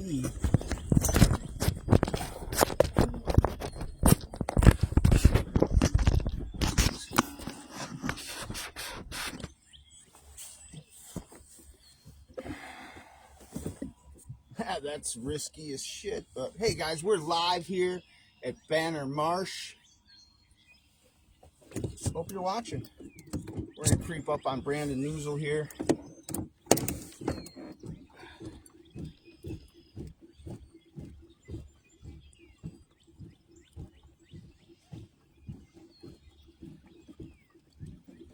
Susie. That's risky as shit, but hey guys, we're live here at Banner Marsh. Hope you're watching. We're gonna creep up on Brandon Neuzil here.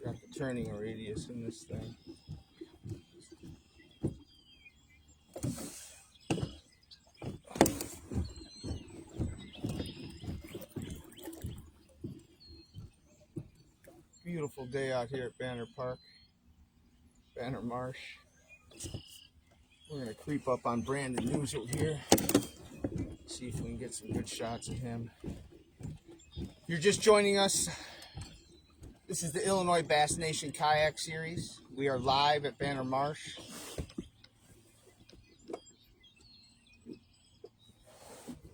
Got the turning radius in this thing. Beautiful day out here at Banner Park, Banner Marsh. We're gonna creep up on Brandon Neuzil here. See if we can get some good shots of him. If you're just joining us, this is the Illinois Bass Nation Kayak Series. We are live at Banner Marsh.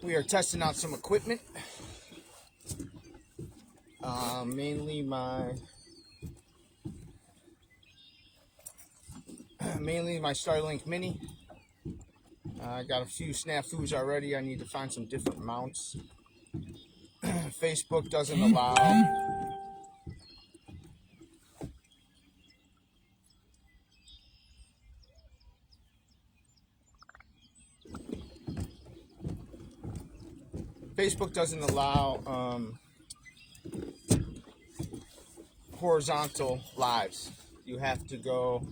We are testing out some equipment. Mainly my Starlink Mini. I got a few snafus already. I need to find some different mounts. Facebook doesn't allow. Facebook doesn't allow horizontal lives. You have to go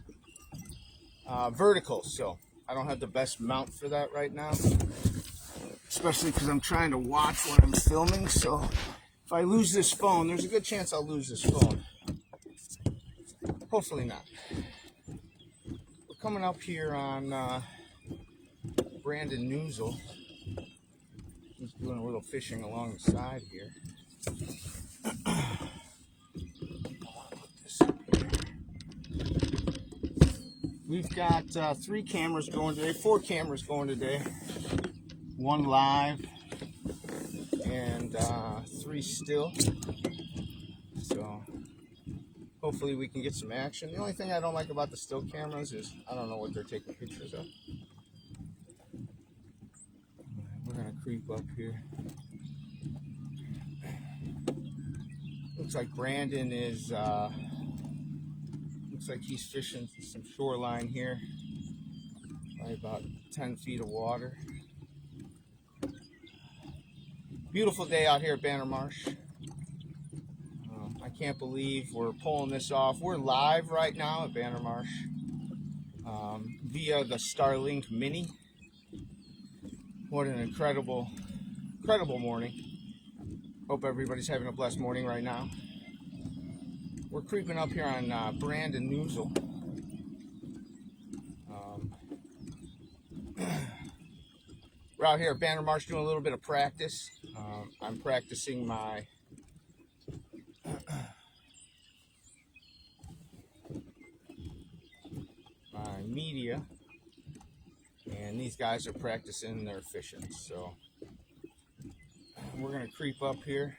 vertical. So I don't have the best mount for that right now, especially because I'm trying to watch when I'm filming. So if I lose this phone, there's a good chance I'll lose this phone. Hopefully not. We're coming up here on Brandon Neuzil. He's doing a little fishing along the side here. We've got 3 cameras going today, 4 cameras going today. 1 live and 3 still. So hopefully we can get some action. The only thing I don't like about the still cameras is I don't know what they're taking pictures of. We're gonna creep up here. Looks like Brandon is looks like he's fishing some shoreline here. Probably about 10 feet of water. Beautiful day out here at Banner Marsh. I can't believe we're pulling this off. We're live right now at Banner Marsh via the Starlink Mini. What an incredible morning. Hope everybody's having a blessed morning right now. We're creeping up here on Brandon Neuzil. We're out here at Banner Marsh doing a little bit of practice. I'm practicing my media, and these guys are practicing their fishing. So we're gonna creep up here.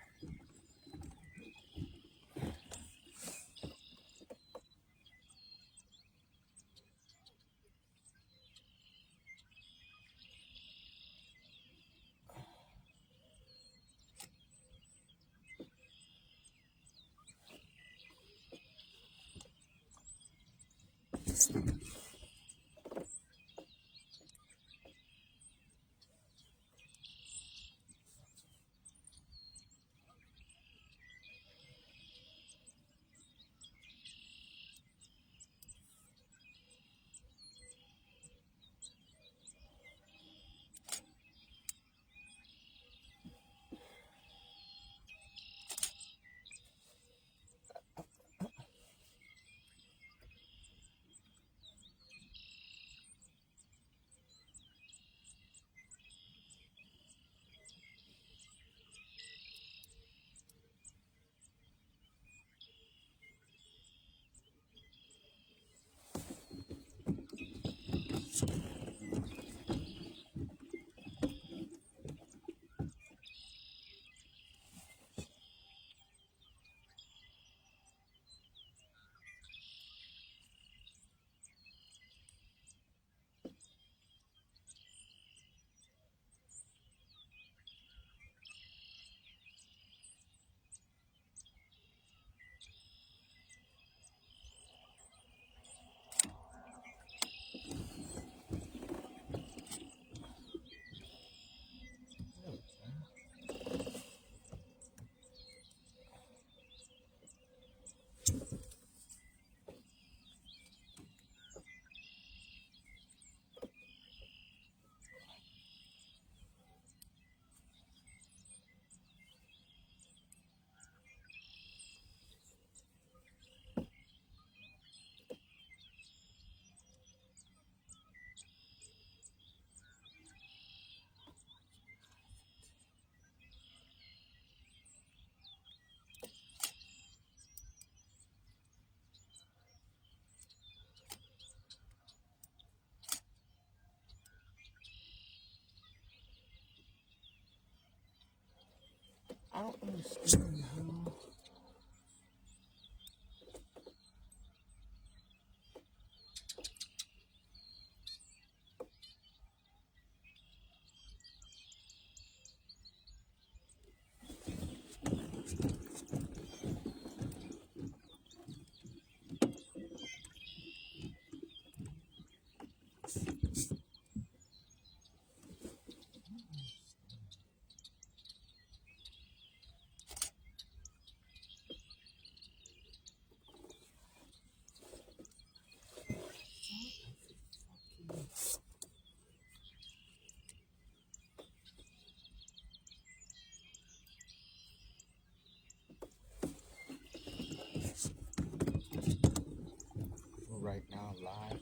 Right now, live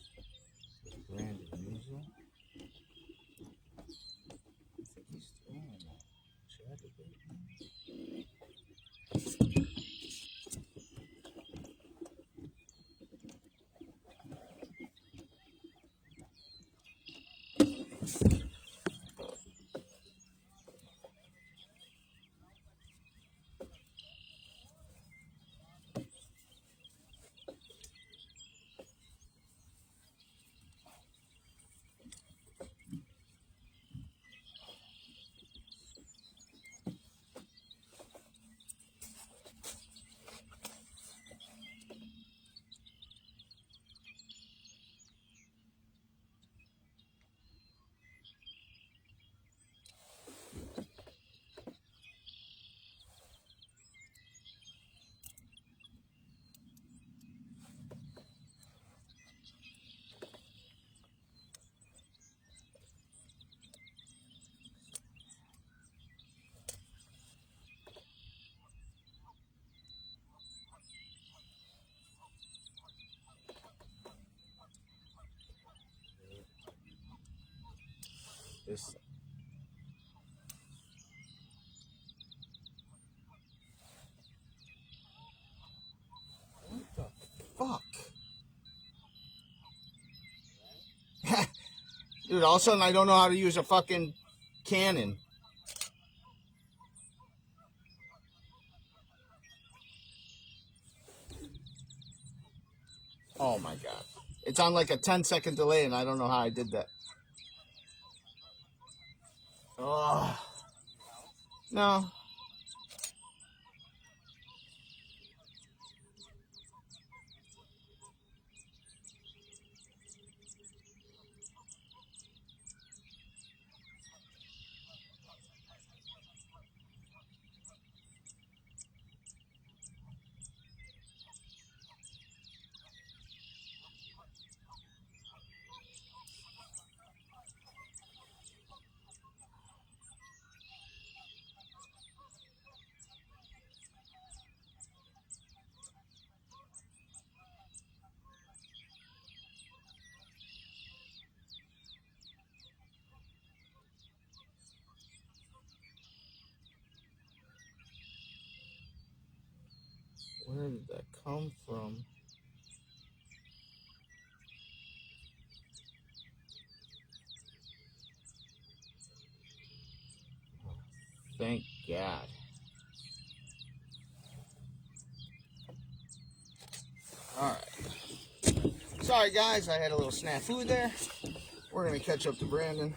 with Brandon Neuzil. I think he's still in that chat a bit. This. What the fuck? Dude, all of a sudden I don't know how to use a fucking Canon. Oh my god. It's on like a 10-second delay and I don't know how I did that. Oh. No. Where did that come from? Thank God. Alright. Sorry guys, I had a little snafu there. We're going to catch up to Brandon.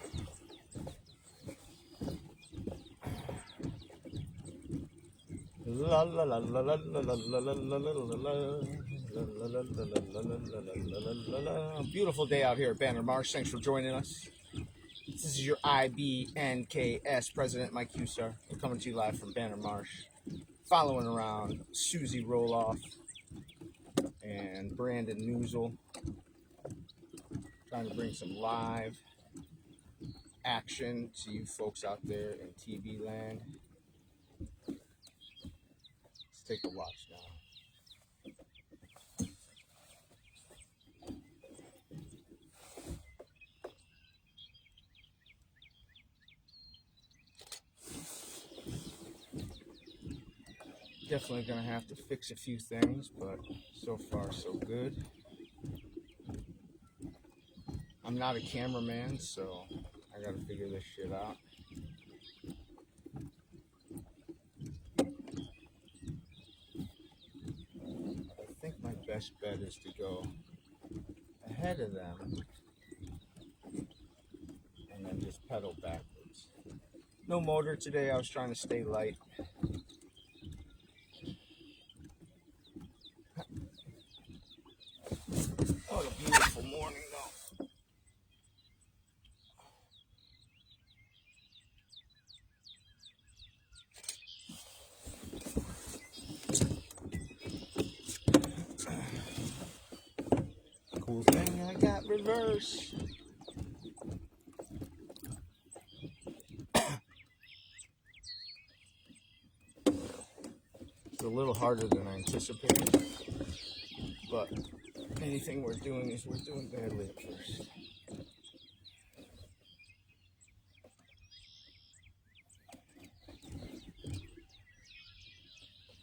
La la la la la la la la la la la la. Beautiful day out here at Banner Marsh. Thanks for joining us. This is your IBNKS President Mike Husar. We're coming to you live from Banner Marsh. Following around Susie Roloff and Brandon Neuzil. Trying to bring some live action to you folks out there in TV land. Let's take a watch now. Definitely gonna have to fix a few things, but so far so good. I'm not a cameraman, so I gotta figure this shit out. best bet is to go ahead of them and then just pedal backwards. No motor today. I was trying to stay light. What a beautiful morning, though. Cool thing, I got reverse. It's a little harder than I anticipated, but anything we're doing is we're doing badly at first.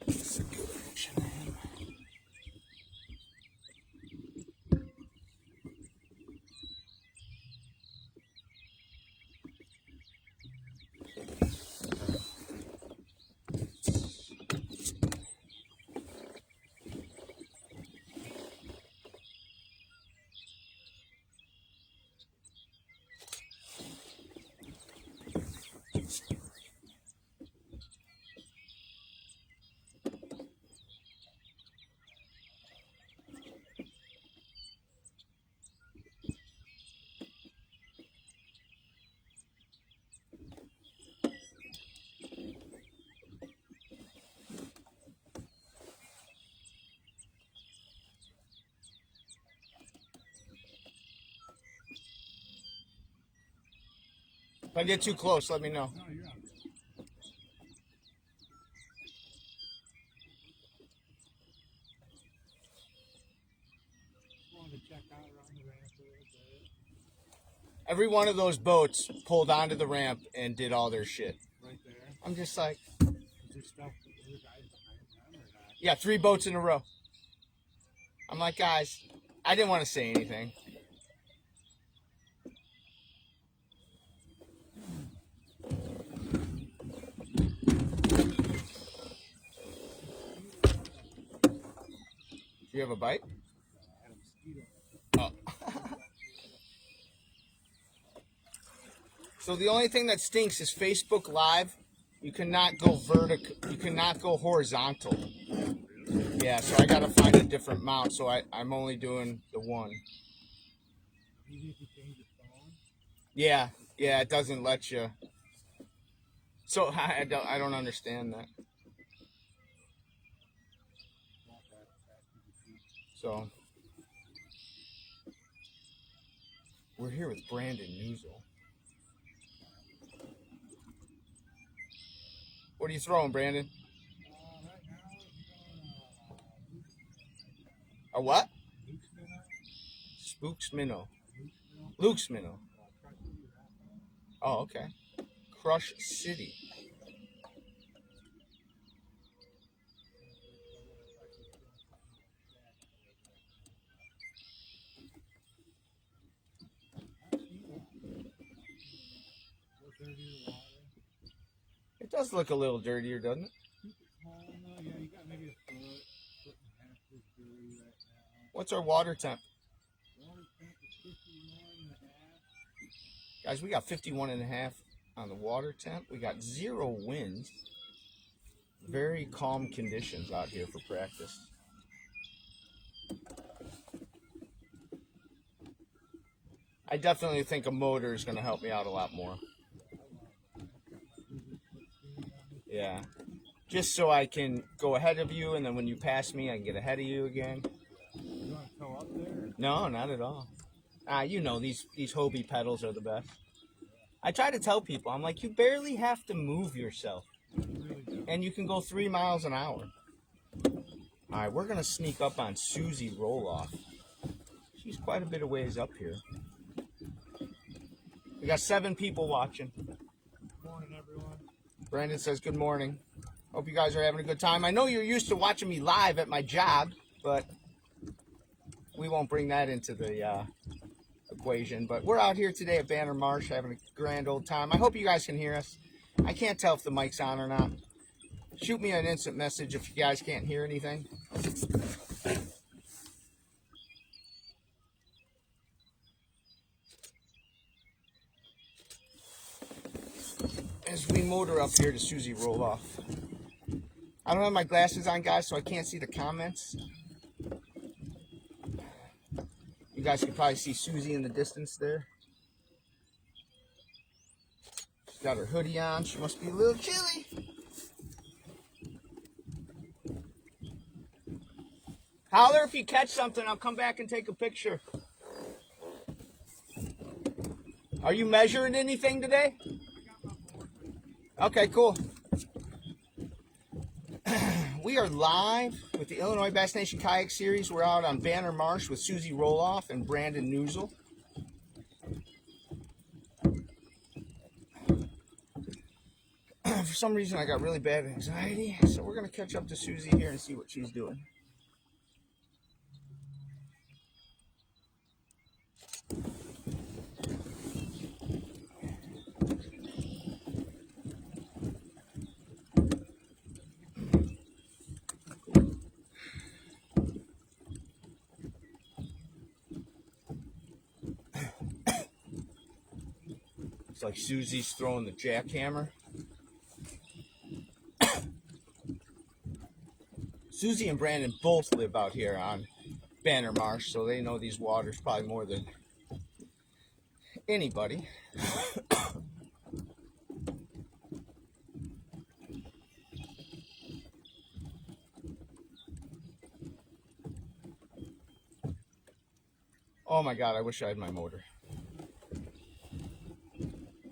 That's a good action. If I get too close, let me know. No, you're out. Wanted to check out around the ramp a little bit. Every one of those boats pulled onto the ramp and did all their shit. Right there. I'm just like, Is there stuff, are there guys behind them or not? yeah, 3 boats in a row. I'm like, guys, I didn't want to say anything. Do you have a bite? I had a mosquito. Oh. So the only thing that stinks is Facebook Live. You cannot go vertical. You cannot go horizontal. Yeah, so I gotta find a different mount. So I'm only doing the one. Maybe if you change your phone. Yeah, it doesn't let you. So I don't understand that. So we're here with Brandon Neuzil. What are you throwing, Brandon? Right now it's going A what? Luke's minnow. Luke's minnow. Oh, okay. Crush City. It does look a little dirtier, doesn't it? Yeah, you got maybe a foot and a half is dirty right now. What's our water temp? Water temp is 51.5. Guys, we got 51.5 on the water temp. We got 0 winds. Very calm conditions out here for practice. I definitely think a motor is going to help me out a lot more. Yeah. Just so I can go ahead of you, and then when you pass me, I can get ahead of you again. You want to tow up there? No, not at all. You know, these Hobie pedals are the best. I try to tell people, I'm like, you barely have to move yourself. And you can go 3 miles an hour. All right, we're going to sneak up on Susie Roloff. She's quite a bit of ways up here. We got 7 people watching. Good morning, everyone. Brandon says good morning. Hope you guys are having a good time. I know you're used to watching me live at my job, but we won't bring that into the equation. But we're out here today at Banner Marsh having a grand old time. I hope you guys can hear us. I can't tell if the mic's on or not. Shoot me an instant message if you guys can't hear anything. as we motor up here to Susie Roloff. I don't have my glasses on, guys, so I can't see the comments. You guys can probably see Susie in the distance there. She's got her hoodie on. She must be a little chilly. Holler if you catch something. I'll come back and take a picture. Are you measuring anything today? Okay, cool. We are live with the Illinois Bass Nation Kayak Series. We're out on Banner Marsh with Susie Roloff and Brandon Neuzil. For some reason, I got really bad anxiety, so we're going to catch up to Susie here and see what she's doing. It's like Susie's throwing the jackhammer. Susie and Brandon both live out here on Banner Marsh, so they know these waters probably more than anybody. Oh my God, I wish I had my motor.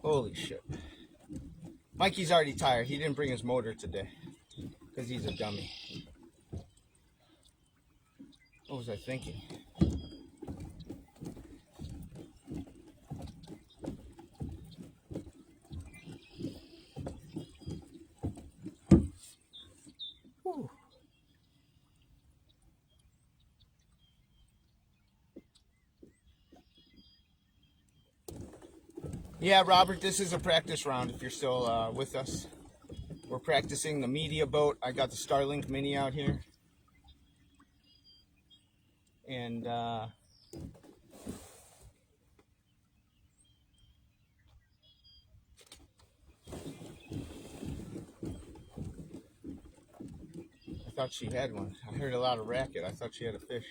Holy shit. Mikey's already tired. He didn't bring his motor today because he's a dummy. What was I thinking? Whew. Yeah, Robert, this is a practice round if you're still with us. We're practicing the media boat. I got the Starlink Mini out here. And I thought she had one. I heard a lot of racket. I thought she had a fish.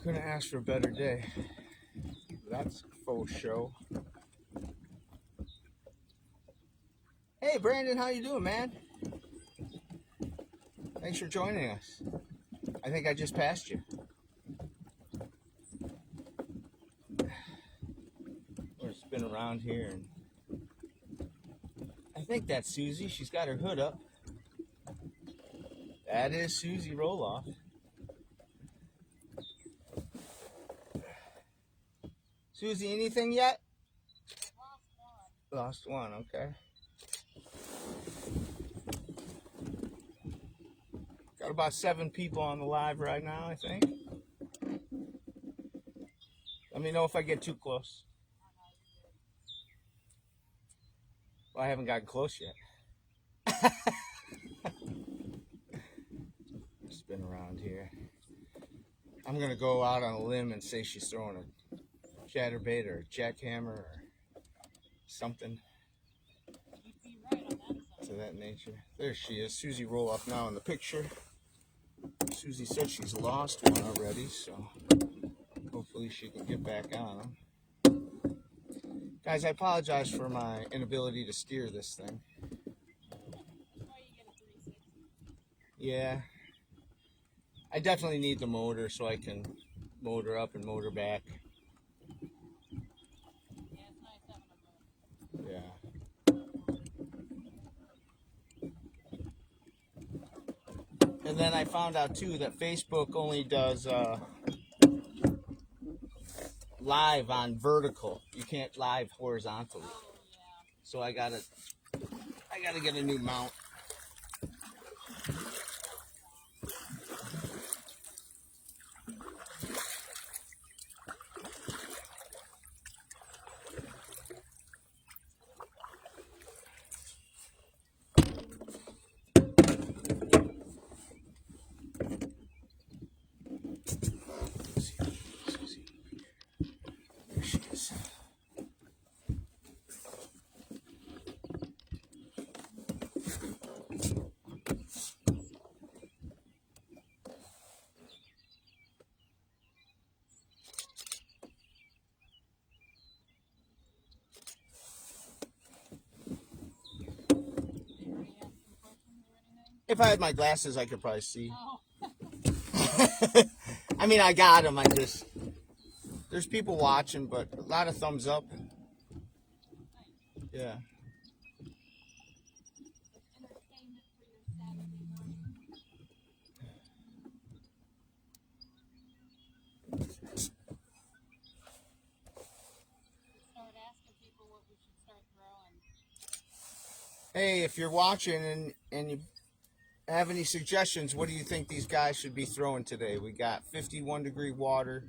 Couldn't ask for a better day. That's a faux show. Hey Brandon, how you doing, man? Thanks for joining us. I think I just passed you. We're gonna spin around here and I think that's Susie. She's got her hood up. That is Susie Roloff. Susie, anything yet? Lost one, okay. Got about 7 people on the live right now, I think. Let me know if I get too close. Well, I haven't gotten close yet. Spin around here. I'm going to go out on a limb and say she's throwing a chatterbait or a jackhammer or something to that nature. There she is, Susie Roloff now in the picture. Susie said she's lost one already, so hopefully she can get back on them. Guys, I apologize for my inability to steer this thing. Yeah, I definitely need the motor so I can motor up and motor back. Yeah. And then I found out too that Facebook only does live on vertical. You can't live horizontally. So I gotta get a new mount. Susie. There she is. If I had my glasses, I could probably see. Oh. I mean, I got them. There's people watching, but a lot of thumbs up. Yeah. Entertainment for your Saturday morning. Start asking people what we should start growing. Hey, if you're watching and you have any suggestions, what do you think these guys should be throwing today? We got 51-degree water,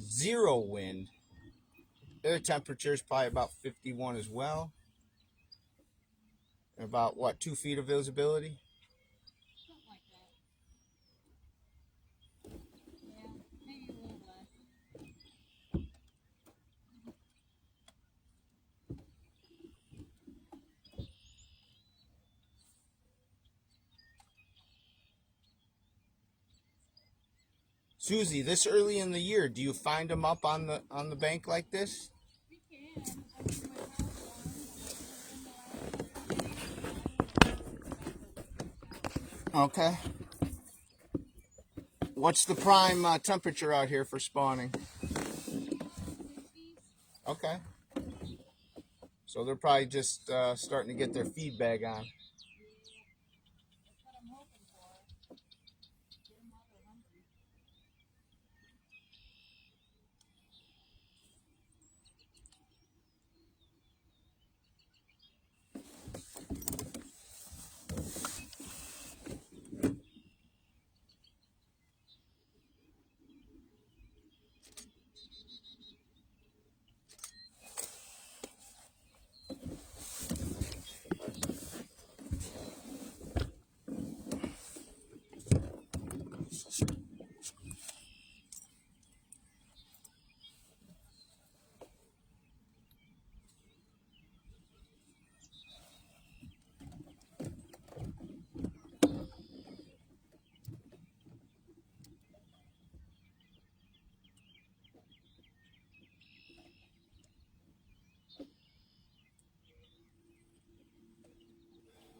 0 wind. Air temperature is probably about 51 as well. And about, what, 2 feet of visibility? Something like that. Yeah, maybe a little less. Susie, this early in the year, do you find them up on the bank like this? We can. I do my house one. Okay. What's the prime temperature out here for spawning? Okay. So they're probably just starting to get their feed bag on. That's what I'm hoping for. Get them while they're hungry.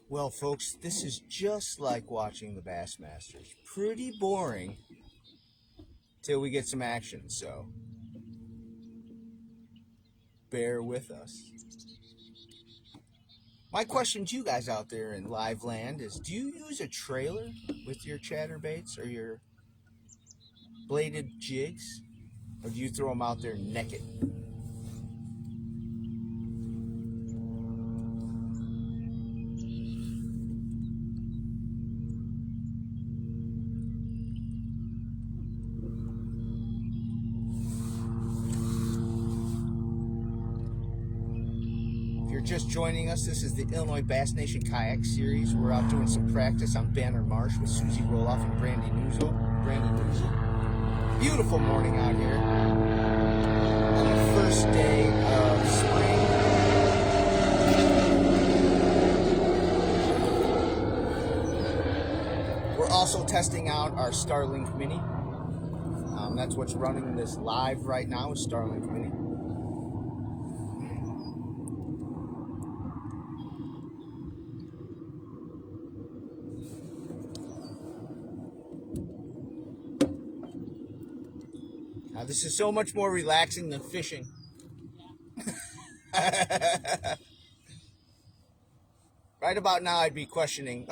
Well, folks, this is just like watching the Bassmasters. Pretty boring till we get some action, so bear with us. My question to you guys out there in live land is, do you use a trailer with your chatterbaits or your bladed jigs? Or do you throw them out there naked? Just joining us, this is the Illinois Bass Nation Kayak Series. We're out doing some practice on Banner Marsh with Susie Roloff and Neuzil. Beautiful morning out here on the first day of spring. We're also testing out our Starlink Mini. That's what's running this live right now, is Starlink Mini. This is so much more relaxing than fishing. Yeah. Right about now, I'd be questioning,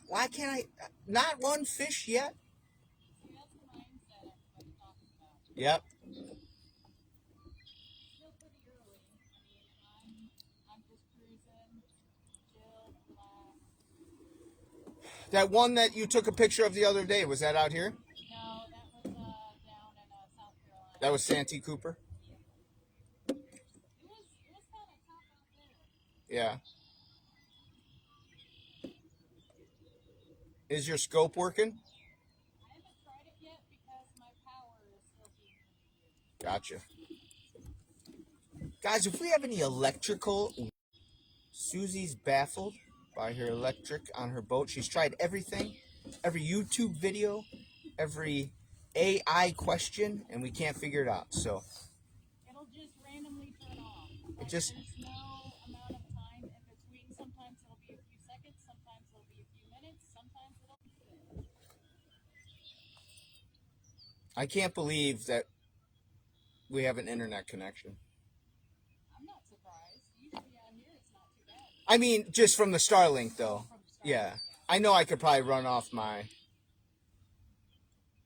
why can't I, not one fish yet? See, that's the mindset everybody talks about. Yep. Still pretty early. I mean, I'm just cruising. That one that you took a picture of the other day, was that out here? No, that was down in South Carolina. That was Santee Cooper? It was kind of tough out there. Yeah. Is your scope working? I haven't tried it yet because my power is still being renewed. Gotcha. Guys, if we have any electrical... Susie's baffled by her electric on her boat. She's tried everything, every YouTube video, every AI question, and we can't figure it out. So It'll just randomly turn off. it just... There's no amount of time in between. Sometimes it'll be a few seconds. Sometimes it'll be a few minutes. Sometimes it'll be minutes. I can't believe that we have an internet connection. I'm not surprised. Usually out here it's not too bad. I mean, just from the Starlink, though. From Starlink, Yeah. I know I could probably run off my...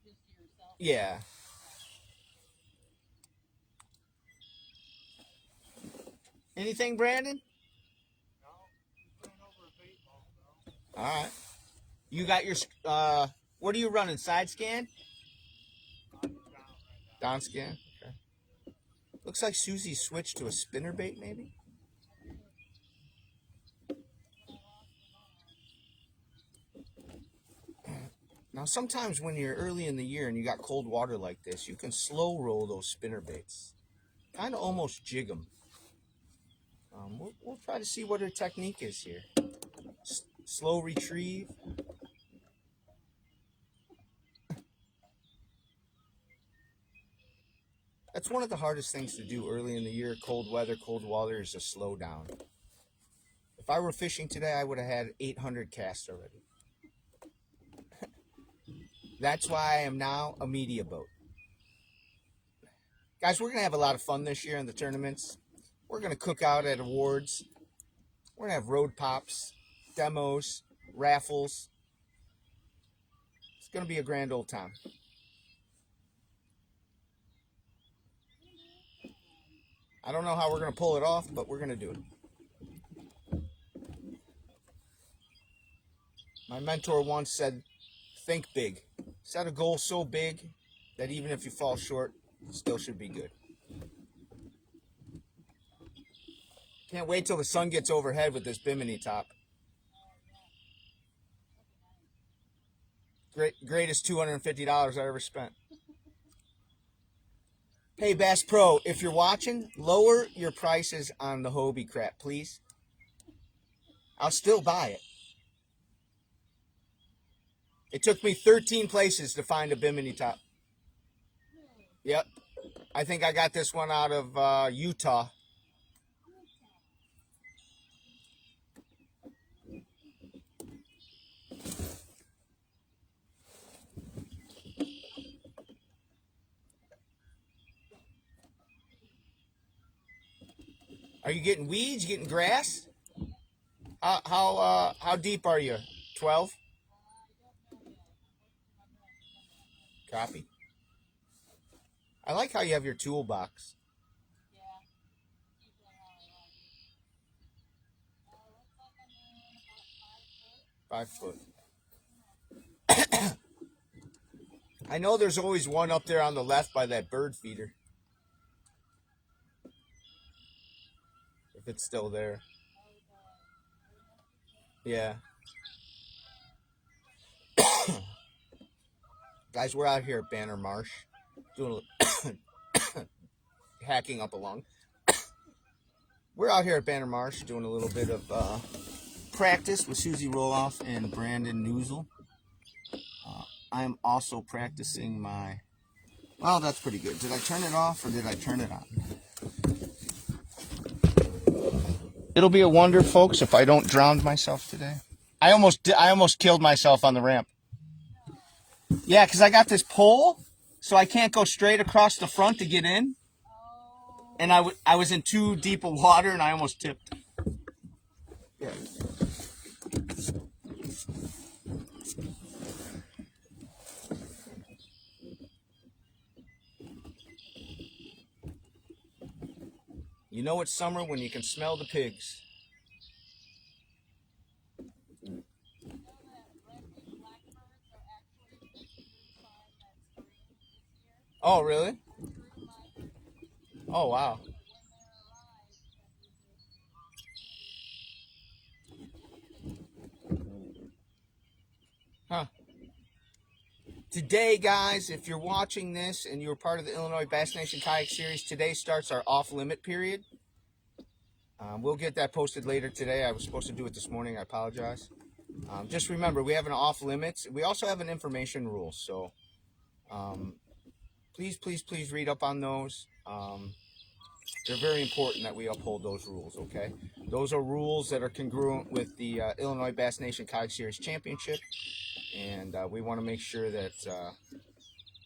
Just to yourself. Yeah. Anything, Brandon? No, he's throwing over a bait ball, though. All right. You got your... what are you running? Side scan? Down right now. Down scan? Okay. Looks like Susie switched to a spinnerbait, maybe? Now, sometimes when you're early in the year and you got cold water like this, you can slow roll those spinnerbaits. Kind of almost jig them. We'll try to see what her technique is here. Slow retrieve. That's one of the hardest things to do early in the year. Cold weather, cold water is to slow down. If I were fishing today, I would have had 800 casts already. That's why I am now a media boat. Guys, we're going to have a lot of fun this year in the tournaments. We're going to cook out at awards. We're going to have road pops, demos, raffles. It's going to be a grand old time. I don't know how we're going to pull it off, but we're going to do it. My mentor once said, think big. Set a goal so big that even if you fall short, it still should be good. Can't wait till the sun gets overhead with this bimini top. Greatest $250 I ever spent. Hey, Bass Pro, if you're watching, lower your prices on the Hobie crap, please. I'll still buy it. It took me 13 places to find a bimini top. Yep. I think I got this one out of Utah. Are you getting weeds? You getting grass? How deep are you? 12? Copy. I like how you have your toolbox. Yeah. 5 foot. I know there's always one up there on the left by that bird feeder. If it's still there. Yeah. Guys, we're out here at Banner Marsh doing hacking up a lung. We're out here at Banner Marsh doing a little bit of practice with Susie Roloff and Brandon Neuzil. I'm also practicing my... Well, that's pretty good. Did I turn it off or did I turn it on? It'll be a wonder, folks, if I don't drown myself today. I almost killed myself on the ramp. Yeah, because I got this pole, so I can't go straight across the front to get in. And I was in too deep of water, and I almost tipped. Yeah. You know it's summer when you can smell the pigs. Oh, really? Oh, wow. Huh. Today, guys, if you're watching this and you're part of the Illinois Bass Nation Kayak Series, today starts our off-limit period. We'll get that posted later today. I was supposed to do it this morning. I apologize. Just remember, we have an off-limits. We also have an information rule. So please read up on those. They're very important that we uphold those rules, okay? Those are rules that are congruent with the Illinois Bass Nation Kayak Series Championship. And we want to make sure that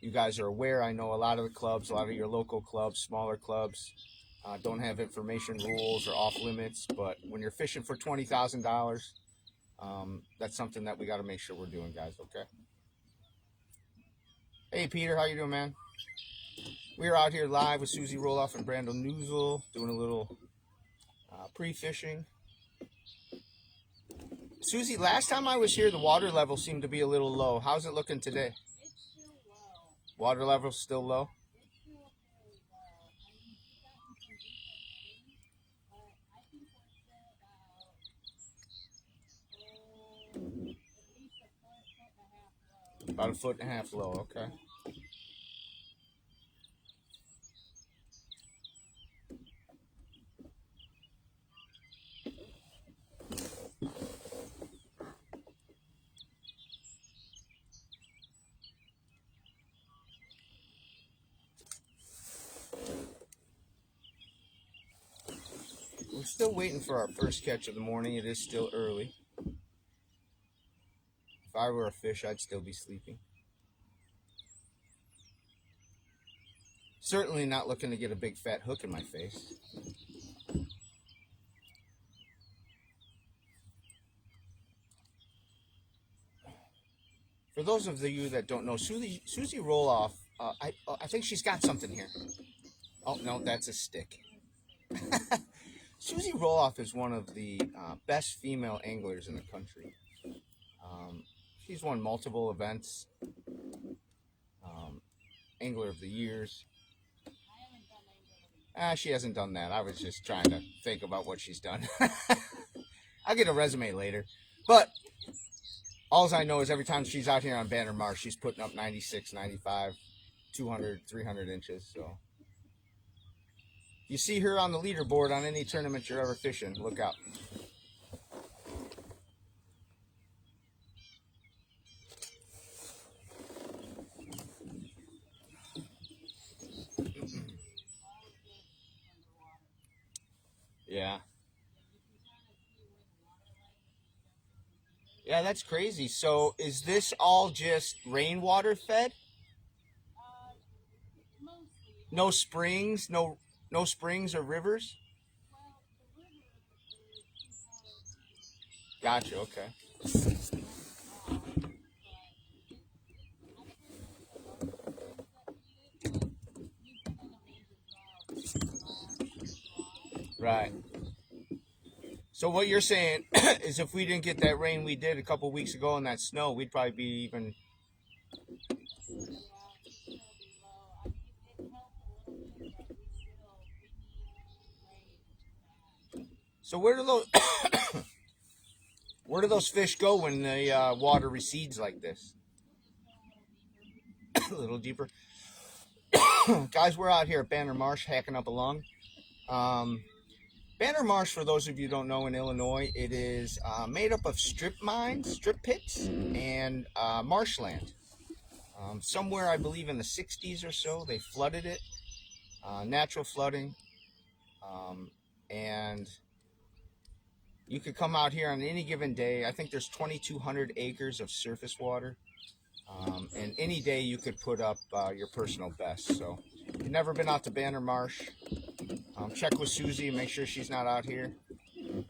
you guys are aware. I know a lot of the clubs, a lot of your local clubs, smaller clubs, don't have information rules or off limits. But when you're fishing for $20,000, that's something that we got to make sure we're doing, guys, okay? Hey, Peter, how you doing, man? We're out here live with Susie Roloff and Brandon Neuzil doing a little pre-fishing. Susie, last time I was here, the water level seemed to be a little low. How's it looking today? It's still low. Water level's still low? It's still very low. I mean, we've gotten some decent rain, but I think we're still about at least a foot and a half low. About a foot and a half low, okay. We're still waiting for our first catch of the morning. It is still early. If I were a fish, I'd still be sleeping. Certainly not looking to get a big fat hook in my face. For those of you that don't know, Susie Roloff, I think she's got something here. Oh, no, that's a stick. Susie Roloff is one of the best female anglers in the country. She's won multiple events. Angler of the Years. She hasn't done that. I was just trying to think about what she's done. I'll get a resume later. But all I know is every time she's out here on Banner Marsh, she's putting up 96, 95, 200, 300 inches. So you see her on the leaderboard on any tournament you're ever fishing, look out. Yeah. Yeah, that's crazy. So is this all just rainwater fed? Mostly. No springs, no springs or rivers? Well, the river is 2 miles deep. Gotcha, okay. Right. So what you're saying is if we didn't get that rain we did a couple weeks ago and that snow, we'd probably be even... So where do those fish go when the water recedes like this? A little deeper. Guys, we're out here at Banner Marsh hacking up a lung. Banner Marsh, for those of you who don't know, in Illinois, it is made up of strip mines, strip pits, and marshland. Somewhere, I believe, in the 60s or so, they flooded it, natural flooding, and you could come out here on any given day. I think there's 2,200 acres of surface water, and any day you could put up your personal best. So if you've never been out to Banner Marsh, check with Susie and make sure she's not out here,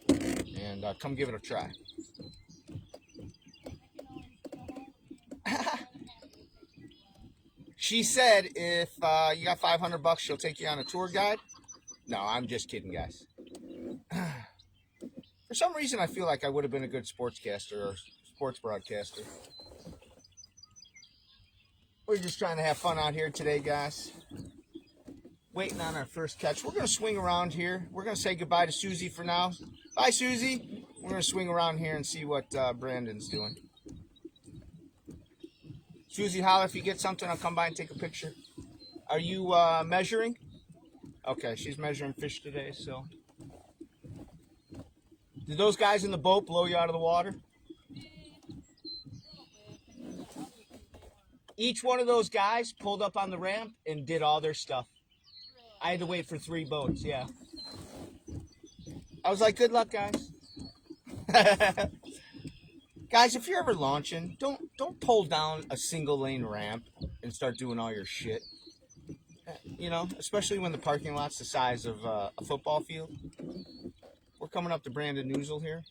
and come give it a try. She said if you got $500, she'll take you on a tour guide. No, I'm just kidding, guys. For some reason, I feel like I would have been a good sportscaster or sports broadcaster. We're just trying to have fun out here today, guys. Waiting on our first catch. We're going to swing around here. We're going to say goodbye to Susie for now. Bye, Susie. We're going to swing around here and see what Brandon's doing. Susie, holler if you get something. I'll come by and take a picture. Are you measuring? Okay, she's measuring fish today, so. Did those guys in the boat blow you out of the water? Each one of those guys pulled up on the ramp and did all their stuff. I had to wait for 3 boats, yeah. I was like, good luck, guys. Guys, if you're ever launching, don't pull down a single lane ramp and start doing all your shit. You know, especially when the parking lot's the size of a football field. We're coming up to Brandon Neuzil here.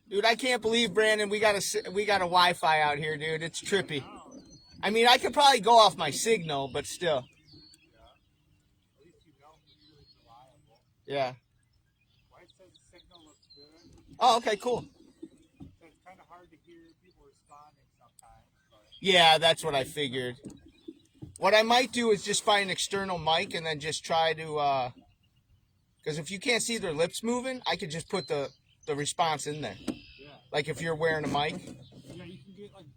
Dude, I can't believe, Brandon, we got a Wi-Fi out here, dude. It's trippy. I mean, I could probably go off my signal, but still. Yeah. Oh, okay, cool. It's kind of hard to hear people responding sometimes. Yeah, that's what I figured. What I might do is just find an external mic and then just try to, because if you can't see their lips moving, I could just put the response in there. Yeah. Like if you're wearing a mic. Yeah, you can get like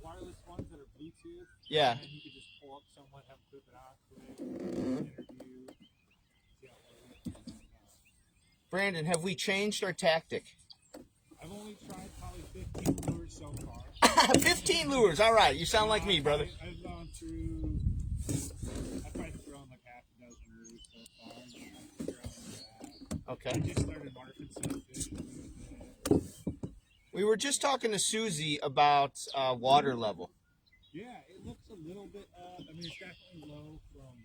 wireless ones that are Bluetooth. Yeah. And you can just pull up someone, have them clip it on, interview. Brandon, have we changed our tactic? I've only tried probably 15 lures so far. 15 lures, all right. You sound like me, brother. I've gone through, I've probably thrown like half a dozen lures so far. Okay. I just started marking some fish. We were just talking to Susie about water level. Yeah, it looks a little bit up. I mean, it's definitely low from,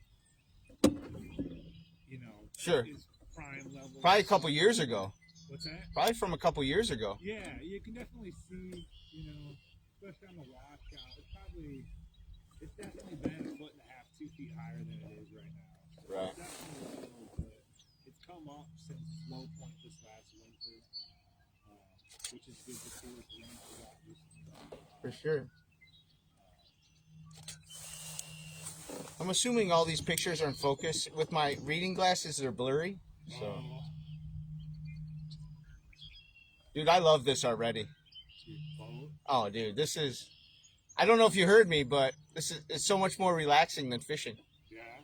you know, Sure. his prime level. Probably a couple years ago. What's that? Probably from a couple years ago. Yeah, you can definitely see, you know, especially on the washout. It's definitely been a foot and a half, 2 feet higher than it is right now. So Right. it's definitely low, but it's come up since low point this last winter, which is good to see with the rain we got recently. For sure. I'm assuming all these pictures are in focus. With my reading glasses, they're blurry. So, dude, I love this already. Oh, dude, this is. I don't know if you heard me, but it's so much more relaxing than fishing. Yeah.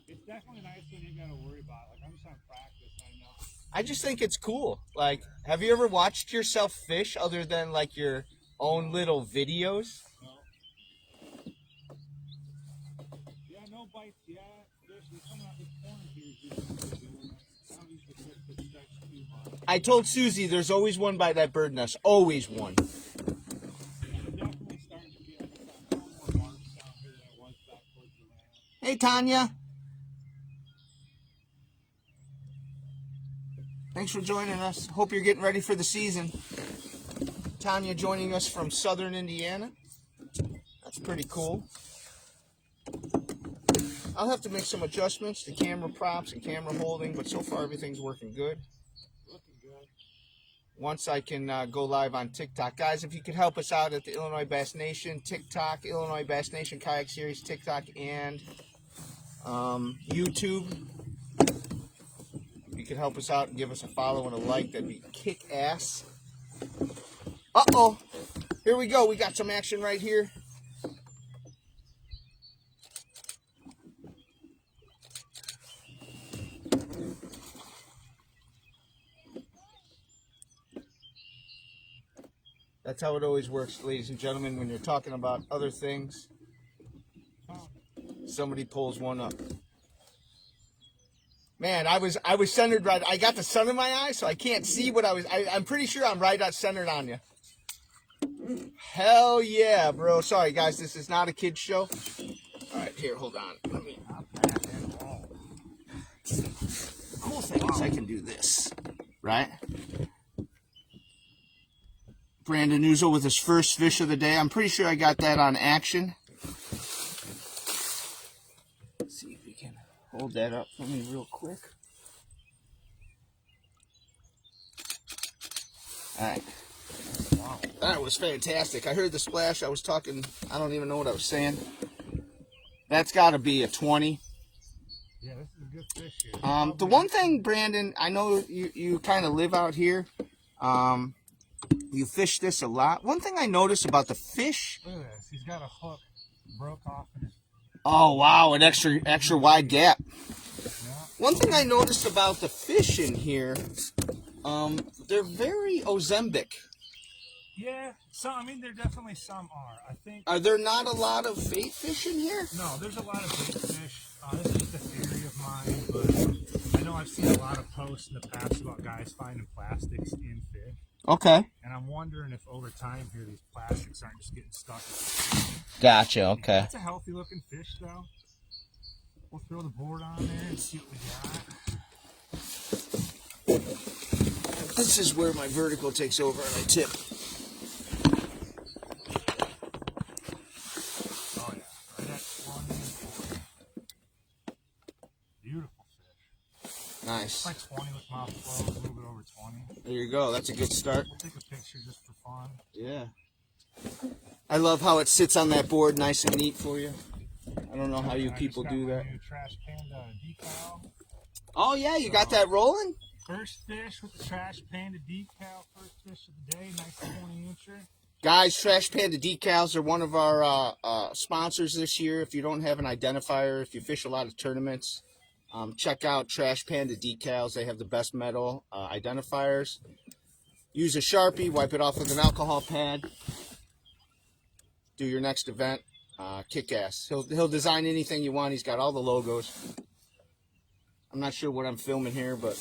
It's definitely nice when you gotta worry about it. Like, I'm just on practice, I know. I just think it's cool. Like, have you ever watched yourself fish other than like your own little videos? No. Yeah, no bites yet. There's coming out this corner here. I don't usually put the stretch too much. I told Susie there's always one by that bird nest. Always one. Yeah, I'm definitely starting to get more marks down here than I was back towards the land. Hey, Tanya. Thanks for joining us. Hope you're getting ready for the season. Tanya joining us from southern Indiana. That's pretty cool. I'll have to make some adjustments to camera props and camera holding, but so far everything's working good. Looking good. Once I can go live on TikTok. Guys, if you could help us out at the Illinois Bass Nation, TikTok, Illinois Bass Nation Kayak Series, TikTok, and YouTube. If you could help us out and give us a follow and a like, that'd be kick-ass. Uh-oh. Here we go. We got some action right here. That's how it always works, ladies and gentlemen, when you're talking about other things. Somebody pulls one up. Man, I was centered right. I got the sun in my eye, so I can't see what I was. I'm pretty sure I'm right centered on you. Hell yeah, bro. Sorry, guys, this is not a kid's show. All right, here, hold on. Let me. Cool thing is I can do this, right? Brandon Neuzil with his first fish of the day. I'm pretty sure I got that on action. Let's see if we can hold that up for me real quick. All right. Wow. That was fantastic. I heard the splash. I was talking. I don't even know what I was saying. That's got to be a 20. Yeah, this is a good fish here. The one thing, Brandon, I know you kind of live out here. You fish this a lot. One thing I noticed about the fish. Look at this. He's got a hook broke off in his. Oh wow, an extra wide gap. Yeah. One thing I noticed about the fish in here, they're very ozembic. Yeah, I mean, there definitely some are. I think. Are there not a lot of bait fish in here? No, there's a lot of bait fish. This is just a theory of mine, but I know I've seen a lot of posts in the past about guys finding plastics in fish. Okay. And I'm wondering if over time here, these plastics aren't just getting stuck. Gotcha. Okay. That's a healthy looking fish, though. We'll throw the board on there and see what we got. This is where my vertical takes over and I tip. Oh, yeah. Right at 20. Beautiful fish. Nice. Like 20 with mouth closed, a little bit over 20. There you go. That's a good start. We'll take a picture just for fun. Yeah. I love how it sits on that board nice and neat for you. I don't know how you people do that. New Trash Panda decal. Oh, yeah. You got that rolling? First fish with the Trash Panda decal. First fish of the day. Nice 20-incher. Guys, Trash Panda decals are one of our sponsors this year. If you don't have an identifier, if you fish a lot of tournaments, check out Trash Panda decals. They have the best metal identifiers. Use a Sharpie, wipe it off with an alcohol pad. Do your next event. Kick ass. He'll design anything you want. He's got all the logos. I'm not sure what I'm filming here, but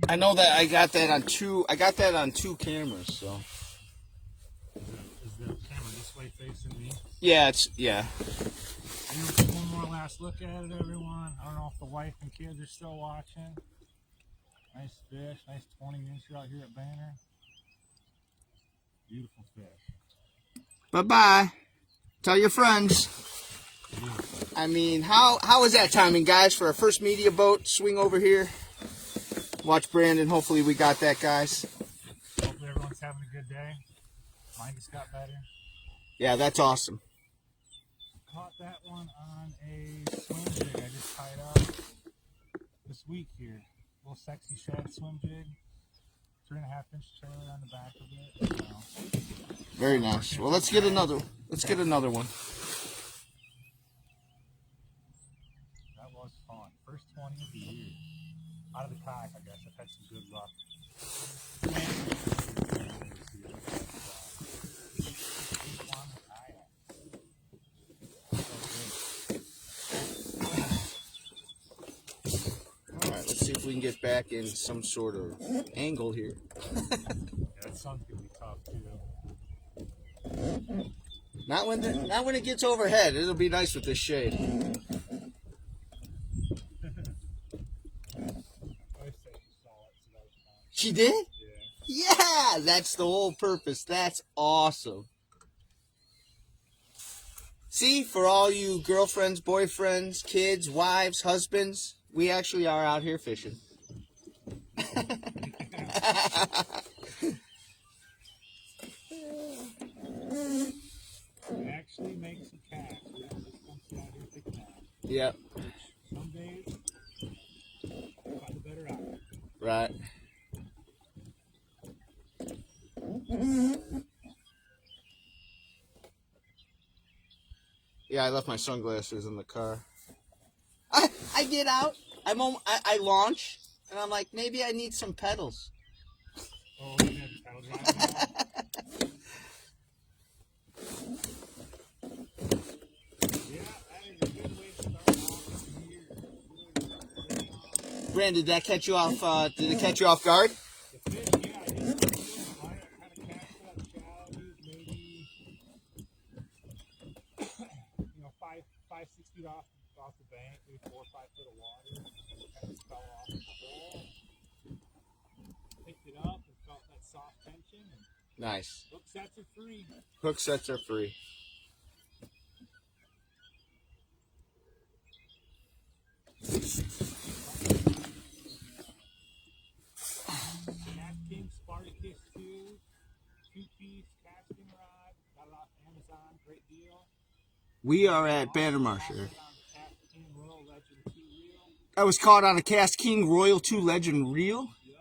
I know that I got that on two. I got that on 2 cameras. So Is the camera this way facing me? yeah. One more last look at it, everyone. I don't know if the wife and kids are still watching. Nice fish. Nice 20-incher out here at Banner. Beautiful fish. Bye-bye. Tell your friends. I mean, how was that timing, guys, for our first media boat swing over here? Watch Brandon. Hopefully we got that, guys. Hopefully everyone's having a good day. Mine just got better. Yeah, that's awesome. Caught that one on a swim jig I just tied up this week here. Little sexy shad swim jig. 3.5-inch trailer on the back of it. Very nice. Well, let's get another one. That was fun. First 20 of the year. Out of the kayak, I guess. I've had some good luck. All right, let's see if we can get back in some sort of angle here. Yeah, that sun's gonna be tough too. Not when it gets overhead. It'll be nice with this shade. She did? Yeah, that's the whole purpose. That's awesome. See, for all you girlfriends, boyfriends, kids, wives, husbands, we actually are out here fishing. We actually make some cash. We don't just come sit out here and take a nap. Yep. Some days, find a better outlet. Right. Yeah, I left my sunglasses in the car. I get out. I launch, and I'm like, maybe I need some pedals. Oh, you have the pedal drive now? Yeah, that is a good way to start off the year. Brandon, did that catch you off? Did it catch you off guard? The fish, yeah, I just had a catch that shallow, maybe, 5, 6 feet off the bank, maybe 4 or 5 foot of water. Kind of fell off the pole. Picked it up and felt that soft tension. And Nice. hook sets are free. Hook sets are free. Spartacus 2, 2-piece casting rod. Got it off Amazon. Great deal. We are at Banner Marsh. On the Cast King Royal Legend 2 reel. I was caught on a Cast King Royal 2 Legend reel. Yep.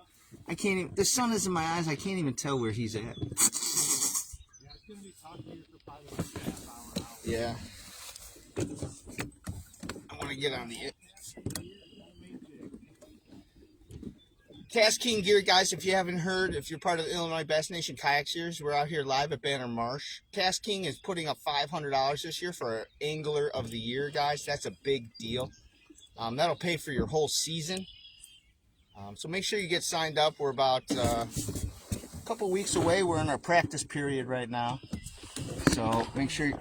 I can't even, the sun is in my eyes. I can't even tell where he's at. Yeah, it's going to be tough here for probably like a half hour out. Yeah. I want to get on the Cast King gear, guys. If you haven't heard, if you're part of the Illinois Bass Nation Kayak Series, we're out here live at Banner Marsh. Cast King is putting up $500 this year for Angler of the Year, guys. That's a big deal. That'll pay for your whole season. So make sure you get signed up. We're about a couple weeks away. We're in our practice period right now. So make sure you...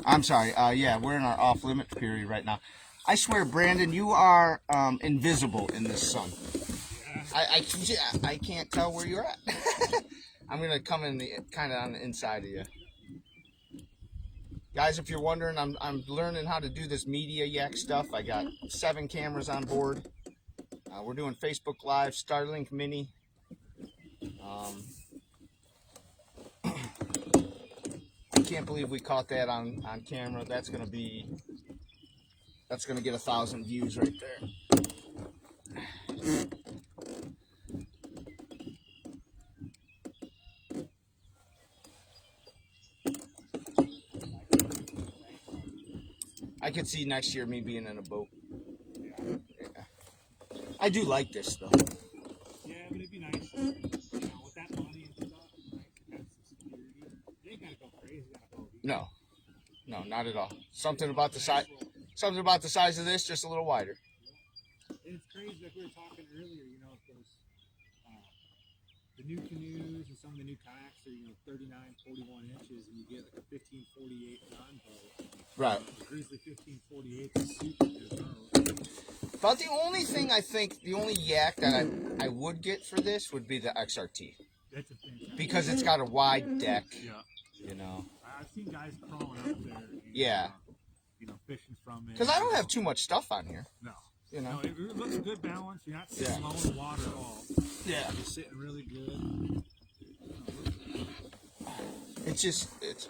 I'm sorry. Yeah, we're in our off-limit period right now. I swear, Brandon, you are invisible in this sun. I can't tell where you're at. I'm going to come in the kind of on the inside of you. Guys, if you're wondering, I'm learning how to do this media yak stuff. I got 7 cameras on board. We're doing Facebook Live, Starlink Mini. I can't believe we caught that on camera. That's going to get 1,000 views right there. I could see next year me being in a boat. Yeah. I do like this though. Yeah, but it'd be nice, you know, with that money and stuff, right? That's some security. You ain't gotta go crazy on a boat. No, not at all. Something about the size of this, just a little wider. And it's crazy, like we were talking earlier, you know, those the new canoes and some of the new kayaks are, you know, 39, 41 inches, and you get like a 1548 non-boat. Right. The Grizzly 1548 is super good boat. About the only thing I think, the only yak that I would get for this would be the XRT. That's a thing. Because it's got a wide deck. Yeah. You know. I've seen guys crawling up there. And, yeah. You know, fishing from it. Because I don't have too much stuff on here. No. You know. No, it looks good balance. You're not sitting low in the water at all. Yeah. You're sitting really good.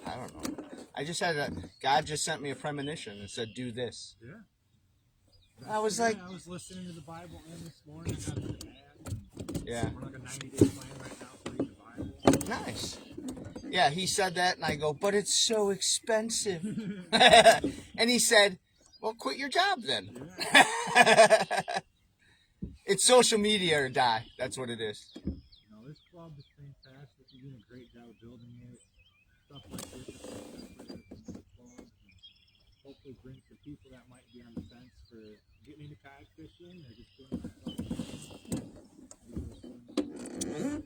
I don't know. I just had God just sent me a premonition and said, do this. Yeah. I was like, I was listening to the Bible in this morning. I got to the yeah. We're like a 90-day plan right now for reading the Bible. Nice. Yeah, he said that, and I go, but it's so expensive. And he said, well, quit your job then. Yeah. It's social media or die. That's what it is. You know, this club is fantastic. You're doing a great job building it. Stuff like this is the club. Hopefully bring some people that might be on the fence for getting into kayak fishing or just doing it.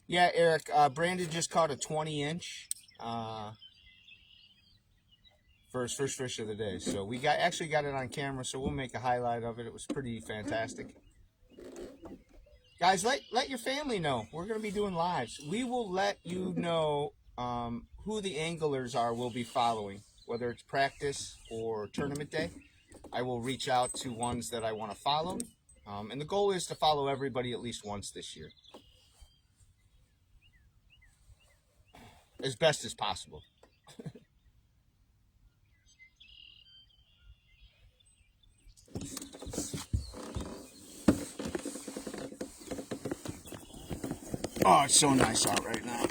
Yeah, Eric, Brandon just caught a 20-inch for his first fish of the day. So we actually got it on camera, so we'll make a highlight of it. It was pretty fantastic. Guys, let your family know. We're going to be doing lives. We will let you know who the anglers are we'll be following, whether it's practice or tournament day. I will reach out to ones that I want to follow. And the goal is to follow everybody at least once this year. As best as possible. Oh, it's so nice out right now.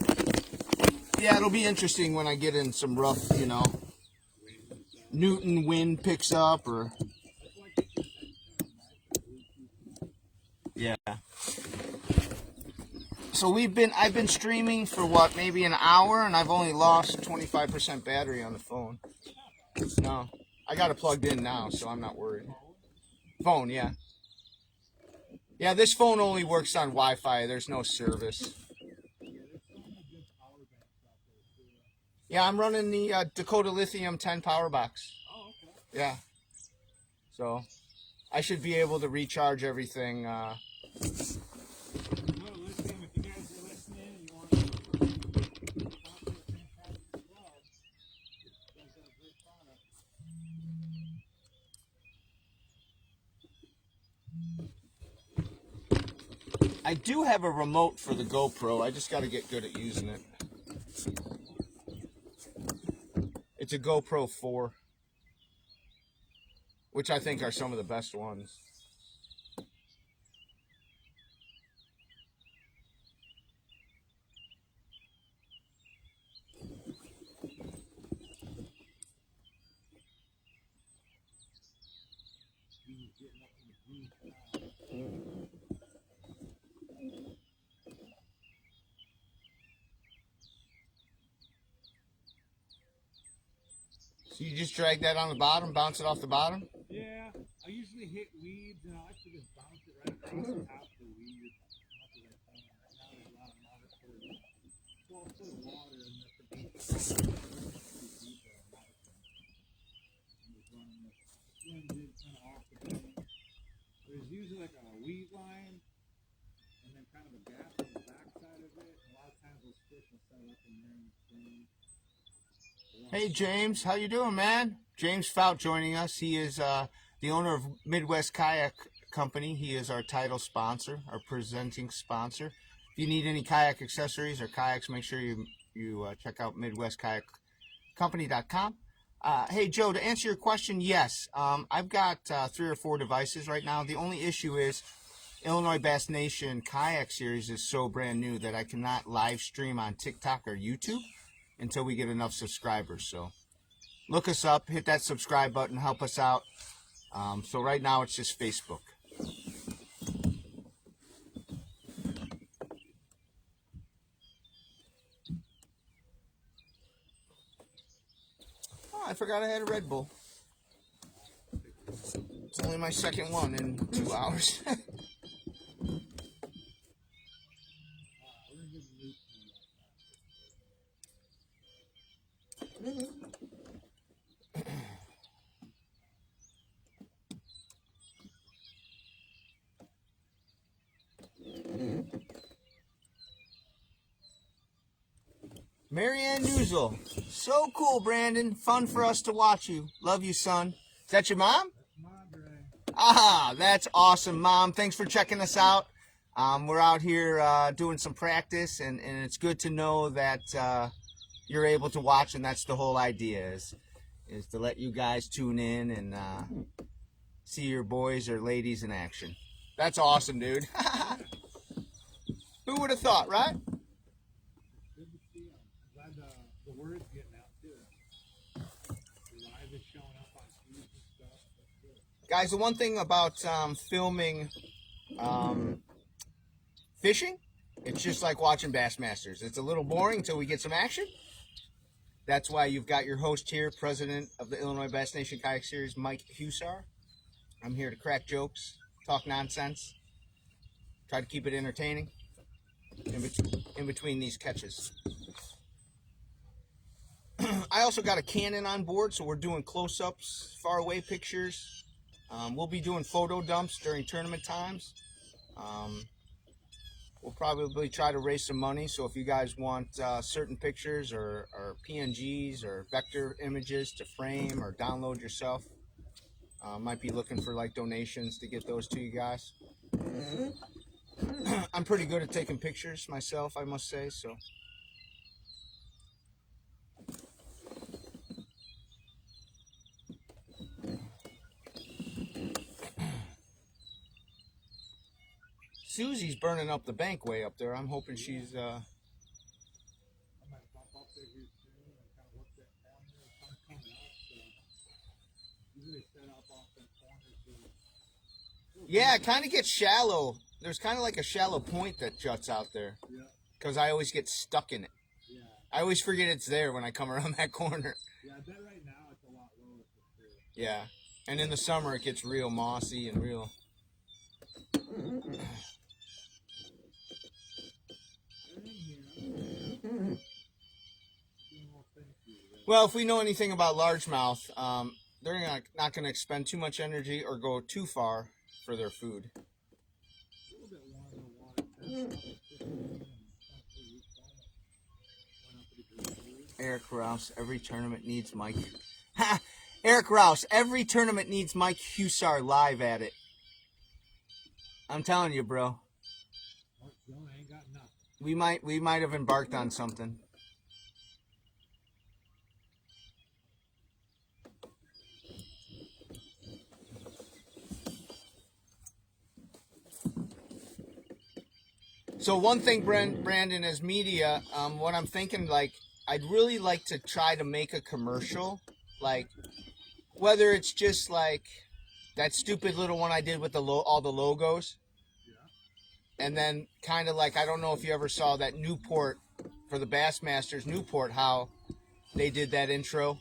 Yeah, it'll be interesting when I get in some rough, you know, Newton wind picks up or... Yeah. So I've been streaming for what, maybe an hour, and I've only lost 25% battery on the phone. No, I got it plugged in now, so I'm not worried. Phone, yeah. Yeah, this phone only works on Wi-Fi. There's no service. Yeah, I'm running the Dakota Lithium 10 power box. Oh, okay. Yeah. So I should be able to recharge everything. I do have a remote for the GoPro. I just got to get good at using it. It's a GoPro 4, which I think are some of the best ones. So you just drag that on the bottom, bounce it off the bottom? Yeah, I usually hit weeds and I like to just bounce it right across the top of the weed as much as I can. Right now there's a lot of water for it. Well, it's full of water and that's the deep. I'm just running this swim jig kind of off the bank. There's usually like a weed line and then kind of a gap on the back side of it. And a lot of times those fish will set up in there and swim. Hey James, how you doing, man? James Fout joining us. He is the owner of Midwest Kayak Company. He is our title sponsor, our presenting sponsor. If you need any kayak accessories or kayaks, make sure you check out MidwestKayakCompany.com. Hey Joe, to answer your question, yes, I've got 3 or 4 devices right now. The only issue is Illinois Bass Nation Kayak Series is so brand new that I cannot live stream on TikTok or YouTube until we get enough subscribers. So look us up, hit that subscribe button, help us out. So right now it's just Facebook. Oh, I forgot I had a Red Bull. It's only my second one in 2 hours. Marianne Neuzil. So cool, Brandon. Fun for us to watch you. Love you, son. Is that your mom? Ah, that's awesome, Mom. Thanks for checking us out. We're out here doing some practice, and it's good to know that you're able to watch, and that's the whole idea is to let you guys tune in and see your boys or ladies in action. That's awesome, dude. Who would have thought, right? Good to see them. I'm glad the word's getting out too. The live is showing up on feeds and stuff. That's good. Guys, the one thing about filming fishing, it's just like watching Bassmasters. It's a little boring until we get some action. That's why you've got your host here, president of the Illinois Bass Nation Kayak Series, Mike Husar. I'm here to crack jokes, talk nonsense, try to keep it entertaining in between these catches. I also got a Canon on board, so we're doing close-ups, far-away pictures. We'll be doing photo dumps during tournament times. We'll probably try to raise some money, so if you guys want certain pictures or PNGs or vector images to frame or download yourself, might be looking for like donations to get those to you guys. I'm pretty good at taking pictures myself, I must say, so. Susie's burning up the bank way up there. I'm hoping she's I might bump up there here soon and kind of work that corner. The sun's coming up, so usually they set up off that corner too. yeah, it kind of gets shallow. There's kind of like a shallow point that juts out there. Yeah. Because I always get stuck in it. Yeah. I always forget it's there when I come around that corner. Yeah, I bet right now it's a lot lower for sure. Yeah. And in the summer it gets real mossy and real. Well, if we know anything about largemouth, they're not going to expend too much energy or go too far for their food. Eric Rouse, every tournament needs Mike. Ha! Eric Rouse, every tournament needs Mike Husar live at it. I'm telling you, bro. More We might have embarked on something. So one thing, Brandon, as media, what I'm thinking, like, I'd really like to try to make a commercial, like, whether it's just like that stupid little one I did with all the logos, and then kind of like, I don't know if you ever saw that Newport for the Bassmasters Newport, how they did that intro,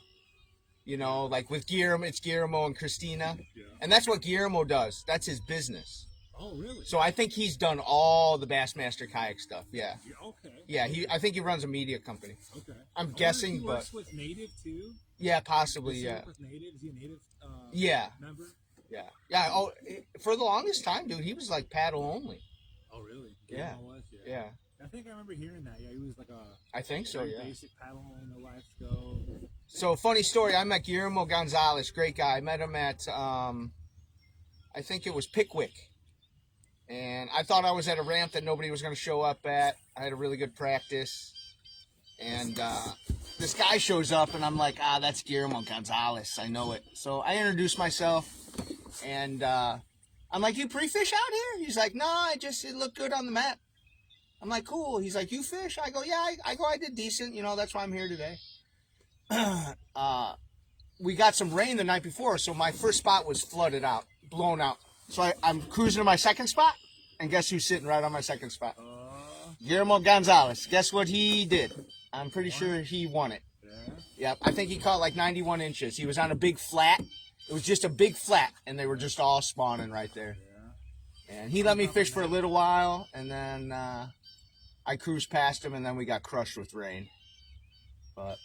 you know, like with Guillermo, it's Guillermo and Christina, and that's what Guillermo does. That's his business. Oh, really? So I think he's done all the Bassmaster kayak stuff. Yeah. Okay. Yeah, I think he runs a media company. Okay. I'm guessing, he but works with Native too. Yeah, possibly. Does he Yeah. work with Native? Is he a Native? Yeah. Member? Yeah. Yeah. Oh, for the longest time, dude, he was like paddle only. Oh, really? Yeah. Was? Yeah. I think I remember hearing that. Yeah, he was like a. I think so. very Yeah. Basic paddle, no life scope. So funny story. I met Guillermo Gonzalez, great guy. I met him at I think it was Pickwick. And I thought I was at a ramp that nobody was going to show up at. I had a really good practice. And this guy shows up, and I'm like, that's Guillermo Gonzalez. I know it. So I introduced myself, and I'm like, you pre-fish out here? He's like, no, it looked good on the map. I'm like, cool. He's like, you fish? I go, yeah. I did decent. You know, that's why I'm here today. We got some rain the night before, so my first spot was flooded out, blown out. So I'm cruising to my second spot, and guess who's sitting right on my second spot? Guillermo Gonzalez. Guess what he did? I'm pretty sure he won it. Yeah. Yep, I think he caught like 91 inches. He was on a big flat. It was just a big flat, and they were just all spawning right there. Yeah. And he let me fish for a little while, and then I cruised past him, and then we got crushed with rain. But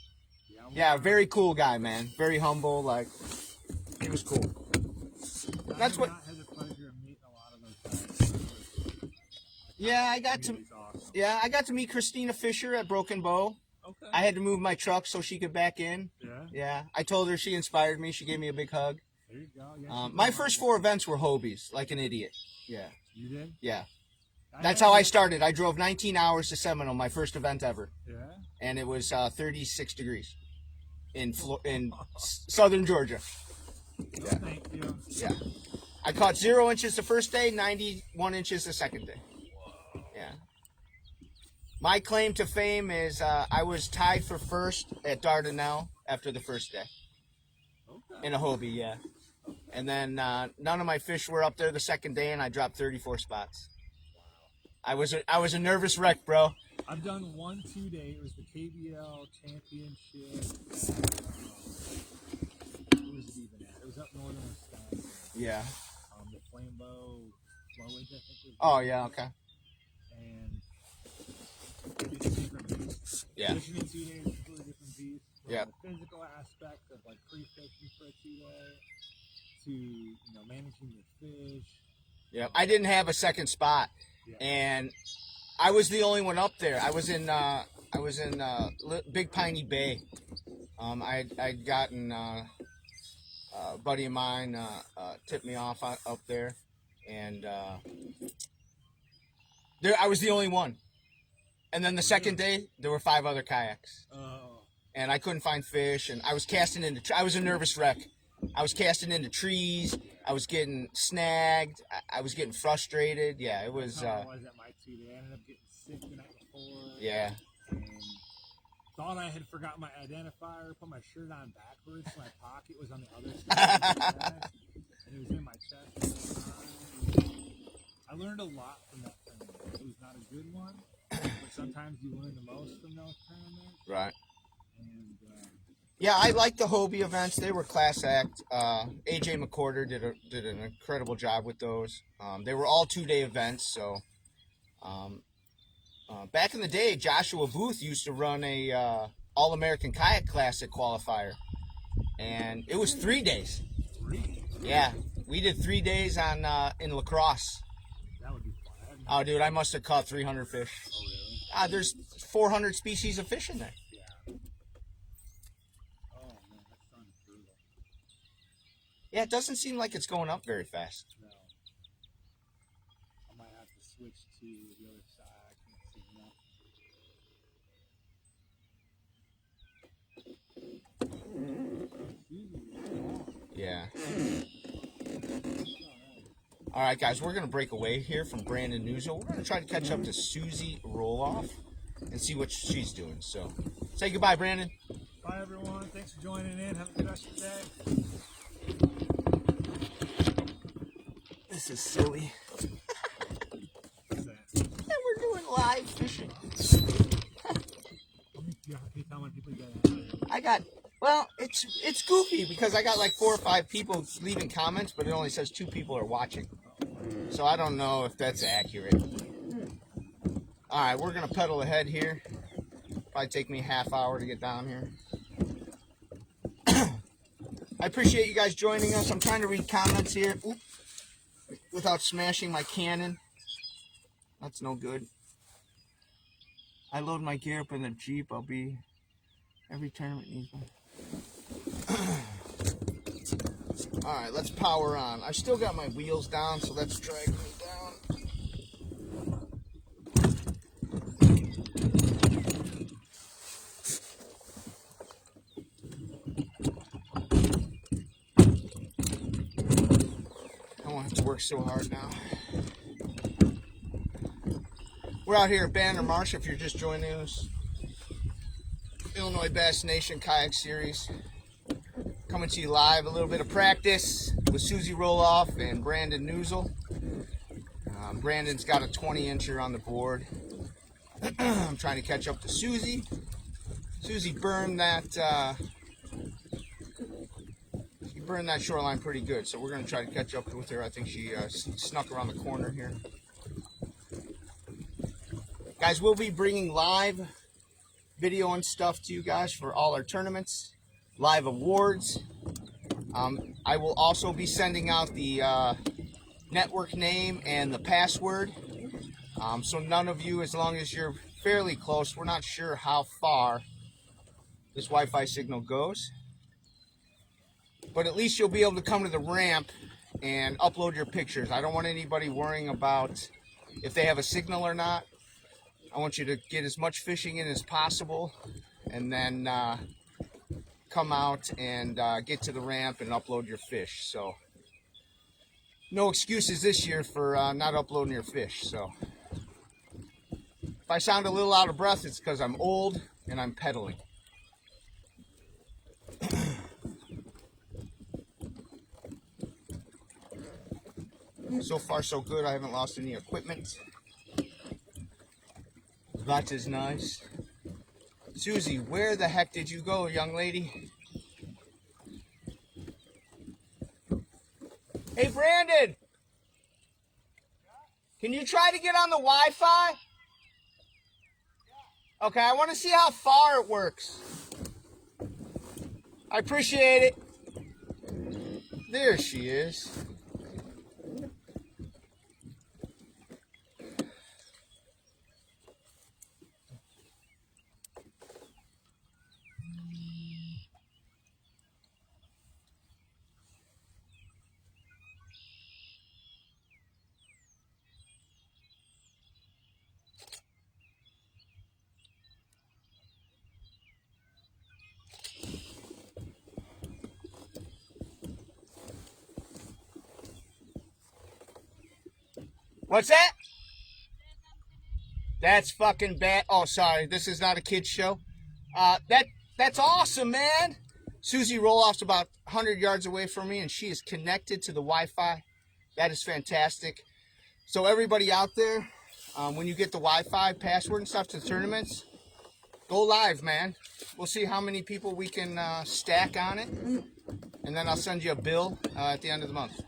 yeah, very cool guy, man. Very humble. Like, he was cool. That's what. Had the pleasure of meeting a lot of those guys. Yeah, I got to. Awesome. Yeah, I got to meet Christina Fisher at Broken Bow. Okay. I had to move my truck so she could back in. Yeah. Yeah, I told her, she inspired me. She gave me a big hug. There you go. Yeah, My first 4 events were Hobies, like an idiot. Yeah. You did? Yeah. That's how I started. I drove 19 hours to Seminole, my first event ever. Yeah. And it was 36 degrees in southern Georgia. Yeah. Thank you. Yeah. I caught 0 inches the first day, 91 inches the second day. Yeah. My claim to fame is I was tied for first at Dardanelle after the first day. Okay. In a Hobie, yeah. And then none of my fish were up there the second day, and I dropped 34 spots. I was a nervous wreck, bro. I've done 1 2-day. It was the KBL Championship. Who was it even at? It was up northern Wisconsin. Yeah. The Flambeau Flowage, I think. Oh, yeah, okay. And it's a different beast. Yeah. Fishing in 2 days is a completely different beast. From Yeah. the physical aspect of like pre-fishing for a 2-day to managing your fish. Yeah. I didn't have a second spot, and I was the only one up there. I was in Big Piney Bay. I'd gotten a buddy of mine tipped me off up there, and I was the only one. And then the second day, there were 5 other kayaks, and I couldn't find fish. And I was casting into. I was a nervous wreck. I was casting into trees. I was getting snagged. I was getting frustrated. Yeah, it was. I was at my 2-day. I ended up getting sick the night before. Yeah. And thought I had forgotten my identifier. Put my shirt on backwards. My pocket was on the other side of my chest, and it was in my chest. I learned a lot from that tournament. It was not a good one, but sometimes you learn the most from those tournaments. Right. And yeah, I like the Hobie events. They were class act. AJ McCorder did an incredible job with those. They were all 2-day events. So back in the day, Joshua Booth used to run a All-American Kayak Classic qualifier, and it was 3 days. 3? Yeah, we did 3 days on in La Crosse. That would be fun. Oh, dude, I must have caught 300 fish. Oh, really? There's 400 species of fish in there. Yeah. Oh, man, that sounds brutal. Yeah, it doesn't seem like it's going up very fast. No. I might have to switch to the other side. I can't see nothing. All right, guys, we're going to break away here from Brandon Neuzil. We're going to try to catch up to Susie Roloff and see what she's doing. So, say goodbye, Brandon. Bye, everyone. Thanks for joining in. Have a good rest of your day. This is silly. What's that? And we're doing live fishing. Can you tell when people get I got, well, it's goofy because I got like 4 or 5 people leaving comments, but it only says 2 people are watching. So I don't know if that's accurate. All right, we're going to pedal ahead here. Probably take me a half hour to get down here. I appreciate you guys joining us. I'm trying to read comments here. Oop. Without smashing my Canon. That's no good. I load my gear up in the Jeep. I'll be... Every tournament needs one. Alright, let's power on. I still got my wheels down, so that's dragging me down. I won't have to work so hard now. We're out here at Banner Marsh if you're just joining us. Illinois Bass Nation Kayak Series. Coming to you live, a little bit of practice with Susie Roloff and Brandon Neuzil. Brandon's got a 20-incher on the board. I'm trying to catch up to Susie. Susie burned that shoreline pretty good, so we're going to try to catch up with her. I think she snuck around the corner here. Guys, we'll be bringing live video and stuff to you guys for all our tournaments, live awards. I will also be sending out the network name and the password. So none of you, as long as you're fairly close, we're not sure how far this Wi-Fi signal goes. But at least you'll be able to come to the ramp and upload your pictures. I don't want anybody worrying about if they have a signal or not. I want you to get as much fishing in as possible and then come out and get to the ramp and upload your fish. So no excuses this year for not uploading your fish. So if I sound a little out of breath, it's because I'm old and I'm pedaling. So far so good. I haven't lost any equipment. That is nice. Susie, where the heck did you go, young lady? Hey, Brandon! Can you try to get on the Wi-Fi? Okay, I want to see how far it works. I appreciate it. There she is. What's that? That's fucking bad. Oh, sorry. This is not a kid's show. That's awesome, man. Susie Roloff's about 100 yards away from me, and she is connected to the Wi-Fi. That is fantastic. So everybody out there, when you get the Wi-Fi password and stuff to the tournaments, go live, man. We'll see how many people we can stack on it, and then I'll send you a bill at the end of the month.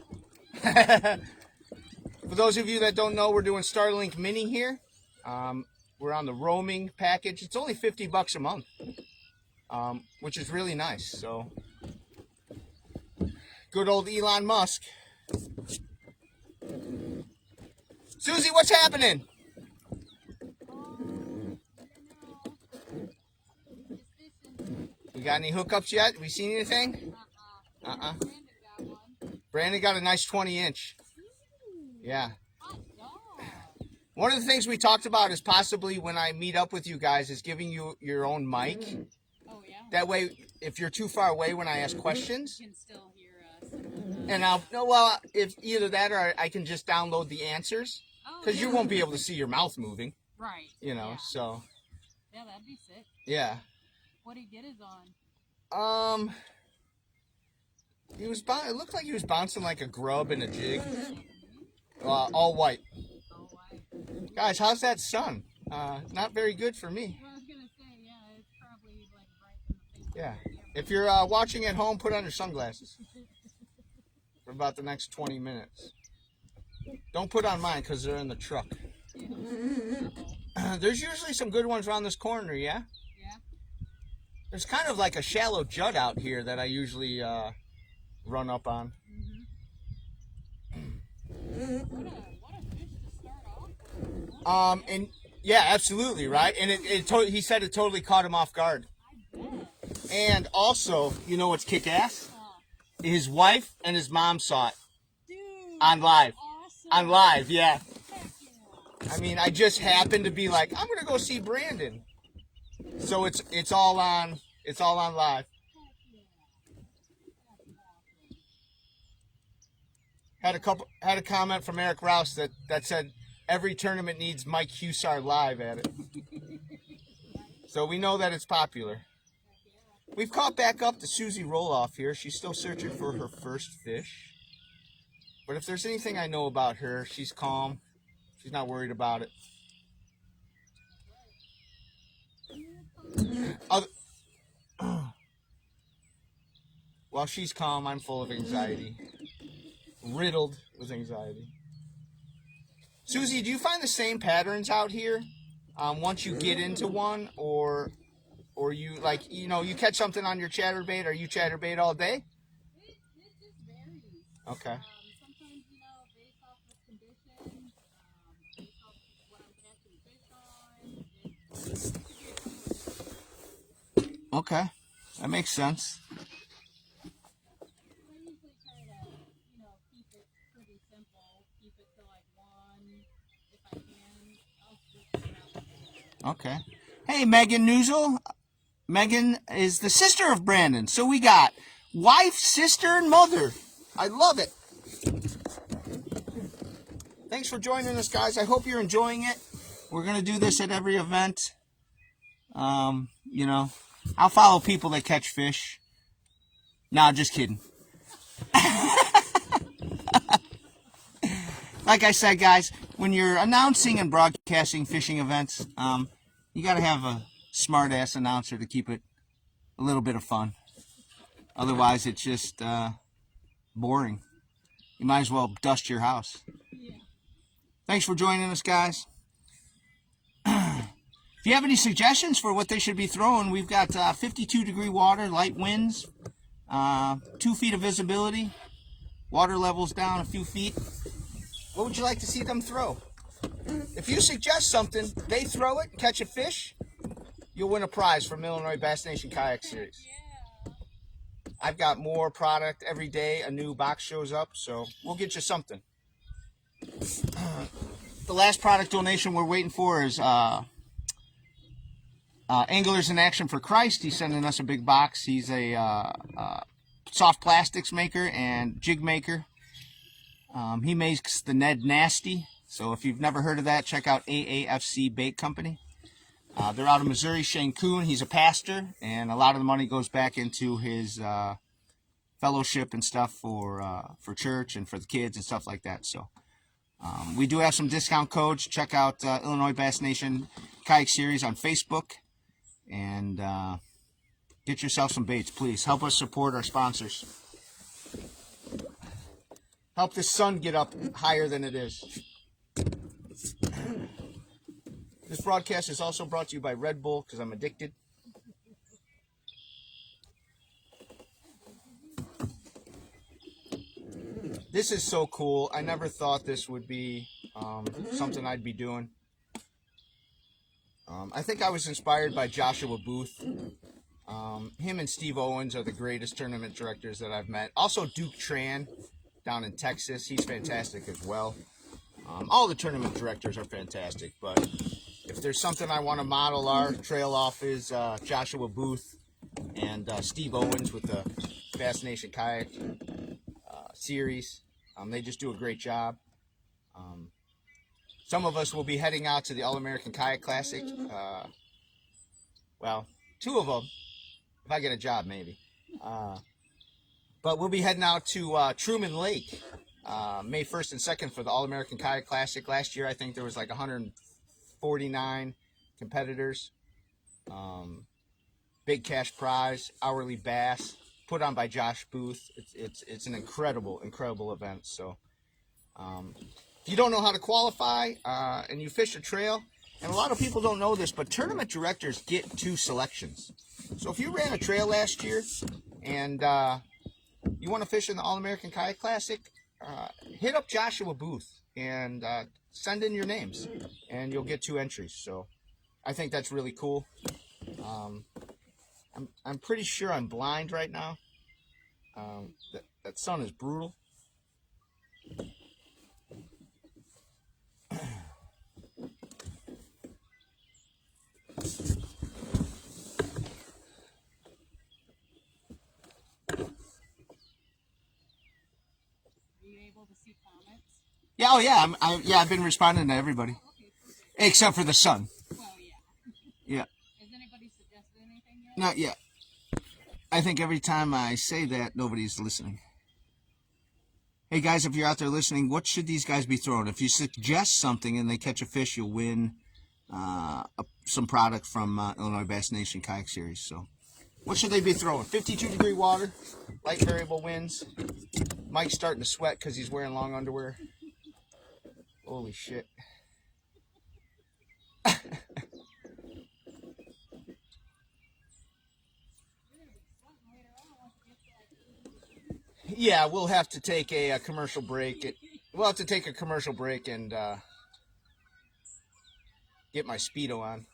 For those of you that don't know, we're doing Starlink Mini here. We're on the roaming package. It's only $50 a month, which is really nice. So, good old Elon Musk. Susie, what's happening? We got any hookups yet? We seen anything? Brandon got a nice 20-inch. Yeah. One of the things we talked about is possibly when I meet up with you guys is giving you your own mic. Oh, yeah. That way, if you're too far away when I ask questions, You can still hear And I'll no, well, if either that or I can just download the answers because you won't be able to see your mouth moving. Right. You know, so. Yeah, that'd be sick. Yeah. What'd he get his on? He was. It looked like he was bouncing like a grub in a jig. All white. All white. Guys, how's that sun? Not very good for me. Well, I was gonna say, yeah, it's probably like right in the face. Yeah. If you're watching at home, put on your sunglasses for about the next 20 minutes. Don't put on mine because they're in the truck. Yeah. There's usually some good ones around this corner, yeah? Yeah. There's kind of like a shallow jut out here that I usually run up on. What a fish to start off with. And yeah, absolutely, right? And he said it totally caught him off guard. I bet. And also, you know what's kick-ass? His wife and his mom saw it. Dude. On live. Awesome. On live, yeah. Heck yeah. I mean, I just happened to be like, I'm gonna go see Brandon. So it's all on live. Heck yeah. That's awesome. Had a comment from Eric Rouse that said every tournament needs Mike Husar live at it. So we know that it's popular. We've caught back up to Susie Roloff here. She's still searching for her first fish. But if there's anything I know about her, she's calm. She's not worried about it. While she's calm, I'm full of anxiety. Riddled with anxiety. Susie, do you find the same patterns out here once you get into one, or you like you catch something on your chatterbait? Are you chatterbait all day? It just varies. Okay. Sometimes, based off the conditions, based off what I'm catching fish on. Okay, that makes sense. I usually try to, keep it pretty simple. Keep it to like one. If I can, I'll switch it out. Okay. Hey, Megan Neuzil. Megan is the sister of Brandon. So we got wife, sister, and mother. I love it. Thanks for joining us, guys. I hope you're enjoying it. We're going to do this at every event. I'll follow people that catch fish. Nah, just kidding. Like I said, guys, when you're announcing and broadcasting fishing events, you got to have a smart-ass announcer to keep it a little bit of fun. Otherwise, it's just boring. You might as well dust your house. Yeah. Thanks for joining us, guys. If you have any suggestions for what they should be throwing, we've got 52-degree water, light winds, 2 feet of visibility, water levels down a few feet. What would you like to see them throw? If you suggest something, they throw it, catch a fish, you'll win a prize from Illinois Bass Nation Kayak Series. Yeah. I've got more product every day. A new box shows up, so we'll get you something. The last product donation we're waiting for is Anglers in Action for Christ. He's sending us a big box. He's a soft plastics maker and jig maker. He makes the Ned Nasty. So if you've never heard of that, check out AAFC Bait Company. They're out of Missouri. Shane Kuhn, he's a pastor, and a lot of the money goes back into his fellowship and stuff for church and for the kids and stuff like that. So we do have some discount codes. Check out Illinois Bass Nation Kayak Series on Facebook and get yourself some baits, please. Help us support our sponsors. Help the sun get up higher than it is. This broadcast is also brought to you by Red Bull because I'm addicted. This is so cool. I never thought this would be something I'd be doing. I think I was inspired by Joshua Booth. Him and Steve Owens are the greatest tournament directors that I've met. Also Duke Tran down in Texas. He's fantastic as well. All the tournament directors are fantastic, but if there's something I want to model our trail off is Joshua Booth and Steve Owens with the Bass Nation Kayak. series. They just do a great job. Some of us will be heading out to the All-American Kayak Classic. Well, 2 of them, if I get a job, maybe. But we'll be heading out to Truman Lake May 1st and 2nd for the All-American Kayak Classic. Last year, I think there was like 149 competitors. Big cash prize, hourly bass, put on by Josh Booth. It's an incredible event. So if you don't know how to qualify and you fish a trail, and a lot of people don't know this, but tournament directors get 2 selections. So if you ran a trail last year and you want to fish in the All-American Kayak Classic, hit up Joshua Booth and send in your names, and you'll get 2 entries. So I think that's really cool. I'm pretty sure I'm blind right now. That sun is brutal. To see comments? Yeah, oh yeah, I've been responding to everybody, Okay, perfect. except for the sun. Well, yeah. Yeah, Has anybody suggested anything yet? not yet. I think every time I say that, nobody's listening. Hey guys, if you're out there listening, what should these guys be throwing? If you suggest something and they catch a fish, you'll win some product from Illinois Bass Nation Kayak Series. So, what should they be throwing? 52-degree water, light variable winds. Mike's starting to sweat because he's wearing long underwear. Holy shit. Yeah, we'll have to take a commercial break. We'll have to take a commercial break and get my Speedo on.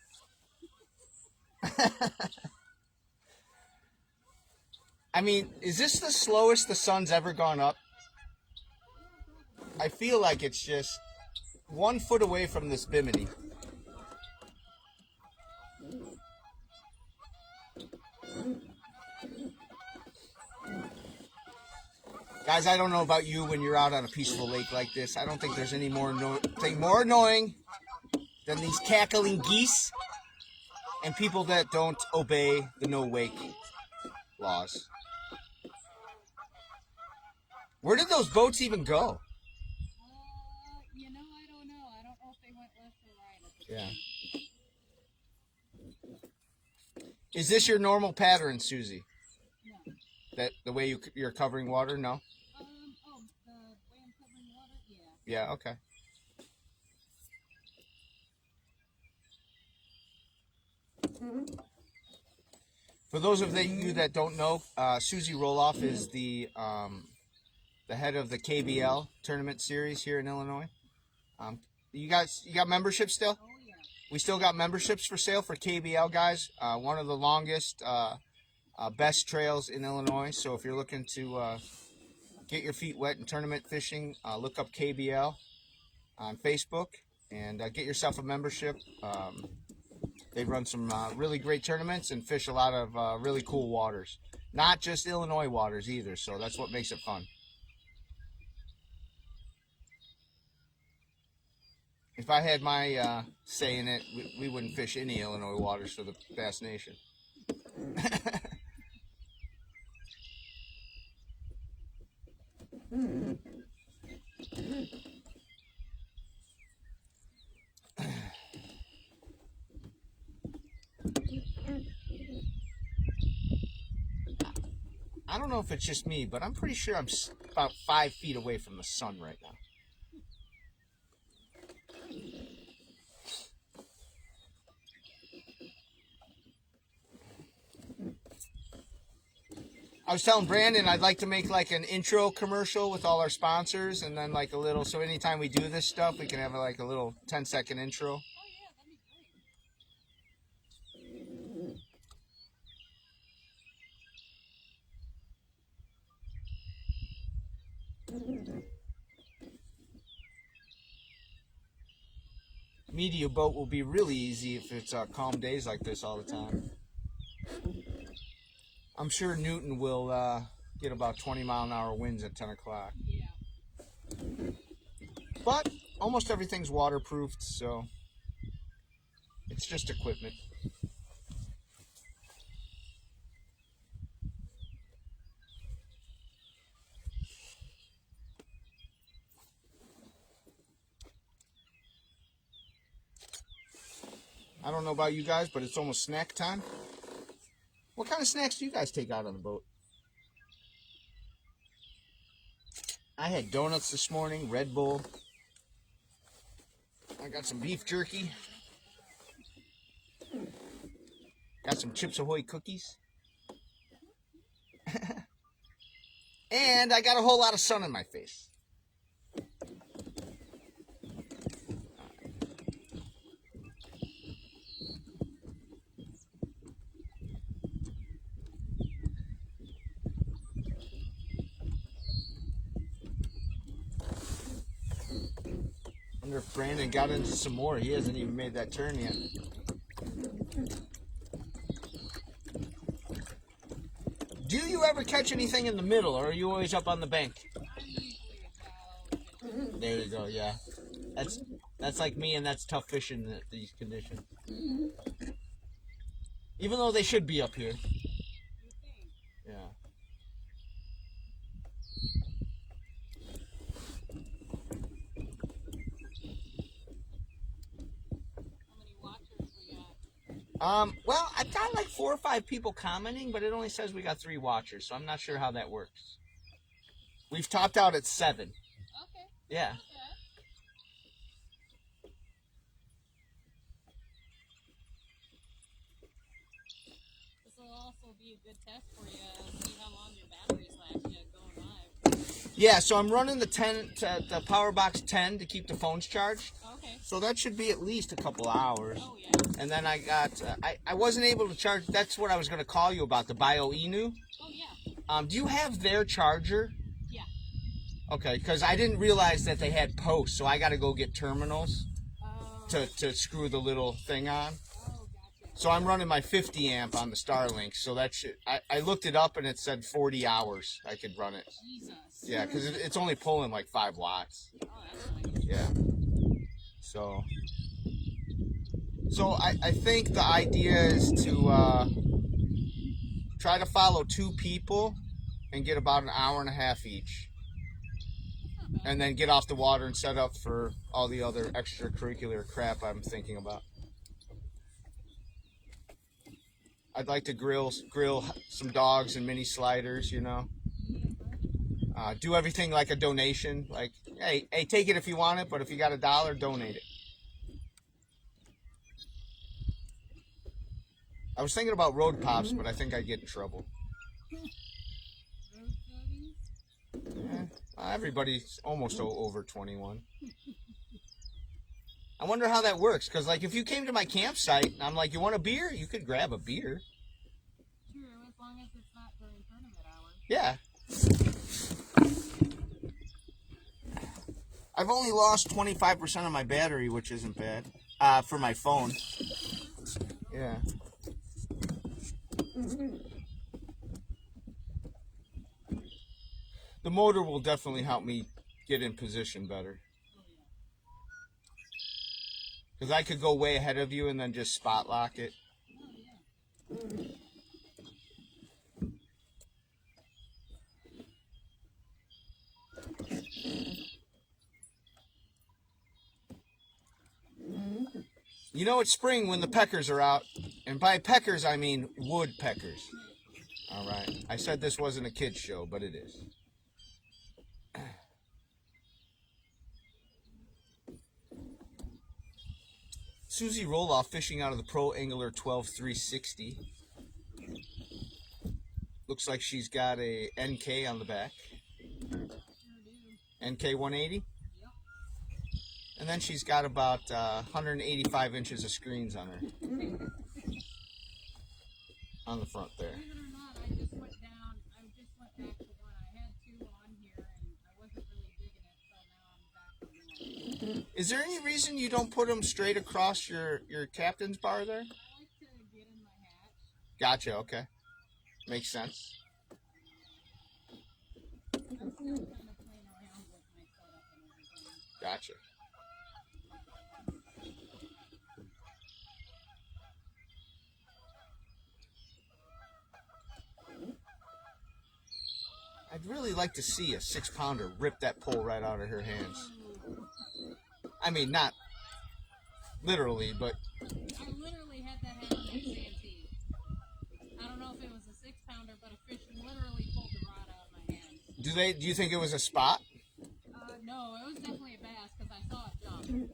I mean, is this the slowest the sun's ever gone up? I feel like it's just 1 foot away from this Bimini. Guys, I don't know about you when you're out on a peaceful lake like this. I don't think there's any thing more annoying than these cackling geese and people that don't obey the no-wake laws. Where did those boats even go? You know, I don't know. I don't know if they went left or right. Yeah. Is this your normal pattern, Susie? No. That the way you're covering water? No? Oh, the way I'm covering water? Yeah. Yeah, okay. For those of you that don't know, Susie Roloff is the head of the KBL tournament series here in Illinois. You got memberships still? Oh, yeah. We still got memberships for sale for KBL, guys. One of the longest, best trails in Illinois. So if you're looking to get your feet wet in tournament fishing, look up KBL on Facebook and get yourself a membership. They run some really great tournaments and fish a lot of really cool waters. Not just Illinois waters either, so that's what makes it fun. If I had my say in it, we wouldn't fish any Illinois waters for the Bass Nation. I don't know if it's just me, but I'm pretty sure I'm about 5 feet away from the sun right now. I was telling Brandon I'd like to make like an intro commercial with all our sponsors, and then like a little, so anytime we do this stuff, we can have like a little 10-second intro. Oh, yeah, that'd be great. Media boat will be really easy if it's calm days like this all the time. I'm sure Newton will get about 20-mile-an-hour winds at 10 o'clock. Yeah. But almost everything's waterproofed, so it's just equipment. I don't know about you guys, but it's almost snack time. What kind of snacks do you guys take out on the boat? I had donuts this morning, Red Bull. I got some beef jerky. Got some Chips Ahoy cookies. And I got a whole lot of sun in my face. I wonder if Brandon got into some more. He hasn't even made that turn yet. Do you ever catch anything in the middle, or are you always up on the bank? I'm usually about. There you go, yeah. That's like me, and that's tough fishing in these conditions. Even though they should be up here. You think? Yeah. How many watchers we got? Well, I've got like 4 or 5 people commenting, but it only says we got 3 watchers, so I'm not sure how that works. We've topped out at 7. Okay. Yeah. Okay. This will also be a good test for you. See how long your batteries last you going live. Yeah, so I'm running the the PowerBox 10 to keep the phones charged. Okay. So that should be at least a couple hours. Oh yeah. And then I got, I wasn't able to charge, that's what I was going to call you about, the Bio Inu. Oh yeah. Do you have their charger? Yeah. Okay, because I didn't realize that they had posts, so I got to go get terminals Oh. to screw the little thing on. Oh, gotcha. So I'm running my 50 amp on the Starlink, so that should, I looked it up and it said 40 hours I could run it. Jesus. Yeah, because it's only pulling like 5 watts. Oh, that's nice. Yeah. So I think the idea is to try to follow 2 people and get about an hour and a half each. And then get off the water and set up for all the other extracurricular crap I'm thinking about. I'd like to grill some dogs and mini sliders, you know. Do everything like a donation. Like, hey, take it if you want it, but if you got $1, donate it. I was thinking about road pops, but I think I'd get in trouble. Yeah, everybody's almost over 21. I wonder how that works, because like if you came to my campsite and I'm like, you want a beer? You could grab a beer. True, as long as it's not during tournament hours. Yeah. I've only lost 25% of my battery, which isn't bad, for my phone. Yeah. The motor will definitely help me get in position better. Because I could go way ahead of you and then just spot lock it. You know it's spring when the peckers are out. And by peckers, I mean woodpeckers. All right. I said this wasn't a kid's show, but it is. Susie Roloff fishing out of the Pro Angler 12 360. Looks like she's got a NK on the back. NK 180. And then she's got about 185 inches of screens on her. On the front there. Believe it or not, I just went back to one. I had 2 on here and I wasn't really digging it, so now I'm back to 1. Is there any reason you don't put them straight across your captain's bar there? I like to get in my hatch. Gotcha, okay. Makes sense. still kind of playing around with my setup and everything. Gotcha. I'd really like to see a 6-pounder rip that pole right out of her hands. I mean, not literally, but I literally had that happen at Santee. I don't know if it was a 6-pounder, but a fish literally pulled the rod out of my hands. Do you think it was a spot? No, it was definitely a bass because I saw it jump.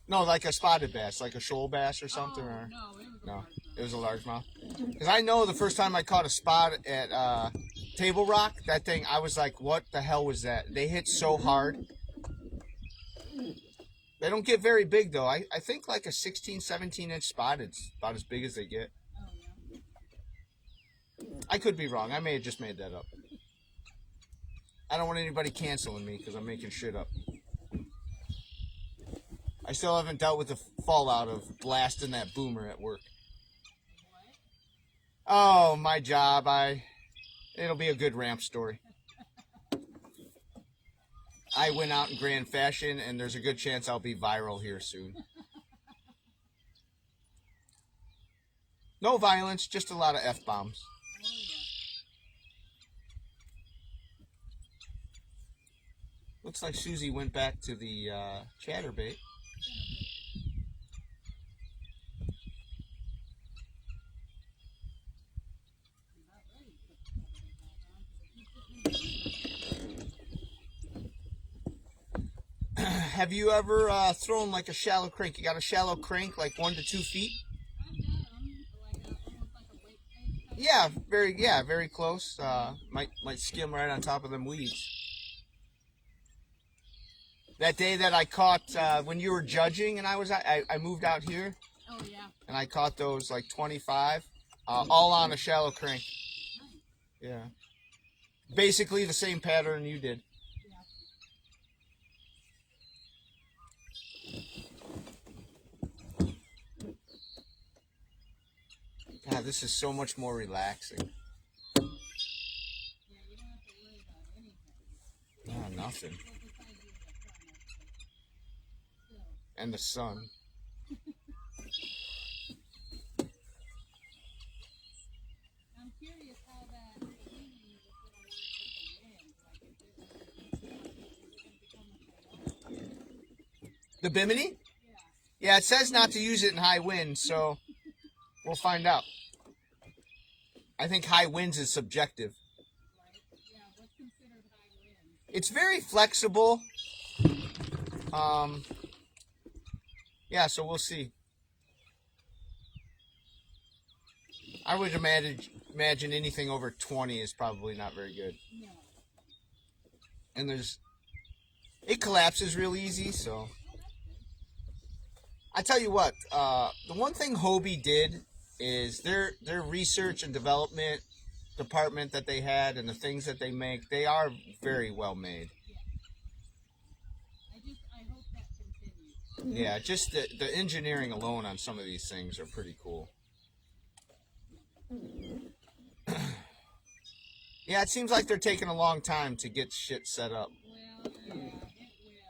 No, like a spotted bass, like a shoal bass or something. Oh, or no, it was a no, largemouth. it was a largemouth. Because I know the first time I caught a spot at Table Rock, that thing, I was like, what the hell was that? They hit so hard. They don't get very big, though. I think like a 16, 17-inch spot, it's about as big as they get. Oh, yeah. I could be wrong. I may have just made that up. I don't want anybody canceling me because I'm making shit up. I still haven't dealt with the fallout of blasting that boomer at work. What? Oh, my job. It'll be a good ramp story. I went out in grand fashion, and there's a good chance I'll be viral here soon. No violence, just a lot of F-bombs. Oh, yeah. Looks like Susie went back to the chatterbait. Have you ever thrown like a shallow crank? You got a shallow crank, like 1 to 2 feet? I've got them, almost like a weight crank type. Yeah, very close. Might skim right on top of them weeds. That day that I caught when you were judging, and I moved out here, Oh, yeah. and I caught those like 25, all on a shallow crank. Nice. Yeah, basically the same pattern you did. God, this is so much more relaxing. Yeah, you don't have to worry about anything. Nothing. Well, besides you have a permit, but still. And the sun. I'm curious how that swinging is going to work with the wind. Like, is it going to become a The bimini? Yeah. Yeah, it says not to use it in high winds, so we'll find out. I think high winds is subjective. Right? Yeah, what's considered high wind? It's very flexible. Yeah, so we'll see. I would imagine anything over 20 is probably not very good. No. And it collapses real easy, so. Oh, that's good. I tell you what, the one thing Hobie did is their research and development department that they had and the things that they make, they are very well made. I hope that continues. Yeah, just the engineering alone on some of these things are pretty cool. Yeah, it seems like they're taking a long time to get shit set up. Well, yeah, it will, I mean, I'm sure next year,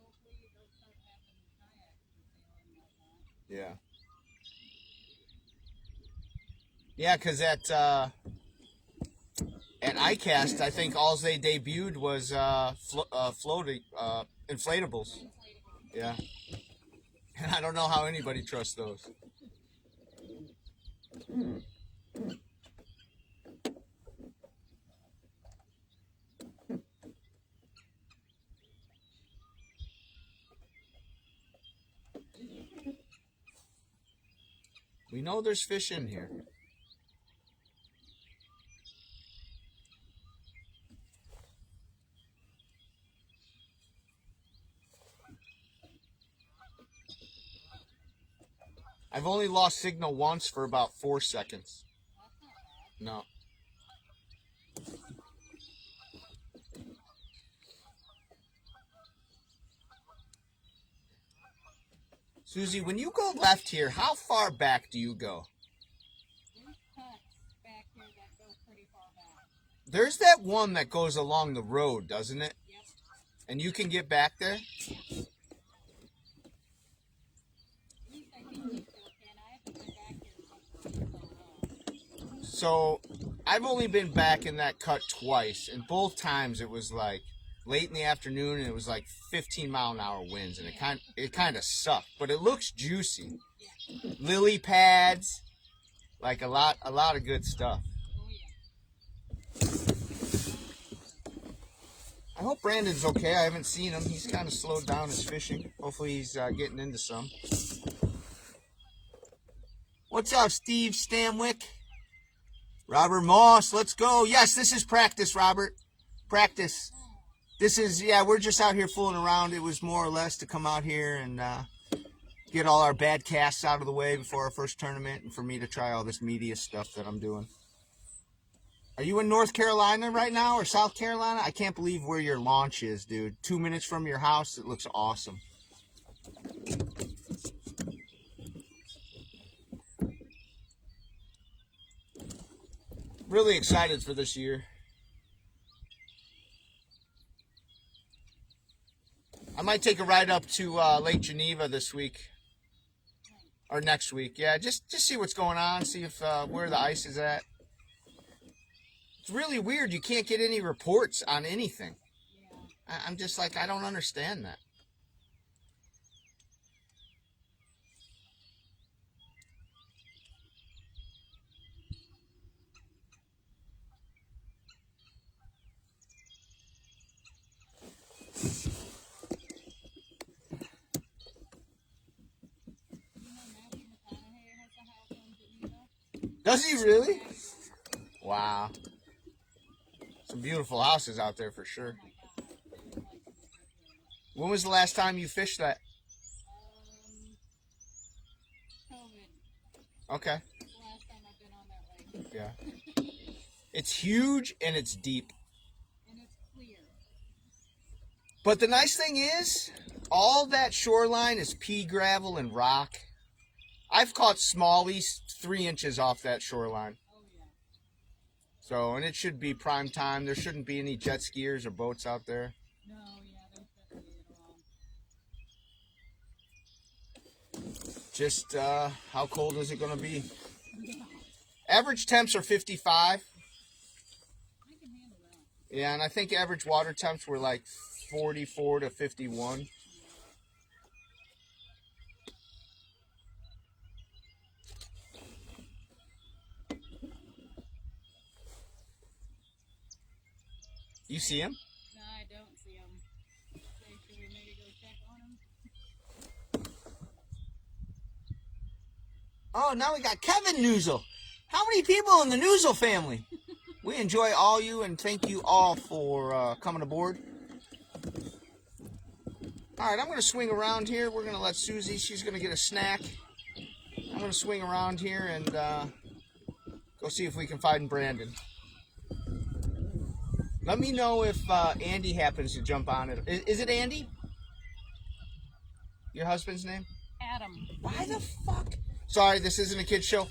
hopefully, they'll start having kayaks for sale and whatnot. Yeah. Yeah, because at ICAST, I think all they debuted was floating inflatables. Yeah. And I don't know how anybody trusts those. We know there's fish in here. I've only lost signal once for about 4 seconds. No. Susie, when you go left here, how far back do you go? There's cuts back here that go pretty far back. There's that one that goes along the road, doesn't it? Yep. And you can get back there? At least I think we still can. I haven't been back here so long. So I've only been back in that cut twice, and both times it was like late in the afternoon, and it was like 15-mile-an-hour winds, and it kind of sucked. But it looks juicy. Lily pads, like a lot of good stuff. Oh yeah. I hope Brandon's okay. I haven't seen him. He's kind of slowed down his fishing. Hopefully he's getting into some. What's up, Steve Stamwick? Robert Moss, let's go. Yes, this is practice, Robert. Practice. This is, yeah, we're just out here fooling around. It was more or less to come out here and get all our bad casts out of the way before our first tournament, and for me to try all this media stuff that I'm doing. Are you in North Carolina right now or South Carolina? I can't believe where your launch is, dude. 2 minutes from your house. It looks awesome. Really excited for this year. I might take a ride up to Lake Geneva this week. Or next week. Yeah, just see what's going on. See if where the ice is at. It's really weird. You can't get any reports on anything. Yeah. I'm just like, I don't understand that. Does he really? Wow. Some beautiful houses out there for sure. When was the last time you fished that? COVID. Okay. The last time I've been on that lake. Yeah. It's huge and it's deep. And it's clear. But the nice thing is, all that shoreline is pea gravel and rock. I've caught smallies 3 inches off that shoreline. Oh yeah. So, and it should be prime time. There shouldn't be any jet skiers or boats out there. No, yeah, there shouldn't be at all. Just, how cold is it going to be? Yeah. Average temps are 55. I can handle that. Yeah, and I think average water temps were like 44 to 51. You see him? No, I don't see him. Say, should we maybe go check on him? Oh, now we got Kevin Neuzil. How many people in the Neuzil family? We enjoy all you and thank you all for coming aboard. All right, I'm going to swing around here. We're going to let Susie, she's going to get a snack. I'm going to swing around here and go see if we can find Brandon. Let me know if Andy happens to jump on it. Is it Andy? Your husband's name? Adam. Why the fuck? Sorry, this isn't a kid's show.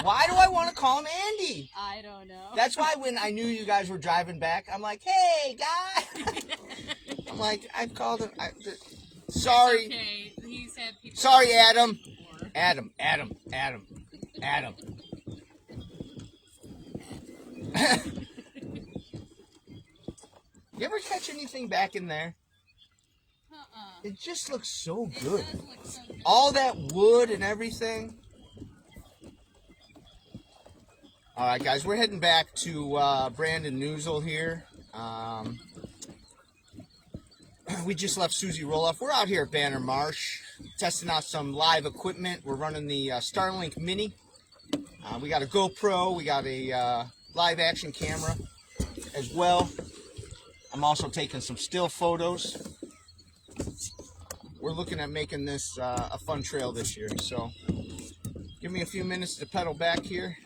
Why do I want to call him Andy? I don't know. That's why when I knew you guys were driving back, I'm like, hey, guys. I'm like, I've called him. Sorry. Okay, he's had people. Sorry, Adam. before. Adam. You ever catch anything back in there? It just looks so It good. does look so good. All that wood and everything. All right, guys, we're heading back to Brandon Neuzil here. We just left Susie Roloff. We're out here at Banner Marsh testing out some live equipment. We're running the Starlink Mini. We got a GoPro. We got a live action camera as well. I'm also taking some still photos. We're looking at making this a fun trail this year. So give me a few minutes to pedal back here.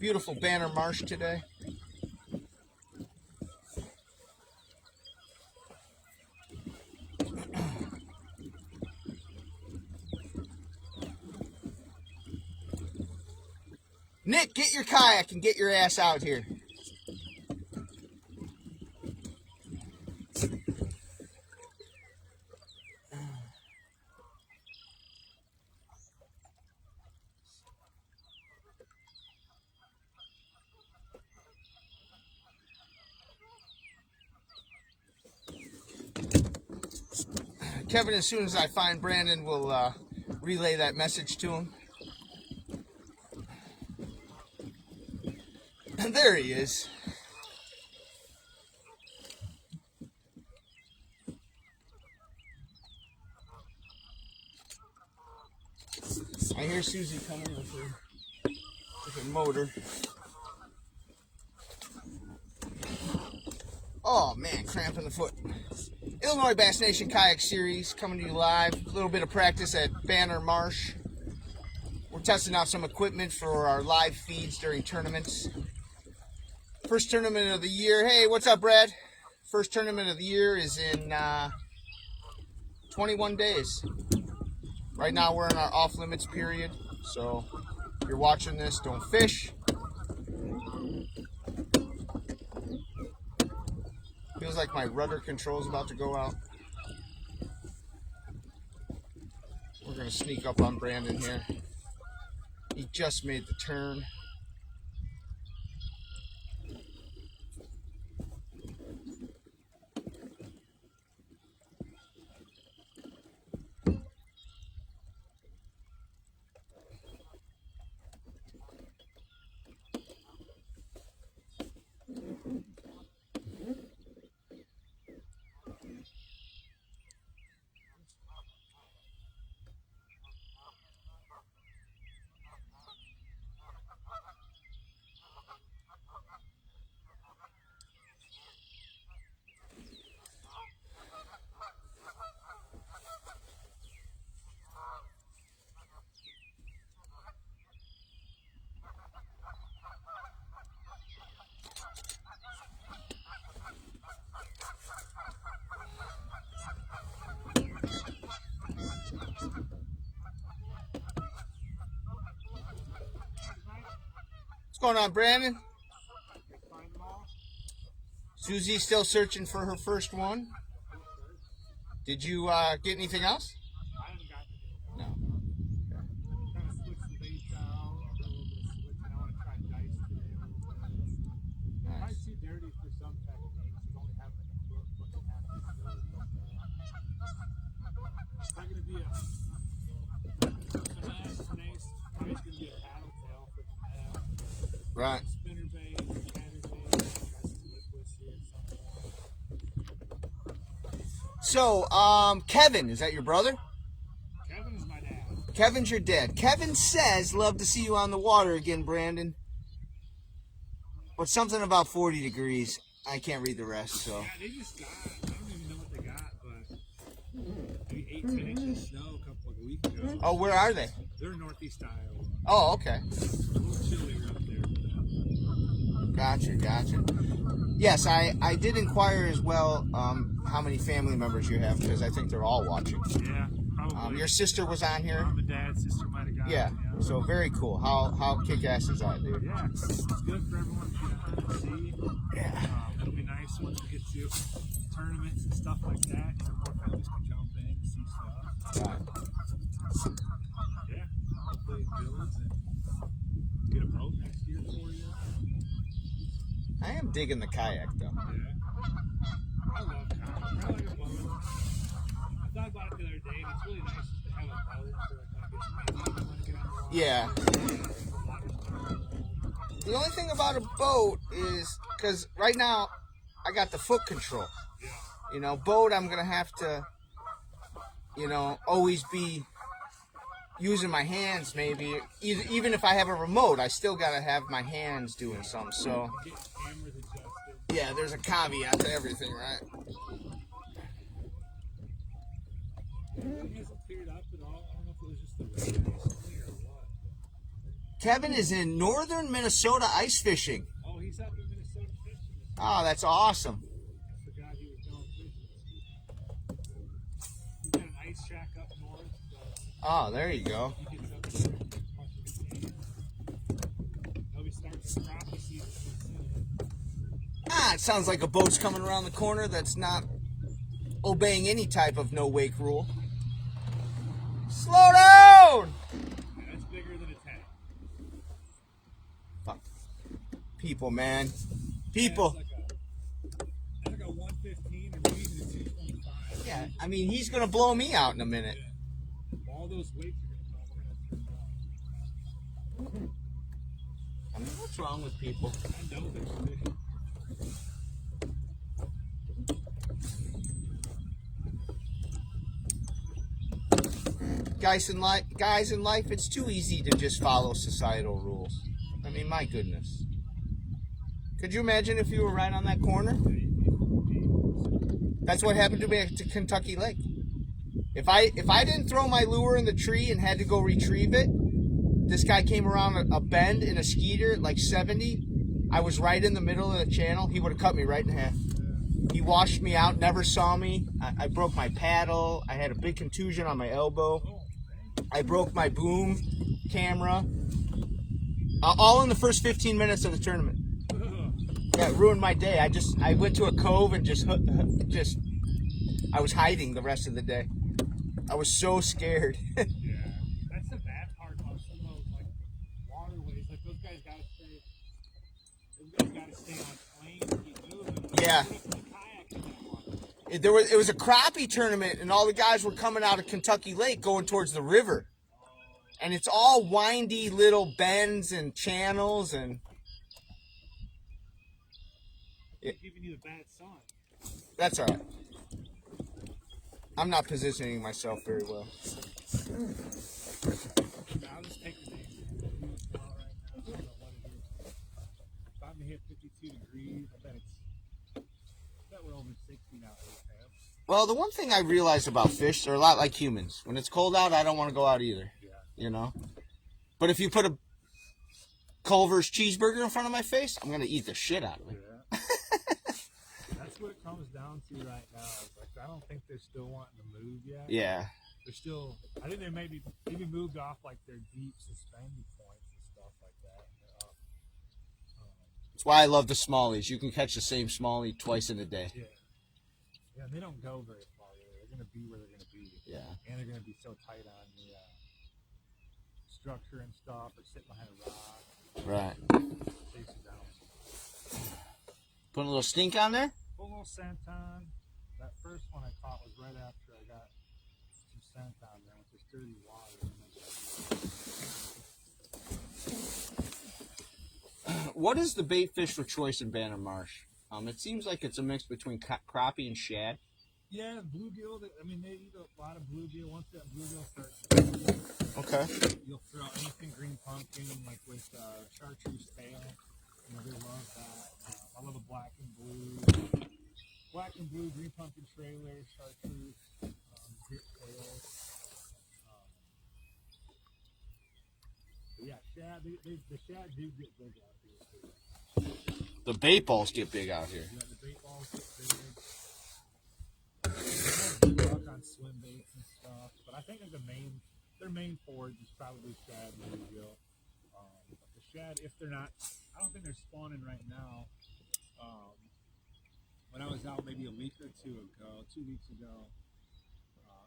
Beautiful Banner Marsh today. Nick, get your kayak and get your ass out here. Kevin, as soon as I find Brandon, will relay that message to him. And there he is. I hear Susie coming with her motor. Oh man, cramp in the foot. Illinois Bass Nation Kayak Series coming to you live. A little bit of practice at Banner Marsh. We're testing out some equipment for our live feeds during tournaments. First tournament of the year. Hey, what's up, Brad? First tournament of the year is in 21 days. Right now we're in our off limits period. So if you're watching this, don't fish. Feels like my rudder control is about to go out. We're going to sneak up on Brandon here. He just made the turn. What's going on, Brandon? Susie still searching for her first one. Did you get anything else? I haven't got it. No. Kind of switch the baits out, a little bit of switching. I want to try dice today. Probably Nice. too dirty for some techniques. You only have like a foot and a half visibility. It's not going to be a finesse. Probably going to be a paddle tail for finesse. Right. Spinner bait, chatter bait, got some liquids here at some point. So, Kevin, is that your brother? Kevin is my dad. Kevin's your dad. Kevin says, love to see you on the water again, Brandon. But something about 40 degrees. I can't read the rest, so. Yeah, they just got, I don't even know what they got, but maybe 8, 10 inches of snow a week ago. Oh, where are they? They're northeast Iowa. Oh, okay. A little chillier up there. Gotcha. Yes, I did inquire as well how many family members you have, because I think they're all watching. Yeah, probably. Your sister was on here. Mom and dad, sister might have got Yeah, it. so very cool. How kick-ass is that, dude? Yeah, it's good for everyone to get out and see. Yeah. It'll be nice once we get to tournaments and stuff like that. More families can jump in and see stuff. Right. Yeah, hopefully it builds and get a boat next year for you. I am digging the kayak, though. Yeah. I love kayak. I like a boat. I thought about it the other day, and it's really nice just to have a boat for like when I get on the water. Yeah. The only thing about a boat is, because right now I got the foot control. Yeah. You know, boat I'm going to have to, always be using my hands maybe. Even if I have a remote, I still got to have my hands doing something. So, Get cameras adjusted. yeah, there's a caveat to everything, right? It hasn't cleared up at all. I don't know if it was just the rain recently or what. Kevin is in northern Minnesota ice fishing. Oh, he's up in Minnesota fishing. Oh, that's awesome. I forgot he was going fishing. He's got an ice shack up north. Oh, there you go. He gets up there and punches a can. They'll be starting some crappie season soon. It sounds like a boat's coming around the corner that's not obeying any type of no-wake rule. Slow down! Yeah, that's bigger than a tank. Fuck. People, man. People. That's like a 115 and maybe even a 225. Yeah, I mean, he's gonna blow me out in a minute. All those weights are gonna come over. I mean, what's wrong with people? I know there's fish. Guys in life, it's too easy to just follow societal rules. I mean, my goodness. Could you imagine if you were right on that corner? That's what happened to me at Kentucky Lake. If I didn't throw my lure in the tree and had to go retrieve it, this guy came around a bend in a skeeter at like 70. I was right in the middle of the channel. He would have cut me right in half. He washed me out, never saw me. I broke my paddle. I had a big contusion on my elbow. I broke my boom camera. All in the first 15 minutes of the tournament. Yeah, it ruined my day. I went to a cove and just I was hiding the rest of the day. I was so scared. Yeah, that's the bad part about some of those like waterways. Like those guys gotta stay on planes and keep moving. Yeah. What if the kayak in that water? It was a crappie tournament, and all the guys were coming out of Kentucky Lake going towards the river. And it's all windy little bends and channels, and It's giving you the bad sign. that's all right. I'm not positioning myself very well. I'll just take the day. Right now. I don't know what it is. About to hit 52 degrees. I bet we're over 60 now. Well, the one thing I realized about fish, they're a lot like humans. When it's cold out, I don't want to go out either. You know? But if you put a Culver's cheeseburger in front of my face, I'm going to eat the shit out of it. Yeah. That's what it comes down to right now. It's like, I don't think they're still wanting to move yet. Yeah. They're still, I think they maybe moved off like their deep suspended points and stuff like that. That's why I love the smallies. You can catch the same smallie twice in a day. Yeah. Yeah, they don't go very far. They're going to be where they're going to be. Yeah. And they're going to be so tight on the structure and stuff, or sit behind a rock. Right. Chase it down. Putting a little stink on there? Put a little scent on. That first one I caught was right after I got some scent on there with this dirty water. What is the bait fish for choice in Banner Marsh? It seems like it's a mix between crappie and shad. Yeah, bluegill. They eat a lot of bluegill. Once that bluegill starts, Okay. you'll throw anything green pumpkin, like with chartreuse tail. They love that. I love a black and blue, green pumpkin trailer, chartreuse, drip tail. Yeah, shad. The shad do get big out here too. The bait balls get big out here. Yeah, the bait balls get big. They have on swim baits and stuff, but I think their main forage is probably shad and bluegill. But the shad, if they're not, I don't think they're spawning right now. When I was out maybe a week or 2 weeks ago,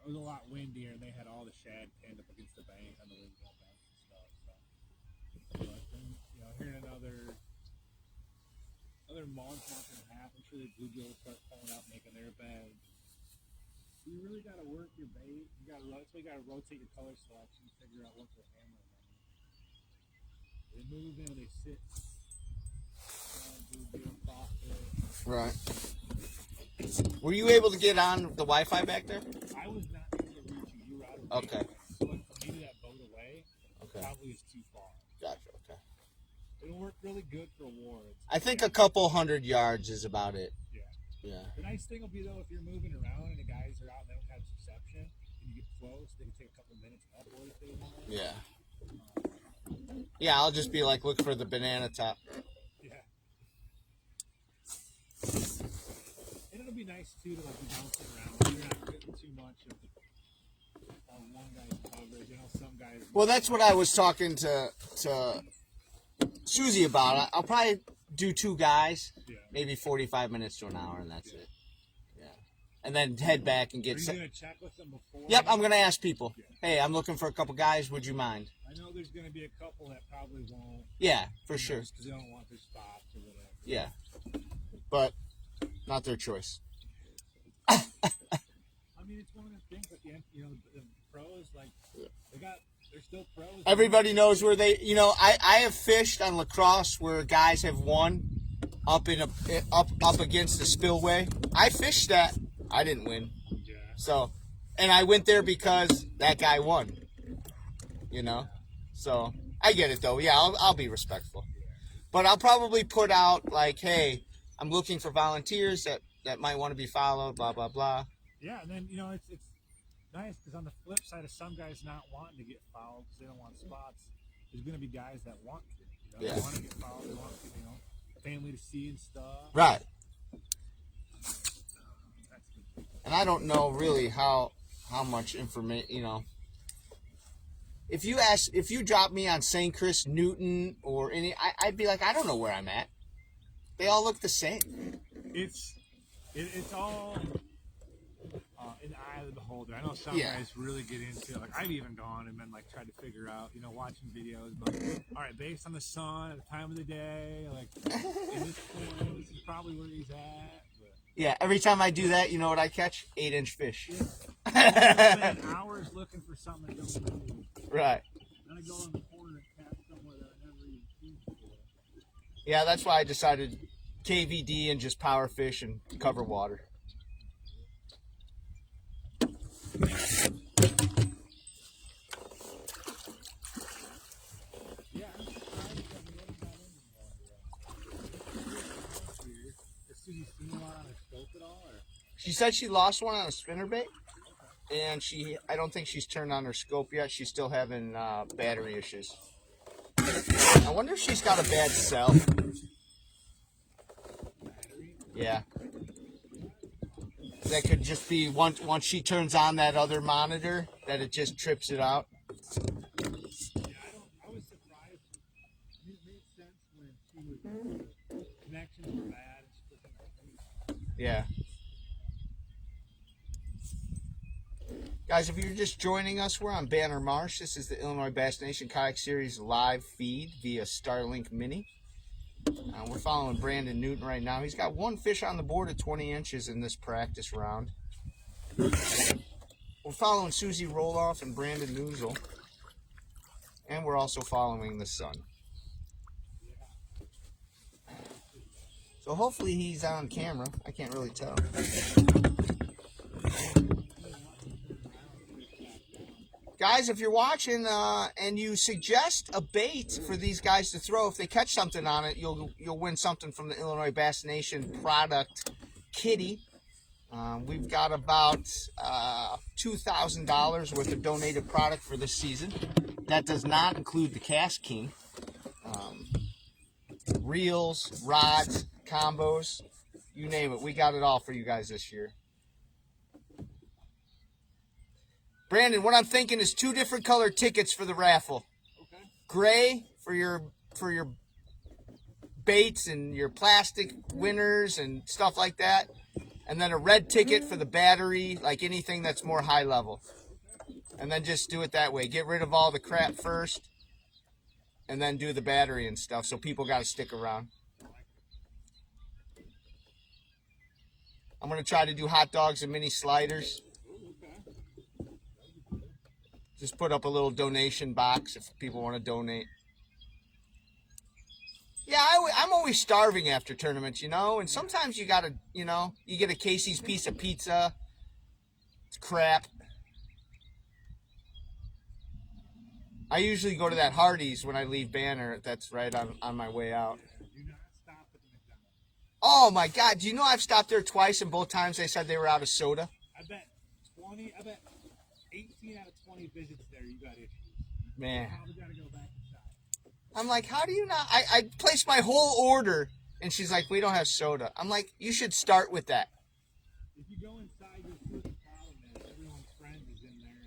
it was a lot windier, and they had all the shad pinned up against the bank on the windmill bank and stuff. So, but then, here in another month and a half, I'm sure the bluegill will start pulling out, making their beds. You really got to work your bait. That's why you got to rotate your color selection, figure out what they're handling. They move in, they sit. Right. Were you able to get on the Wi-Fi back there? I was not able to reach you. You were out of Okay. So maybe that boat away probably is too far. Gotcha. Okay. It'll work really good for awards. I think a couple 100 yards is about it. Yeah. The nice thing will be, though, if you're moving around and the guys are out and they don't have reception, and you get close, they can take a couple minutes upward if they want. Yeah. Yeah, I'll just be like, look for the banana top. Yeah. And it'll be nice, too, to like be bouncing around. You're not getting too much of one guy's coverage. Some guys... Well, that's what I was talking to Susie about. I'll probably do 2 guys, maybe 45 minutes to an hour, and that's it. Yeah. And then head back and get... Are you going to check with them before? Yep, I'm going to ask people. Hey, I'm looking for a couple guys. Would you mind? I know there's going to be a couple that probably won't. Yeah, for sure. Because they don't want their spots or whatever. Yeah. But not their choice. I'm I mean, it's one of the things at the end, you know, the pros, like, they're still pros. Everybody knows where they, you know, I have fished on lacrosse where guys have won up against the spillway. I fished that. I didn't win. Yeah. So, and I went there because that guy won. You know? So, I get it though. Yeah, I'll be respectful. But I'll probably put out like, hey, I'm looking for volunteers that might want to be followed, blah, blah, blah. Yeah, and then, you know, it's nice because on the flip side of some guys not wanting to get followed because they don't want spots, there's going to be guys that want to. You know, Yeah. They want to get followed. They want, you know, family to see and stuff. Right. That's good. And I don't know really how much information, you know. If you drop me on St. Chris, Newton, or I'd be like, I don't know where I'm at. They all look the same. It's all in the eye of the beholder. I know some Yeah. guys really get into it. Like I've even gone and been like tried to figure out, you know, watching videos. But all right, based on the sun at the time of the day, like in this point, this is probably where he's at. But Yeah, every time I do that, you know what I catch? 8-inch fish. I spend hours looking for something that don't move. Right. Then I go in the corner and catch somewhere that I never even seen before. Yeah, that's why I decided KVD and just power fish and cover water. Yeah, I'm surprised that we haven't got any more. Has Susie seen a lot on her scope at all? Or? She said she lost one on a spinnerbait, and I don't think she's turned on her scope yet. She's still having battery issues. I wonder if she's got a bad cell. Yeah. That could just be once she turns on that other monitor, that it just trips it out. Yeah, I was surprised. It made sense when she was connections were bad and she put them in her. Yeah. Guys, if you're just joining us, we're on Banner Marsh. This is the Illinois Bass Nation Kayak Series live feed via Starlink Mini. We're following Brandon Newton right now. He's got one fish on the board at 20 inches in this practice round. We're following Susie Roloff and Brandon Neuzil. And we're also following the sun. So hopefully he's on camera. I can't really tell. Guys, if you're watching and you suggest a bait for these guys to throw, if they catch something on it, you'll win something from the Illinois Bass Nation product kitty. We've got about $2,000 worth of donated product for this season. That does not include the Cast King. Reels, rods, combos, you name it. We got it all for you guys this year. Brandon, what I'm thinking is 2 different color tickets for the raffle. Okay. Gray for your baits and your plastic winners and stuff like that. And then a red ticket for the battery, like anything that's more high level. And then just do it that way. Get rid of all the crap first. And then do the battery and stuff. So people got to stick around. I'm going to try to do hot dogs and mini sliders. Just put up a little donation box if people want to donate. Yeah, I'm always starving after tournaments, you know. And sometimes you got to, you know, you get a Casey's piece of pizza. It's crap. I usually go to that Hardee's when I leave Banner. That's right on my way out. Do not stop at the McDonald's. Oh, my God. Do you know I've stopped there twice, and both times they said they were out of soda? I bet 18 out of 20 visits there, you got issues. Man. Probably got to go back inside. I'm like, how do you not? I placed my whole order, and she's like, we don't have soda. I'm like, you should start with that. If you go inside, you'll see what the problem is. Everyone's friend is in there.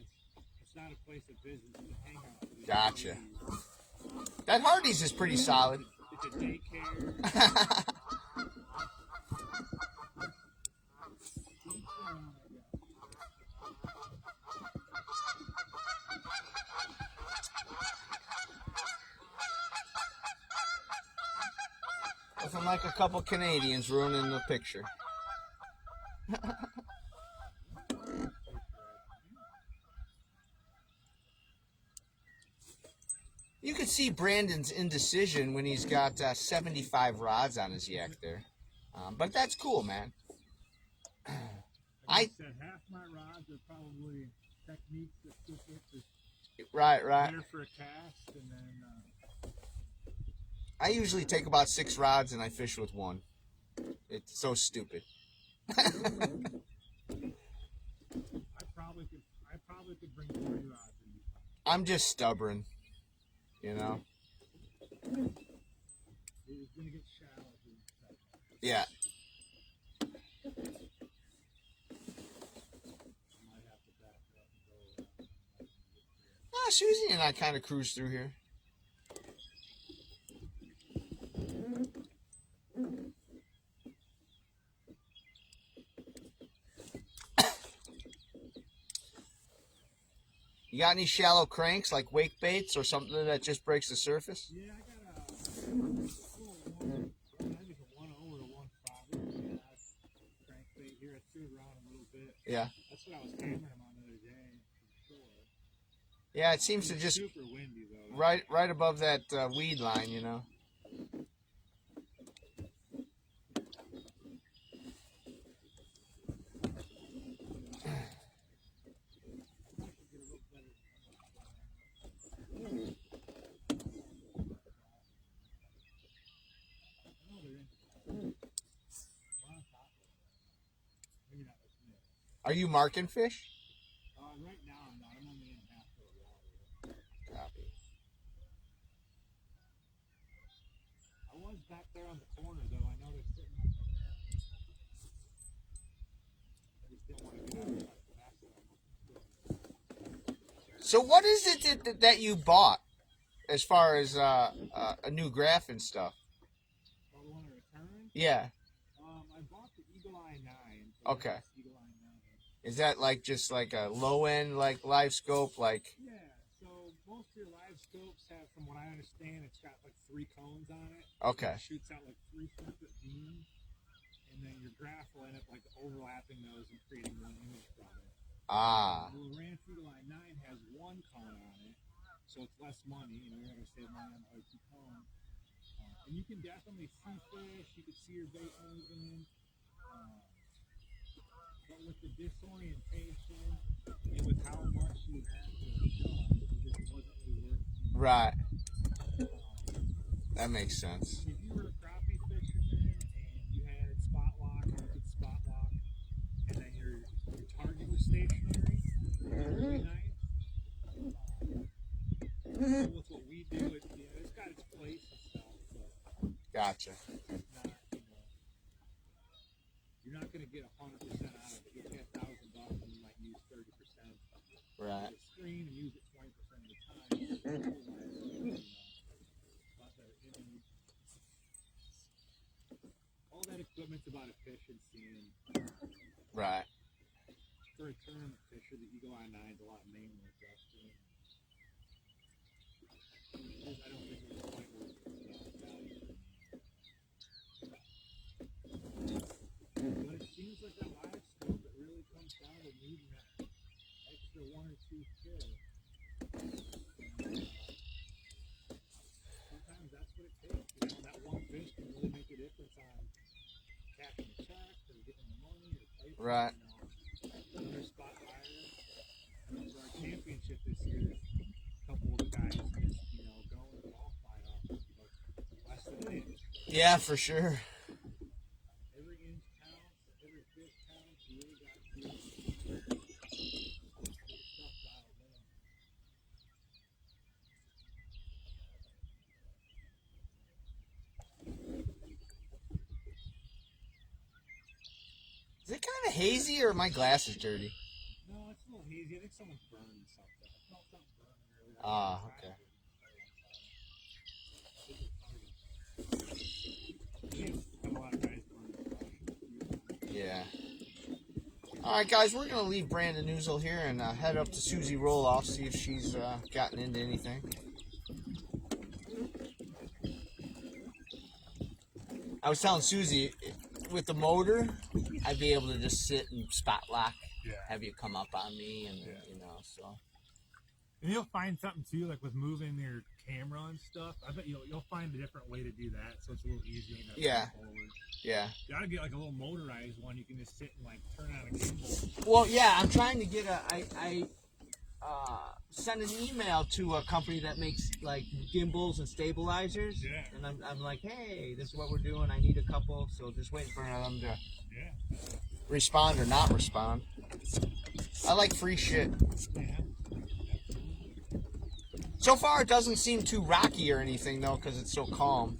It's not a place of business. It's a hangout. Gotcha. That Hardee's is pretty solid. It's a daycare. Nothing like a couple Canadians ruining the picture. You could see Brandon's indecision when he's got 75 rods on his yak there. But that's cool, man. Like I said, half my rods are probably techniques that fit Right. better for a cast, and then I usually take about 6 rods and I fish with 1. It's so stupid. I probably could bring 40 rods in. I'm just stubborn, you know. It's gonna get shallow. Yeah. Susie and I kind of cruise through here. You got any shallow cranks like wake baits or something that just breaks the surface? Yeah, I got a one, I think it's a 1.0 or a 1.5 crankbait here. I threw it around a little bit. Yeah. That's what I was hammering him on the other day. Yeah, it seems to just super windy though. right above that weed line, you know. Are you marking fish? Right now I'm not. I'm only in half the water. Copy. I was back there on the corner though. I know they're sitting up there. I just didn't want to get out of the back. So what is it that you bought as far as a new graph and stuff? Oh, the one in return? Yeah. I bought the Eagle Eye 9. Okay. Eagle Eye 9. Is that like just like a low end like live scope like? Yeah. So most of your live scopes have, from what I understand, it's got like 3 cones on it. Okay. It shoots out like 3 separate beams, and then your graph will end up like overlapping those and creating one image from it. Ah. The Lowrance Eagle Eye 9 has 1 cone on it, so it's less money. You know, you're not gonna save money on the 2 cones. And you can definitely see fish. You can see your bait moving. But with the disorientation and with how much you have to adjust, it just wasn't really worth it. Right. That makes sense. If you were a crappie fisherman and you had spot lock, you could spot lock, and then your target was stationary, really nice. With what we do, it's got its place and stuff, but Gotcha. it's not, you're not going to get 100% out of it. You'll pay $1,000 and you might use 30%. Right. The screen and use it 20% of the time. All that equipment's about efficiency, and Right. for a tournament fisher, the Eagle Eye 9 is a lot mainly adjusted. I don't think it's quite worth its value. But it seems like that live scope, it really comes down to needing that extra 1 or 2 kills. Sometimes that's what it takes. You know, that one fish can really make a difference on cashing a check or getting the money or placing. Right. You know, another spot higher. For our championship this year, a couple of guys just, going to qualify off of less than an inch. Yeah, for sure. Every inch counts, every fish counts. You really got to get stuff dialed in. Is it kind of hazy or my glasses dirty? No, it's a little hazy. I think someone's burning something. I smelled something burning earlier. Ah, okay. A lot of guys burning. Yeah. All right, guys, we're gonna leave Brandon Neuzil here and head up to Susie Roloff, see if she's gotten into anything. I was telling Susie, with the motor, I'd be able to just sit and spot lock, Yeah. have you come up on me, and Yeah. so. And you'll find something too, like with moving your camera and stuff. I bet you'll find a different way to do that, so it's a little easier. Yeah. Yeah. You gotta get like a little motorized one. You can just sit and like turn on a gimbal. Well, yeah, I'm trying to get I sent an email to a company that makes like gimbals and stabilizers. Yeah. And I'm like, hey, this is what we're doing. I need a couple, so just waiting for them to respond or not respond. I like free shit. Yeah. So far, it doesn't seem too rocky or anything though, because it's so calm.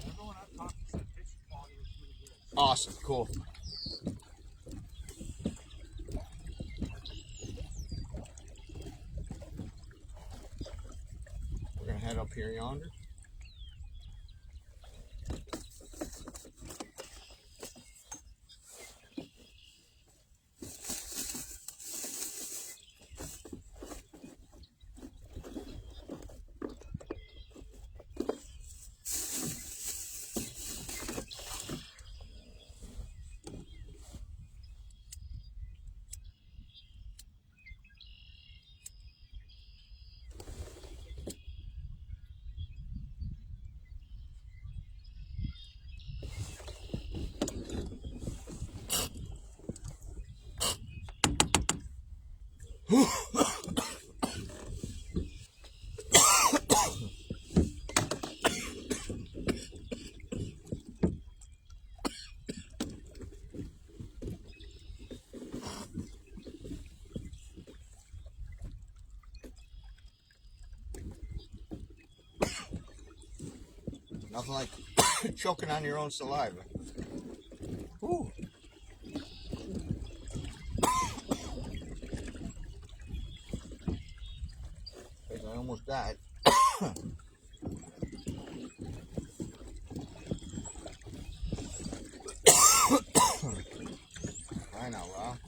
Everyone I've talked to said picture quality was really good. Awesome, cool. We're gonna head up here yonder. Nothing like choking on your own saliva. Ooh. I almost died. I know, well.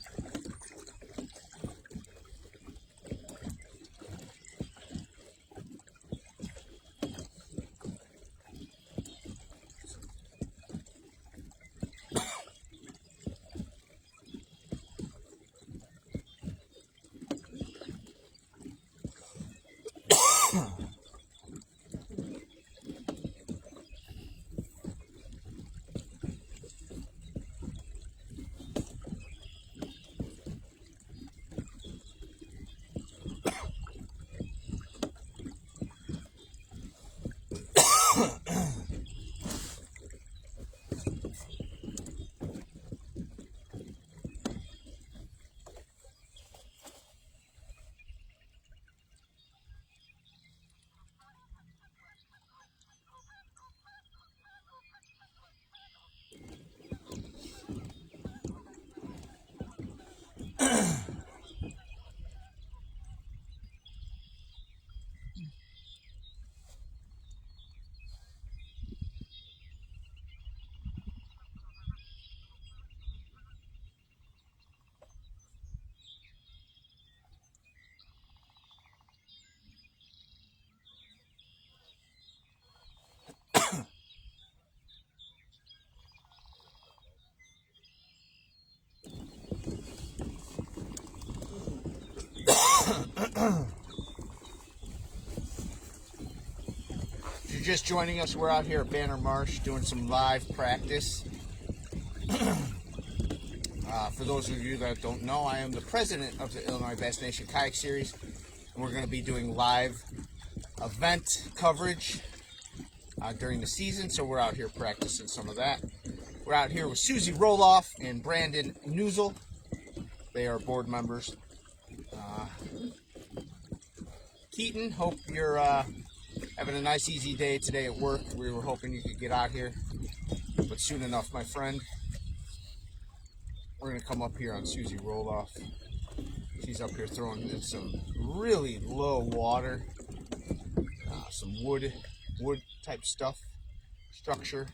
If you're just joining us, we're out here at Banner Marsh doing some live practice. For those of you that don't know, I am the president of the Illinois Bass Nation Kayak Series, and we're going to be doing live event coverage during the season, so we're out here practicing some of that. We're out here with Susie Roloff and Brandon Neuzil. They are board members. Keaton, hope you're having a nice easy day today at work. We were hoping you could get out here, but soon enough, my friend. We're going to come up here on Susie Roloff. She's up here throwing in some really low water, some wood type stuff, structure.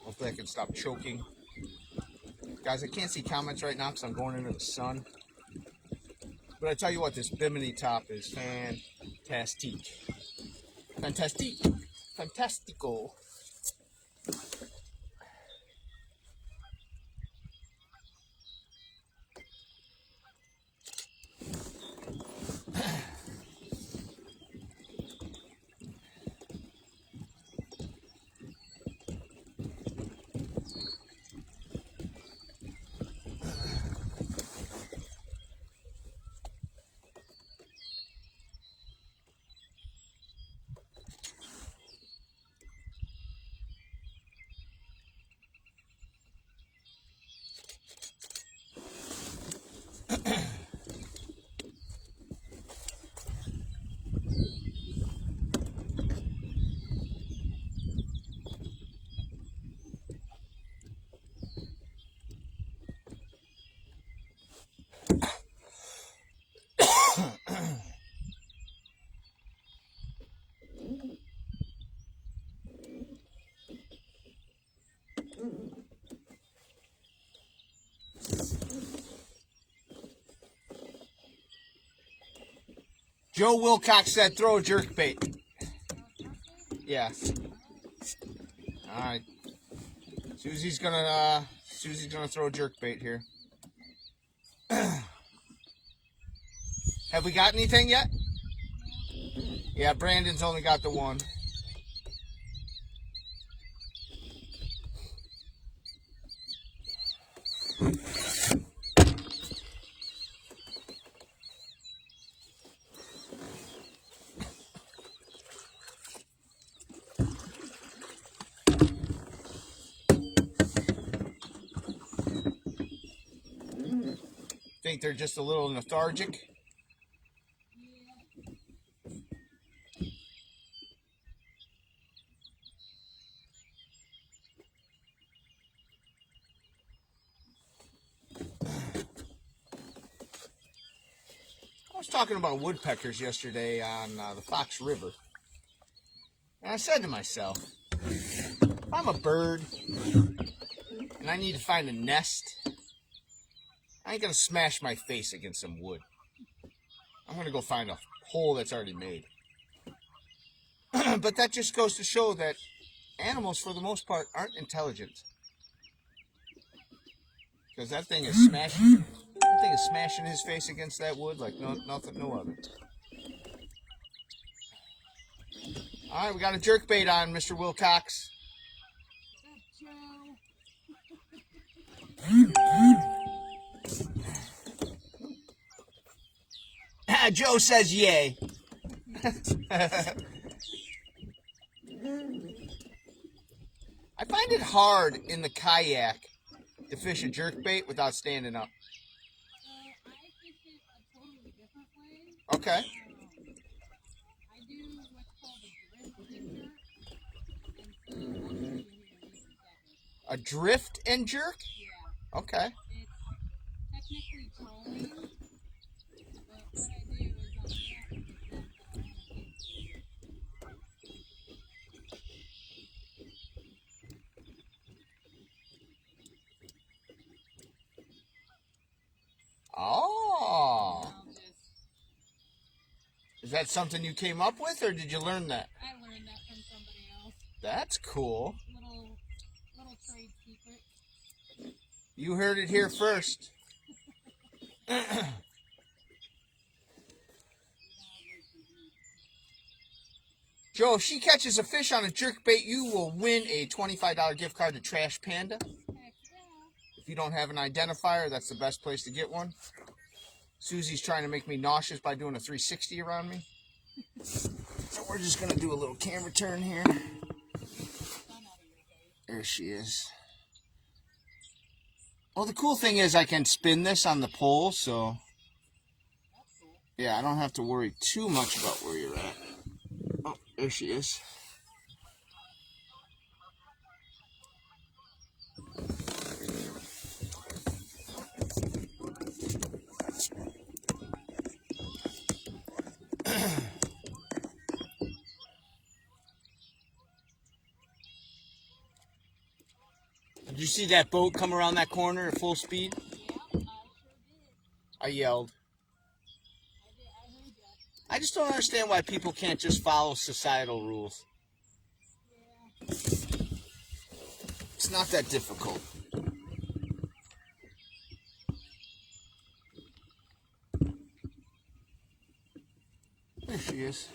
Hopefully I can stop choking. Guys, I can't see comments right now because I'm going into the sun. But I tell you what, this bimini top is fantastic. Fantastic. Fantastical. Joe Wilcox said throw a jerk bait. Yeah. All right. Susie's gonna throw a jerk bait here. Have we got anything yet? Yeah, Brandon's only got the one. Think they're just a little lethargic. I was talking about woodpeckers yesterday on the Fox River. And I said to myself, if I'm a bird and I need to find a nest, I ain't going to smash my face against some wood. I'm going to go find a hole that's already made. But that just goes to show that animals, for the most part, aren't intelligent. Because that thing is smashing his face against that wood like nothing, no other. All right, we got a jerkbait on, Mr. Wilcox. Joe says yay. I find it hard in the kayak to fish a jerkbait without standing up. I fish it a totally different way. Okay. I do what's called a drift and jerk. A drift and jerk? Yeah. Okay. It's technically trolling, but what I do is I'll cast the net that I want to Oh. I'll just, Is that something you came up with, or did you learn that? I learned that from somebody else. That's cool. Little trade secret. You heard it here first. Joe, if she catches a fish on a jerkbait, you will win a $25 gift card to Trash Panda. Heck yeah. If you don't have an identifier, that's the best place to get one. Susie's trying to make me nauseous by doing a 360 around me. So we're just going to do a little camera turn here. There she is. Well, the cool thing is I can spin this on the pole, so yeah, I don't have to worry too much about where you're at. Oh, there she is. Did you see that boat come around that corner at full speed? Yeah, I sure did. I yelled. I heard ya. I just don't understand why people can't just follow societal rules. Yeah. It's not that difficult. There she is.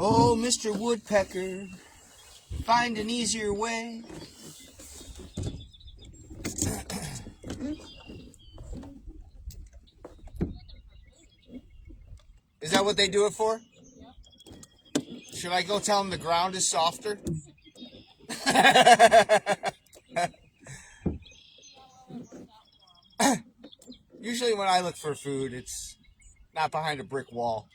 Oh, Mr. Woodpecker, find an easier way. Is that what they do it for? Yep. Should I go tell them the ground is softer? Usually when I look for food, it's not behind a brick wall.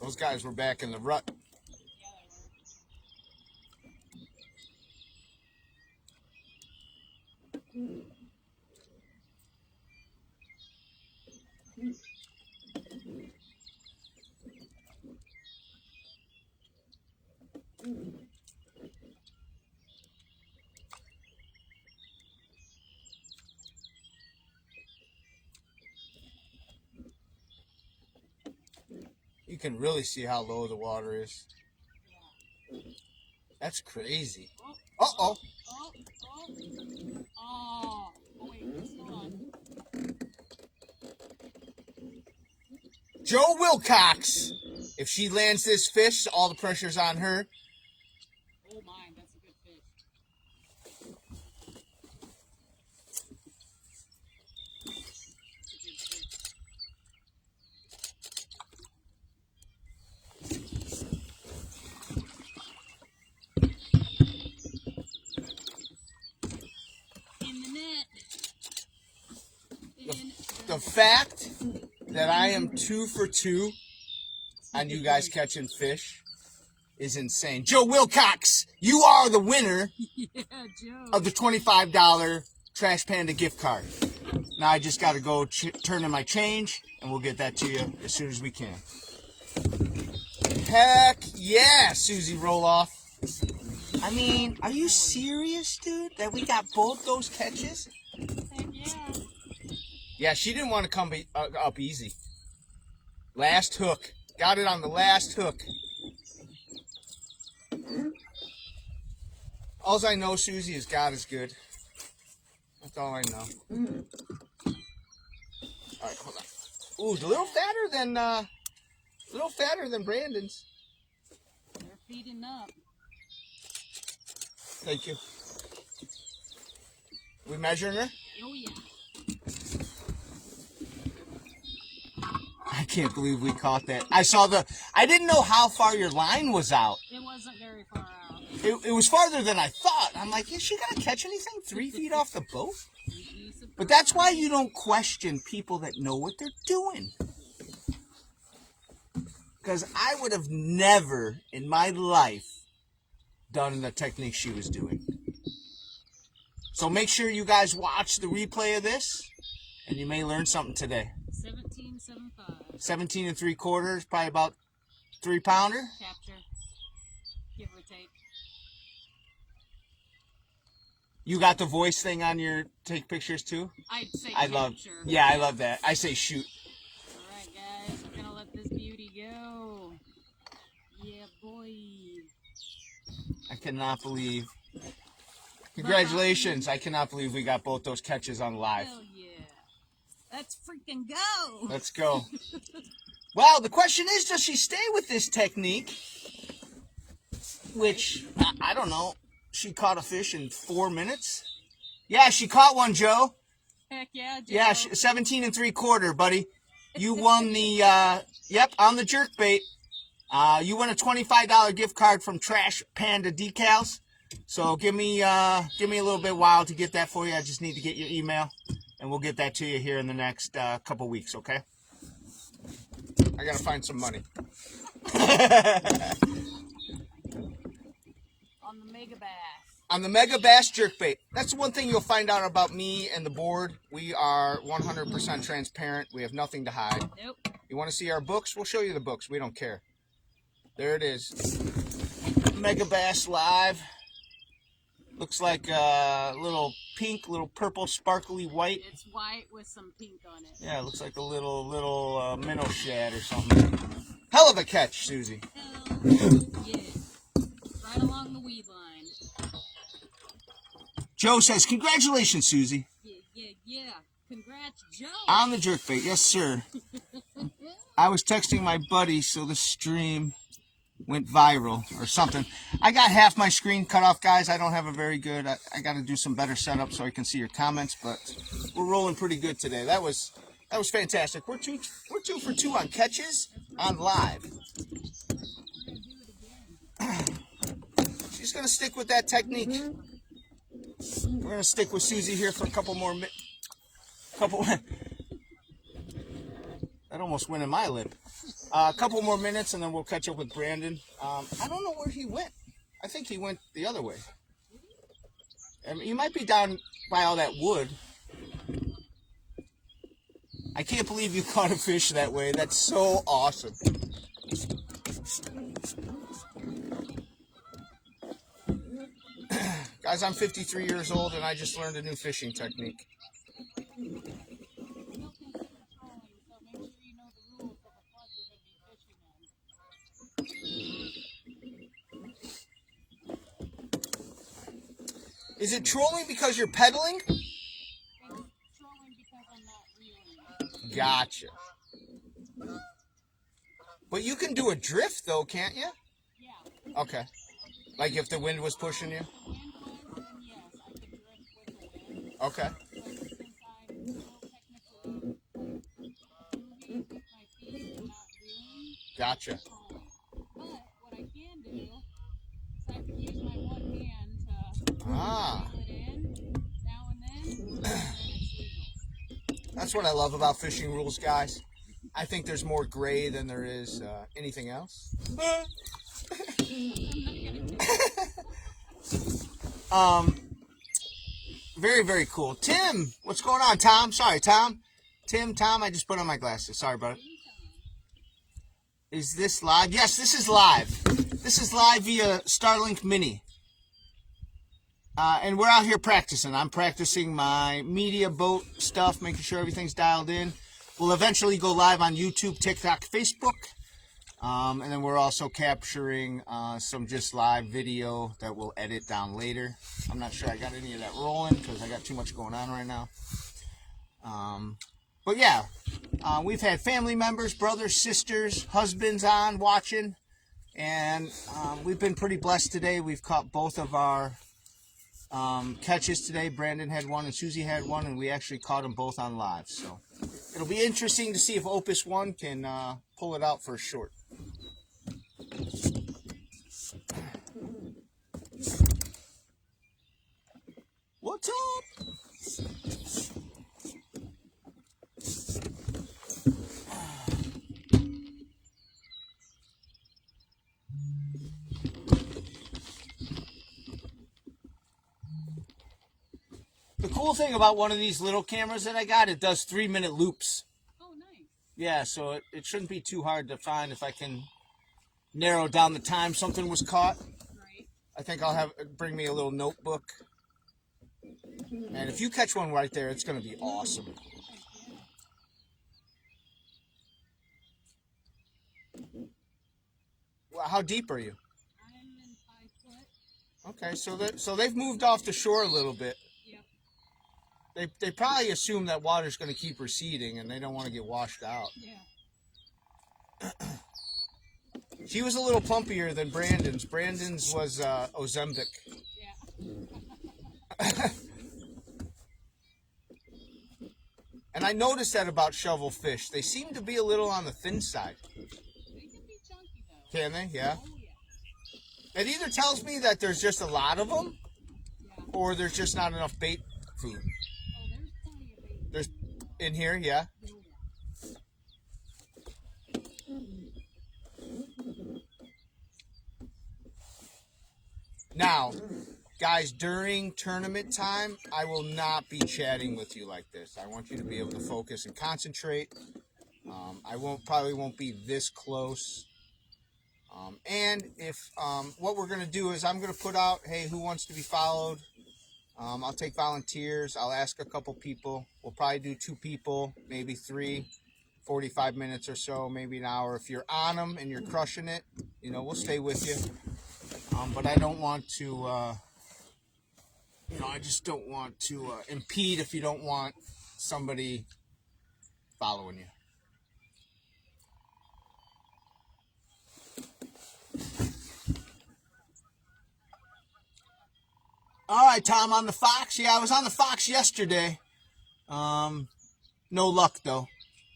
Those guys were back in the rut. You can really see how low the water is. That's crazy. Uh-oh. Oh, wait, hold on. Joe Wilcox. If she lands this fish, all the pressure's on her. Oh my, that's a good fish. In the net. The fact that I am 2 for 2 on you guys catching fish is insane. Joe Wilcox, you are the winner Yeah, Joe. of the $25 Trash Panda gift card. Now I just got to go turn in my change, and we'll get that to you as soon as we can. Heck yeah, Susie Roloff. I mean, are you serious, dude? That we got both those catches? Heck yeah. Yeah, she didn't want to come up easy. Last hook. Got it on the last hook. All I know, Susie, is God is good. That's all I know. All right, hold on. Ooh, it's a little fatter than Brandon's. They're feeding up. Thank you. We measuring her? Oh yeah. I can't believe we caught that. I didn't know how far your line was out. It wasn't very far out. It was farther than I thought. I'm like, is she gonna catch anything 3 feet off the boat? But that's why you don't question people that know what they're doing. Because I would have never in my life done the technique she was doing. So make sure you guys watch the replay of this, and you may learn something today. 17.75. 17 3/4, probably about 3-pounder. Capture. Give or take. You got the voice thing on your take pictures too? I'd say I capture. love that. I say shoot. Alright guys, we're gonna let this beauty go. Yeah boy. I cannot believe. Congratulations. I cannot believe we got both those catches on live. Hell yeah. Let's freaking go. Let's go. Well, the question is, does she stay with this technique? Which, I don't know. She caught a fish in 4 minutes? Yeah, she caught one, Joe. Heck yeah, Joe. Yeah, 17 3/4, buddy. You won the, yep, on the jerkbait. You won a $25 gift card from Trash Panda Decals. So give me a little bit while to get that for you. I just need to get your email, and we'll get that to you here in the next couple weeks, okay? I gotta find some money. On the Mega Bass. On the Mega Bass jerkbait. That's one thing you'll find out about me and the board. We are 100% transparent. We have nothing to hide. Nope. You want to see our books? We'll show you the books. We don't care. There it is. Mega Bass Live. Looks like a little pink, little purple, sparkly white. It's white with some pink on it. Yeah, it looks like a little minnow shad or something. Hell of a catch, Susie. Hell yeah. Right along the weed line. Joe says, congratulations, Susie. Yeah. Congrats, Joe. On the jerkbait, yes, sir. I was texting my buddy, so the stream went viral or something. I got half my screen cut off, guys. I don't have a very good. I got to do some better setup so I can see your comments, but we're rolling pretty good today. That was fantastic. We're two for 2 on catches on live. She's gonna stick with that technique. We're gonna stick with Susie here for a couple more minutes. That almost went in my lip. A couple more minutes and then we'll catch up with Brandon. I don't know where he went. I think he went the other way. I mean, he might be down by all that wood. I can't believe you caught a fish that way. That's so awesome. Guys, I'm 53 years old and I just learned a new fishing technique. Still consider trolling, so make sure you know the rules of the flood you're going to be fishing in. Is it trolling because you're pedaling? It's trolling because I'm not reeling. Gotcha. But you can do a drift though, can't you? Yeah. Okay. Like if the wind was pushing you? If the wind was, then yes, I could drift with the wind. Okay. But since I'm still technically moving with my feet and not reeling, Gotcha. it's trolling. But what I can do is I can use my one hand to Ah. reel it in now and then it's legal. That's what I love about fishing rules, guys. I think there's more gray than there is anything else. Very, very cool. Tim, what's going on, Tom? Sorry, Tom. Tom, I just put on my glasses. Sorry, brother. Is this live? Yes, this is live. This is live via Starlink Mini. And we're out here practicing. I'm practicing my media boat stuff, making sure everything's dialed in. We'll eventually go live on YouTube, TikTok, Facebook. And then we're also capturing some just live video that we'll edit down later. I'm not sure I got any of that rolling because I got too much going on right now. But yeah, we've had family members, brothers, sisters, husbands on watching. And we've been pretty blessed today. We've caught both of our catches today. Brandon had one and Susie had one, and we actually caught them both on live. So it'll be interesting to see if Opus 1 can pull it out for a short. What's up? The cool thing about one of these little cameras that I got, it does 3-minute loops. Oh, nice. Yeah, so it shouldn't be too hard to find if I can narrow down the time something was caught. Right. I think I'll bring me a little notebook. And if you catch one right there, it's going to be awesome. Well, how deep are you? I'm in 5 foot. Okay, so they've moved off the shore a little bit. Yep. They probably assume that water's going to keep receding and they don't want to get washed out. Yeah. She was a little plumpier than Brandon's. Brandon's was Ozempic. Yeah. And I noticed that about shovel fish. They seem to be a little on the thin side. They can be chunky though. Can they? Yeah. Oh yeah. It either tells me that there's just a lot of them, Yeah. or there's just not enough bait food. Oh, there's plenty of bait. There's in here, yeah. Oh, yeah. Now, guys, during tournament time, I will not be chatting with you like this. I want you to be able to focus and concentrate. I probably won't be this close. And if what we're gonna do is I'm gonna put out, hey, who wants to be followed? I'll take volunteers. I'll ask a couple people. We'll probably do 2 people, maybe 3, 45 minutes or so, maybe an hour. If you're on them and you're crushing it, you know, we'll stay with you. But I don't want to, I just don't want to impede if you don't want somebody following you. All right, Tom, on the Fox. Yeah, I was on the Fox yesterday. No luck, though.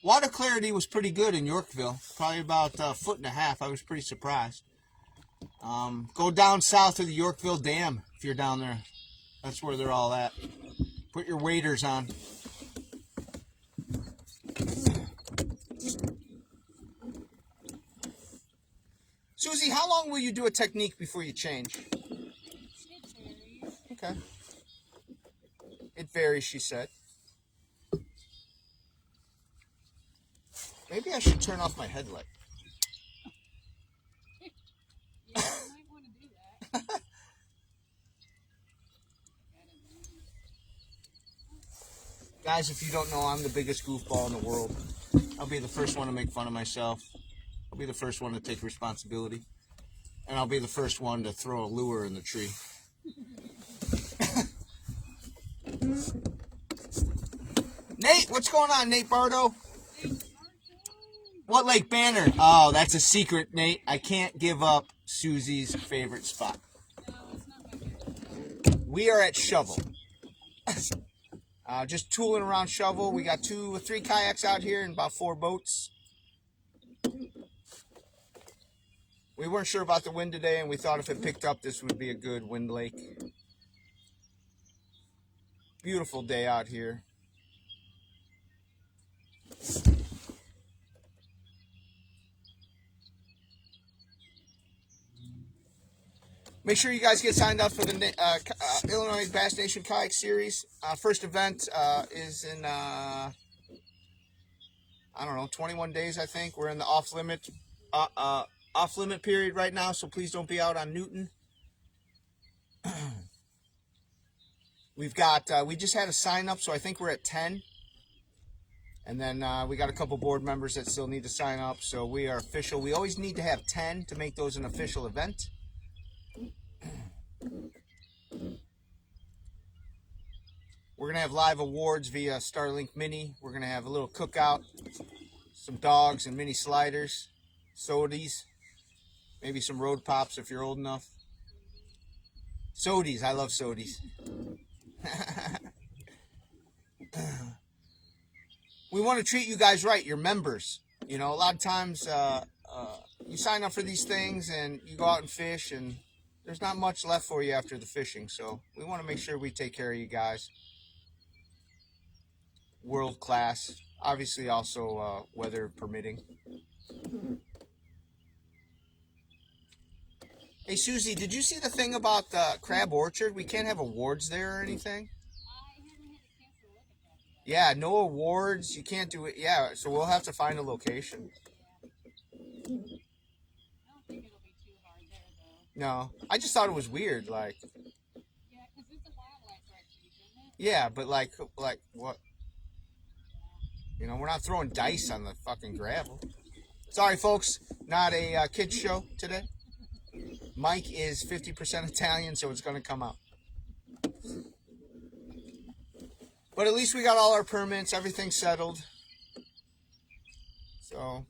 Water clarity was pretty good in Yorkville. Probably about 1.5 foot. I was pretty surprised. Go down south of the Yorkville Dam if you're down there. That's where they're all at. Put your waders on. Susie, how long will you do a technique before you change? It varies. Okay. It varies, she said. Maybe I should turn off my headlight. Yeah, you might want to do that. Guys, if you don't know, I'm the biggest goofball in the world. I'll be the first one to make fun of myself. I'll be the first one to take responsibility. And I'll be the first one to throw a lure in the tree. Nate, what's going on, Nate Bardo? What Lake Banner? Oh, that's a secret, Nate. I can't give up Susie's favorite spot. No, it's not my favorite. We are at Shovel. Just tooling around Shovel. We got 2 or 3 kayaks out here and about 4 boats. We weren't sure about the wind today, and we thought if it picked up, this would be a good wind lake. Beautiful day out here. Make sure you guys get signed up for the Illinois Bass Nation Kayak Series. First event is in, I don't know, 21 days, I think. We're in the off-limit period right now, so please don't be out on Newton. We've got, we just had a sign up, so I think we're at 10. And then we got a couple board members that still need to sign up, so we are official. We always need to have 10 to make those an official event. We're going to have live awards via Starlink Mini. We're going to have a little cookout, some dogs and mini sliders, sodies, maybe some road pops if you're old enough. Sodies, I love sodies. We want to treat you guys right, your members. You know, a lot of times you sign up for these things and you go out and fish and there's not much left for you after the fishing. So we want to make sure we take care of you guys. World class, obviously also weather permitting. Hey Susie, did you see the thing about the Crab Orchard? We can't have awards there or anything? I haven't had a chance to look at that yet. Yeah, no awards. You can't do it. Yeah, so we'll have to find a location. I don't think it'll be too hard there, though. No, I just thought it was weird. Like, Yeah, because it's a wildlife refuge, isn't it? yeah, but like what? You know, we're not throwing dice on the fucking gravel. Sorry, folks, not a kids show today. Mike is 50% Italian, so it's going to come out. But at least we got all our permits, everything settled. So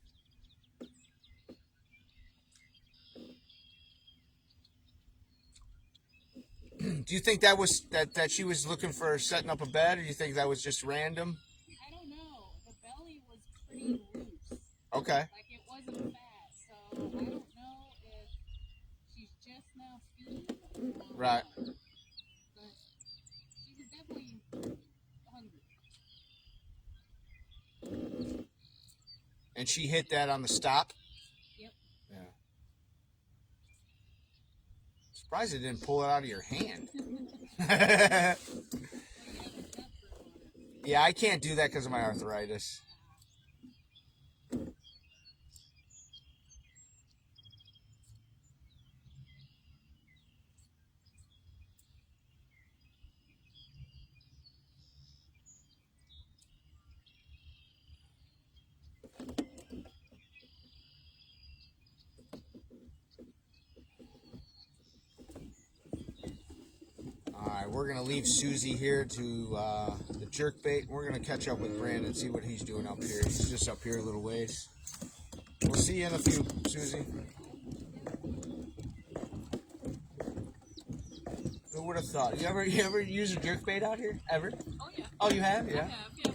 do you think that was that she was looking for setting up a bed, or do you think that was just random? I don't know. The belly was pretty loose. Okay. Like, it wasn't fat, so I don't know if she's just now feeding or Right. what. But she was definitely hungry. And she hit that on the stop? Yep. Yeah. Surprised it didn't pull it out of your hand. Yeah, I can't do that because of my arthritis. We're going to leave Susie here to the jerkbait. We're going to catch up with Brandon and see what he's doing up here. He's just up here a little ways. We'll see you in a few, Susie. Who would have thought? You ever use a jerkbait out here? Ever? Oh, yeah. Oh, you have? Yeah. I have, yeah.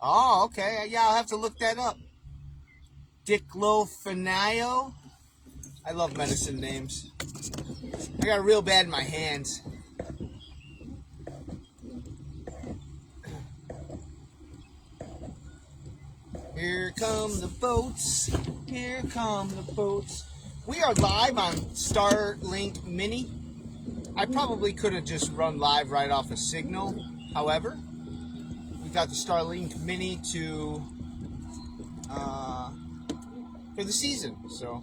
Oh, okay. Yeah, I'll have to look that up. Diclofenac. I love medicine names. I got it real bad in my hands. Here come the boats. Here come the boats. We are live on Starlink Mini. I probably could have just run live right off a signal. However, we got the Starlink Mini to for the season. So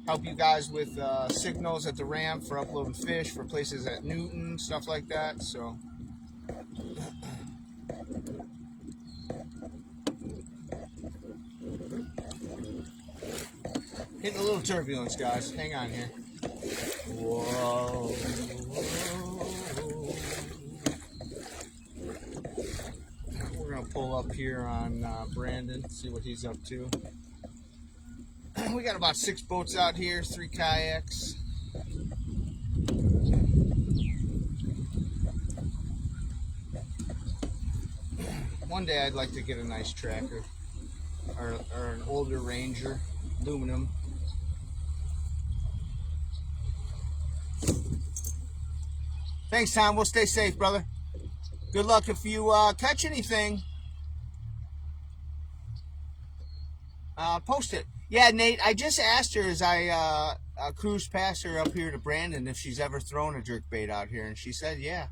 help you guys with signals at the ramp for uploading fish for places at Newton, stuff like that. So hitting a little turbulence, guys. Hang on here. Whoa. We're going to pull up here on Brandon, see what he's up to. We got about 6 boats out here, 3 kayaks. One day I'd like to get a nice tracker or an older Ranger, aluminum. Thanks, Tom. We'll stay safe, brother. Good luck if you catch anything. Post it. Yeah, Nate, I just asked her as I cruised past her up here to Brandon if she's ever thrown a jerkbait out here, and she said, yeah.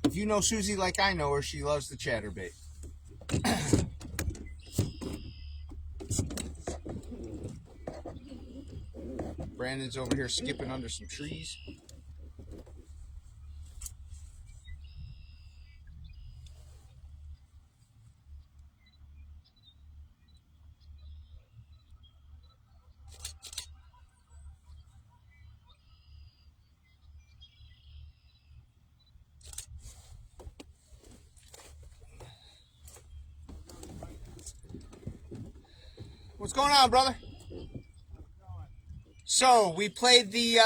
If you know Susie like I know her, she loves the chatterbait. Brandon's over here skipping under some trees. What's going on, brother? So we played the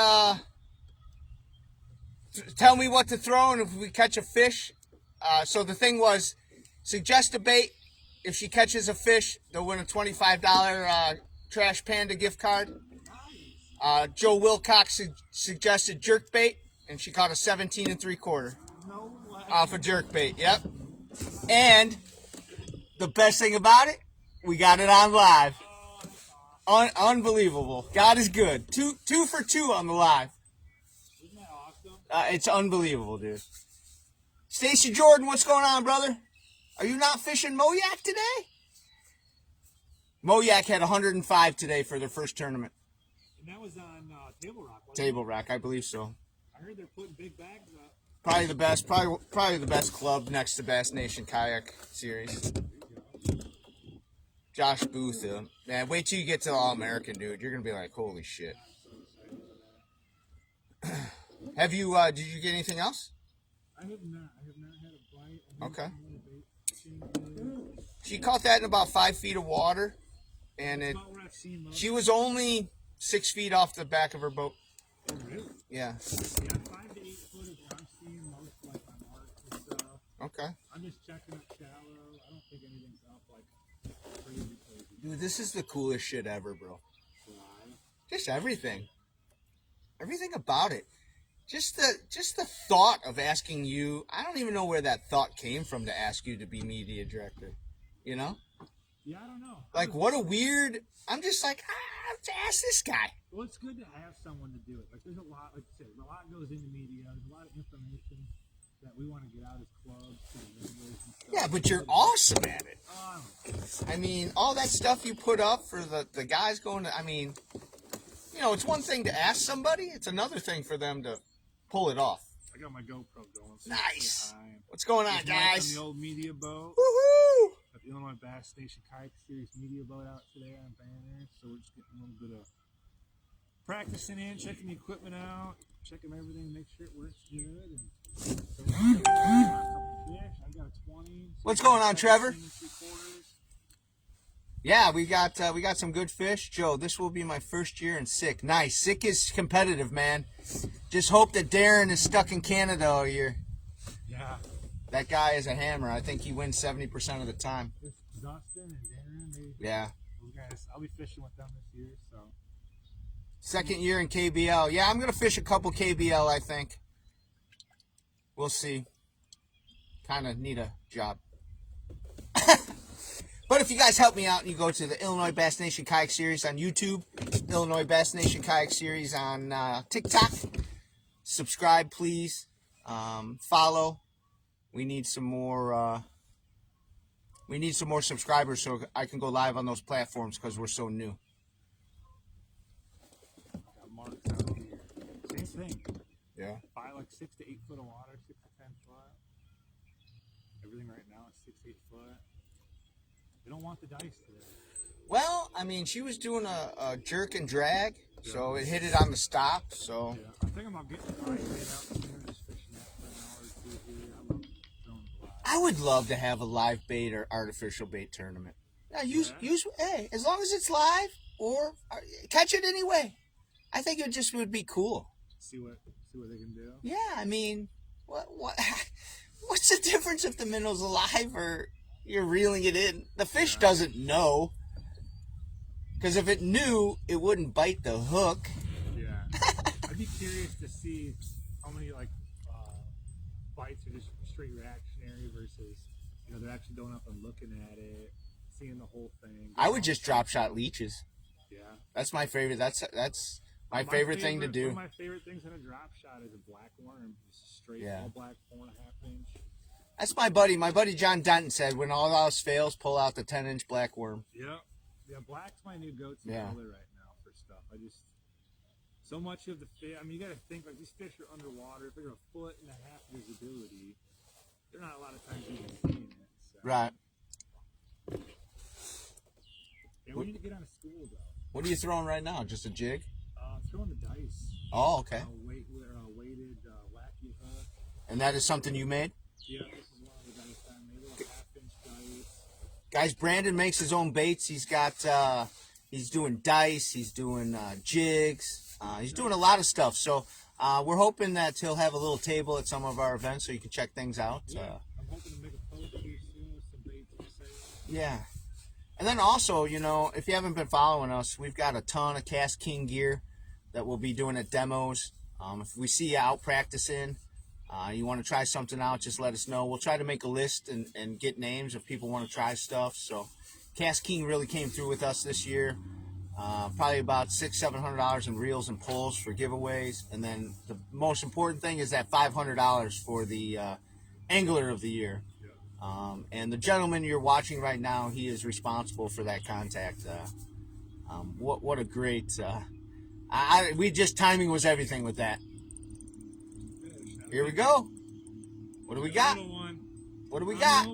tell me what to throw and if we catch a fish. So the thing was, suggest a bait. If she catches a fish, they'll win a $25 Trash Panda gift card. Joe Wilcox suggested jerk bait, and she caught a 17 3/4 off a jerk bait. Yep. And the best thing about it, we got it on live. Unbelievable. God is good. Two for 2 on the live. Isn't that awesome? It's unbelievable, dude. Stacy Jordan, what's going on, brother? Are you not fishing Moyak today? Moyak had 105 today for their first tournament. And that was on Table Rock, wasn't Table Rock, I believe so. I heard they're putting big bags up. Probably the best, probably the best club next to Bass Nation Kayak Series. Josh Booth, man, wait till you get to the All-American, dude. You're gonna be like, holy shit. Have you? Did you get anything else? I have not had a bite. Okay. She caught that in about 5 feet of water, and she was only 6 feet off the back of her boat. Oh, really? Yeah. Yeah, 5 to 8 foot is what I'm seeing most, like on marks and stuff. Okay. I'm just checking up shallow. I don't think anything's up like crazy. Dude, this is the coolest shit ever, bro. Just everything. Everything about it. Just the thought of asking you. I don't even know where that thought came from to ask you to be media director. You know? Yeah, I don't know. Like, what a weird. I'm just like, let's ask this guy. Well, it's good to have someone to do it. Like, there's a lot, like you said, a lot goes into media. There's a lot of information that we want to get out as clubs to the members and stuff. Yeah, but you're awesome at it. Oh, I mean, all that stuff you put up for the guys going to, I mean, you know, it's one thing to ask somebody. It's another thing for them to pull it off. I got my GoPro going. So Nice. What's going on, guys? On the old media boat. Woohoo! Got the Illinois Bass Station Kayak Series media boat out today on banner. So we're just getting a little bit of practicing in, checking the equipment out, checking everything, make sure it works good. And so we're got a couple fish. I got a 20. What's going on, Trevor? 17 3/4. Yeah, we got some good fish. Joe, this will be my first year in SICK. Nice. SICK is competitive, man. Just hope that Darren is stuck in Canada all year. Yeah. That guy is a hammer. I think he wins 70% of the time. It's Dustin and Darren. Yeah. Those guys, I'll be fishing with them this year. So. Second year in KBL. Yeah, I'm going to fish a couple KBL, I think. We'll see. Kind of need a job. But if you guys help me out and you go to the Illinois Bass Nation Kayak Series on YouTube, Illinois Bass Nation Kayak Series on TikTok, subscribe, please. Follow. We need some more. We need some more subscribers so I can go live on those platforms because we're so new. Got marks out here. Same thing. Yeah. Probably like 6 to 8 foot of water, 6 to 10 foot. Everything right now is 6 to 8 foot. They don't want the dice today. Well, I mean, she was doing a jerk and drag, so it hit it on the stop. So Yeah, I'm thinking about getting the live bait out here, just fishing that for an hour or two here. I'm throwing the live. I would love to have a live bait or artificial bait tournament. Yeah, use hey, as long as it's live or catch it anyway. I think it just would be cool. See what they can do. Yeah, I mean, what's the difference if the minnow's alive or you're reeling it in? The fish doesn't know. Because if it knew, it wouldn't bite the hook. Yeah. I'd be curious to see how many bites are just straight reactionary versus, they're actually going up and looking at it, seeing the whole thing. I would just drop shot leeches. Yeah. That's my favorite. That's my favorite thing to do. One of my favorite things in a drop shot is a black worm. Just straight all black 4.5 inch. That's my buddy. My buddy John Denton said, when all else fails, pull out the 10-inch black worm. Yep. Yeah, black's my new go-to color right now for stuff. So much of the fish, you got to think, like, these fish are underwater. If they're 1.5 foot visibility, they're not a lot of times even seeing it. So. Right. Yeah, we need to get on a school, though. What are you throwing right now? Just a jig? Throwing the dice. Oh, okay. Weighted wacky hook. And that is something you made? Yeah, this is one of the dice I made. Little 1/2 inch dice. Guys, Brandon makes his own baits. He's got, he's doing dice. He's doing jigs. He's doing a lot of stuff. So we're hoping that he'll have a little table at some of our events so you can check things out. Yeah, I'm hoping to make a post here soon with some baits for sale. Yeah. And then also, if you haven't been following us, we've got a ton of Cast King gear that we'll be doing at demos. If we see you out practicing, you want to try something out, just let us know. We'll try to make a list and get names if people want to try stuff. So Cast King really came through with us this year. Probably about $600-700 in reels and pulls for giveaways. And then the most important thing is that $500 for the Angler of the Year. And the gentleman you're watching right now, he is responsible for that contact. What a great... timing was everything with that. Here we go. What do we got? What do we got?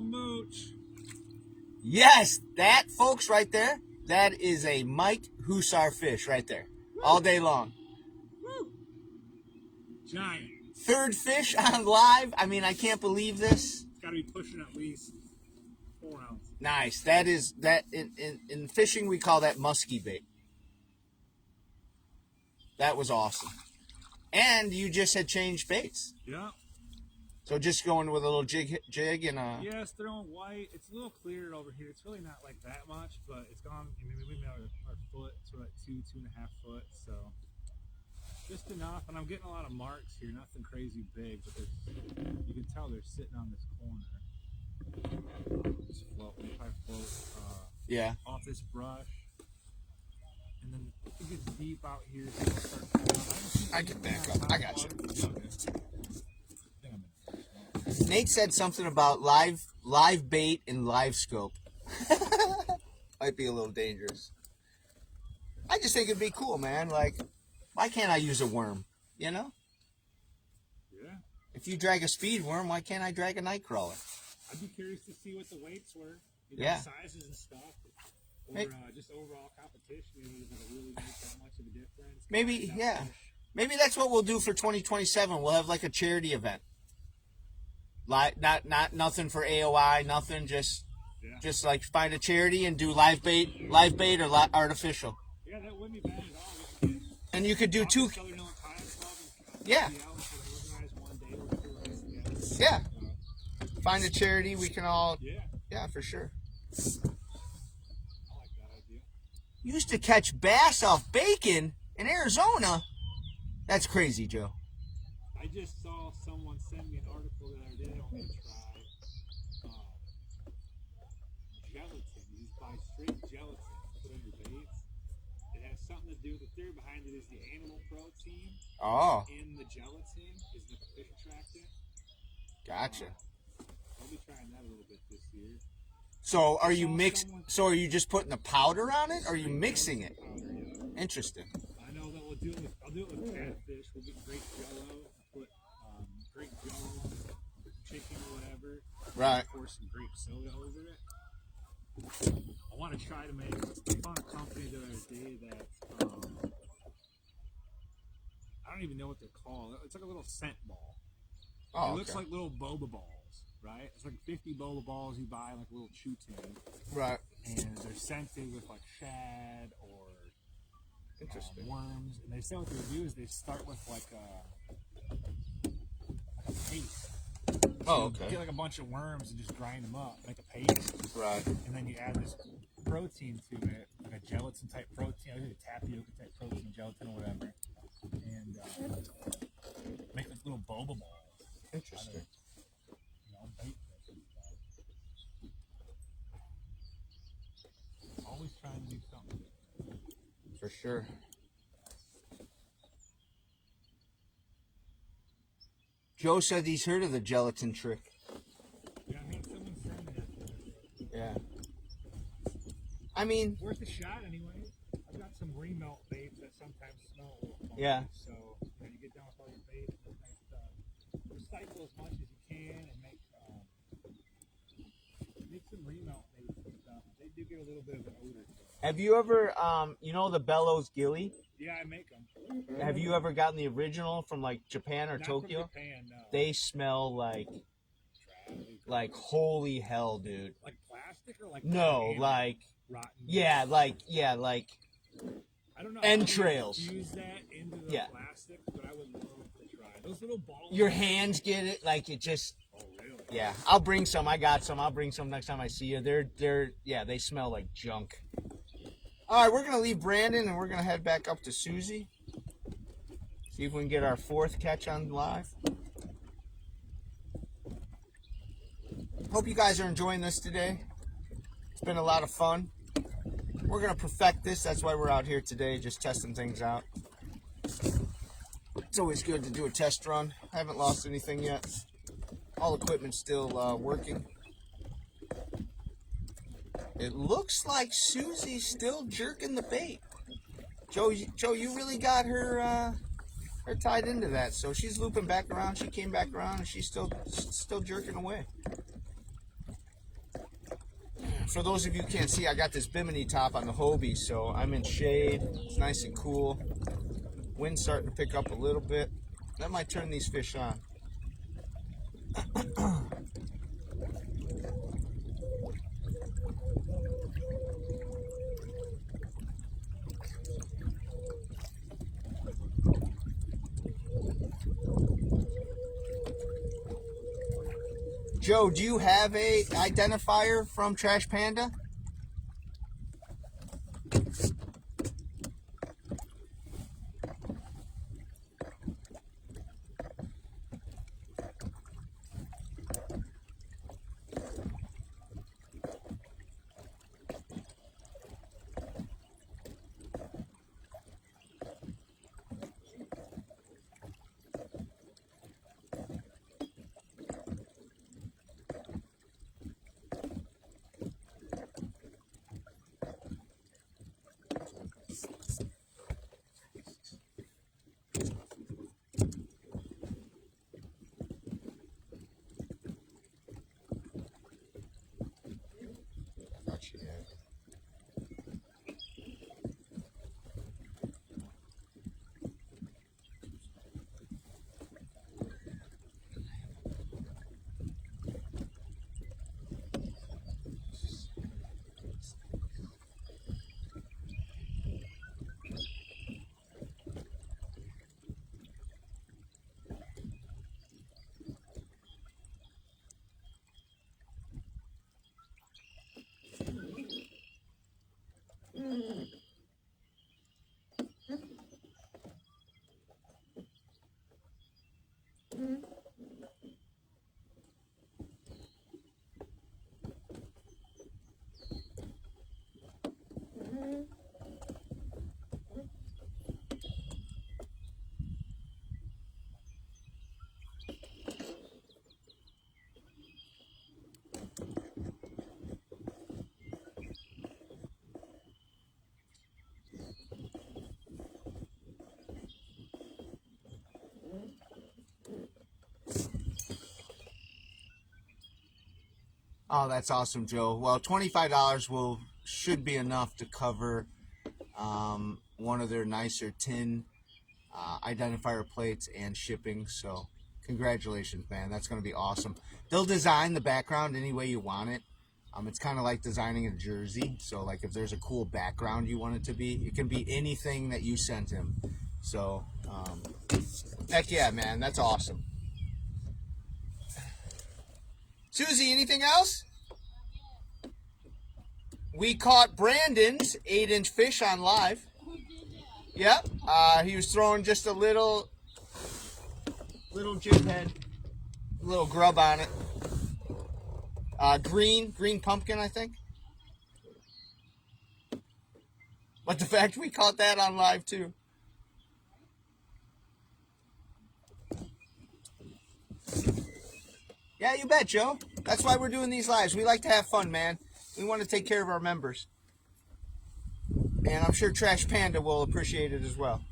Yes, that, folks, right there, that is a Mike Hussar fish right there. All day long. Giant. Third fish on live. I can't believe this. It's got to be pushing at least 4 ounces. Nice. That is, in fishing, we call that musky bait. That was awesome. And you just had changed baits. Yeah. So just going with a little jig and a... Yes, throwing white. It's a little clearer over here. It's really not like that much, but it's gone. We made our foot, sort of like 2.5 foot, so just enough. And I'm getting a lot of marks here. Nothing crazy big, but you can tell they're sitting on this corner. Just float. If I float off this brush. And then it gets deep out here. So I can back up. I got you. Nate said something about live bait and live scope. Might be a little dangerous. I just think it'd be cool, man. Like, why can't I use a worm? Yeah. If you drag a speed worm, why can't I drag a night crawler? I'd be curious to see what the weights were. Sizes and stuff. Or just overall competition, maybe it doesn't really make that much of a difference. Maybe, maybe that's what we'll do for 2027. We'll have like a charity event. Like nothing for AOI, nothing. Just like find a charity and do live bait or artificial. Yeah, that wouldn't be bad at all. And you could do two. Yeah. Yeah. Find a charity. We can all. Yeah, for sure. Used to catch bass off bacon in Arizona. That's crazy, Joe. I just saw someone send me an article the other day. I want to try gelatin. dude, the theory behind it is the animal protein Oh, in the gelatin is the fish attractant. gotcha. I'll be trying that a little bit this year. So are you So are you just putting the powder on it, or are you mixing it? Powder, yeah. Interesting. I know that I'll do it with catfish. We'll get grape jello, put grape jello on chicken or whatever. Right. Pour some grape soda over it. I want to try to make. I found a company the other day that I don't even know what they're called. It's like a little scent ball. Oh, It looks okay. like little boba balls, right? It's like 50 boba balls you buy in like a little chew tin, Right. and they're scented with like shad or Interesting. worms. And they say what they do is they start with like a paste. Oh, You okay. get like a bunch of worms and just grind them up, make a paste, Right. and then you add this protein to it, like a gelatin type protein, either tapioca type protein, gelatin or whatever, and make like little boba balls. Interesting. Bait fish and stuff. Always trying to do something different. For sure. Joe said he's heard of the gelatin trick. Yeah, I had someone send me that. Yeah. I mean, Worth a shot anyway. I've got some remelt baits that sometimes smell a little funky. Yeah. So you get done with all your baits, recycle as much as you can and make some remelt baits and stuff. They do get a little bit of an odor to them. have you ever, the Bellows Gilly? Yeah, I make them. Have you ever gotten the original from like Japan or Not Tokyo? From Japan, no. They smell like holy hell, dude. Like plastic or like No, like rotten. yeah, like I don't know entrails. How to use that into the plastic, but I would love to try. Those little balls. Your hands get it, like it just. Oh really? Yeah, I'll bring some. I got some. I'll bring some next time I see you. They smell like junk. All right, we're gonna leave Brandon and we're gonna head back up to Susie. See if we can get our fourth catch on live. Hope you guys are enjoying this today. It's been a lot of fun. We're gonna perfect this. That's why we're out here today, just testing things out. It's always good to do a test run. I haven't lost anything yet. All equipment's still working. It looks like Susie's still jerking the bait. Joe, you really got her tied into that. So she's looping back around. She came back around, and she's still jerking away. For those of you who can't see, I got this bimini top on the Hobie, so I'm in shade. It's nice and cool. Wind's starting to pick up a little bit. That might turn these fish on. Joe, do you have a identifier from Trash Panda? Oh, that's awesome, Joe. Well, $25 should be enough to cover one of their nicer tin identifier plates and shipping. So congratulations, man. That's going to be awesome. They'll design the background any way you want it. It's kind of like designing a jersey. So like if there's a cool background you want it to be, it can be anything that you sent him. So heck yeah, man. That's awesome. Susie, anything else? We caught Brandon's 8-inch fish on live. Yep. He was throwing just a little jig head, a little grub on it. Green pumpkin, I think. But the fact we caught that on live too. Yeah, you bet, Joe. That's why we're doing these lives. We like to have fun, man. We want to take care of our members. And I'm sure Trash Panda will appreciate it as well.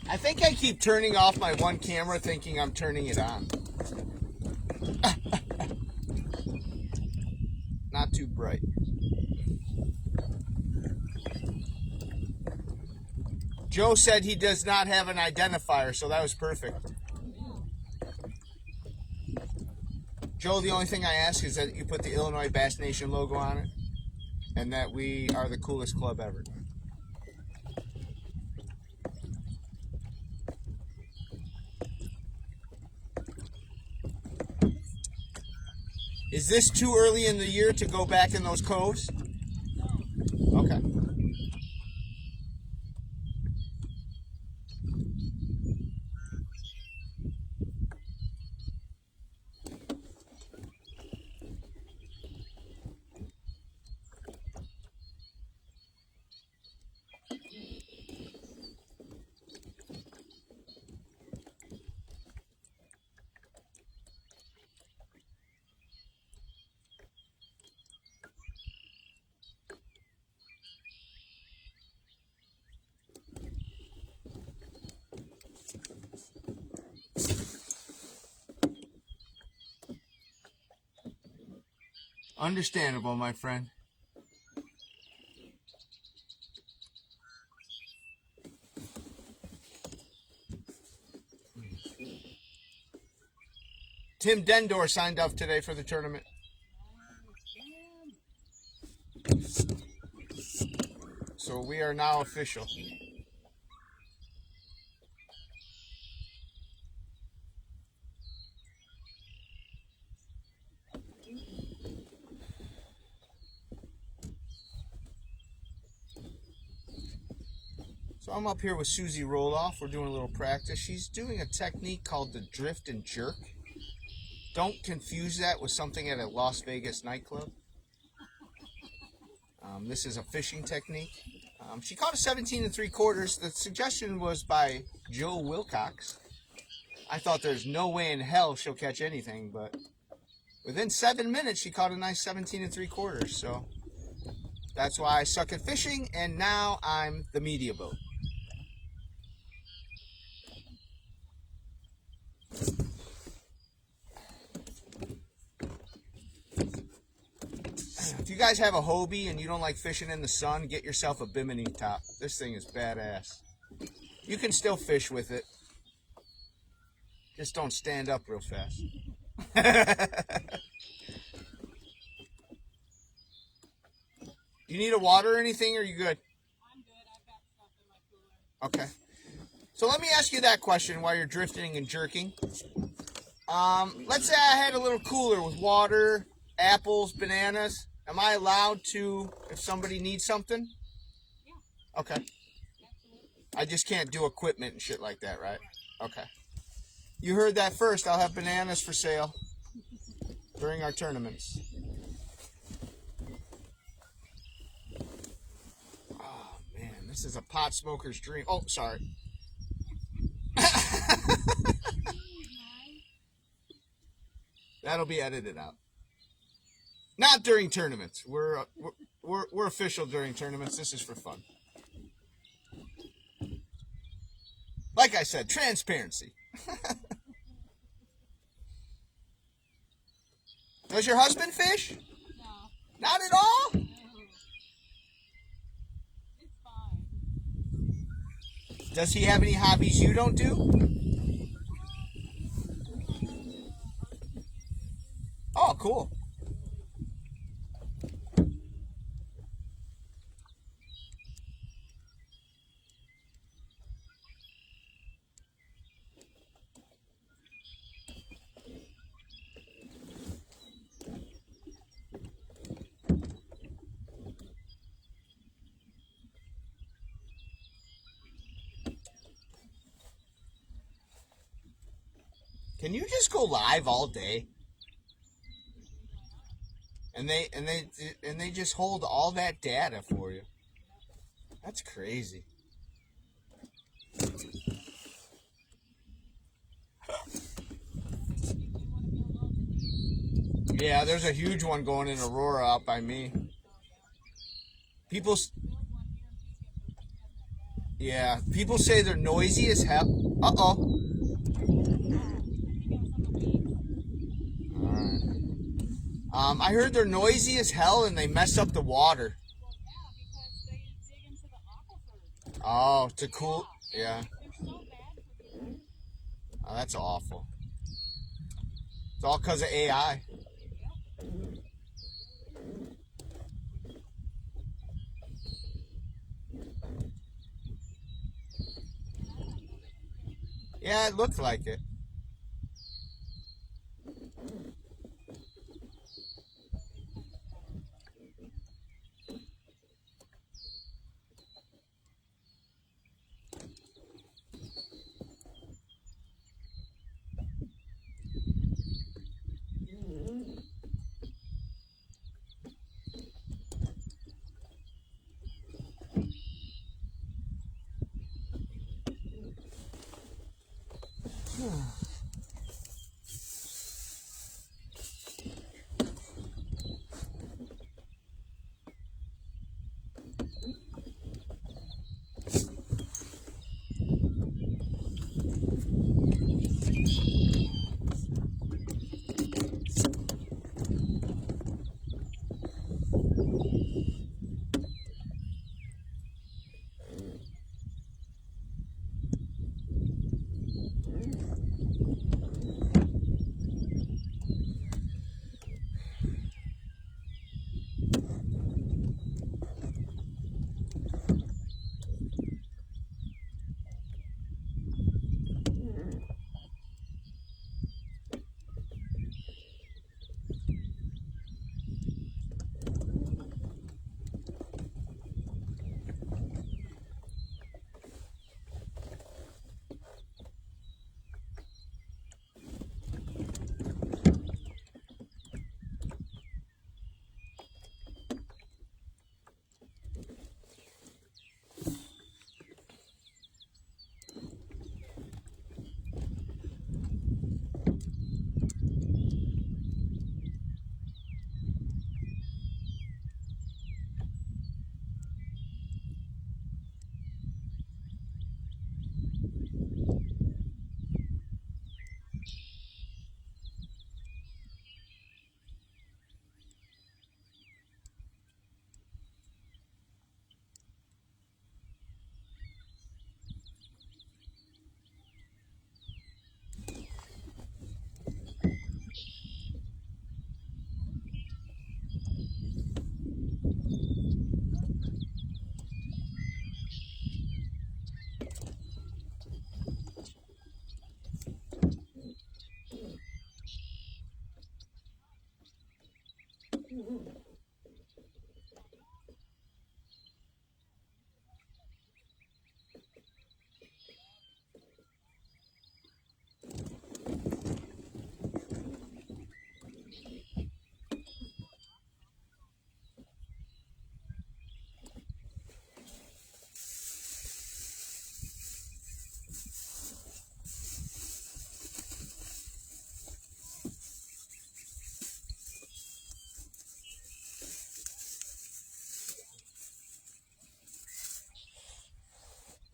I think I keep turning off my one camera thinking I'm turning it on. Not too bright. Joe said he does not have an identifier, so that was perfect. Joe, the only thing I ask is that you put the Illinois Bass Nation logo on it and that we are the coolest club ever. Is this too early in the year to go back in those coves? Okay. Understandable, my friend. Tim Dendor signed up today for the tournament. So we are now official. So I'm up here with Susie Roloff. We're doing a little practice. She's doing a technique called the drift and jerk. Don't confuse that with something at a Las Vegas nightclub. This is a fishing technique. She caught a 17 3/4. The suggestion was by Joe Wilcox. I thought there's no way in hell she'll catch anything, but within 7 minutes she caught a nice 17 3/4. So that's why I suck at fishing, and now I'm the media boat. If you guys have a Hobie and you don't like fishing in the sun, get yourself a Bimini top. This thing is badass. You can still fish with it. Just don't stand up real fast. You need a water or anything, or are you good? I'm good. I've got stuff in my cooler. Okay. So let me ask you that question while you're drifting and jerking. Let's say I had a little cooler with water, apples, bananas. Am I allowed to, if somebody needs something? Yeah. Okay. Absolutely. I just can't do equipment and shit like that, right? Okay. You heard that first. I'll have bananas for sale during our tournaments. Oh, man. This is a pot smoker's dream. Oh, sorry. That'll be edited out. Not during tournaments. We're official during tournaments. This is for fun. Like I said, transparency. Does your husband fish? No. Not at all? No. It's fine. Does he have any hobbies you don't do? Oh, cool. Can you just go live all day? And they just hold all that data for you. That's crazy. Yeah, there's a huge one going in Aurora out by me. People say they're noisy as hell. Uh-oh. Alright. I heard they're noisy as hell and they mess up the water. Well, yeah, because they dig into the aquifers. Oh, to cool. Yeah. They're so bad for people. Oh, that's awful. It's all because of AI. Yeah, it looked like it.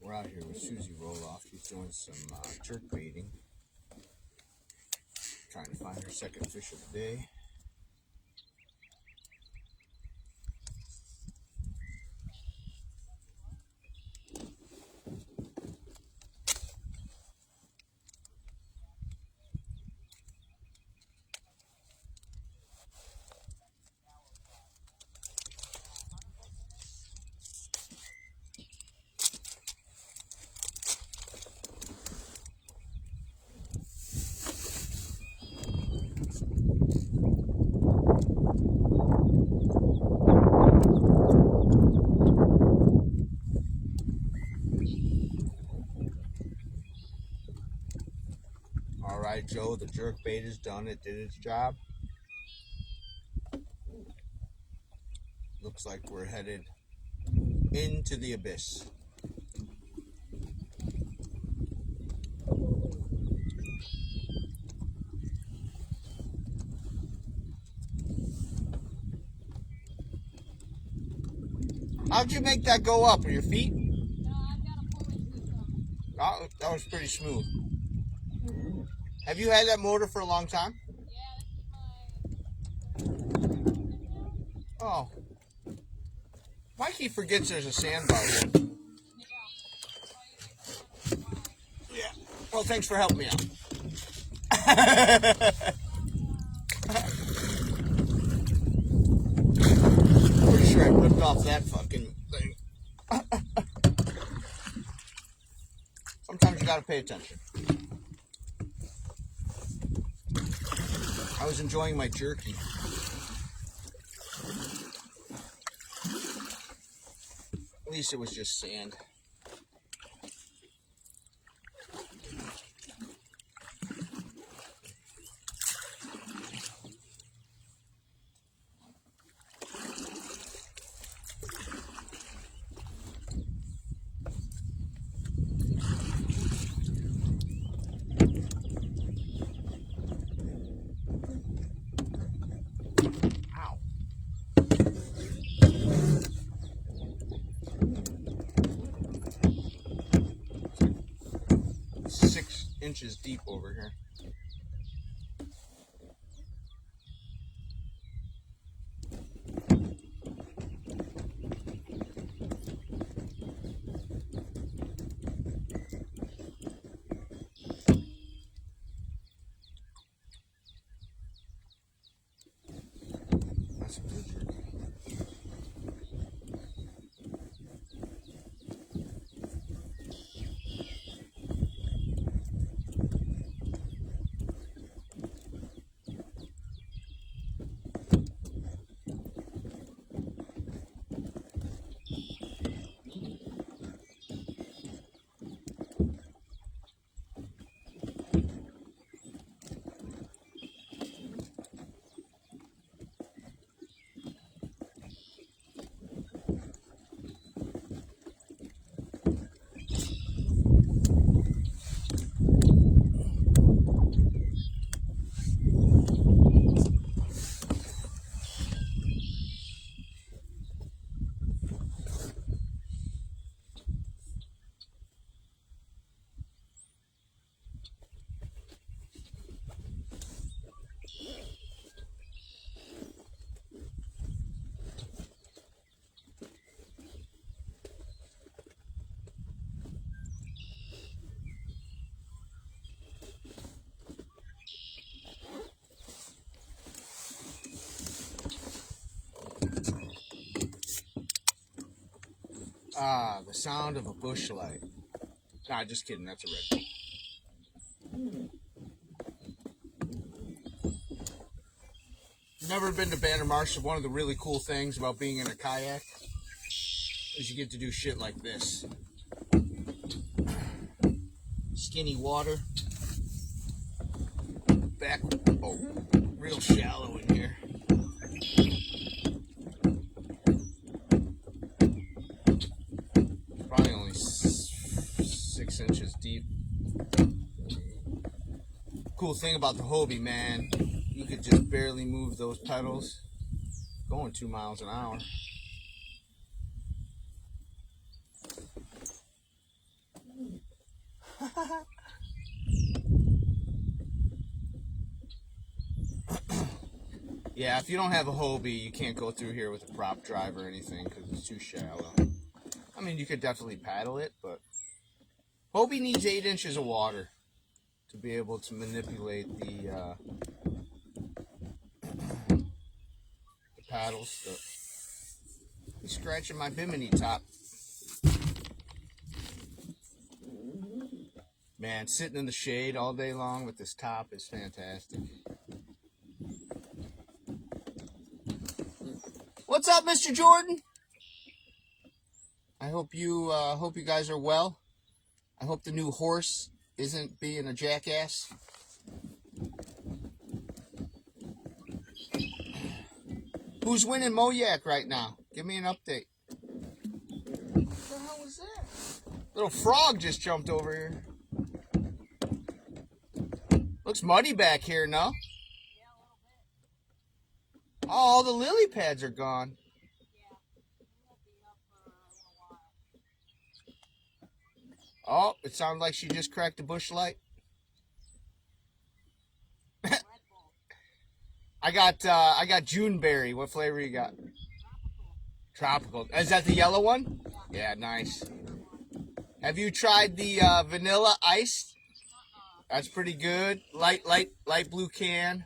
We're out here with Susie Roloff. She's doing some jerk baiting. Trying to find her second fish of the day. All right, Joe, the jerk bait is done. It did its job. Looks like we're headed into the abyss. How'd you make that go up? With your feet? No, I've got to pull it to Oh, that was pretty smooth. Have you had that motor for a long time? Yeah, this is my Oh. Mikey forgets there's a sandbar here. Yeah. Well, thanks for helping me out. Pretty sure I ripped off that fucking thing. Sometimes you gotta pay attention. I was enjoying my jerky. At least it was just sand. Ow. 6 inches deep over here. That's a good jerky. Ah, the sound of a bush light. Nah, just kidding. That's a red. never been to Banner Marsh, one of the really cool things about being in a kayak is you get to do shit like this. Skinny water. Back, oh, real shallow in here. Probably only 6 inches deep. Cool thing about the Hobie, man, you could just barely move those pedals, going 2 miles an hour. Yeah, if you don't have a Hobie, you can't go through here with a prop drive or anything because it's too shallow. I mean, you could definitely paddle it, but Hobie needs 8 inches of water to be able to manipulate the paddles. He's scratching my bimini top. Man, sitting in the shade all day long with this top is fantastic. What's up, Mr. Jordan? I hope you guys are well. I hope the new horse isn't being a jackass. Who's winning Moyak right now? Give me an update. What the hell was that? Little frog just jumped over here. Looks muddy back here, no? Yeah, a little bit. Oh, all the lily pads are gone. Yeah. We won't be up for a little while. Oh, it sounded like she just cracked a bush light. Red Bull. I got Juneberry. What flavor you got? Tropical. Tropical. Is that the yellow one? Yeah. Yeah, nice. Have you tried the vanilla ice? That's pretty good. Light blue can.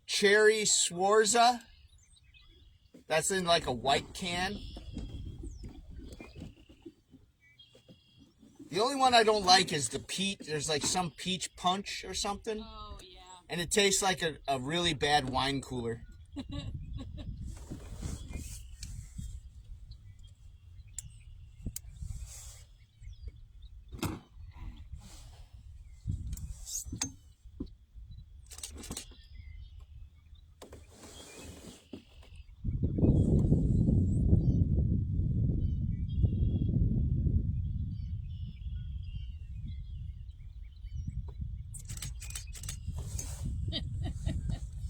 Cherry Swarza. That's in like a white can. The only one I don't like is the peach. There's like some peach punch or something. Oh, yeah. And it tastes like a really bad wine cooler.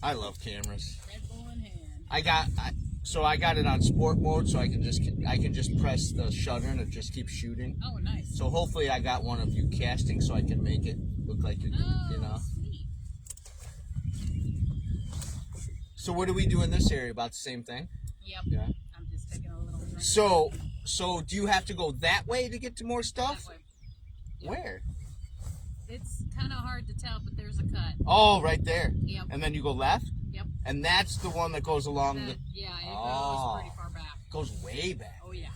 I love cameras. Red Bull in hand. I got it on sport mode, so I can just press the shutter and it just keeps shooting. Oh, nice. So hopefully I got one of you casting, so I can make it look like it, Oh, you know. sweet. So what do we do in this area? About the same thing. Yep. Yeah. I'm just taking a little drink. So do you have to go that way to get to more stuff? That way. Where? It's kind of hard to tell, but there's a cut. Oh, right there. Yep. And then you go left. Yep. And that's the one that goes along the. Yeah, it Oh. goes pretty far back. Goes way back. Oh, yeah.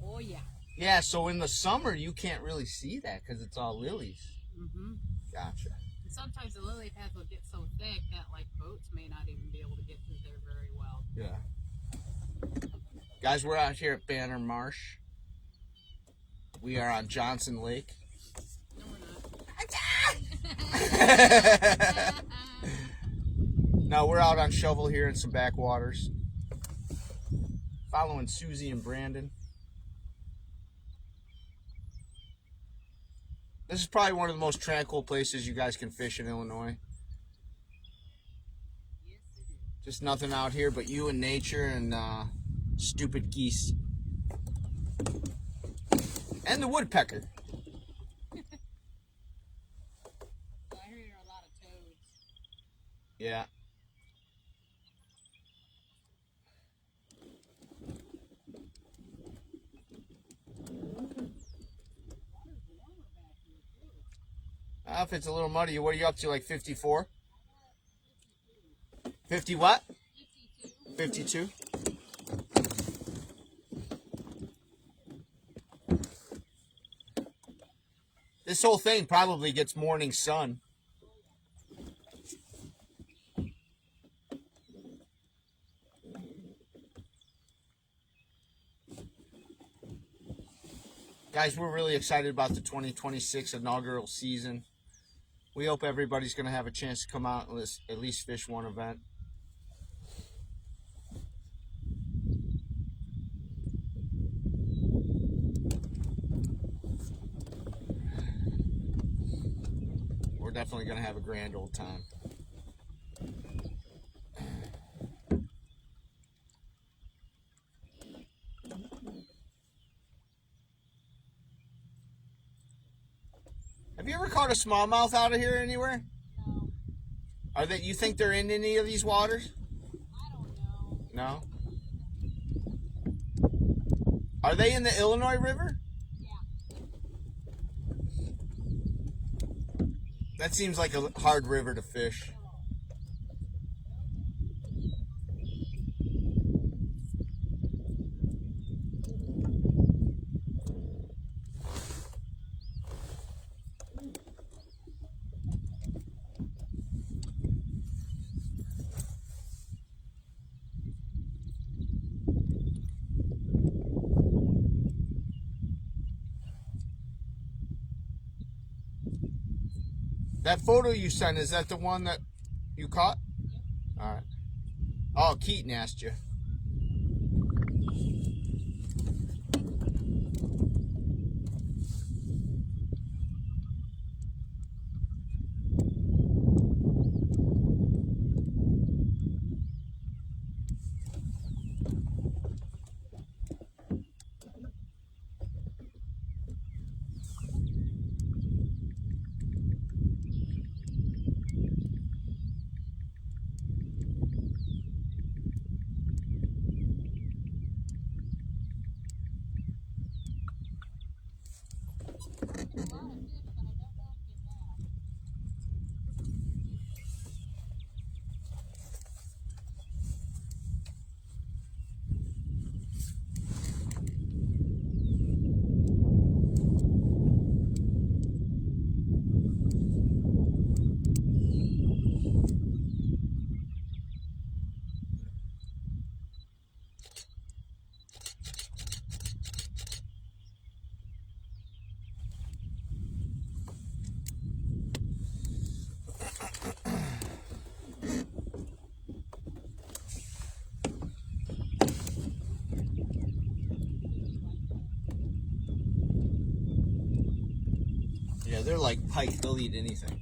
Oh, yeah. Yeah. So in the summer you can't really see that because it's all lilies. Mm-hmm. Gotcha. And sometimes the lily pads will get so thick that, like, boats may not even be able to get through there very well. Yeah. Guys, we're out here at Banner Marsh. We are on Johnson Lake. No, we're not. Now we're out on Shovel here in some backwaters. Following Susie and Brandon. This is probably one of the most tranquil places you guys can fish in Illinois. Yes, it is. Just nothing out here but you and nature and stupid geese. And the woodpecker. So I hear there are a lot of toads. Yeah. If it's a little muddy, what are you up to, like 54? 50 what? 52. This whole thing probably gets morning sun. Guys, we're really excited about the 2026 inaugural season. We hope everybody's going to have a chance to come out and at least fish one event. We're definitely going to have a grand old time. Have you ever caught a smallmouth out of here anywhere? No, Are they? You think they're in any of these waters? I don't know. No. Are they in the Illinois River? Yeah. That seems like a hard river to fish. That photo you sent, is that the one that you caught? All right. Oh, Keaton asked you. There's a lot of fish, but I don't know if they're back. Yeah, they're like pike. They'll eat anything.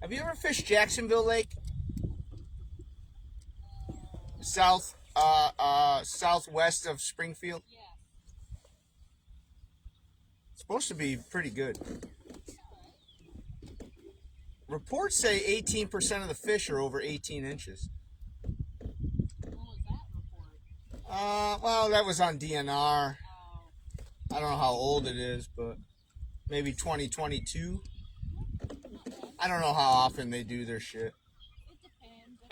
Have you ever fished Jacksonville Lake? Southwest of Springfield. Yes. It's supposed to be pretty good. Alright. Reports say 18% of the fish are over 18 inches. What was that report? Well, that was on DNR. Oh, I don't know how old it is, but maybe 2022. I don't know how often they do their shit. it depends.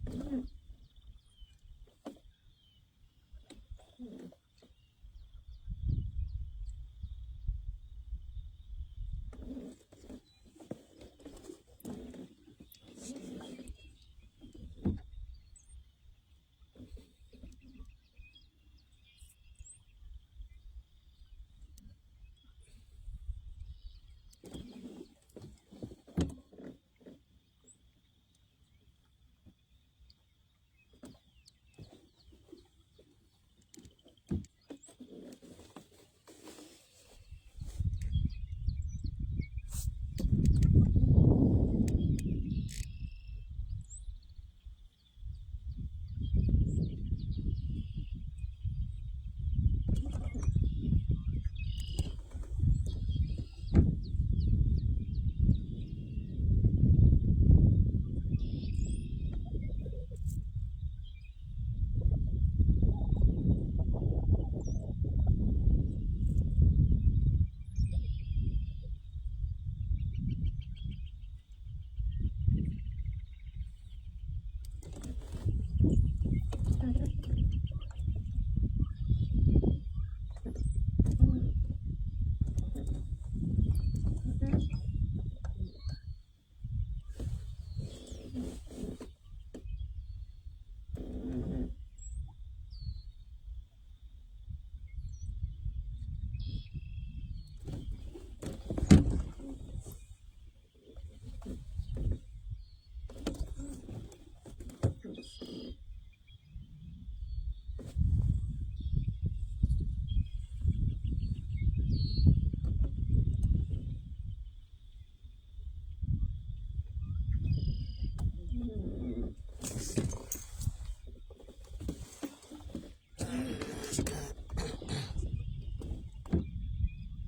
Okay.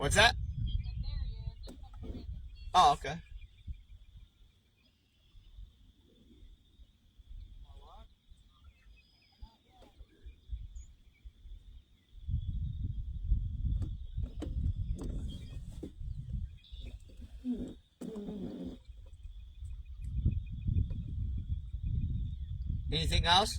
What's that? Oh, okay. Anything else?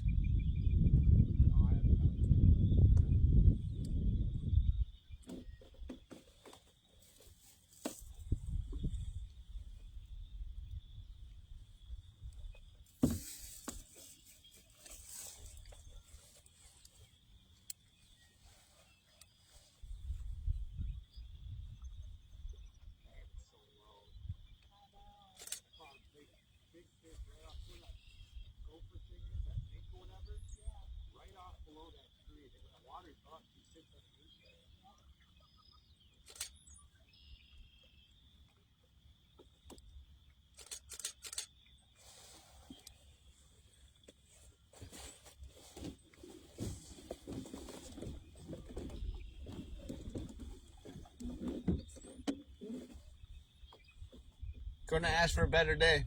Gonna ask for a better day.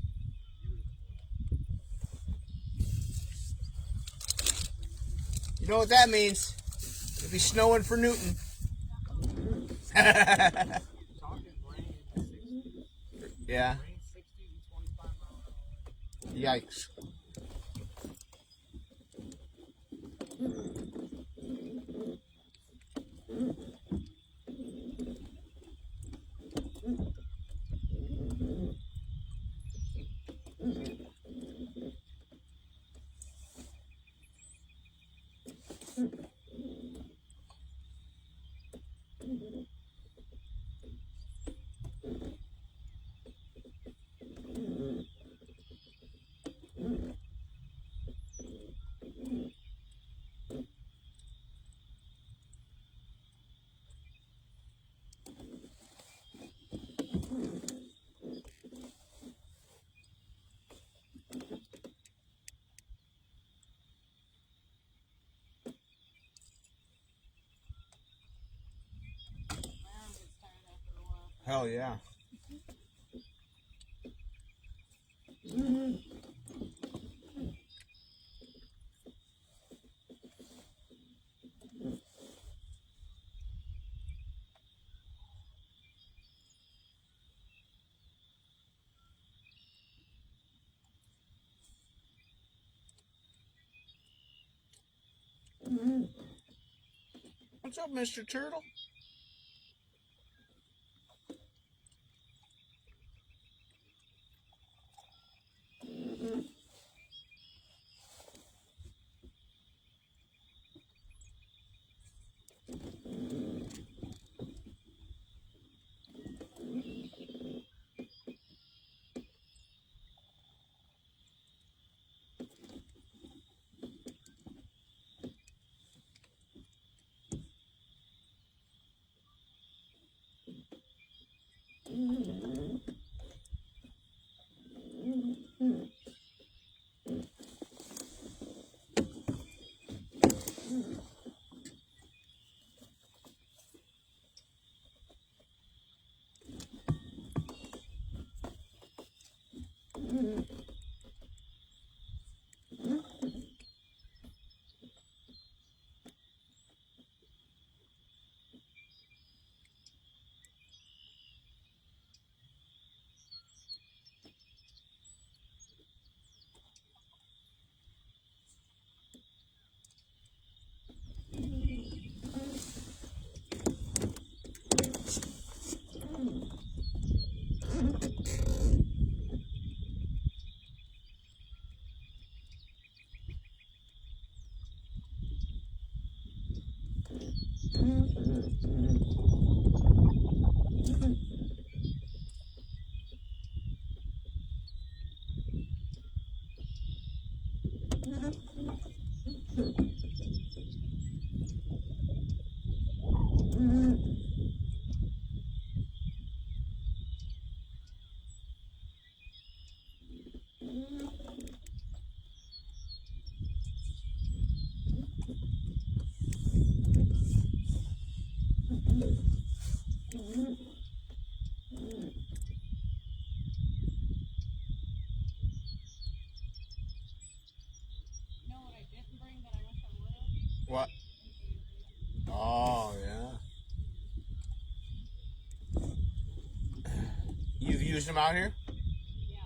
You know what that means? It'll be snowing for Newton. Yeah. Yikes. Hell yeah. What's up, Mr. Turtle? used them out here? Yeah.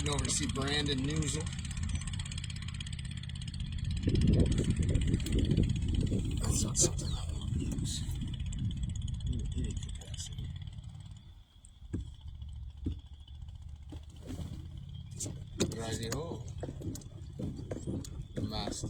Heading over to see Brandon Neuzil. That's not something I want to use in any capacity. Righty ho. The master.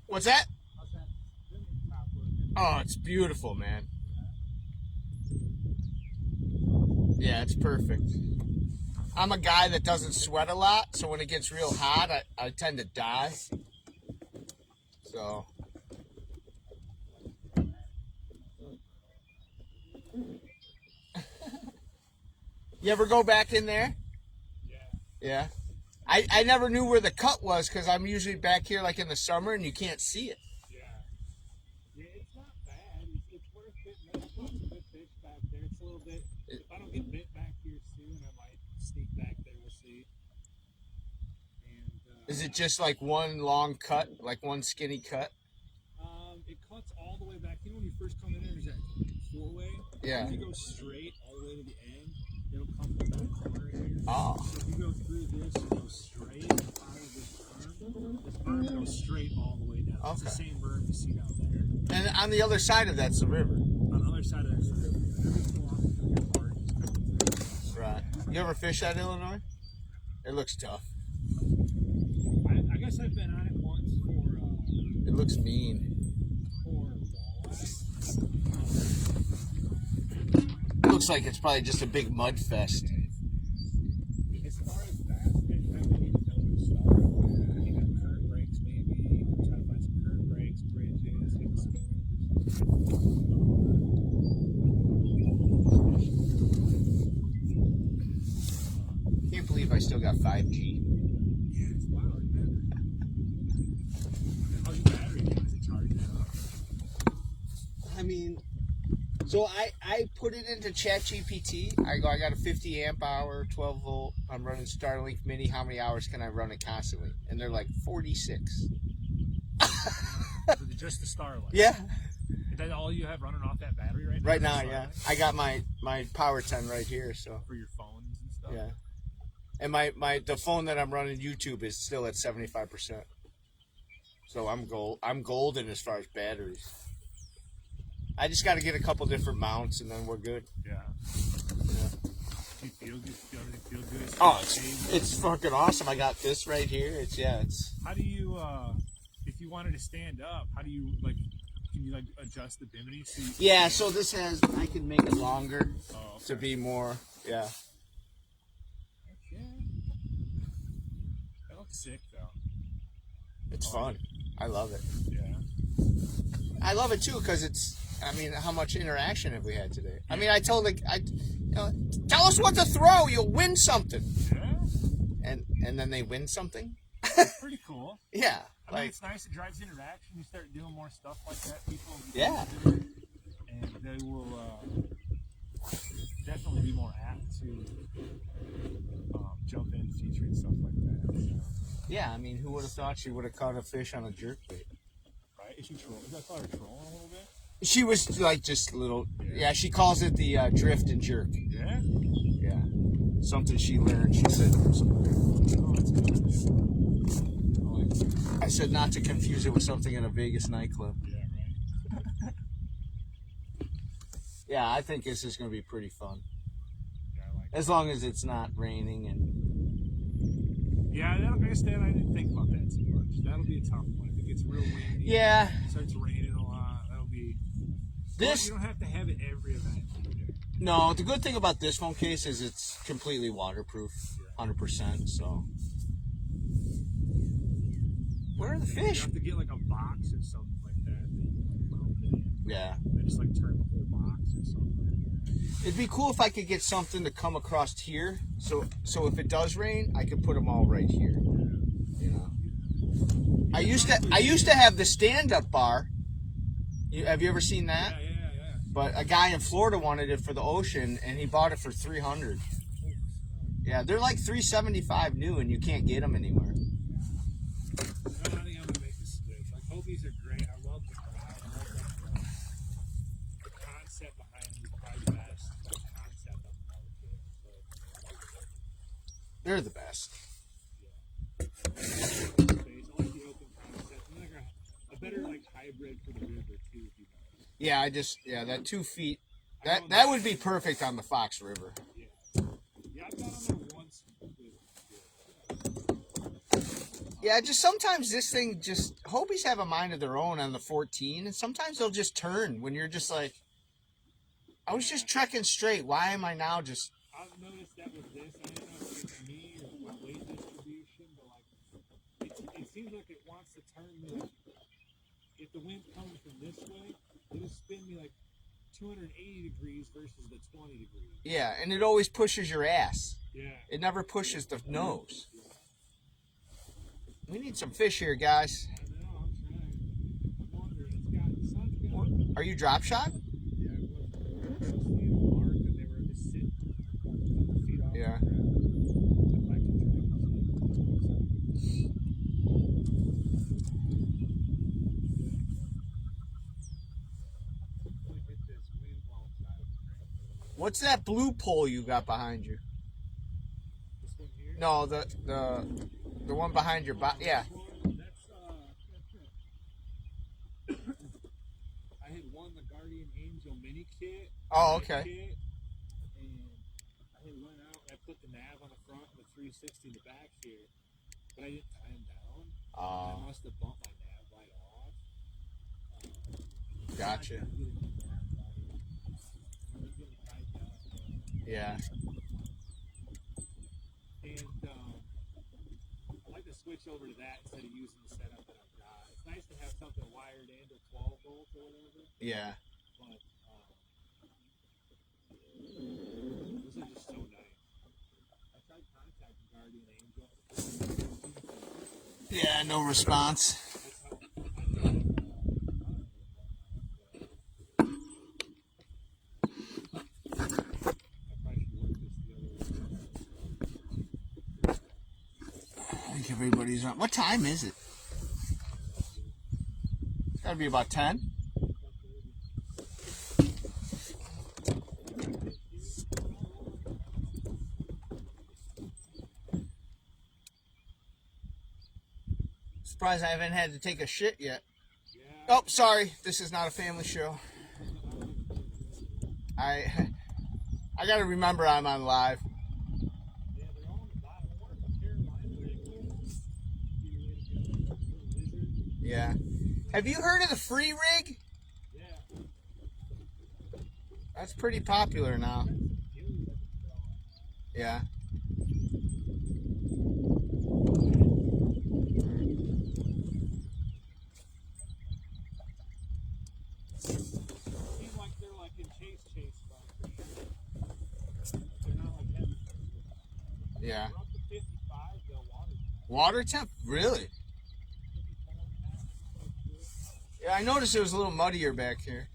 What's that? Oh, it's beautiful, man. Yeah, it's perfect. I'm a guy that doesn't sweat a lot, so when it gets real hot, I tend to die. So. You ever go back in there? Yeah. I never knew where the cut was because I'm usually back here like in the summer and you can't see it. Yeah, it's not bad. It's worth it. There's lots of good fish back there. It's a little bit. If I don't get bit back here soon, I might sneak back there. We'll see. And is it just like one long cut, like one skinny cut? It cuts all the way back. You know when you first come in there, there's that four-way. Yeah. If you go straight all the way to the end, it'll come from that corner here. Oh. So if you go through this, you go straight and follow this berm. This berm goes straight all the way down. Okay. It's the same berm you see down there. And on the other side of that's the river. On the other side of that, so every so often you'll get barges coming through. Right. You ever fish at Illinois? It looks tough. I guess I've been on it once for It looks mean. walleyes. It looks like it's probably just a big mud fest. As far as bass fish, I don't even know where to start. You know, current breaks maybe. Try to find some current breaks, bridges, hit the Can't believe I still got 5G. Yeah, it's wild, isn't it? How's your battery doing? Is it charging up? I mean, so I put it into ChatGPT. I got a 50 amp hour, 12 volt. I'm running Starlink Mini. How many hours can I run it constantly? And they're like 46. So just the Starlink. Yeah. Is that all you have running off that battery right now? Right now, The yeah. Starlink? I got my Power 10 right here, so For your phones and stuff? yeah. And the phone that I'm running YouTube is still at 75%. So I'm golden as far as batteries. I just got to get a couple different mounts and then we're good. Yeah. Yeah. Do you feel good? Does everything feel good? Oh, it's fucking awesome. I got this right here. It's How do you, if you wanted to stand up, how do you, like, can you, like, adjust the bimini? So yeah, so this I can make it longer okay. to be more, yeah. Yeah. That looks sick, though. It's fun. I love it. Yeah. I love it too because how much interaction have we had today? I mean, I told tell us what to throw, you'll win something. Yeah. And then they win something. Pretty cool. Yeah. I mean, it's nice. It drives interaction. You start doing more stuff like that. People. Yeah. And they will definitely be more apt to jump in, featuring stuff like that. So. Yeah, I mean, who would have thought she would have caught a fish on a jerkbait? Right? Is she trolling? Is that call her trolling a little bit? She was like just a little. Yeah, she calls it the drift and jerk. Yeah. Yeah. Something she learned. She said. Oh, that's good. I said not to confuse it with something in a Vegas nightclub. Yeah, right. Yeah, I think this is going to be pretty fun. Yeah, I like As long as it's not raining and. Yeah, I guess that I didn't think about that too much. That'll be a tough one. If it gets real windy, Yeah. starts raining a lot, that'll be. This. You don't have to have it every event. No, the good thing about this phone case is it's completely waterproof, 100%. So. Where are the You fish? have to get like a box or something like that. That you can mount it in. Yeah. And just like turn the whole box or something. It'd be cool if I could get something to come across here. So if it does rain, I could put them all right here. You know. I used to have the stand-up bar. Have you ever seen that? Yeah. But a guy in Florida wanted it for the ocean, and he bought it for $300. Yeah, they're like $375 new, and you can't get them anywhere. I think I'm gonna make a switch. Like Hobies are great. I love the crowd. I love the concept behind them is probably the best. The concept of the market. They're the best. I like the open concept. And like a better like hybrid for the river too. If you know. Yeah, that 2 feet. That would be perfect on the Fox River. Yeah, I've got on there once. Yeah, just sometimes this thing Hobies have a mind of their own on the 14, and sometimes they'll just turn when you're just like, I was just trekking straight. Why am I now just? I've noticed that with this. I don't know if it's me or my weight distribution, but like it seems like it wants to turn me. Like, if the wind's coming from this way, it'll spin me like 280 degrees versus the 20 degrees. Yeah, and it always pushes your ass. Yeah. It never pushes the nose. We need some fish here, guys. I know, I'm trying. I'm wondering. The sun's got. Are you drop shot? Yeah, it was. I was seeing a mark that they were just sitting a couple feet off. Yeah. The ground. I'd like to try and see. Hit this wind while it's out of the ground. What's that blue pole you got behind you? This one here? No, the one behind your back. Yeah. That's I had won the Guardian Angel mini kit. Oh, okay. Kit, and I had went out and I put the nav on the front and the 360 in the back here, but I didn't tie them down. I must have bumped my nav right off. Gotcha. Yeah. And I like to switch over to that instead of using the setup that I've got. It's nice to have something wired into 12 volt or whatever. Yeah. But this is just so nice. I tried contacting Guardian Angel. Yeah, no response. I think everybody's on. What time is it? It's gotta be about 10. Surprised I haven't had to take a shit yet. Oh, sorry. This is not a family show. I gotta remember I'm on live. Yeah. Have you heard of the free rig? Yeah. That's pretty popular now. Yeah. Seem like they're like in chase mode. They're not like heavy. Yeah. We're up to 55 though, Water temp? Really? Yeah, I noticed it was a little muddier back here.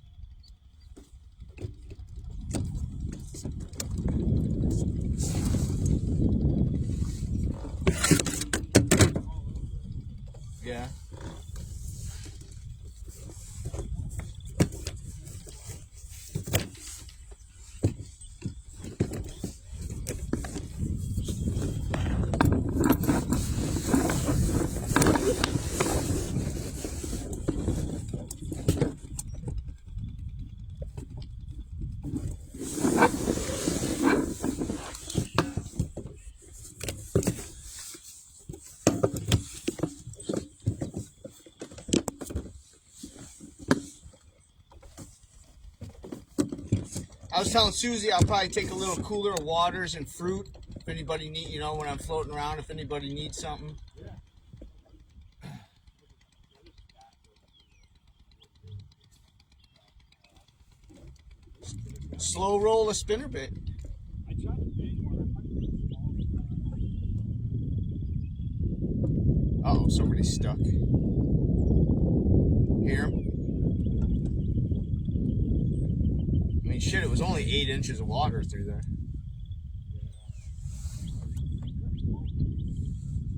Yeah. I was telling Susie I'll probably take a little cooler of waters and fruit if anybody need, you know, when I'm floating around, if anybody needs something. Slow roll a spinnerbait. I tried a big one. Uh-oh, somebody's stuck. Hear him? mean, shit, it was only 8 inches of water through there.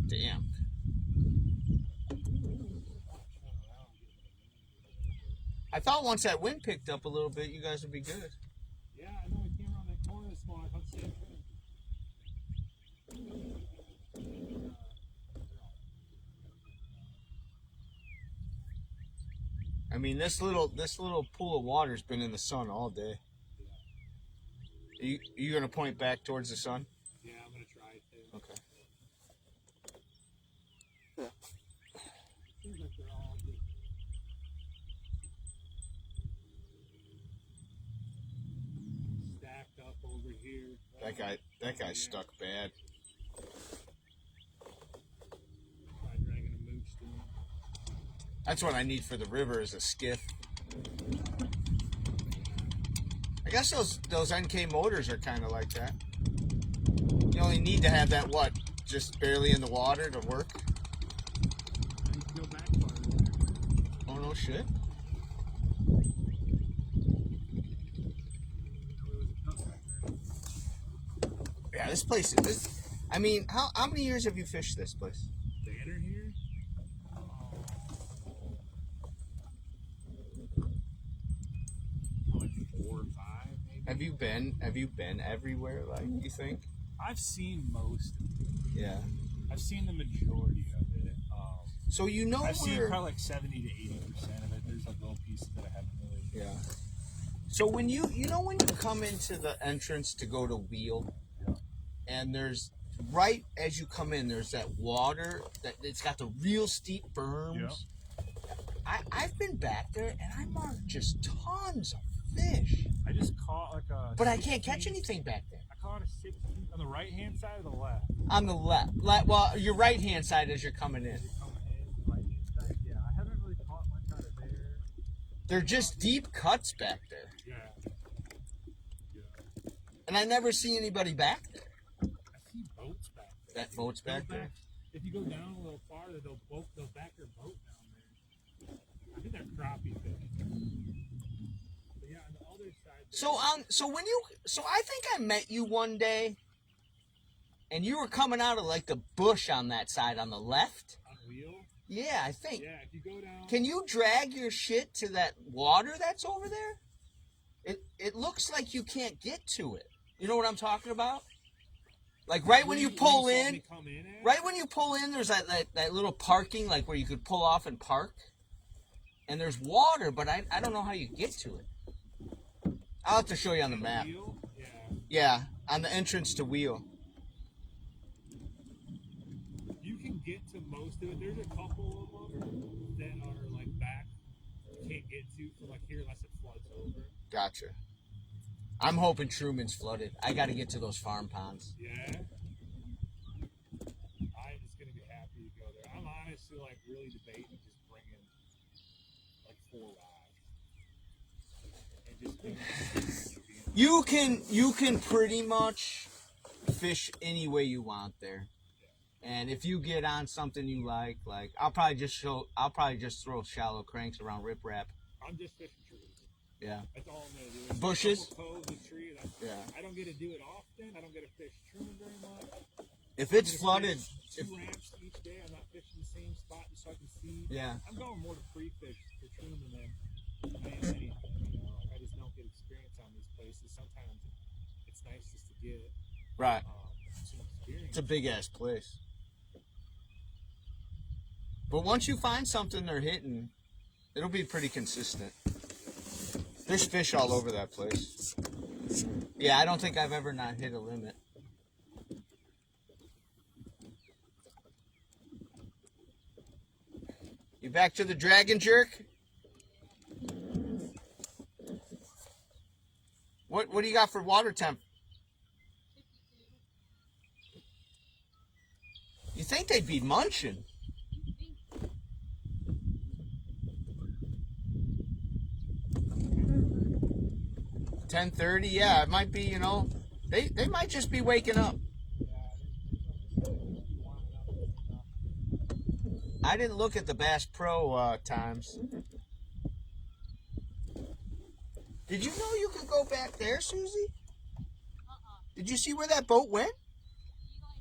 Damn. I thought once that wind picked up a little bit, you guys would be good. Yeah, I know. I came around that corner this morning. I thought the same thing. I mean, this little pool of water's been in the sun all day. You gonna point back towards the sun? Yeah, I'm gonna try it too. Okay. Seems like they're all good. Stacked up over here. That guy's stuck bad. Try dragging a mooch to him. That's what I need for the river is a skiff. I guess those NK motors are kind of like that. You only need to have that, what, just barely in the water to work? I need to go back farther. Oh, no shit. Yeah, this place is... I mean, how many years have you fished this place? Banner here? Like 4 or 5, maybe. Have you been everywhere, like, you think? I've seen most of it. Yeah. I've seen the majority of it. So you know I've seen where... probably like 70 to 80% of it. There's like little pieces that I haven't really. Yeah. So when you come into the entrance to go to Wheel, Yeah. and there's right as you come in, there's that water that it's got the real steep berms. Yeah. I've been back there and I marked just tons of fish, I just caught like a. but I can't catch anything back there. I caught a 16 on the right hand side or the left. On the left, well, your right hand side as you're coming in. Coming in, right hand side. Yeah, I haven't really caught much out of there. They're just deep cuts back there, Yeah. and I never see anybody back there. I see boats back there. That boat's back there. If you go down a little farther, they'll back their boat down there. I think they're crappie fish. But yeah, on the other side. So I think I met you one day, and you were coming out of like the bush on that side on the left. On Wheel. Yeah, I think. Yeah, if you go down. Can you drag your shit to that water that's over there? It looks like you can't get to it. You know what I'm talking about? Like right when you pull in, right when you pull in, there's that little parking, like where you could pull off and park. And there's water, but I don't know how you get to it. I'll have to show you on the map. Wheel? Yeah. Yeah, on the entrance to Wheel. You can get to most of it. There's a couple of them that are like back. You can't get to from like here unless it floods over. Gotcha. I'm hoping Truman's flooded. I got to get to those farm ponds. Yeah. I'm just gonna be happy to go there. I'm honestly like really debating just bringing like 4 rods and just You can pretty much fish any way you want there. And if you get on something you like I'll probably just throw shallow cranks around riprap. I'm just fishing trees. Yeah. That's all I'm gonna do. There's Bushes? a couple coves and trees. Yeah. I don't get to do it often. I don't get to fish Truman very much. If it's I'm gonna flooded, fish 2 ramps each day. I'm not fishing the same spot just so I can see. yeah. I'm going more to pre-fish for Truman than anything. You know, I just don't get experience on these places. Sometimes it's nice just to get Right. some experience. It's a big ass place. But once you find something they're hitting, it'll be pretty consistent. There's fish all over that place. Yeah, I don't think I've ever not hit a limit. You back to the dragon jerk? What do you got for water temp? You think they'd be munching? 10:30, yeah, it might be, you know, they might just be waking up. I didn't look at the Bass Pro times. Did you know you could go back there, Susie? Uh-uh. Did you see where that boat went? He like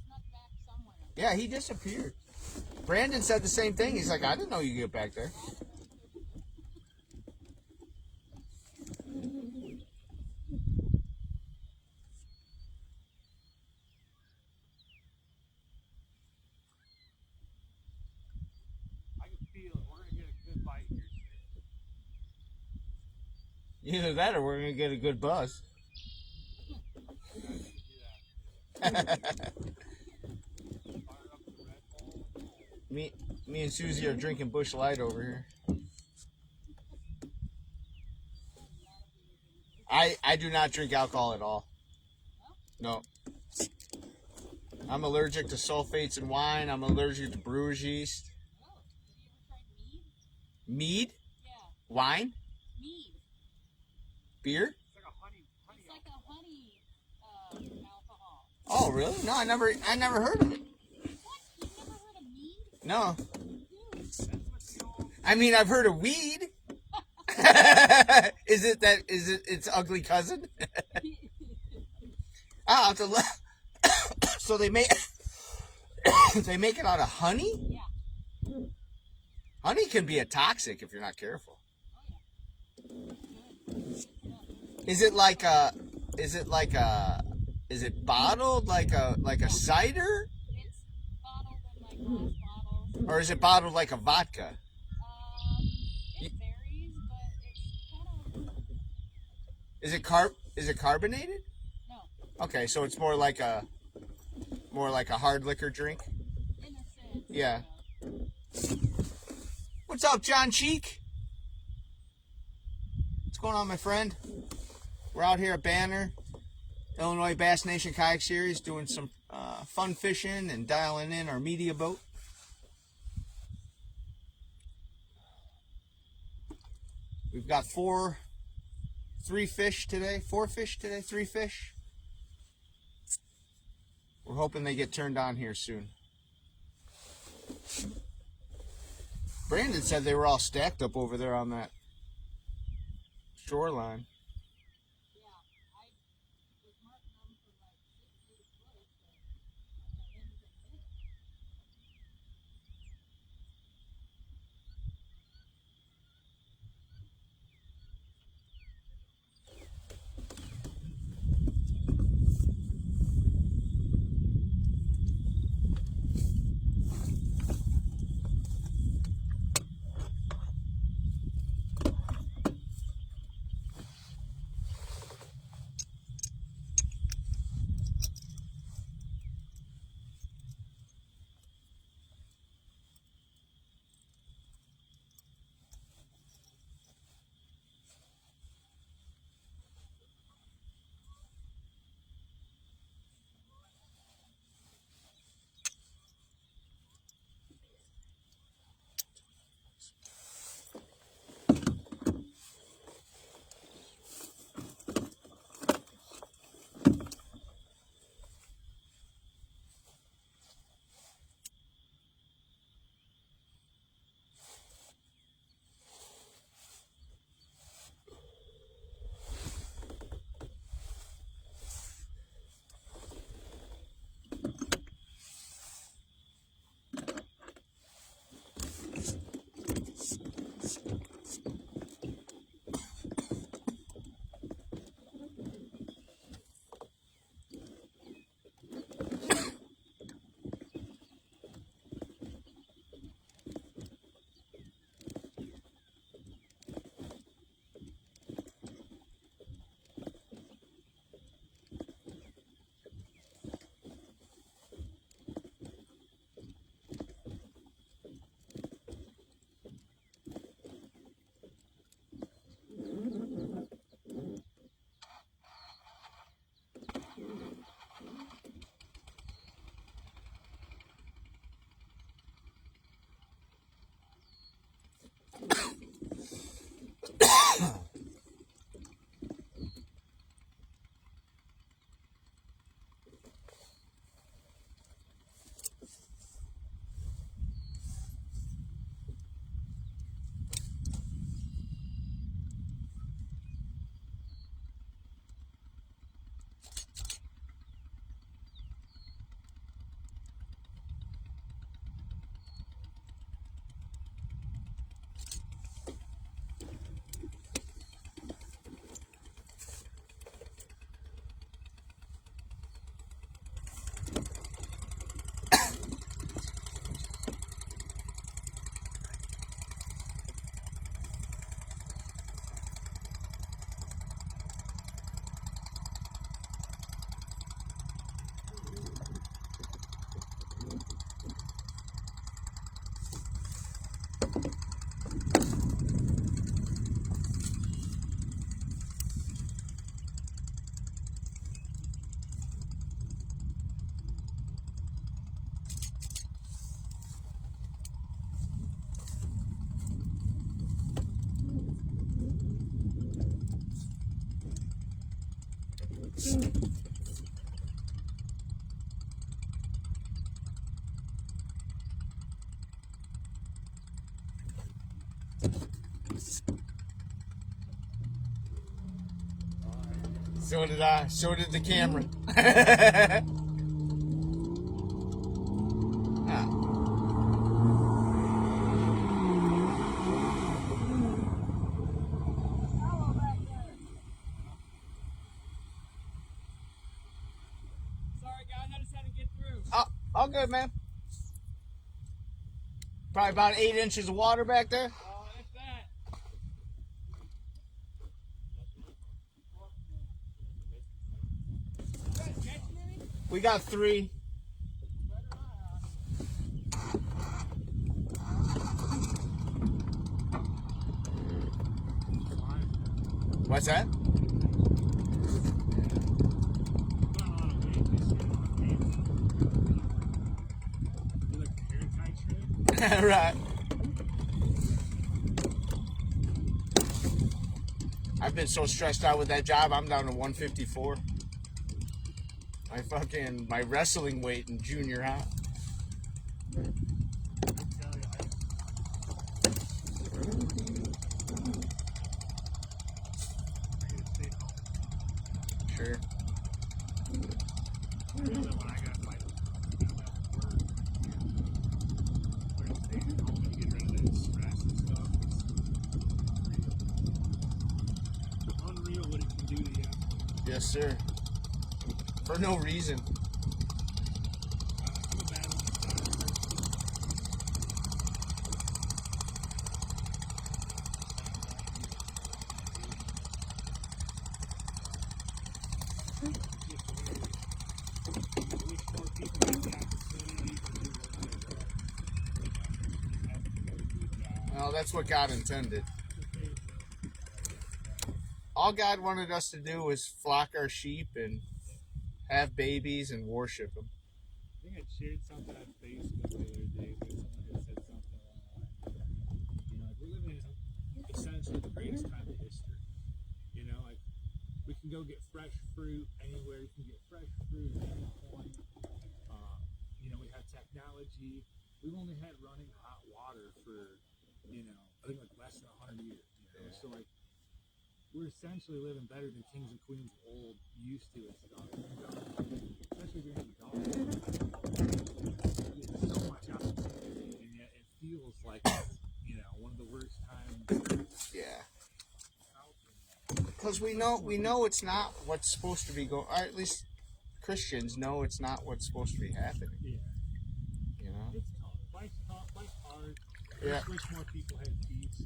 snuck back somewhere. Yeah, he disappeared. Brandon said the same thing. He's like, I didn't know you could get back there. I can feel it. We're gonna get a good bite here. Either that or we're going to get a good buzz. Fire up the Red Bull. Me and Susie are drinking Bush Light over here. I do not drink alcohol at all. No. I'm allergic to sulfates in wine. I'm allergic to brewer's yeast. Oh, have you ever tried mead? Mead? Yeah, Wine? mead. Beer? It's like a honey It's like a honey alcohol. Oh, really? No, I never heard of it. What? You've never heard of mead? No. Dude. That's what the old I mean, I've heard of weed. Is it its ugly cousin? I'll have to look. So they make it out of honey? Yeah. Honey can be a toxic if you're not careful. Oh, yeah. Is it bottled like a cider? It's bottled in like glass bottles. Or is it bottled like a vodka? It varies, but it's kind of Is it carbonated? no, Okay, so it's more like a hard liquor drink. in a sense. Yeah. What's up, John Cheek? What's going on, my friend? We're out here at Banner, Illinois Bass Nation Kayak Series, doing some fun fishing and dialing in our media boat. We've got four fish today. Three fish. We're hoping they get turned on here soon. Brandon said they were all stacked up over there on that shoreline. Yeah, I was marking them for like 6 8 foot, but I didn't hit it. So did I. So did the camera. Ah. Sorry, guys, I just had to get through. Oh, all good, man. Probably about 8 inches of water back there. If that. You guys catching any? We got 3. What's that? Right. I've been so stressed out with that job, I'm down to 154. My wrestling weight in junior high. Sure. Yes, sir. For no reason. Well, that's what God intended. All God wanted us to do was flock our sheep and have babies and worship Him. I think I shared something on Facebook the other day where someone had said something along, you know, like we're living in essentially the greatest time in history. You know, like we can go get fresh fruit anywhere. You can get fresh fruit at any point. You know, we have technology. We've only had running hot water for, you know, I think like less than 100 years. You know? So like we're essentially living better than kings and queens of old used to and stuff. Especially during the dark. There's so much opportunity, and yet it feels like it's, you know, one of the worst times. Yeah. Because we know it's not what's supposed to be going. Or at least Christians know it's not what's supposed to be happening. Yeah. You know. It's tough. Life's hard. I Yeah. just wish more people had peace.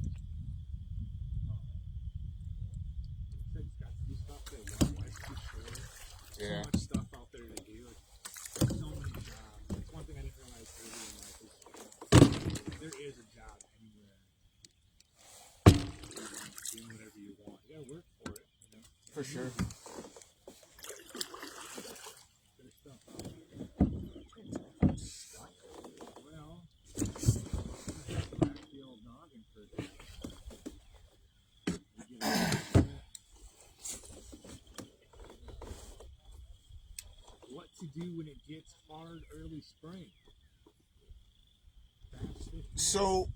It's got to be stuff they want. Life's too short. Yeah. So much stuff out there to do. Like, so many jobs. That's one thing I didn't realize early in life is there is a job anywhere. Doing whatever you want. You gotta work for it, you know? For sure. There's stuff out there. Well, you have to back the old noggin for it. You get what to do when it gets hard early spring? So,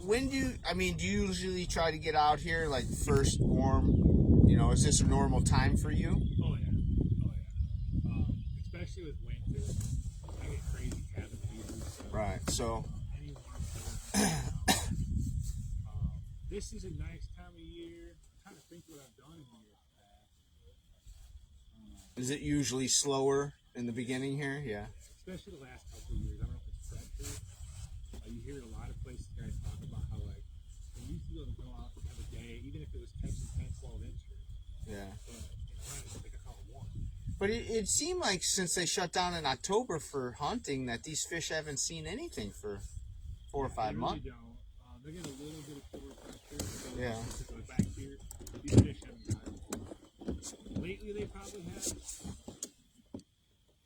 when do you usually try to get out here like first warm? You know, is this a normal time for you? Oh yeah. Especially with winter, I get crazy cabin fever. So Right. So, any warm weather. This is a nice time of year. I'm trying to think what I've done in years past. is it usually slower in the beginning here? Yeah. Especially the last couple of years. I don't know if it's pressure. You hear a lot of places guys talk about how like they used to be able to go out and have a day, even if it was catching 10, 12 inches. Yeah. But I think I caught one. But it seemed like since they shut down in October for hunting that these fish haven't seen anything for 4 or 5 They really months. don't. They get a little bit of shore pressure. So Yeah. specifically back here, these fish haven't gotten it. Lately they probably have.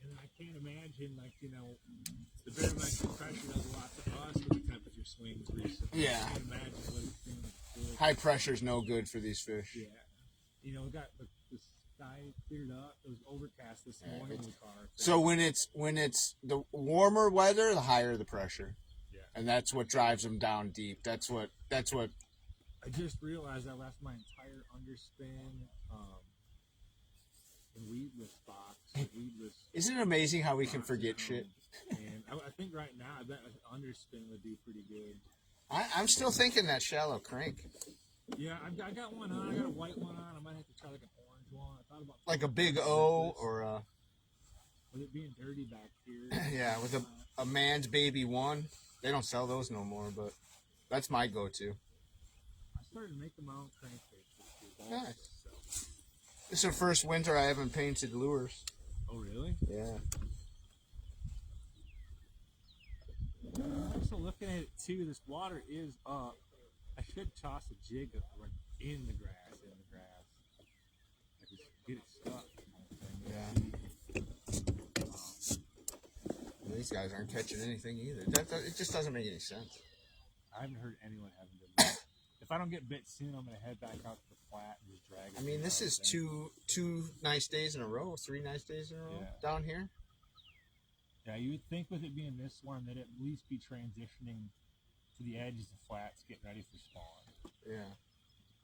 And I can't imagine, like, you know, the barometric pressure does a lot to us with the temperature swings recently. Yeah. I can't imagine what it's doing to it. High pressure's no good for these fish. Yeah. You know, we got the sky cleared up. It was overcast this morning in the car. So when it's the warmer weather, the higher the pressure. Yeah. And that's what drives them down deep. That's what I just realized I left my entire underspin in weedless box. Weedless. Isn't it amazing how we can forget shit? And I think right now, I bet an underspin would do pretty good. I'm still thinking that shallow crank. Yeah, I got one on. I got a white one on. I might have to try like an orange one. I thought about Like a big O or a... With it being dirty back here. Yeah, with a man's baby one. They don't sell those no more, but that's my go-to. I started making my own crankbait this year. Nice. This is the first winter I haven't painted lures. Oh, really? Yeah. I'm also looking at it too. This water is up. I should toss a jig in the grass. I just get it stuck. Yeah. These guys aren't catching anything either. It just doesn't make any sense. I haven't heard anyone having been bit. If I don't get bit soon, I'm gonna head back out to the flat and just drag it. I mean, this is two nice days in a row, 3 nice days in a row down here. Yeah, you would think with it being this warm that it at least be transitioning to the edges of flats, getting ready for spawn. Yeah.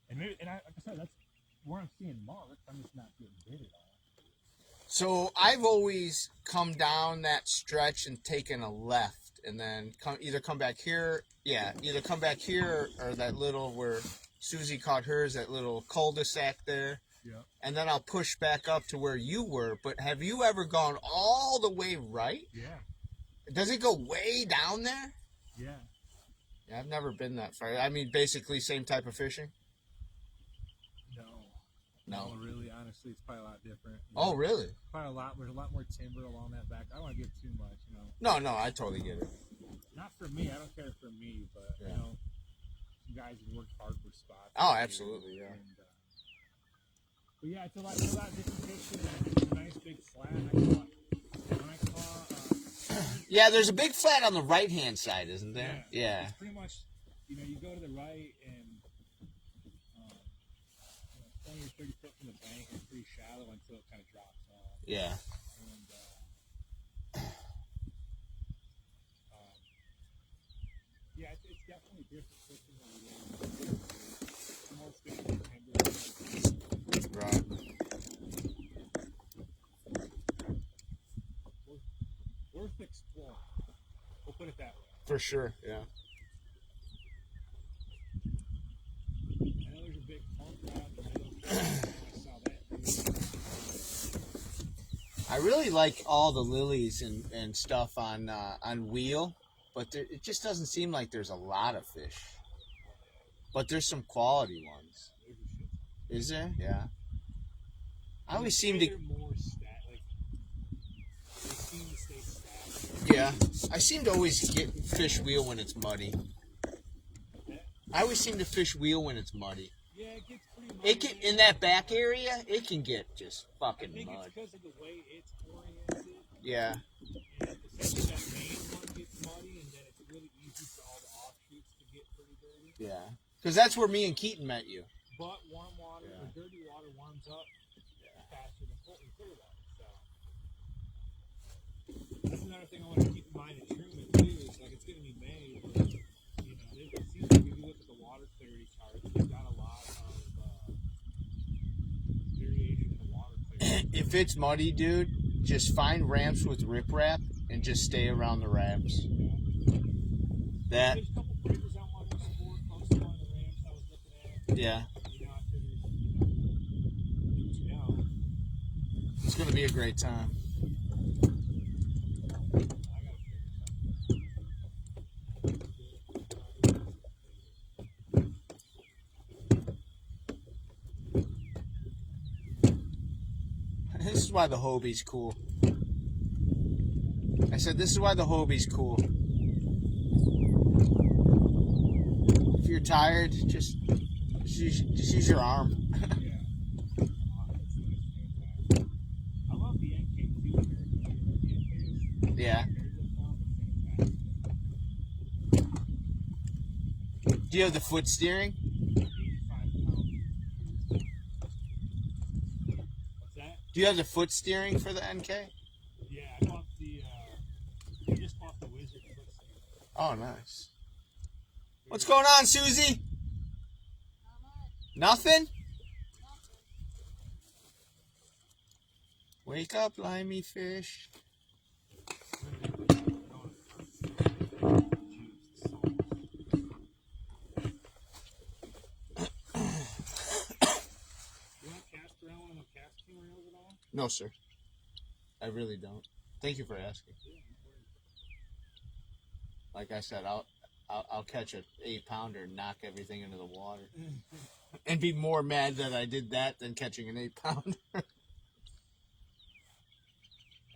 And maybe, like I said, that's where I'm seeing marks. I'm just not getting bit at all. So I've always come down that stretch and taken a left, and then either come back here or that little where Susie caught hers, that little cul-de-sac there. Yeah. And then I'll push back up to where you were. But have you ever gone all the way right? Yeah. Does it go way down there? Yeah. Yeah, I've never been that far. I mean, basically same type of fishing? No. Really, honestly, it's probably a lot different. Oh, really? Probably there's a lot more timber along that back. I don't want to give too much, No, I totally get it. Not for me. I don't care for me, but, some guys have worked hard for spots. Oh, absolutely, yeah. And, but yeah, it's a lot different fishing. It's a nice big flat. Yeah, there's a big flat on the right-hand side, isn't there? Yeah. It's pretty much, you go to the right and 20 or 30 foot from the bank. It's pretty shallow until it kind of drops off. Yeah. And, yeah, it's definitely different fishing than most fishing timber. Right. Worth exploring. We'll put it that way. For sure, yeah. I know there's a big pump out in the middle. I saw that. I really like all the lilies and stuff on wheel, but it just doesn't seem like there's a lot of fish. But there's some quality ones. Is there? Yeah. I always seem to. Yeah, I seem to always get fish wheel when it's muddy. I always seem to fish wheel when it's muddy. Yeah, it gets pretty muddy. It can, in that back area, it can get just fucking I think mud. it's because of the way it's oriented. Yeah. And essentially that main one gets muddy, and then it's really easy for all the offshoots to get pretty dirty. Yeah. Because that's where me and Keaton met you. But warm water, or dirty water warms up faster than clear water. So that's another thing I want to keep in mind in Truman too. Is like it's going to be May, but it seems like if you look at the water clarity chart, you've got a lot of variation in the water clarity. If it's muddy, dude, just find ramps with riprap and just stay around the ramps. That. There's a couple breakers I want to explore close to one of the ramps I was looking at. Yeah. I figured, It's going to be a great time. This is why the Hobie's cool. I said this is why the Hobie's cool. If you're tired, just use your arm. I love the NK2 here. Yeah. Do you have the foot steering? Do you have the foot steering for the NK? Yeah, I bought I just bought the Wizard foot steering. Oh, nice. What's going on, Susie? Nothing? Wake up, limey fish. No, sir. I really don't. Thank you for asking. Like I said, I'll catch an 8-pounder and knock everything into the water, and be more mad that I did that than catching an 8-pounder. I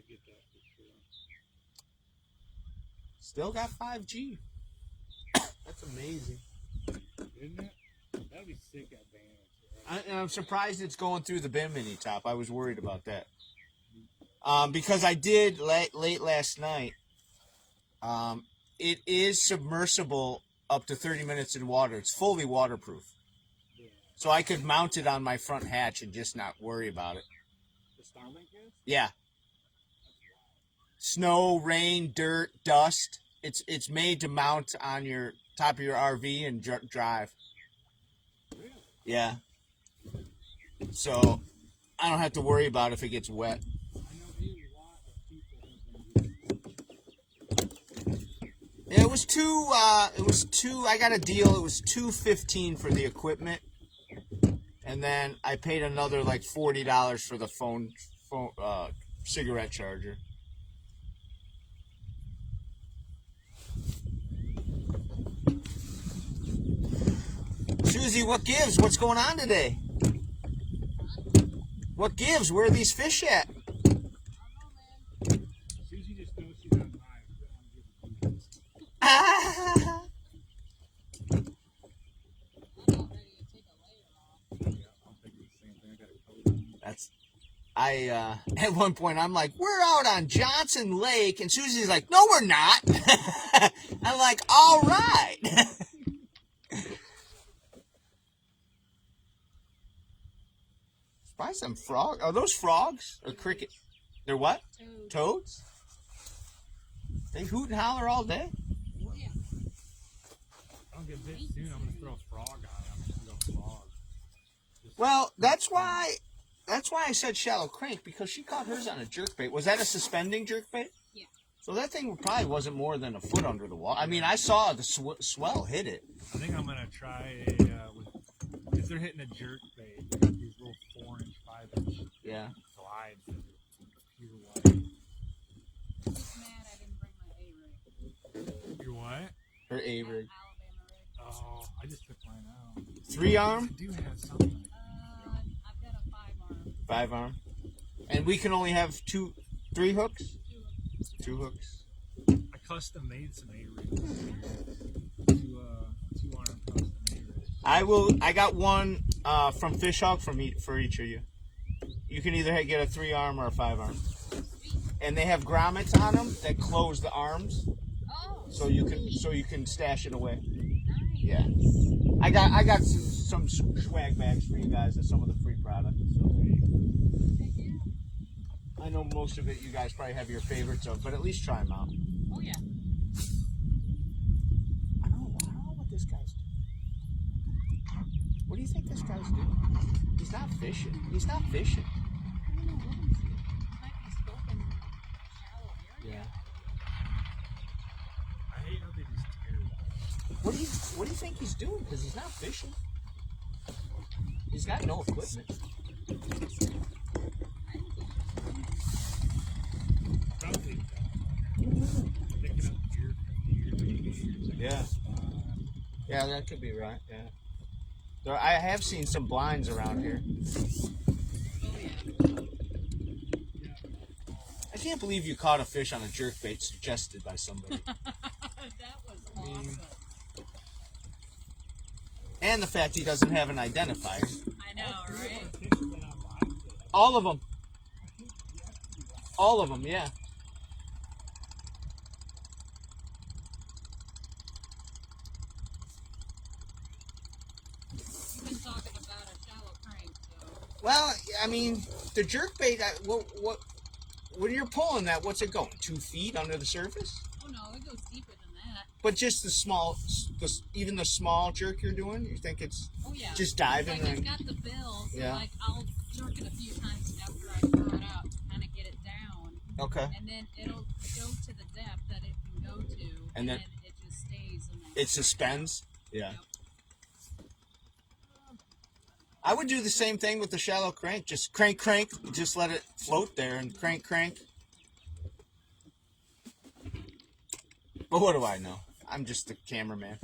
get that for sure. Still got 5G. That's amazing. Isn't it? That'd be sick at Banner. I'm surprised it's going through the Bimini top. I was worried about that. Because I did late last night. It is submersible up to 30 minutes in water. It's fully waterproof. Yeah. So I could mount it on my front hatch and just not worry about it. The Starlink is? Yeah. Snow, rain, dirt, dust. It's made to mount on your top of your RV and drive. Really? Yeah. So I don't have to worry about if it gets wet. I know a lot of people have been using Yeah, it was two. I got a deal. It was $215 for the equipment, and then I paid another like $40 for the phone cigarette charger. Susie, what gives? What's going on today? What gives? Where are these fish at? Susie just knows she's on live. Ah! I'm not ready to take a layer off. Yeah, I'm thinking the same thing. I got a coat. That's. At one point I'm like, we're out on Johnson Lake, and Susie's like, no, we're not. I'm like, all right. Buy some frog. Are those frogs or cricket? They're what? Toads? They hoot and holler all day. Oh, yeah. I don't get bit soon. I'm gonna throw a frog on it. I'm just gonna go frog. Well, that's why I said shallow crank, because she caught hers on a jerkbait. Was that a suspending jerkbait? Yeah. So that thing probably wasn't more than a foot under the water. I mean, I saw the swell hit it. I think I'm gonna try because they're hitting a jerk bait. They got these little 4-inch, 5-inch Yeah. glides that are pure white. Just mad I didn't bring my A-rig. Your what? Her A rig. Alabama rig. Oh, I just took mine out. 3-arm? I do have something. I've got a 5-arm. 5-arm. And we can only have 3 hooks? 2 hooks. I custom made some A-rigs. 2-arm custom A-rigs. I got one from Fish Hawk for each of you. You can either get a 3-arm or a 5-arm. And they have grommets on them that close the arms, Oh, so you can stash it away. nice. Yeah. I got some swag bags for you guys and some of the free products. So. Heck yeah. I know most of it you guys probably have your favorites of, but at least try them out. Oh, yeah. I don't know what this guy's doing. What do you think this guy's doing? He's not fishing. He's not fishing. I don't know what he's doing. He might be scoping a shallow area. Yeah. I hate how they just tear it out. What do you think he's doing? Because he's not fishing. He's got no equipment. Probably picking up gear from here. Yeah. Yeah, that could be right. Yeah. I have seen some blinds around here. Oh, yeah. I can't believe you caught a fish on a jerkbait suggested by somebody. That was awesome. And the fact he doesn't have an identifier. I know, right? All of them. All of them, yeah. You've been talking about a shallow crank, so. Well, I mean, the jerkbait, when you're pulling that, what's it going? 2 feet under the surface? Oh, no, it goes deeper than that. But just the small, even the small jerk you're doing, you think it's Oh yeah. just diving? Like And, it's got the bill, so Yeah. like I'll jerk it a few times after I throw it up, kind of get it down, okay. and then it'll go to the depth that it can go to, And then it just stays. And then it suspends? Yeah. Yep. I would do the same thing with the shallow crank. Just crank, just let it float there and crank. But what do I know? I'm just the cameraman.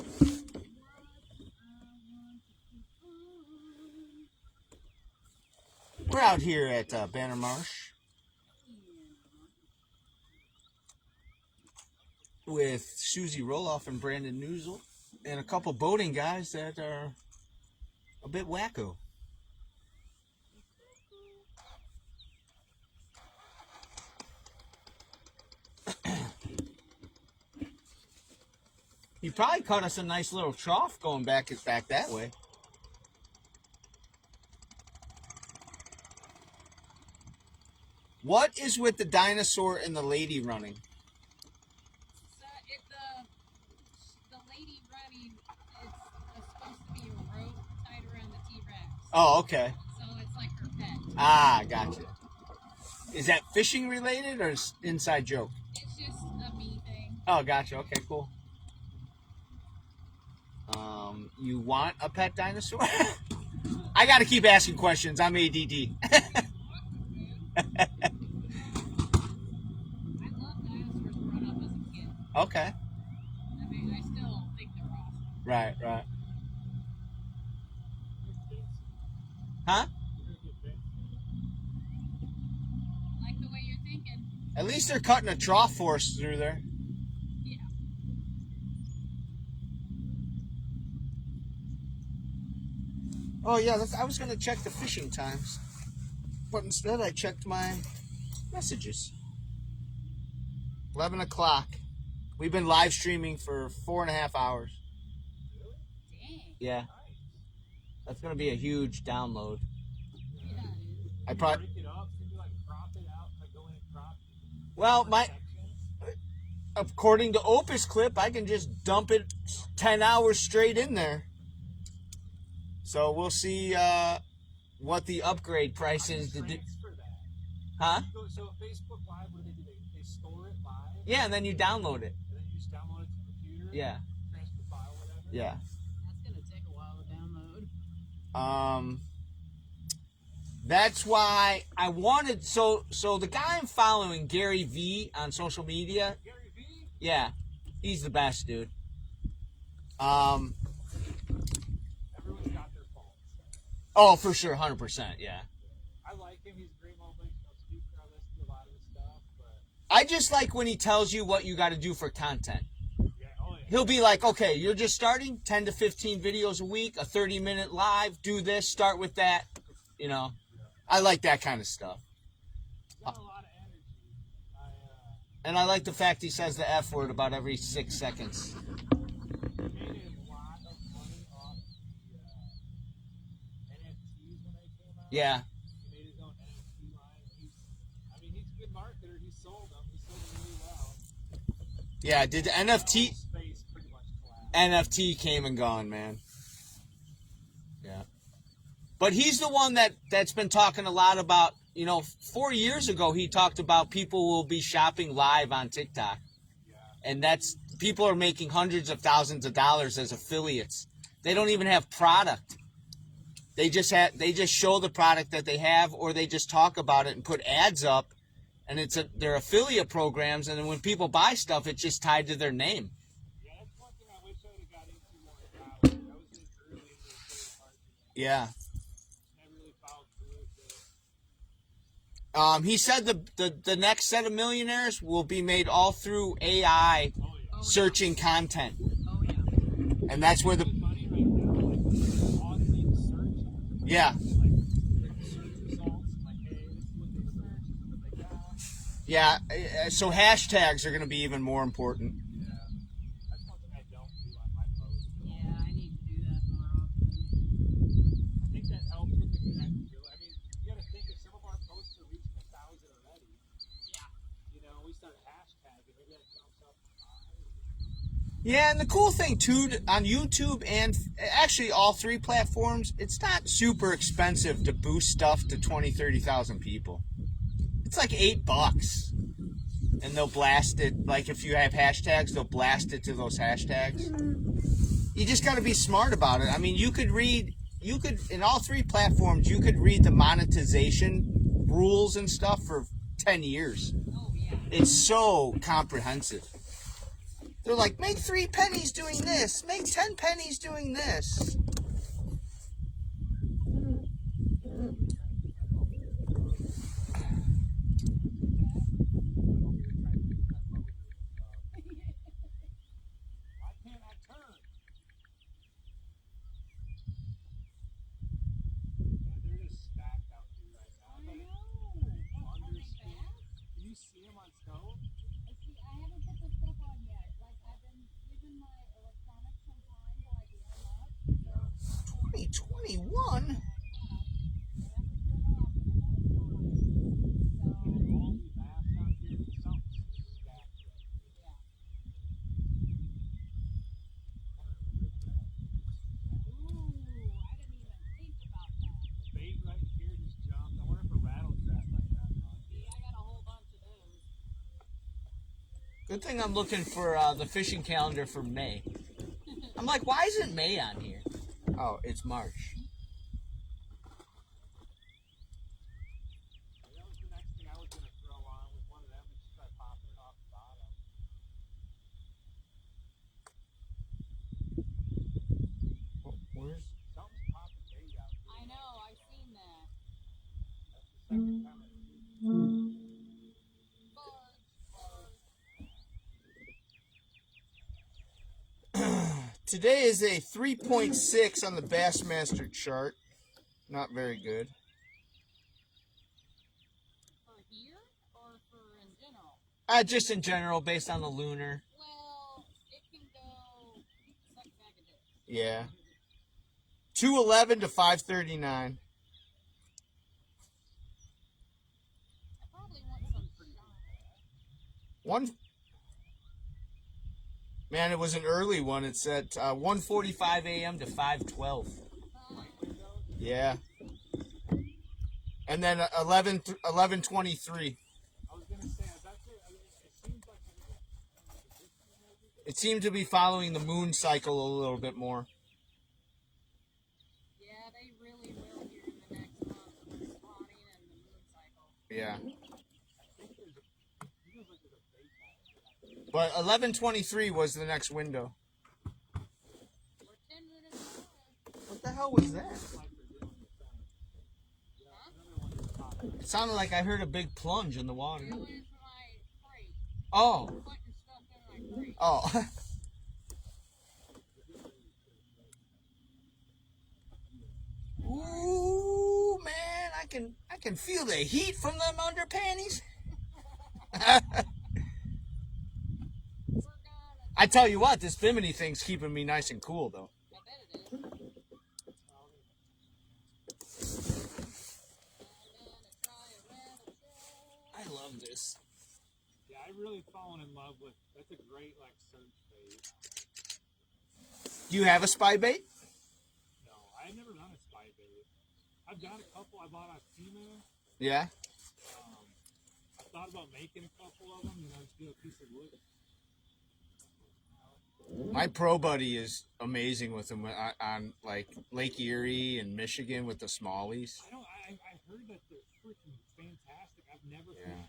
We're out here at Banner Marsh with Susie Roloff and Brandon Neuzil and a couple boating guys that are a bit wacko. You probably caught us a nice little trough going back that way. What is with the dinosaur and the lady running? So the lady running, it's supposed to be a rope tied around the T-Rex. Oh, okay. So it's like her pet. Ah, gotcha. Is that fishing related or inside joke? It's just a me thing. Oh, gotcha. Okay, cool. You want a pet dinosaur? I got to keep asking questions. I'm ADD. I love dinosaurs growing up as a kid. Okay. I mean, I still think they're awesome. Right. Huh? Like the way you're thinking. At least they're cutting a trough for us through there. Yeah. Oh, yeah, I was going to check the fishing times. But instead, I checked my messages. 11 o'clock. We've been live streaming for 4.5 hours. Dang. Yeah. That's going to be a huge download. Yeah, it is. I probably... Break it up, so you like crop it out, like go in and crop Well, sections. according to Opus Clip, I can just dump it 10 hours straight in there. So we'll see what the upgrade price is to do. Transfer that. Huh? So Facebook Live, what do? They store it live, Yeah, and then you download it. and then you just download it to the computer. Yeah. Transfer file, whatever. Yeah. That's going to take a while to download. That's why I wanted so the guy I'm following, Gary V on social media. Gary V. Yeah, he's the best, dude. Everyone's got their faults. Oh, for sure, 100%. Yeah. I like him. He's a great motivational speaker. I listen to a lot of his stuff, but I just like when he tells you what you got to do for content. yeah, oh yeah. He'll be like, okay, you're just starting 10 to 15 videos a week, a 30-minute live, do this, start with that, you know. I like that kind of stuff. He's got a lot of energy. And I like the fact he says the F word about every 6 seconds. He made a lot of money off the NFTs when they came out. Yeah. He made his own NFT line. He's a good marketer. He sold them. He sold them really well. Yeah, did the NFT Space pretty much collapsed. NFT came and gone, man. Yeah. But he's the one that's been talking a lot about, 4 years ago he talked about people will be shopping live on TikTok. Yeah. And people are making hundreds of thousands of dollars as affiliates. They don't even have product. They just show the product that they have, or they just talk about it and put ads up, and they're affiliate programs, and then when people buy stuff, it's just tied to their name. Yeah, that's one thing I wish I would have got into more in college. I was in early into the affiliate marketing. Yeah. Never really followed through with it. He said the next set of millionaires will be made all through AI Oh yeah. searching content. Oh, yeah. And that's where Good money right now, like auditing search. yeah. Like search results, like hey, this is what they searched, this is what they got. Yeah, so hashtags are going to be even more important. Yeah. That's one thing I don't do on my post. Yeah, I need to do that more often. I think that helps with the connectivity. I mean, you got to think if some of our posts are reaching 1,000 already. Yeah. We start hashtagging, maybe that jumps up high. Yeah, and the cool thing too on YouTube and actually all three platforms, it's not super expensive to boost stuff to 20, 30,000 people. It's like $8, and they'll blast it. Like if you have hashtags, they'll blast it to those hashtags. You just got to be smart about it. I mean, you could in all three platforms, you could read the monetization rules and stuff for 10 years. Oh yeah. It's so comprehensive. They're like, make 3 pennies doing this, make 10 pennies doing this. Why can't I turn? They're just stacked out here right now. I know. Are they bad? Can you see them on stove? I see. I haven't put the stuff on yet. Like I've been giving my electronics some time till I get them up. So 2021? Good thing I'm looking for the fishing calendar for May. I'm like, why isn't May on here? Oh, it's March. That was the next thing I was going to throw on with one of them and just try popping it off the bottom. Where's? Something's popping bait out here. I know. I've seen that. That's the second time I've seen it. Today is a 3.6 on the Bassmaster chart. Not very good. For here or for in general? Just in general, based on the lunar. Well, it can go suck a bag of dicks. Yeah. 211 to 539. I probably want some Starlink. One. Man, it was an early one. It's at 1:45 a.m. to 5:12. Yeah. And then 11:23. I was going to say, that's it. It seems like It seemed to be following the moon cycle a little bit more. Yeah, they really will here in the next month with the spawning and the moon cycle. Yeah. But 11:23 was the next window. We're 10 minutes away. What the hell was that? It sounded like I heard a big plunge in the water. You're going into my crate. Oh. Put your stuff in my crate. Oh. Ooh, man, I can feel the heat from them underpanties. I tell you what, this Bimini thing's keeping me nice and cool, though. I bet it is. I love this. Yeah, I've really fallen in love with. That's a great search bait. Do you have a spy bait? No, I've never done a spy bait. I've got a couple. I bought on Temu. Yeah. I thought about making a couple of them. Just do a piece of wood. My pro buddy is amazing with them on like Lake Erie and Michigan with the smallies. I heard that they're freaking fantastic. I've never fished them.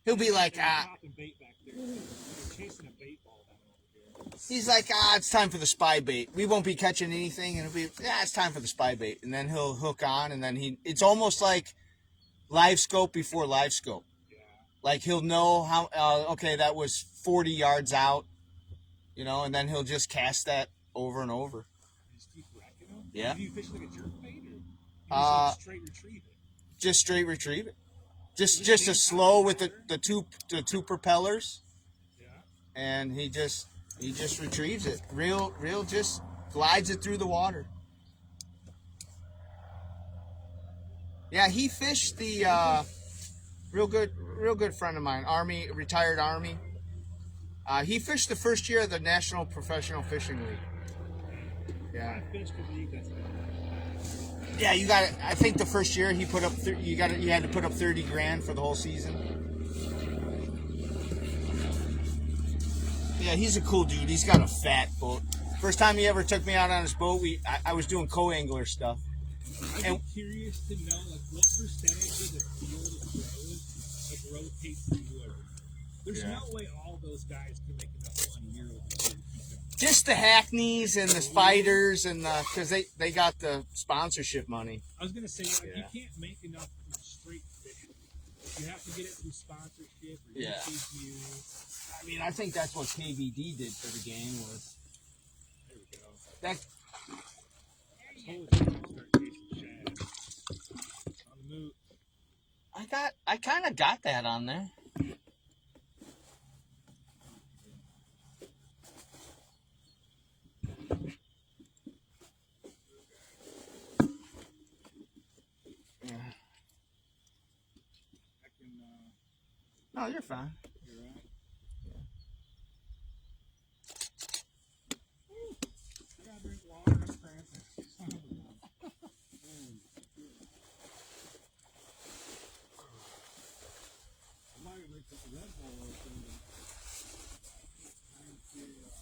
He'll be like, Dropping bait back there. They're chasing a bait ball down over here. he's like, it's time for the spy bait. We won't be catching anything, and it'll be, it's time for the spy bait. And then he'll hook on, and then it's almost like live scope before live scope. Yeah. Like he'll know how, okay, that was 40 yards out, and then he'll just cast that over and over. You just keep wrecking them? Yeah. Do you fish like a jerk bait, or you just straight retrieve it? Just straight retrieve it. Just a slow with the two propellers. Yeah. And he just retrieves it. Real just glides it through the water. Yeah, he fished the real good friend of mine, retired Army. He fished the first year of the National Professional Fishing League. Yeah. I fished the league. That's Yeah, you got it. I think the first year he put up you had to put up 30 grand for the whole season. Yeah, he's a cool dude. He's got a fat boat. First time he ever took me out on his boat, I was doing co-angler stuff. I'm curious to know like what percentage of the field of pros like rotates through you every year. There's no way all those guys can make enough money year over year to keep going. Just the Hackneys and the Spiders and because they got the sponsorship money. I was gonna say like you can't make enough from straight fishing. You have to get it through sponsorship or YouTube views. I mean, I think that's what KBD did for the game was. There we go. That Start chasing shad. On the move. I kind of got that on there. Yeah. I can No, you're fine. you're right. I gotta drink water. I'm cramping. Son of a gun. I'm not gonna make the Red Bull open, but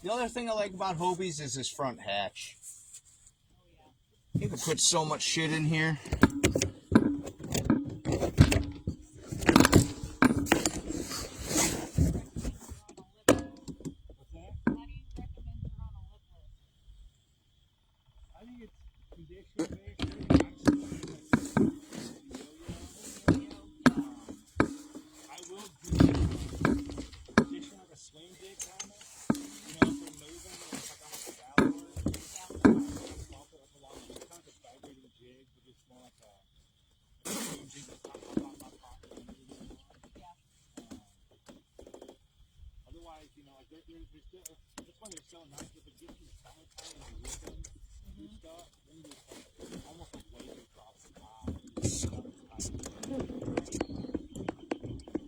The other thing I like about Hobie's is his front hatch. You can put so much shit in here. what's that? How do you recommend you're on a lipless? I think it's condition based. I will do condition like a swing jig kind of. You know, if they're moving and it's like on a shallower. Bump it up along. It's kind of a vibrating jig, but it's more like a swing jig that's not pop. Otherwise, you know, like they're still. That's why they're so nice. If it gets you summertime and you whip them. Stuff, then you just almost like wave across the top.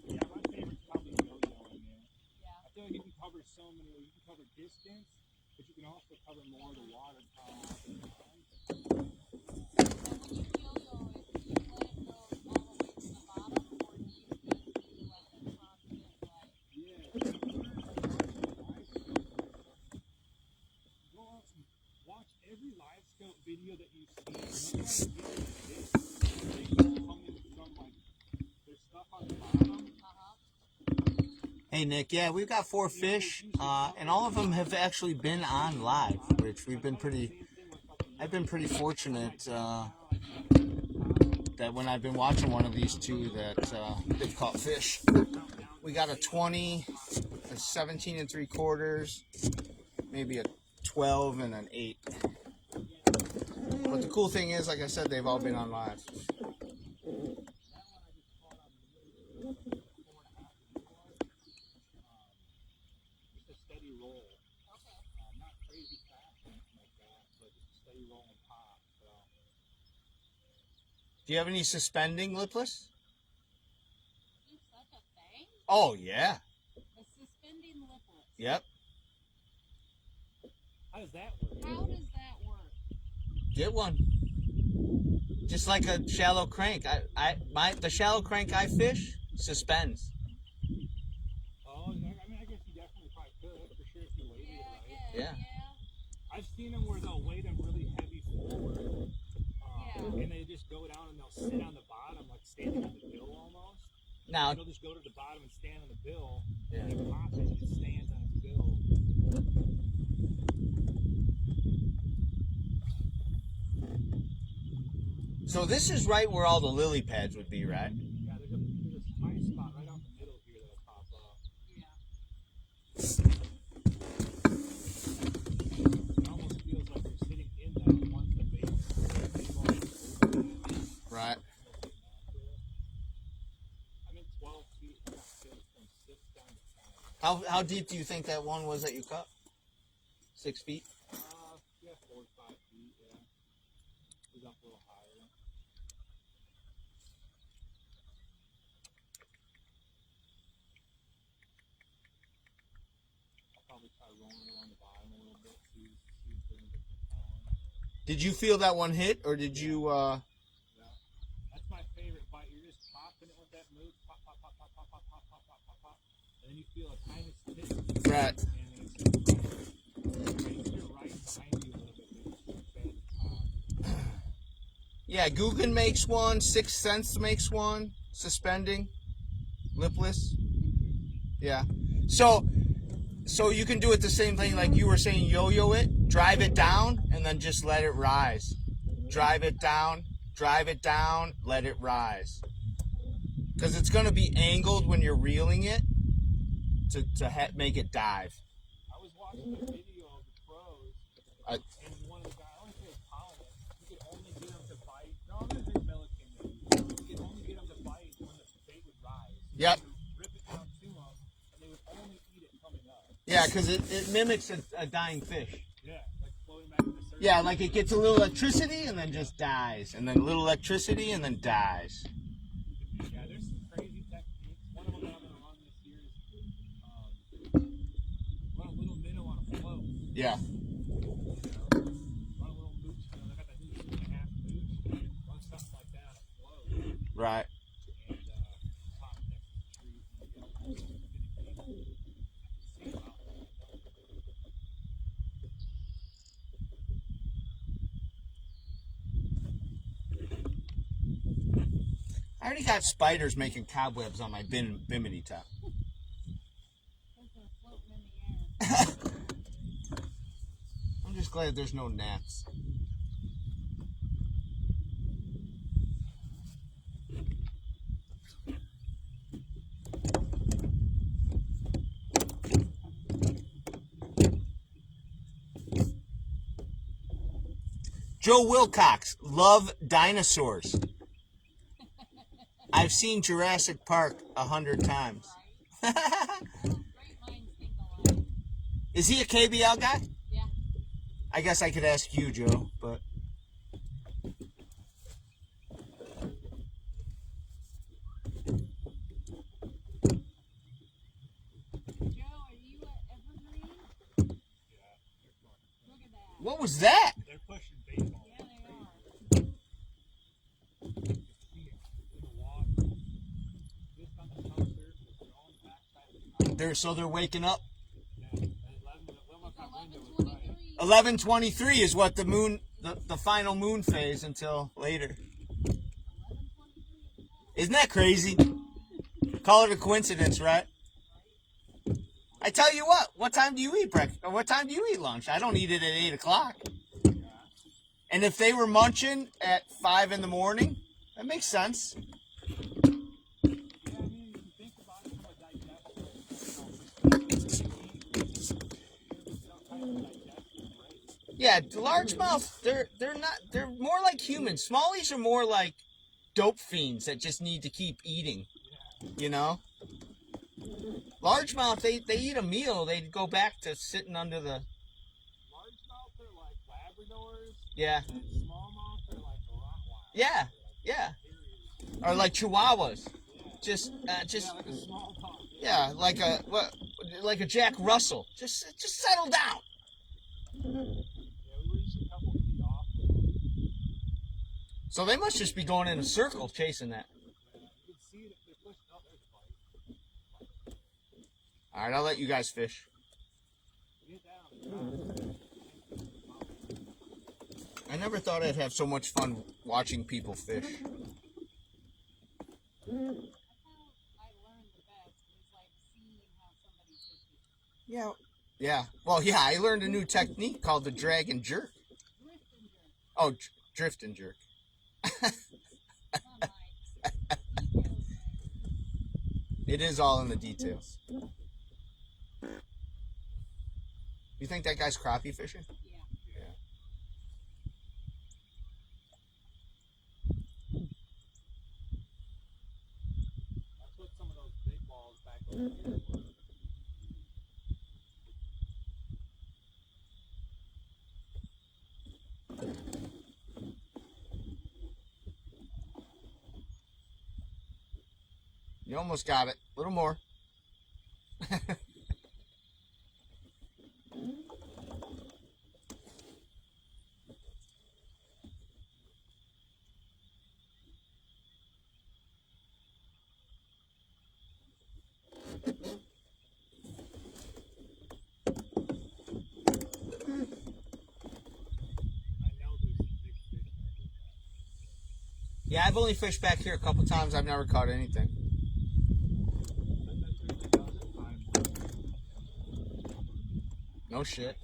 Yeah, my favorite's probably yo-yoing, man. Yeah. I feel like you can cover so many, you can cover distance, but you can also cover more of the water column. So when you yo-yo it, do you let it go all the way to the bottom, or do you just do like a constant, like? Yeah. Go out and watch every live scope video that you see. Coming from like there's stuff on the bottom. Hey Nick, yeah, we've got 4 fish, and all of them have actually been on live, which I've been pretty fortunate that when I've been watching one of these two that they've caught fish. We got a 20, a 17 3/4, maybe a 12 and an 8. But the cool thing is, like I said, they've all been on live. Just a steady roll. Not crazy fast or anything like that, but just a steady roll and pop. So Do you have any suspending lipless? Is such a thing? Oh, yeah. The suspending lipless. Yep. how does that work? How does that work? Get one. Just like a shallow crank. The shallow crank I fish suspends. Oh, I mean, I guess you definitely probably could for sure if you weighted Yeah, it I right. guess. Yeah. I've seen them where they'll weight them really heavy forward, Yeah. and they just go down and they'll sit on the bottom, like standing on the bill almost. Now, They'll just go to the bottom and stand on the bill, Yeah. and it pops and it just stands on its bill. so this is right where all the lily pads would be, right? Yeah, there's a high spot right out in the middle here that'll pop up. Yeah. It almost feels like you're sitting in that once the bait is Right. I'm in 12 feet. I got fish from 6 down to 5. How deep do you think that one was that you caught? 6 feet? Yeah, 4 to 5 feet, yeah. It was up a little higher. rolling along the bottom a little bit, see if they're going to get on. Did you feel that one hit, or did you? Yeah. That's my favorite bite. You're just popping it with that move, pop, pop, pop, pop, pop, pop, pop, pop, pop, pop, pop, and then you feel a tiny hit, Right. and then it's right behind you a little bit. Yeah, Guggen makes one. Sixth Sense makes one. Suspending, lipless. Yeah. So you can do it the same thing like you were saying. Yo-yo it, drive it down, and then just let it rise. Drive it down, let it rise. Because it's going to be angled when you're reeling it to make it dive. I was watching a video of the pros, and one of the guys, I want to say it's Colin, you could only get them to bite. No, I'm going to say Milliken. You could only get them to bite when the bait would rise. So Yep. you would rip it down to them, and they would only eat it coming up. Yeah, because it mimics a dying fish. Yeah, like floating back to the surface. Yeah, like it gets a little electricity and then just dies. And then a little electricity and then dies. Yeah, there's some crazy techniques. One of them that I'm going to run this year is run a little minnow on a float. Yeah. Run a little mooch. They got that new 2.5 mooch. Run something like that on a float. Right. And pop next to the tree. And get a little bitty bait. See about I already got spiders making cobwebs on my bimini top. Those are floating in the air. I'm just glad there's no gnats. Joe Wilcox, love dinosaurs. I've seen Jurassic Park 100 times. Great minds think alike. Is he a KBL guy? Yeah. I guess I could ask you, Joe, but Joe, are you at Evergreen? Look at that. what was that? they're pushing baseball. Yeah, they are. In the water. Just on the top surface. They're on the backside of the top. They're waking up. Yeah. And 11 o'clock window was right. 11:23. 11:23 is what the moon, the final moon phase until later. 11:23. Isn't that crazy? Call it a coincidence, right? I tell you what time do you eat breakfast? Or what time do you eat lunch? I don't eat it at 8 o'clock. And if they were munching at 5 in the morning, that makes sense. Yeah, I mean, if you think about it from a digestion, Yeah, largemouth, they're more like humans. Smallies are more like dope fiends that just need to keep eating. You know? Largemouth, they eat a meal, they go back to sitting under the largemouth are like Labradors, yeah. and smallmouth are like Rottweilers. Yeah, yeah. Or like Chihuahuas. Just Yeah, like a small dog. yeah, like a Jack Russell. Just settle down. Yeah, we were just a couple feet off. So they must just be going in a circle chasing that. You can see it if they're pushing up. There's a bite. All right, I'll let you guys fish. Get down. I never thought I'd have so much fun watching people fish. That's how I learned the best. Is like seeing how somebody fishes. Yeah. Yeah. Well, yeah, I learned a new technique called the drag and jerk. Drift and jerk. Oh, drift and jerk. Come on, Mike. Details, man. It is all in the details. You think that guy's crappie fishing? Yeah. That's what some of those big balls back over here were. You almost got it. A little more. Yeah, I've only fished back here a couple times. I've never caught anything. No shit.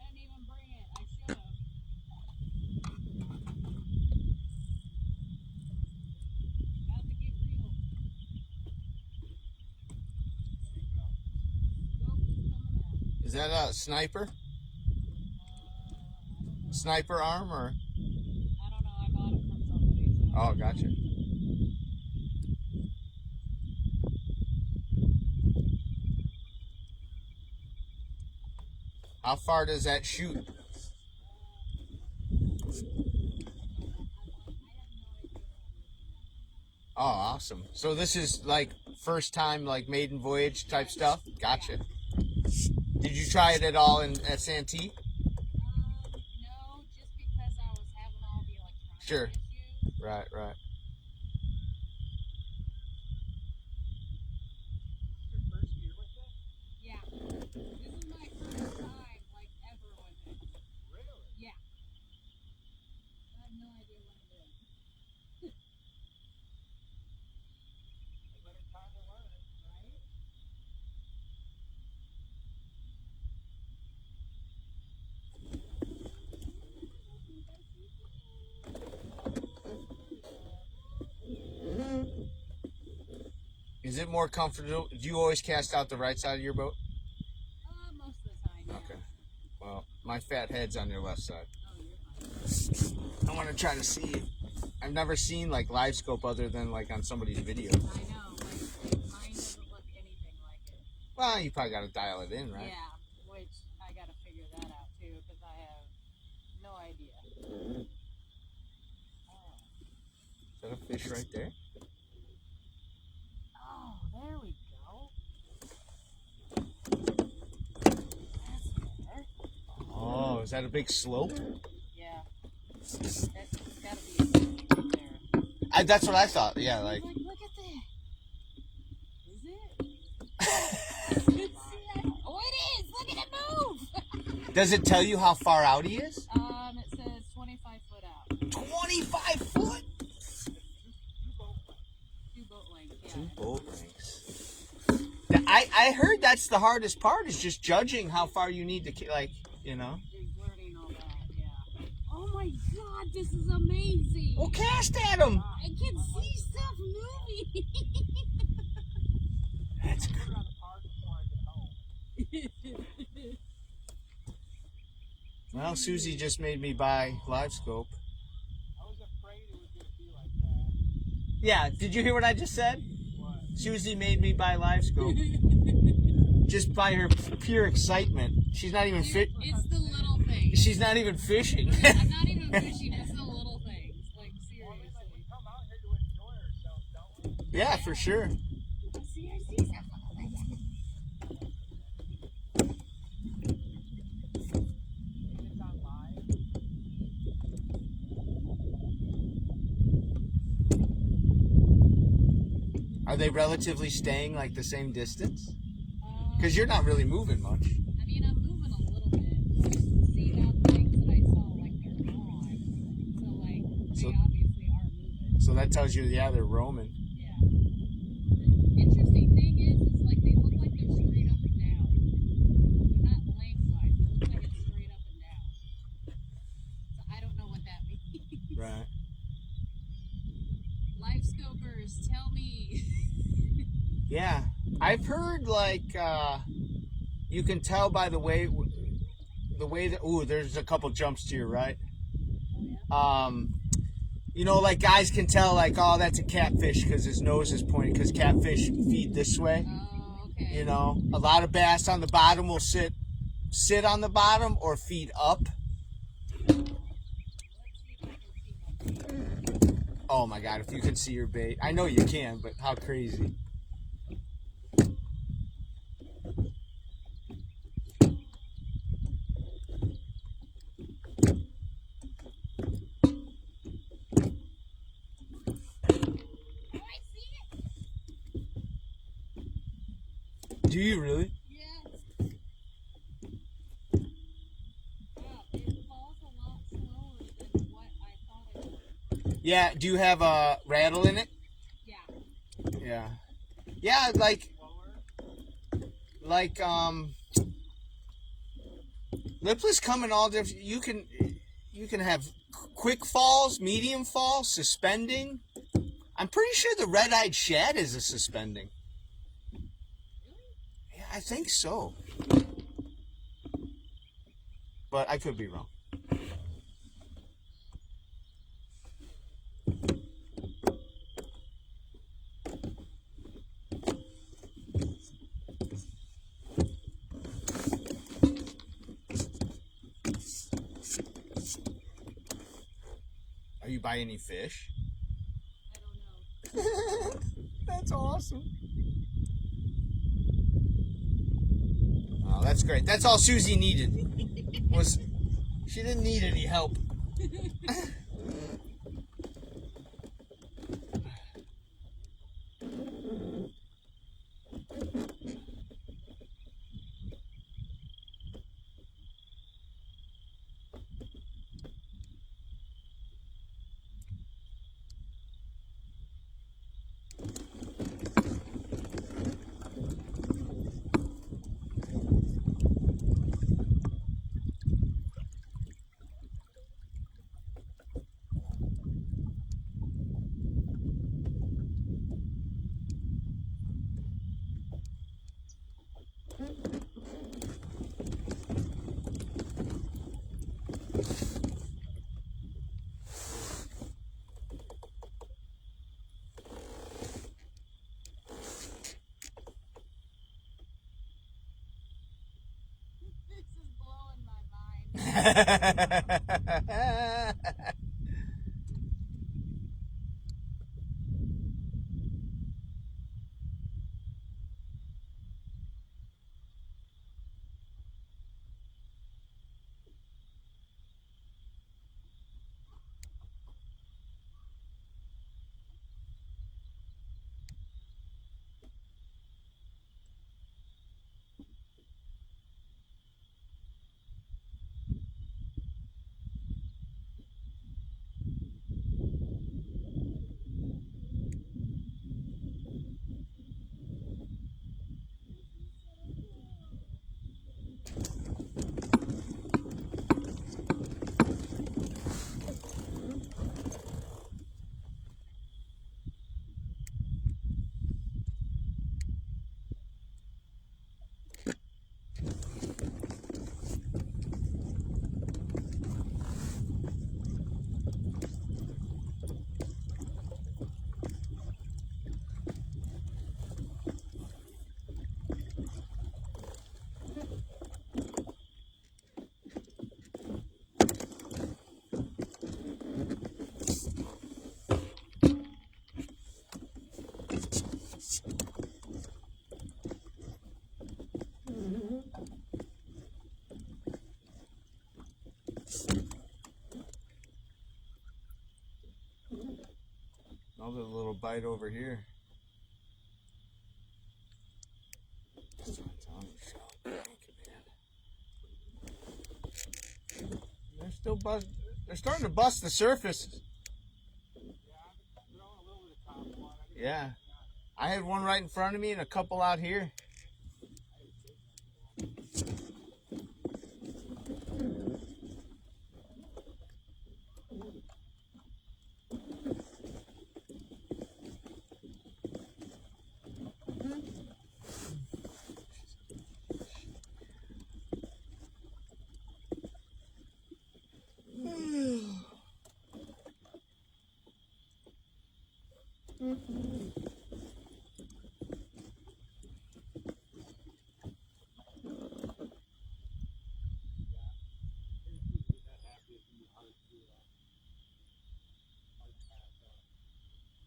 I didn't even bring it. I should have. About to get real. Scope is coming out. Is that a sniper? I don't know. Sniper arm or? I don't know. I bought it from somebody. So. Oh, gotcha. How far does that shoot? Oh, awesome. So this is like first time, like maiden voyage type stuff? Gotcha. Did you try it at all in at Santee? No, just because I was having all the electronic Sure. issues. Right, right. Your first year with it? Yeah. This is my first time, like, ever with it. Really? Yeah. I have no idea what I'm doing. A better time to learn it. Right? Is it more comfortable? Do you always cast out the right side of your boat? Most of the time, yeah. Okay. Well, my fat head's on your left side. Oh, you're fine. I want to try to see. I've never seen like live scope other than like on somebody's video. I know, like, mine doesn't look anything like it. Well, you probably got to dial it in, right? Yeah, which I gotta figure that out too, because I have no idea. Is that a fish right there? Oh, there we go. That's better. Oh, is that a big slope? Yeah. That's gotta be a thing right there. That's what I thought. Yeah, like. Look at that. Is it? Oh, it is. Look at it move. Does it tell you how far out he is? It says 25 foot out. 2 bolt lengths. I heard that's the hardest part is just judging how far you need to, like, you know. Is learning all that, yeah. Oh my god, this is amazing! Well, cast at them. I can see stuff moving! That's Put it on the park before I get home. Well, Susie just made me buy live scope. I was afraid it was going to be like that. Yeah, did you hear what I just said? What? Susie made me buy live scope. Just by her pure excitement. She's not even fit. It's the little things. She's not even fishing. I'm not even fishing, it's the little things. Like, seriously. We come out here to enjoy ourselves, don't we? Yeah, for sure. See, I see stuff. It's on live. Are they relatively staying like the same distance? Because you're not really moving much. I mean, I'm moving a little bit. See, now the things that I saw, like, they're gone. So, like, they So- obviously are moving. So that tells you, yeah, they're roaming. Yeah. Interesting thing is like they look like they're straight up and down. They're not lengthwise. It looks like it's straight up and down. So I don't know what that means. Right. Life scopers, tell me. Yeah. I've heard, like, you can tell by the way that, ooh, there's a couple jumps to your right. You know, like guys can tell, like, oh, that's a catfish because his nose is pointed because catfish feed this way. Oh, okay. You know, a lot of bass on the bottom will sit on the bottom or feed up. Let's see if I can see one. Oh my God, if you can see your bait. I know you can, but how crazy. Oh, I see it. Do you really? Yes. Wow, it falls a lot slower than what I thought it would. Yeah, do you have a rattle in it? Yeah. Yeah. Yeah, like lipless come in all different. You can have quick falls, medium falls, suspending. I'm pretty sure the red-eyed shad is a suspending. Yeah, I think so. But I could be wrong. Are you buying any fish? I don't know. That's awesome. Oh, that's great. That's all Susie needed. She didn't need any help. This is blowing my mind. Another little bite over here. They're still they're starting to bust the surface. Yeah. I had one right in front of me and a couple out here.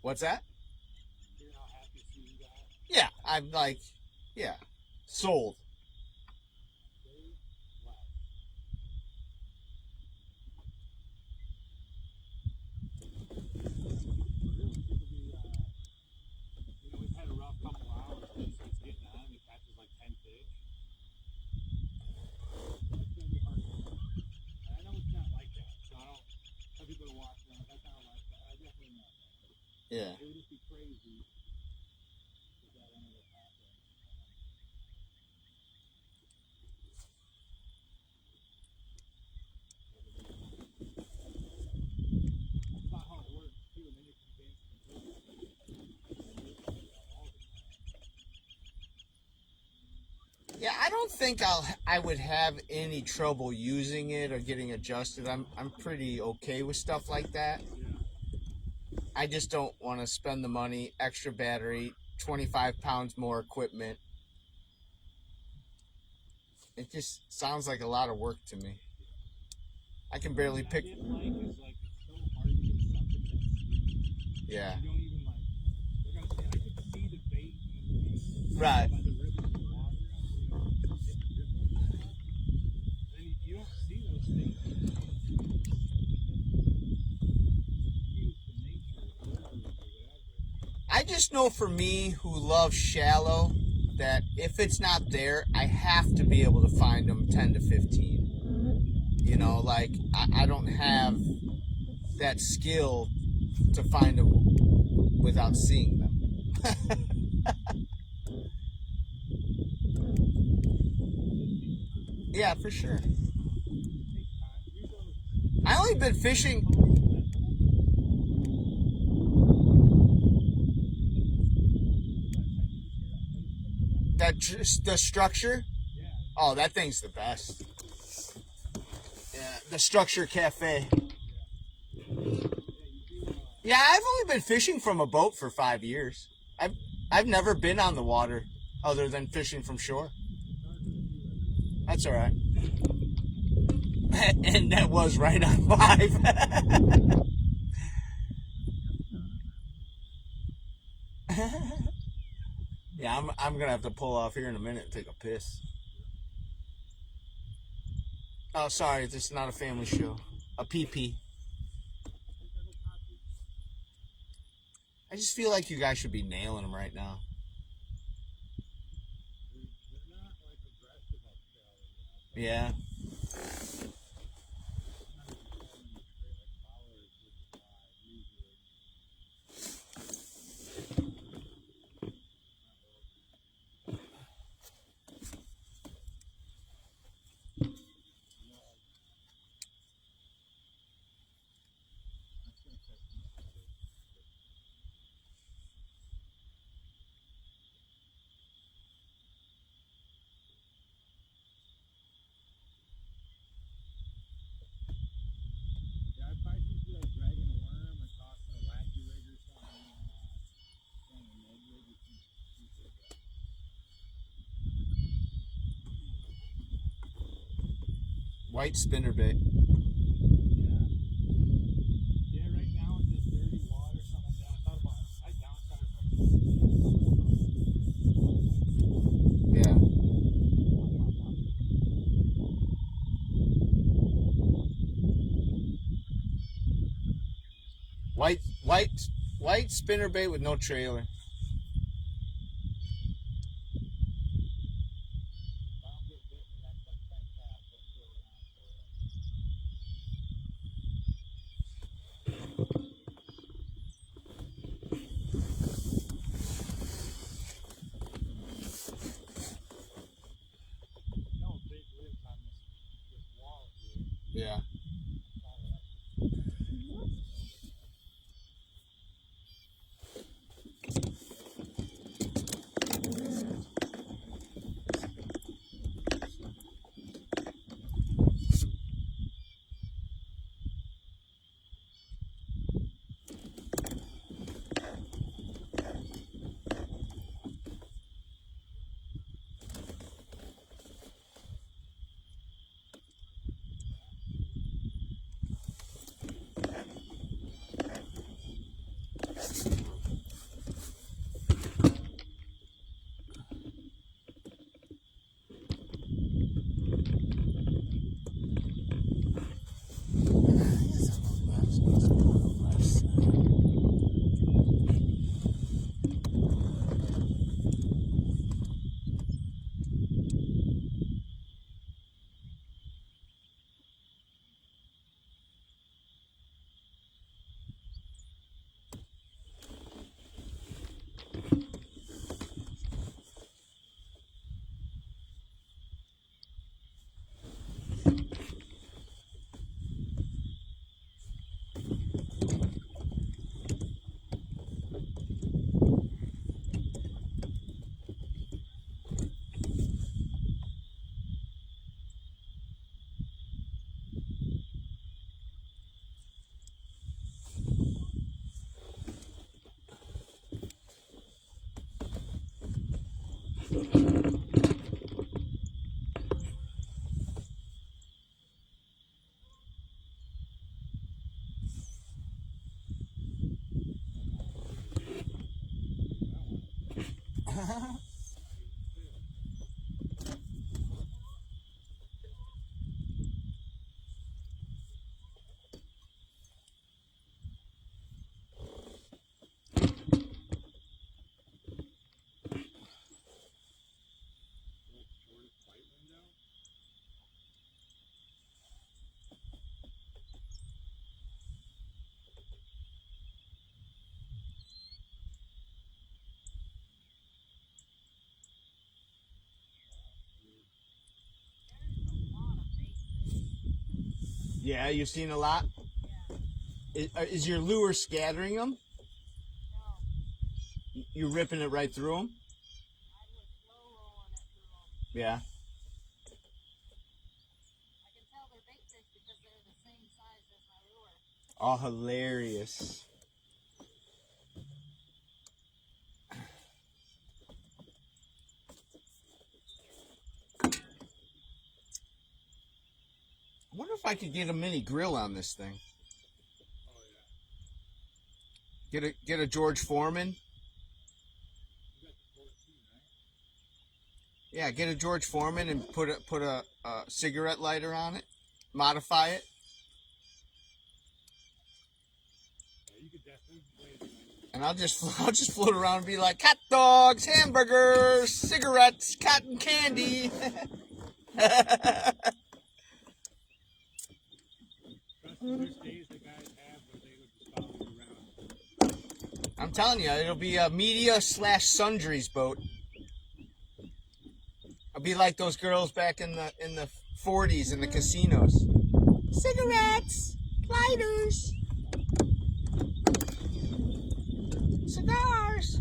What's that? Yeah, I'm like, yeah, sold. We've had a rough couple hours since it's getting on. He catches like 10 fish. That's gonna be hard. And I know it's not like that, so I don't tell people to watch them. That's not like that. I definitely know. Yeah. It would just be crazy if that ended up happening. That's not how it works too. And then you can change completely. Yeah, I don't think I would have any trouble using it or getting adjusted. I'm pretty okay with stuff like that. I just don't want to spend the money, extra battery, 25 pounds more equipment. It just sounds like a lot of work to me. I can barely pick. What I didn't like is like it's so hard to get something that's Yeah. you don't even like. They're gonna say I could see the bait Right. by the ribbon of the water. Then you don't see those things. I just know for me, who loves shallow, that if it's not there, I have to be able to find them 10 to 15. You know, like I don't have that skill to find them without seeing them. Yeah, for sure. I only been fishing. The structure? Oh, that thing's the best. Yeah, the Structure Cafe. Yeah, I've only been fishing from a boat for 5 years. I've never been on the water other than fishing from shore. That's all right. And that was right on live. Yeah, I'm gonna have to pull off here in a minute and take a piss. Oh, sorry, this is not a family show. A PP. I just feel like you guys should be nailing them right now. Yeah. White spinnerbait. Yeah, right now it's just dirty water, something like that. I thought about it. I downsized Yeah. White spinnerbait with no trailer. No big ribs on this wall here. Yeah. Yeah, you've seen a lot? Is your lure scattering them? You're ripping it right through them? Yeah. I can tell they're bait fish because they're the same size as my lure. Oh, hilarious. I wonder if I could get a mini grill on this thing. Oh yeah. Get a George Foreman. You got the 14, right? Yeah, get a George Foreman and put a cigarette lighter on it. Modify it. Yeah, you could definitely blaze it. And I'll just float around and be like, hot dogs, hamburgers, cigarettes, cotton candy. Trust me, there's days the guys have where they would just follow you around. I'm telling you, it'll be a media/sundries boat. I'll be like those girls back in the 40s in the casinos. Cigarettes, lighters, cigars.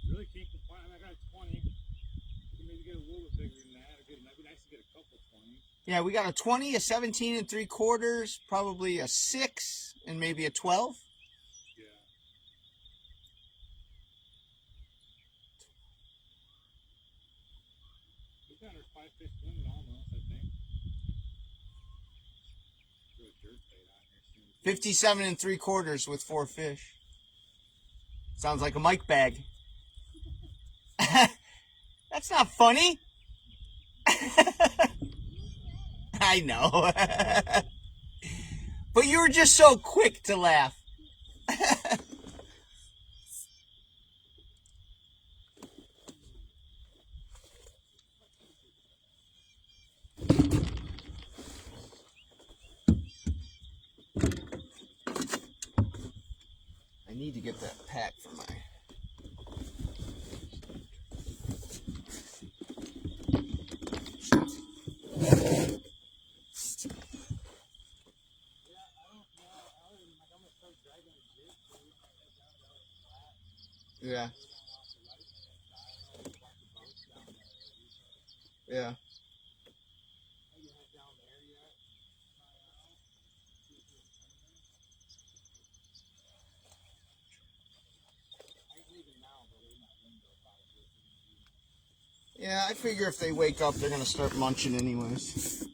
Really can't complain. I got a 20. You can maybe get a little bit bigger than that. It'd be nice to get a couple 20s. Yeah, we got a 20, a 17 3/4, probably a 6, and maybe a 12. Yeah. We've got our 5-fish limit almost, I think. Throw a jerk bait on here soon. 57 3/4 with 4 fish. Sounds like a mic bag. That's not funny. I know. But you were just so quick to laugh. I need to get that pack for my... Yeah. Yeah. Yeah, I figure if they wake up, they're going to start munching anyways.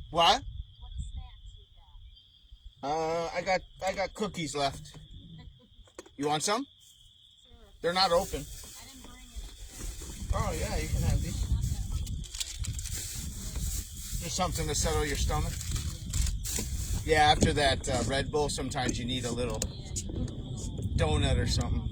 What? I got cookies left. You want some? They're not open. Oh yeah, you can have these. Just something to settle your stomach. Yeah, after that Red Bull, sometimes you need a little donut or something.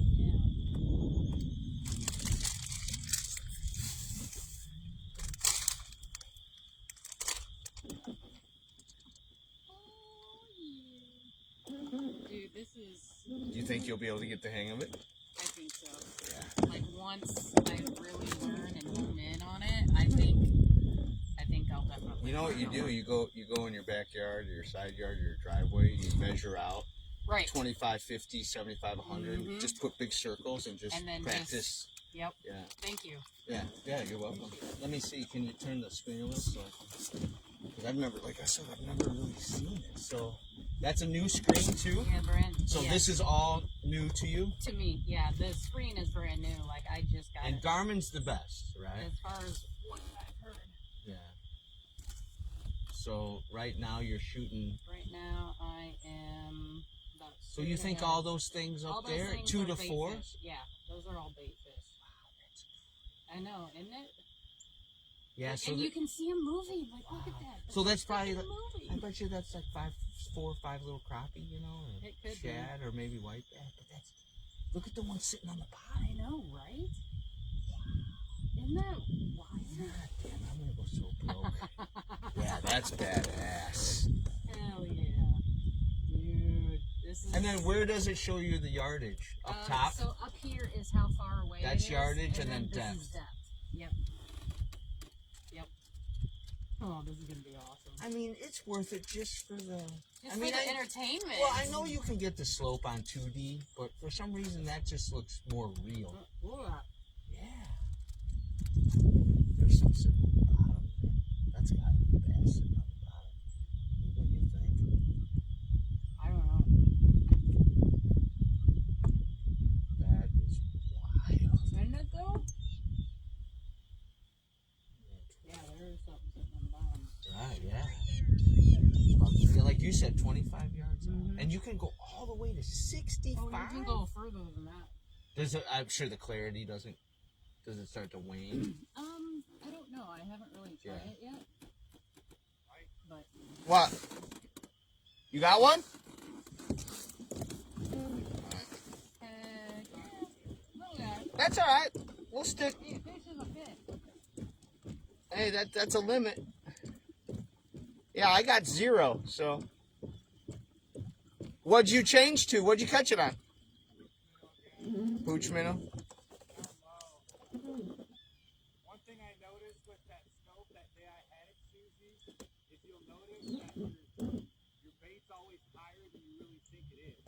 Dude, this is. Do you think you'll be able to get the hang of it? I think so. Yeah. Like once I really learn and hone in on it, I think I'll definitely. You know what you do? You go in your backyard or your side yard or your driveway. You measure out. Right. 25, 50, 75, 100. Mhm. Just put big circles and just practice. Yep. Yeah. Thank you. Yeah, you're welcome. Let me see. Can you turn the screen a little? Because I've never, like I said, I've never really seen it. So That's a new screen too? Yeah, brand. So yeah. this is all new to you? To me, yeah. The screen is brand new. Like I just got And it. Garmin's the best, right? As far as what I've heard. Yeah. So right now you're shooting. Right now I am about. So you think all those things all up those there, things 2 are to bait 4? Fish. Yeah, those are all bait fish. I know, isn't it? Yeah. Like, So and you can see them moving. Like, look at that. So that's probably. Moving. I bet you that's like 4 or 5 little crappie, you know, or It could be. shad, or maybe whiteback. But that's. Look at the one sitting on the bottom. I know, right? Isn't that wild? God damn, I'm gonna go so broke. Yeah, that's badass. Hell yeah, dude! This is. And then where does it show you the yardage? Up top? So up here is how far away. That's it is, yardage, and then this depth. is depth. Yep. Yep. Oh, this is gonna be awesome. I mean, it's worth it just for the. Just for the entertainment. Well, I know you can get the slope on 2D, but for some reason that just looks more real. Yeah. There's some sitting on the bottom. That's got to be bad sitting on the bottom. What do you think? I don't know. That is wild. Isn't it though? Yeah, there is something sitting on the bottom. Right, yeah. Yeah, like you said, 25 yards out. And you can go all the way to 65. Oh, you can go further than that. Does it, I'm sure the clarity doesn't. Does it start to wane? I don't know. I haven't really tried it yet. But What? You got one? little guy. That's all right. We'll stick. Hey, a fish is a fish. Hey, that's a limit. Yeah, I got 0. So, what'd you change to? What'd you catch it on? Pooch minnow. One thing I noticed with that scope that day I had it, Susie, if you'll notice that your bait's always higher than you really think it is.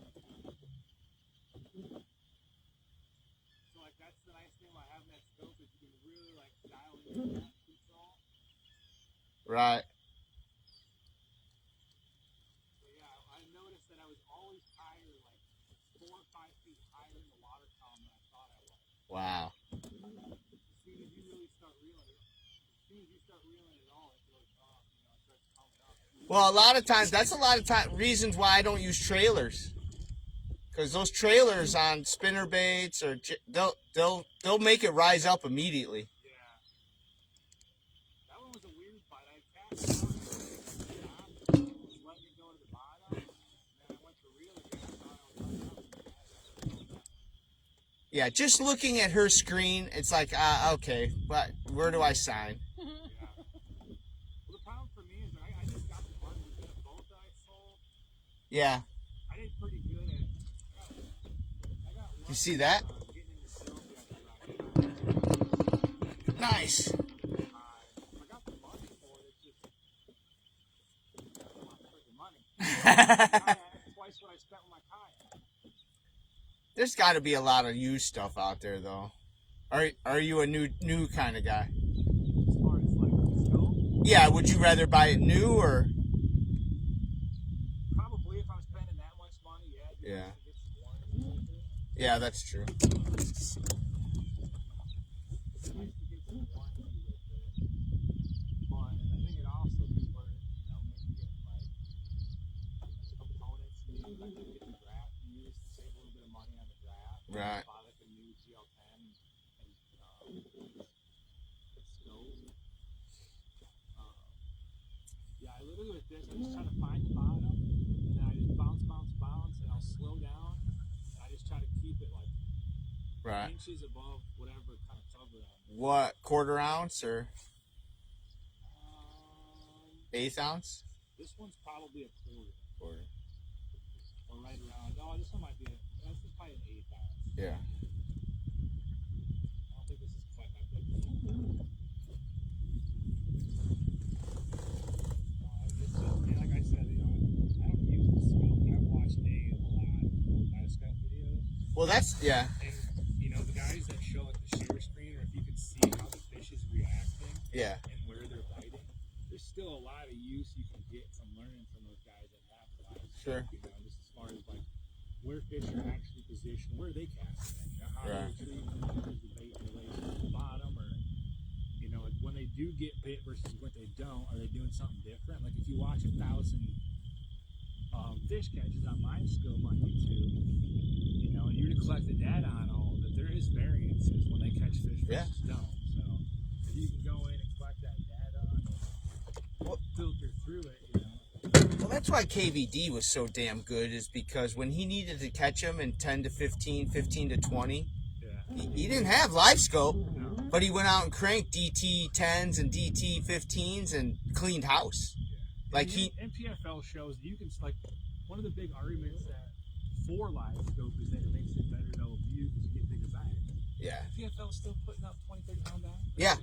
So like that's the nice thing about having that scope is you can really like dial in that control. Right. So yeah, I noticed that I was always higher, like 4 or 5 feet higher in the water column than I thought I was. Wow. As soon as you really start reeling it, as soon as you start reeling it all, it goes up, you know, it starts coming up. Well, a lot of times, that's a lot of reasons why I don't use trailers. Because those trailers on spinner baits, or they'll make it rise up immediately. Yeah. That one was a weird bite. I cast it out, just letting it go to the bottom, and then I went to reel it, and I thought I was letting up. Yeah, just looking at her screen, it's like, okay, but where do I sign? Yeah. Well, the problem for me is that I just got the one with the boat that I sold. Yeah. I did pretty good at it. I got You see that? getting into sales yesterday. Nice. I got the money for it. It's just I don't want freaking money. That's twice what I spent with my kayak. There's got to be a lot of used stuff out there, though. Are you a new kind of guy? As far as like the scope, Yeah. Would you rather buy it new or? probably if I'm spending that much money, yeah. Yeah. Get some warranty. Yeah, that's true. It's nice to get some warranty with it. But I think it also be worth, you know, maybe getting like components, maybe like get the draft used to save a little bit of money on the draft. Right. Buy like a new GL10 and scope. Yeah, I literally with this, I just try to find the bottom, and then I just bounce, and I'll slow down, and I just try to keep it like Right. inches above whatever kind of cover I'm. What, 1/4 ounce or Um, 1/8 ounce? this one's probably a quarter, Quarter. or right around. Oh, this one might be this is probably an 1/8 ounce. Yeah. I don't think this is quite that big. It's just, yeah, like I said, you know, I don't use the scope, but I've watched Dave a lot of bioscope videos. Well, that's, yeah. And, you know, the guys that show like the shear screen, or if you can see how the fish is reacting Yeah. and where they're biting, there's still a lot of use you can get from learning from those guys that have the Sure. You know, just as far as like where fish are actually positioned, where they cast it, you know, how Right. they're treating the bait in relation to the bottom, or you know, like when they do get bit versus when they don't, are they doing something different? Like if you watch 1,000 fish catches on my scope on YouTube, you know, and you're to collect the data on all of it, there is variances when they catch fish versus don't. So if you can go in and collect that data and filter through it, you know. Well, that's why KVD was so damn good, is because when he needed to catch them in 10 to 15, 15 to 20, he didn't have live scope, but he went out and cranked DT 10s and DT 15s and cleaned house. Like NPFL shows that you can, like, one of the big arguments that for live scope is that it makes it better to view because you get bigger bags. Yeah. NPFL still putting up 20, 30 pound bags. Yeah.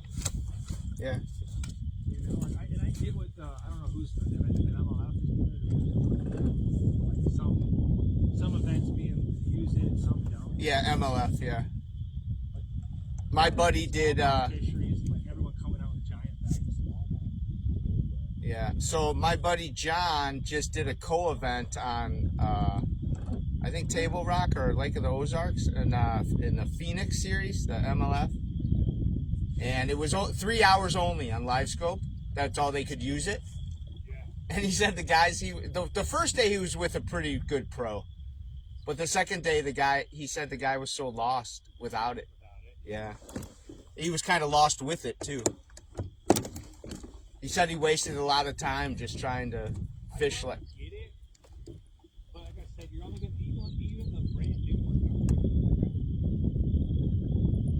Yeah. You know, and I get what I don't know who's the MLF is doing. Like some events being use it, some don't. Yeah, MLF. Yeah. My buddy did. Fisheries, like everyone coming out with giant bags of smallmouth. Yeah. So my buddy John just did a co-event on, I think Table Rock or Lake of the Ozarks, in the Phoenix series, the MLF, and it was 3 hours only on live scope. That's all they could use it. And he said the guys the first day he was with a pretty good pro, but the second day he said the guy was so lost without it. Yeah, he was kind of lost with it too. He said he wasted a lot of time just trying to fish like. Get it, but like I said, you're only going to even the brand new ones.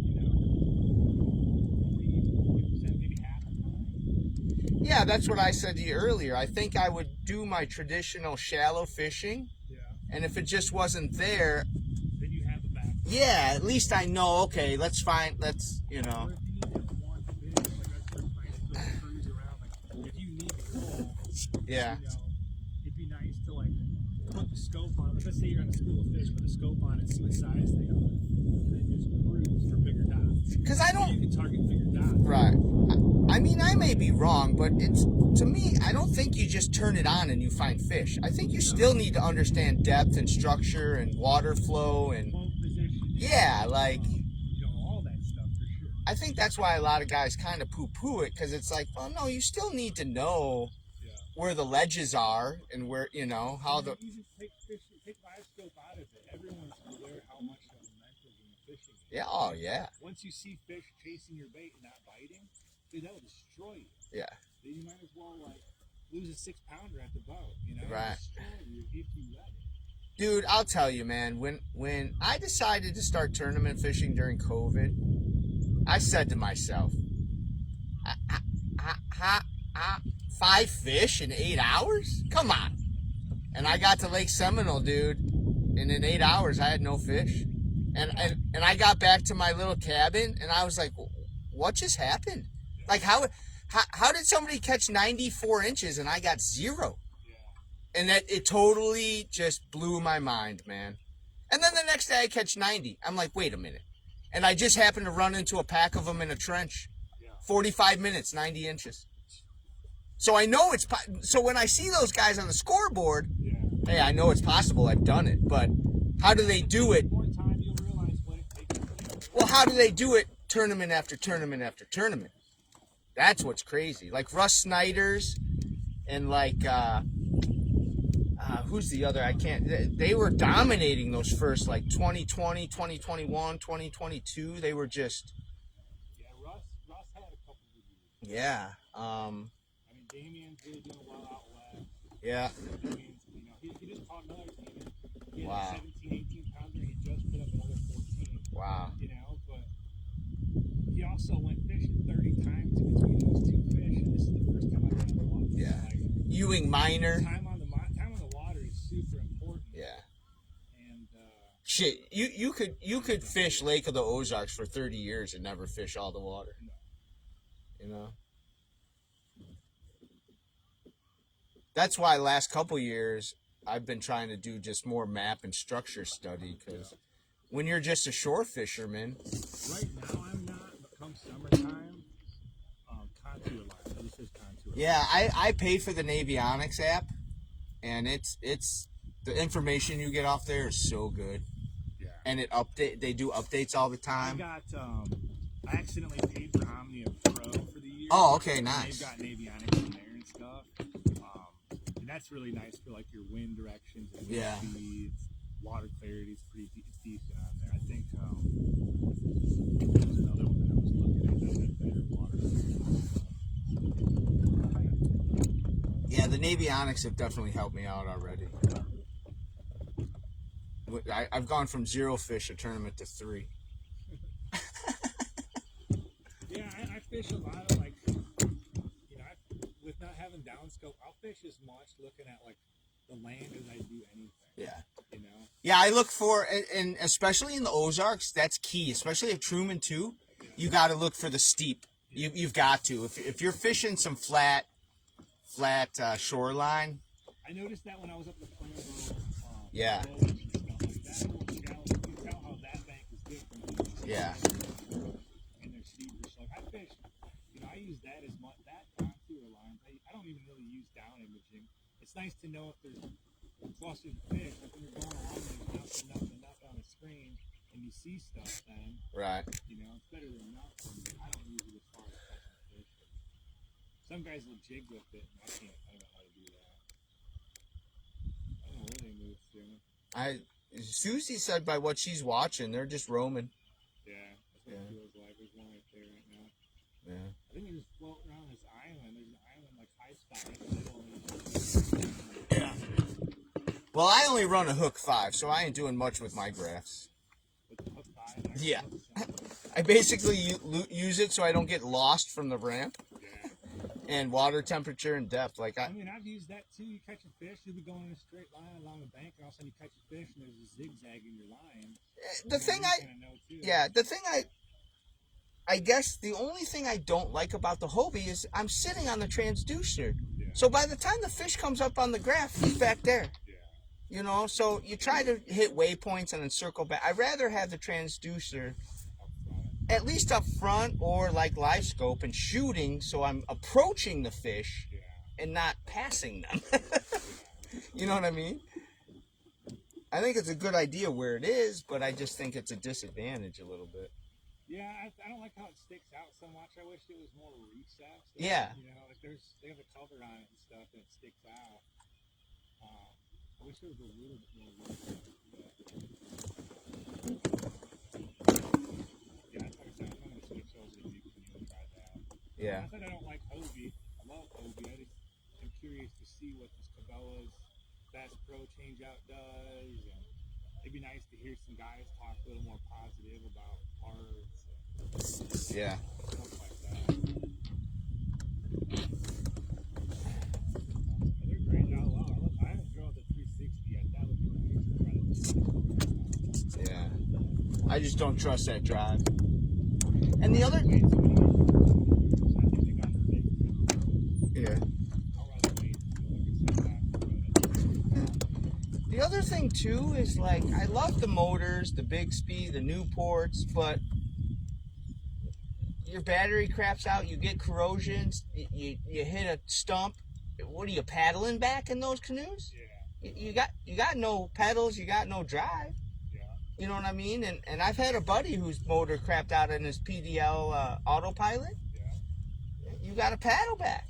You know, 40% maybe half the time. Yeah, that's what I said to you earlier. I think I would do my traditional shallow fishing, and if it just wasn't there, then you have the back. yeah, at least I know. Okay, let's you know. Or if you need that one fish, like I said, nice to cruise around. Like if you need cool, Yeah. you know, it'd be nice to like put the scope on. Like, let's say you're on a school of fish, put the scope on it, see what size they are, and then just cruise for bigger dots. Because I don't. You can target bigger dots. Right. I mean, I may be wrong, but to me, I don't think you just turn it on and you find fish. I think you still need to understand depth and structure and water flow and Boat position. yeah, like You know, all that stuff for sure. I think that's why a lot of guys kind of poo-poo it, because it's like, well, no, you still need to know where the ledges are and where, you know, how the. You just take live scope out of it. Everyone's aware how much momentum in the fishing is. Yeah. Oh, yeah. Once you see fish chasing your bait and not biting, dude, that'll destroy you. Yeah. Then you might as well like lose a 6-pounder at the boat, you know? Right. Destroy you if you let it. Dude, I'll tell you, man, when I decided to start tournament fishing during COVID, I said to myself, 5 fish in 8 hours? Come on. And I got to Lake Seminole, dude, and in 8 hours I had no fish. And I got back to my little cabin and I was like, what just happened? Like how did somebody catch 94 inches and I got 0? And that it totally just blew my mind, man. And then the next day I catch 90. I'm like, wait a minute. And I just happened to run into a pack of them in a trench. 45 minutes, 90 inches. So I know so when I see those guys on the scoreboard, hey, I know it's possible. I've done it. But how do they do it? More time, you'll realize what it takes. Well, how do they do it tournament after tournament after tournament? That's what's crazy. Like Russ Snyder's and like, who's the other? I can't. They were dominating those first, like 2020, 2021, 2022. They were just. Yeah, Russ had a couple of years. Yeah. I mean, Damien's really doing well out west. Yeah. Damien's, you know, he just caught another Damien. He had Wow. a 17, 18 pounder. He just put up another 14. Wow. You know, but he also went fishing 30 times between those two fish, and this is the first time I've done one. Yeah. Like, Ewing Minor. time on the water is super important. Yeah. And Shit, you could fish Lake of the Ozarks for 30 years and never fish all the water. You know? That's why last couple years I've been trying to do just more map and structure study, because when you're just a shore fisherman. right now I'm not, but come summertime, contour line. This is contour. Yeah, I pay for the Navionics app, and it's The information you get off there is so good. Yeah. And they do updates all the time. I accidentally paid for Omnia Pro for the year. Oh, okay, nice. They've got avionics in there and stuff. And that's really nice for like your wind directions and wind speeds. Water clarity is pretty decent on there. I think there's another one that I was looking at that had better water clarity. Yeah, the Navionics have definitely helped me out already. I've gone from 0 fish a tournament to 3. Yeah, I fish a lot of like, with not having downscope, I'll fish as much looking at like the land as I do anything. Yeah. You know? Yeah, I look for, and especially in the Ozarks, that's key. Especially at Truman too, you got to look for the steep. You've got to. If you're fishing some flat shoreline. I noticed that when I was up the Plainville. Yeah. And stuff like that, you can tell how that bank is different. Yeah. And they're steeper. So I fish. I use that as much. That contour lines. I don't even really use down imaging. It's nice to know if there's clusters of fish. Like when you're going along and there's enough on the screen, and you see stuff. Then right. It's better than nothing. I don't use it as far as catching fish. Some guys will jig with it, and I don't know how to do that. I don't know where they move to. Susie said by what she's watching, they're just roaming. Yeah, that's what it feels like. There's one right there right now. Yeah. I think they're just floating around this island. There's an island like high spot right in the middle. Yeah. Well, I only run a hook 5, so I ain't doing much with my graphs. With the hook 5? Yeah. I basically use it so I don't get lost from the ramp. Yeah. And water temperature and depth. Like I mean, I've used that too. You catch a fish, you'll be going in a straight line along the bank, and all of a sudden you catch a fish, and there's a zigzag in your line. I guess the only thing I don't like about the Hobie is I'm sitting on the transducer. Yeah. So by the time the fish comes up on the graph, he's back there. Yeah. So you try to hit waypoints and then circle back. I'd rather have the transducer at least up front or like live scope and shooting, so I'm approaching the fish and not passing them. You know what I mean? I think it's a good idea where it is, but I just think it's a disadvantage a little bit. Yeah, I don't like how it sticks out so much. I wish it was more recessed. Yeah. Like they have a cover on it and stuff, and it sticks out. I wish there was a little bit more recessed. Yeah, I'm going to switch over to Nick and try that. Yeah. I said I don't like Hobie. I love Hobie. I just am curious to see what this Cabela's Bass Pro changeout does. And it'd be nice to hear some guys talk a little more positive about parts. Yeah. Stuff like that. They're great. I haven't drilled the 360 yet. That would be nice to try to. Yeah. I just don't trust that drive. And the other... Yeah. The other thing too is like I love the motors, the big speed, the Newports, but your battery craps out, you get corrosions, you hit a stump. What are you paddling back in those canoes? Yeah. You got no pedals, you got no drive. Yeah. You know what I mean? And I've had a buddy whose motor crapped out in his PDL autopilot. Yeah. You got to paddle back.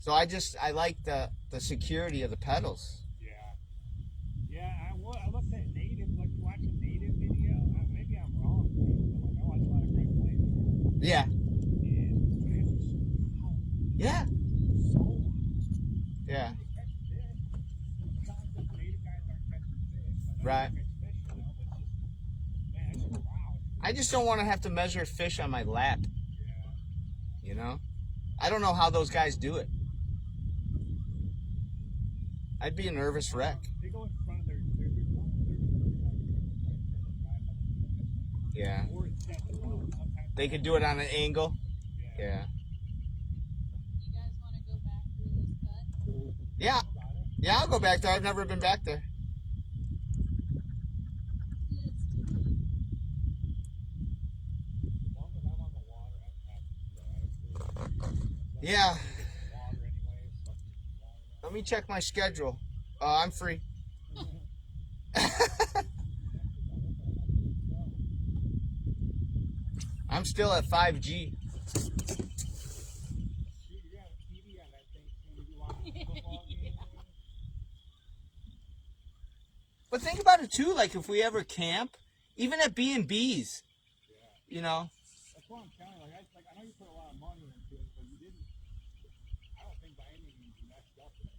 So I like the security of the pedals. Yeah. Yeah, I looked at native, like watching native video. Maybe I'm wrong, but like I watch a lot of Great Plains. Yeah. And Yeah. so Yeah. catch fish. Native guys aren't catching fish. Right. Catch fish, but it's just, man, it's wow. I just don't want to have to measure fish on my lap. Yeah. I don't know how those guys do it. I'd be a nervous wreck. They go in front of their Yeah. or it's set to go. Sometimes They could do it on an angle. Yeah. You guys want to go back through this cut? Yeah. Yeah, I'll go back there. I've never been back there. as long as I'm on the water, I'm happy. Yeah. Water anyway, so I'm Let me check my schedule. I'm free. I'm still at 5G. Shoot, you got a TV on that thing. Can you watch the football game? But think about it too, like if we ever camp, even at B&Bs, you know. That's what I'm telling you. Like I know you put a lot of money into it, but you didn't. I don't think by any means you messed up with it.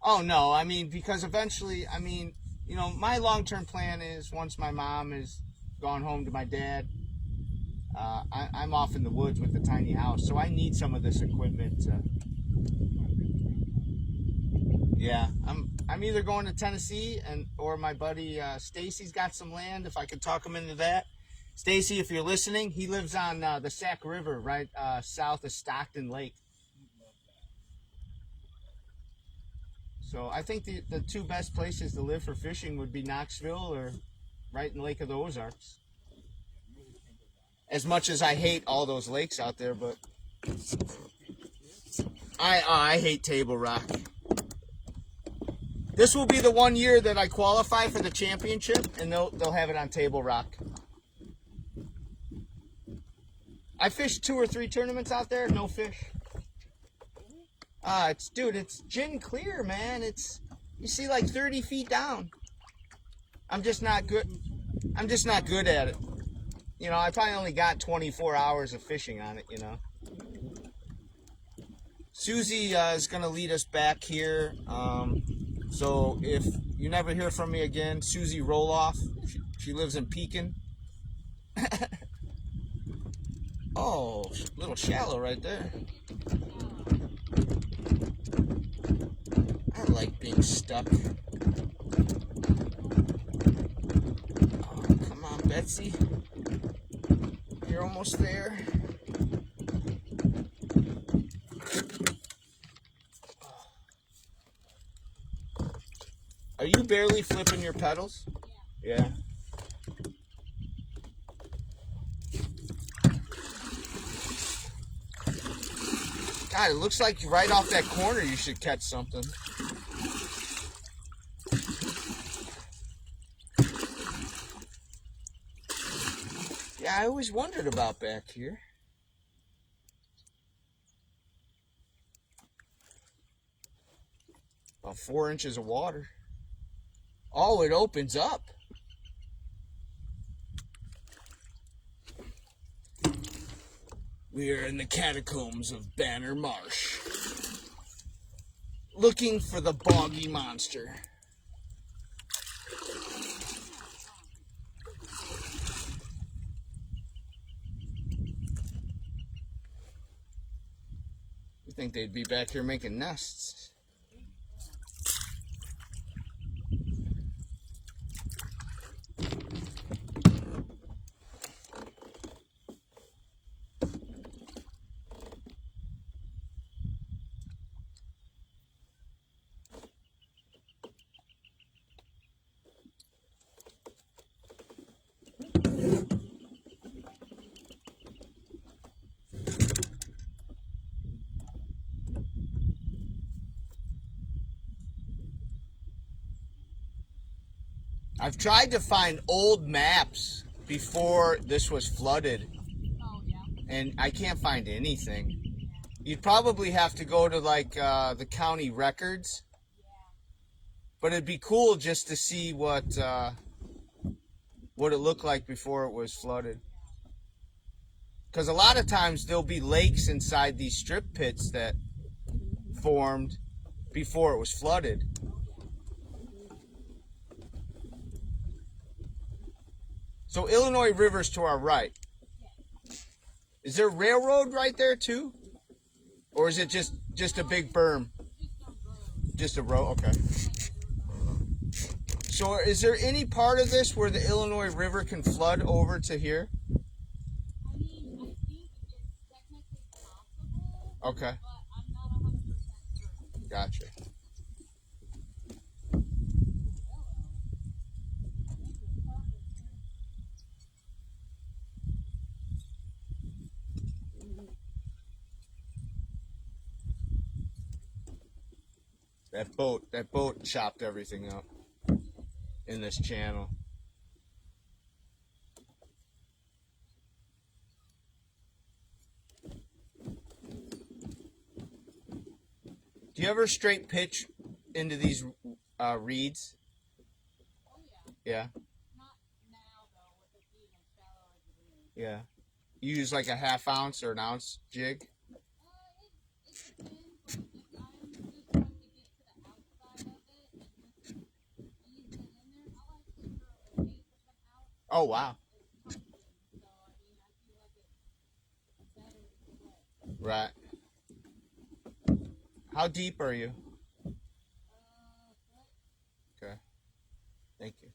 Oh no, I mean, because eventually, I mean, you know, my long-term plan is once my mom is gone home to my dad, I'm off in the woods with a tiny house, so I need some of this equipment. Yeah, I'm either going to Tennessee or my buddy Stacy's got some land. If I could talk him into that, Stacy, if you're listening, he lives on the Sac River, right south of Stockton Lake. So I think the two best places to live for fishing would be Knoxville or right in Lake of the Ozarks. As much as I hate all those lakes out there, but I hate Table Rock. This will be the 1 year that I qualify for the championship, and they'll have it on Table Rock. I fished 2 or 3 tournaments out there, no fish. It's gin clear, man. You see like 30 feet down. I'm just not good at it. You know, I probably only got 24 hours of fishing on it, you know. Susie is going to lead us back here. So if you never hear from me again, Susie Roloff, she lives in Pekin. Oh, a little shallow right there. I like being stuck. Oh, come on, Betsy. You're almost there. Are you barely flipping your pedals? Yeah. God, it looks like right off that corner you should catch something. Yeah, I always wondered about back here. About 4 inches of water. Oh, it opens up. We are in the catacombs of Banner Marsh, looking for the boggy monster. You think they'd be back here making nests? I've tried to find old maps before this was flooded, and I can't find anything. You'd probably have to go to like the county records, but it'd be cool just to see what it looked like before it was flooded. Because a lot of times there'll be lakes inside these strip pits that formed before it was flooded. So Illinois River's to our right. Is there railroad right there too? Or is it just a big berm? Just a road, okay. So is there any part of this where the Illinois River can flood over to here? I mean, I think it's technically possible, Okay, but I'm not 100% sure. gotcha. That boat chopped everything up in this channel. Do you ever straight pitch into these reeds? Oh Yeah. yeah. Not now though, with it being as shallow as it is. Yeah. You use like a half ounce or an ounce jig? It depends, but if I'm just trying to get to the outside of it and just ease it in there, I'll actually throw an 8% out. Oh wow. It's tungsten, so I mean, I feel like it's better to split. Right. How deep are you? Foot. Okay. Thank you.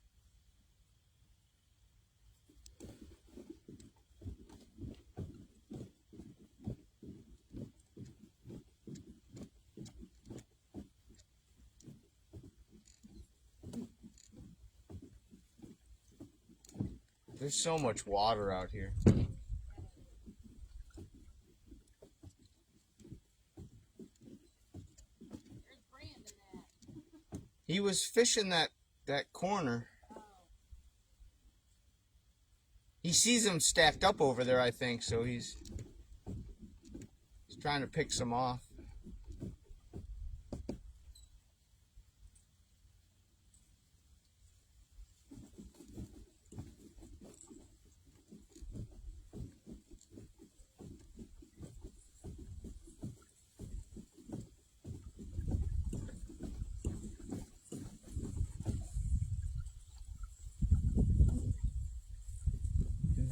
There's so much water out here. There's Brandon at. He was fishing that corner. Oh. He sees them stacked up over there, I think, so he's trying to pick some off.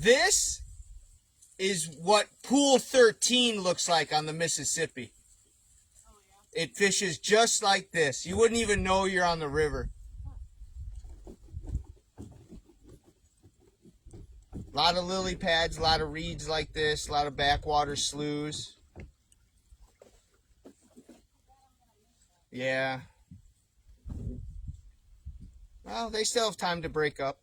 This is what Pool 13 looks like on the Mississippi. Oh yeah. It fishes just like this. You wouldn't even know you're on the river. A lot of lily pads, a lot of reeds like this, a lot of backwater sloughs. Yeah. Well, they still have time to break up.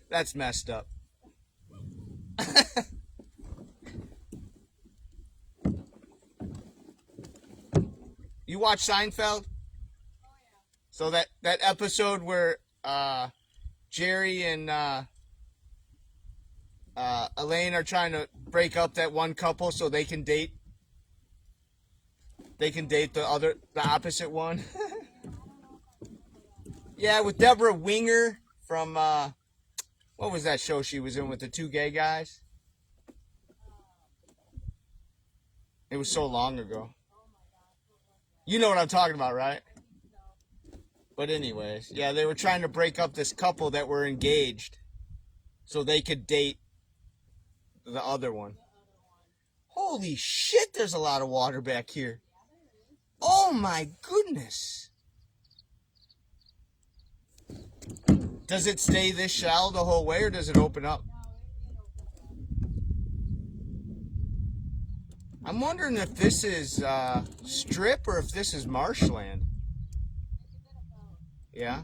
That's messed up. You watch Seinfeld? Oh yeah. So that episode where Jerry and Elaine are trying to break up that one couple so they can date the opposite one. Yeah, with Deborah Winger from what was that show she was in with the two gay guys? It was so long ago. You know what I'm talking about, right? But anyways, yeah, they were trying to break up this couple that were engaged so they could date the other one. Holy shit, there's a lot of water back here. Oh my goodness. Does it stay this shallow the whole way or does it open up? I'm wondering if this is strip or if this is marshland. Yeah.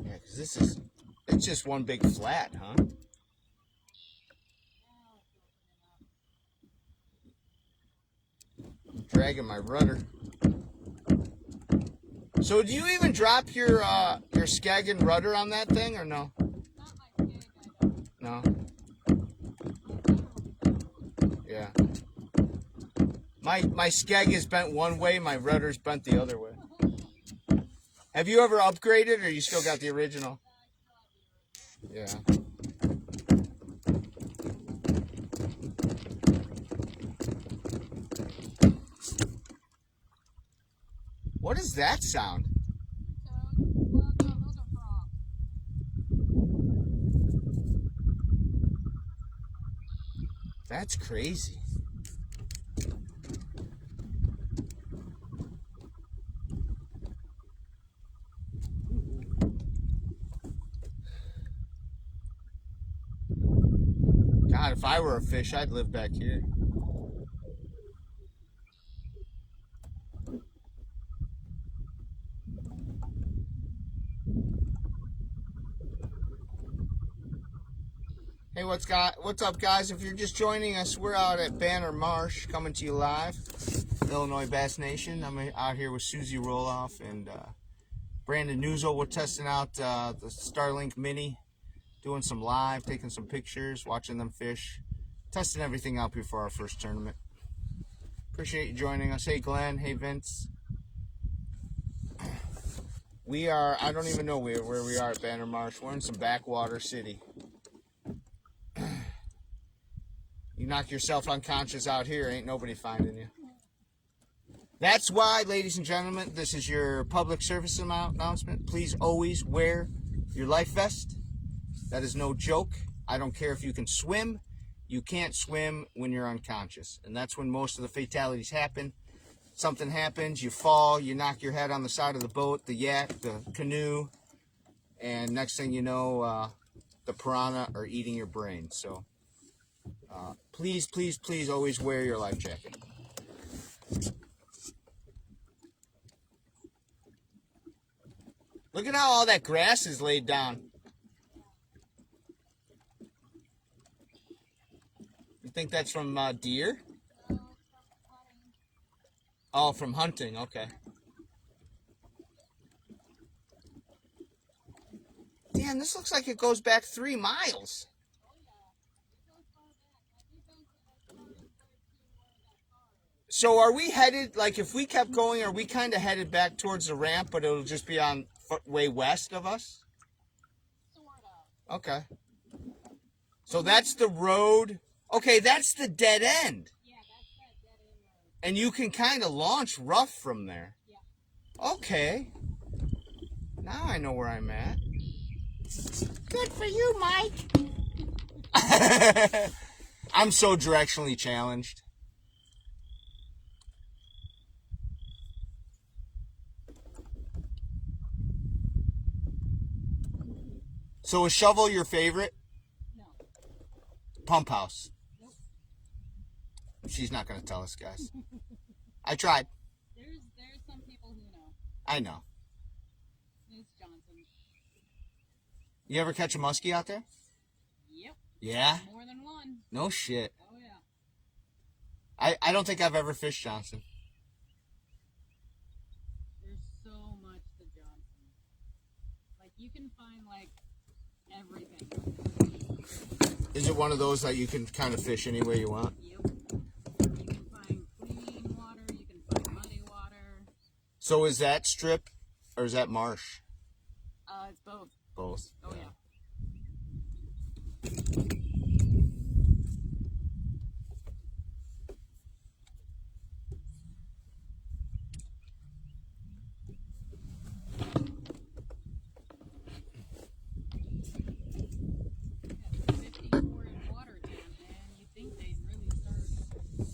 Yeah, 'cause it's just one big flat, huh? Dragging my rudder. So do you even drop your Skagin rudder on that thing or no? Not my skeg, I don't. No. Yeah. My skeg is bent one way, my rudder's bent the other way. Have you ever upgraded or you still got the original? Yeah. What is that sound? Well, no, those are frogs. That's crazy. were a fish, I'd live back here. Hey, what's up, guys? If you're just joining us, we're out at Banner Marsh, coming to you live, Illinois Bass Nation. I'm out here with Susie Roloff and Brandon Neuzil. We're testing out the Starlink Mini, doing some live, taking some pictures, watching them fish, testing everything out before our first tournament. Appreciate you joining us. Hey, Glenn. Hey, Vince. We are, I don't even know where we are at Banner Marsh. We're in some backwater city. You knock yourself unconscious out here, ain't nobody finding you. That's why, ladies and gentlemen, this is your public service announcement. Please always wear your life vest. That is no joke. I don't care if you can swim. You can't swim when you're unconscious. And that's when most of the fatalities happen. Something happens, you fall, you knock your head on the side of the boat, the yak, the canoe, and next thing you know, the piranha are eating your brain. So please, please, please always wear your life jacket. Look at how all that grass is laid down. You think that's from deer? Oh, from hunting, okay. Damn, this looks like it goes back 3 miles. So are we headed, like if we kept going, are we kind of headed back towards the ramp, but it'll just be on way west of us? Sort of. Okay. So that's the road. Okay, that's the dead end. Yeah, that's that dead end road. And you can kind of launch rough from there. Yeah. Okay. Now I know where I'm at. Good for you, Mike. I'm so directionally challenged. So is shovel your favorite? No. Pump house. Nope. She's not going to tell us, guys. I tried. There's some people who know. I know. Ms. Johnson. You ever catch a muskie out there? Yep. Yeah? More than one. No shit. Oh yeah. I don't think I've ever fished Johnson. There's so much to Johnson. Like you can find like everything. Is it one of those that you can kind of fish any way you want? Yep. You can find clean water, you can find muddy water. So is that strip or is that marsh? It's both. Both. Oh yeah.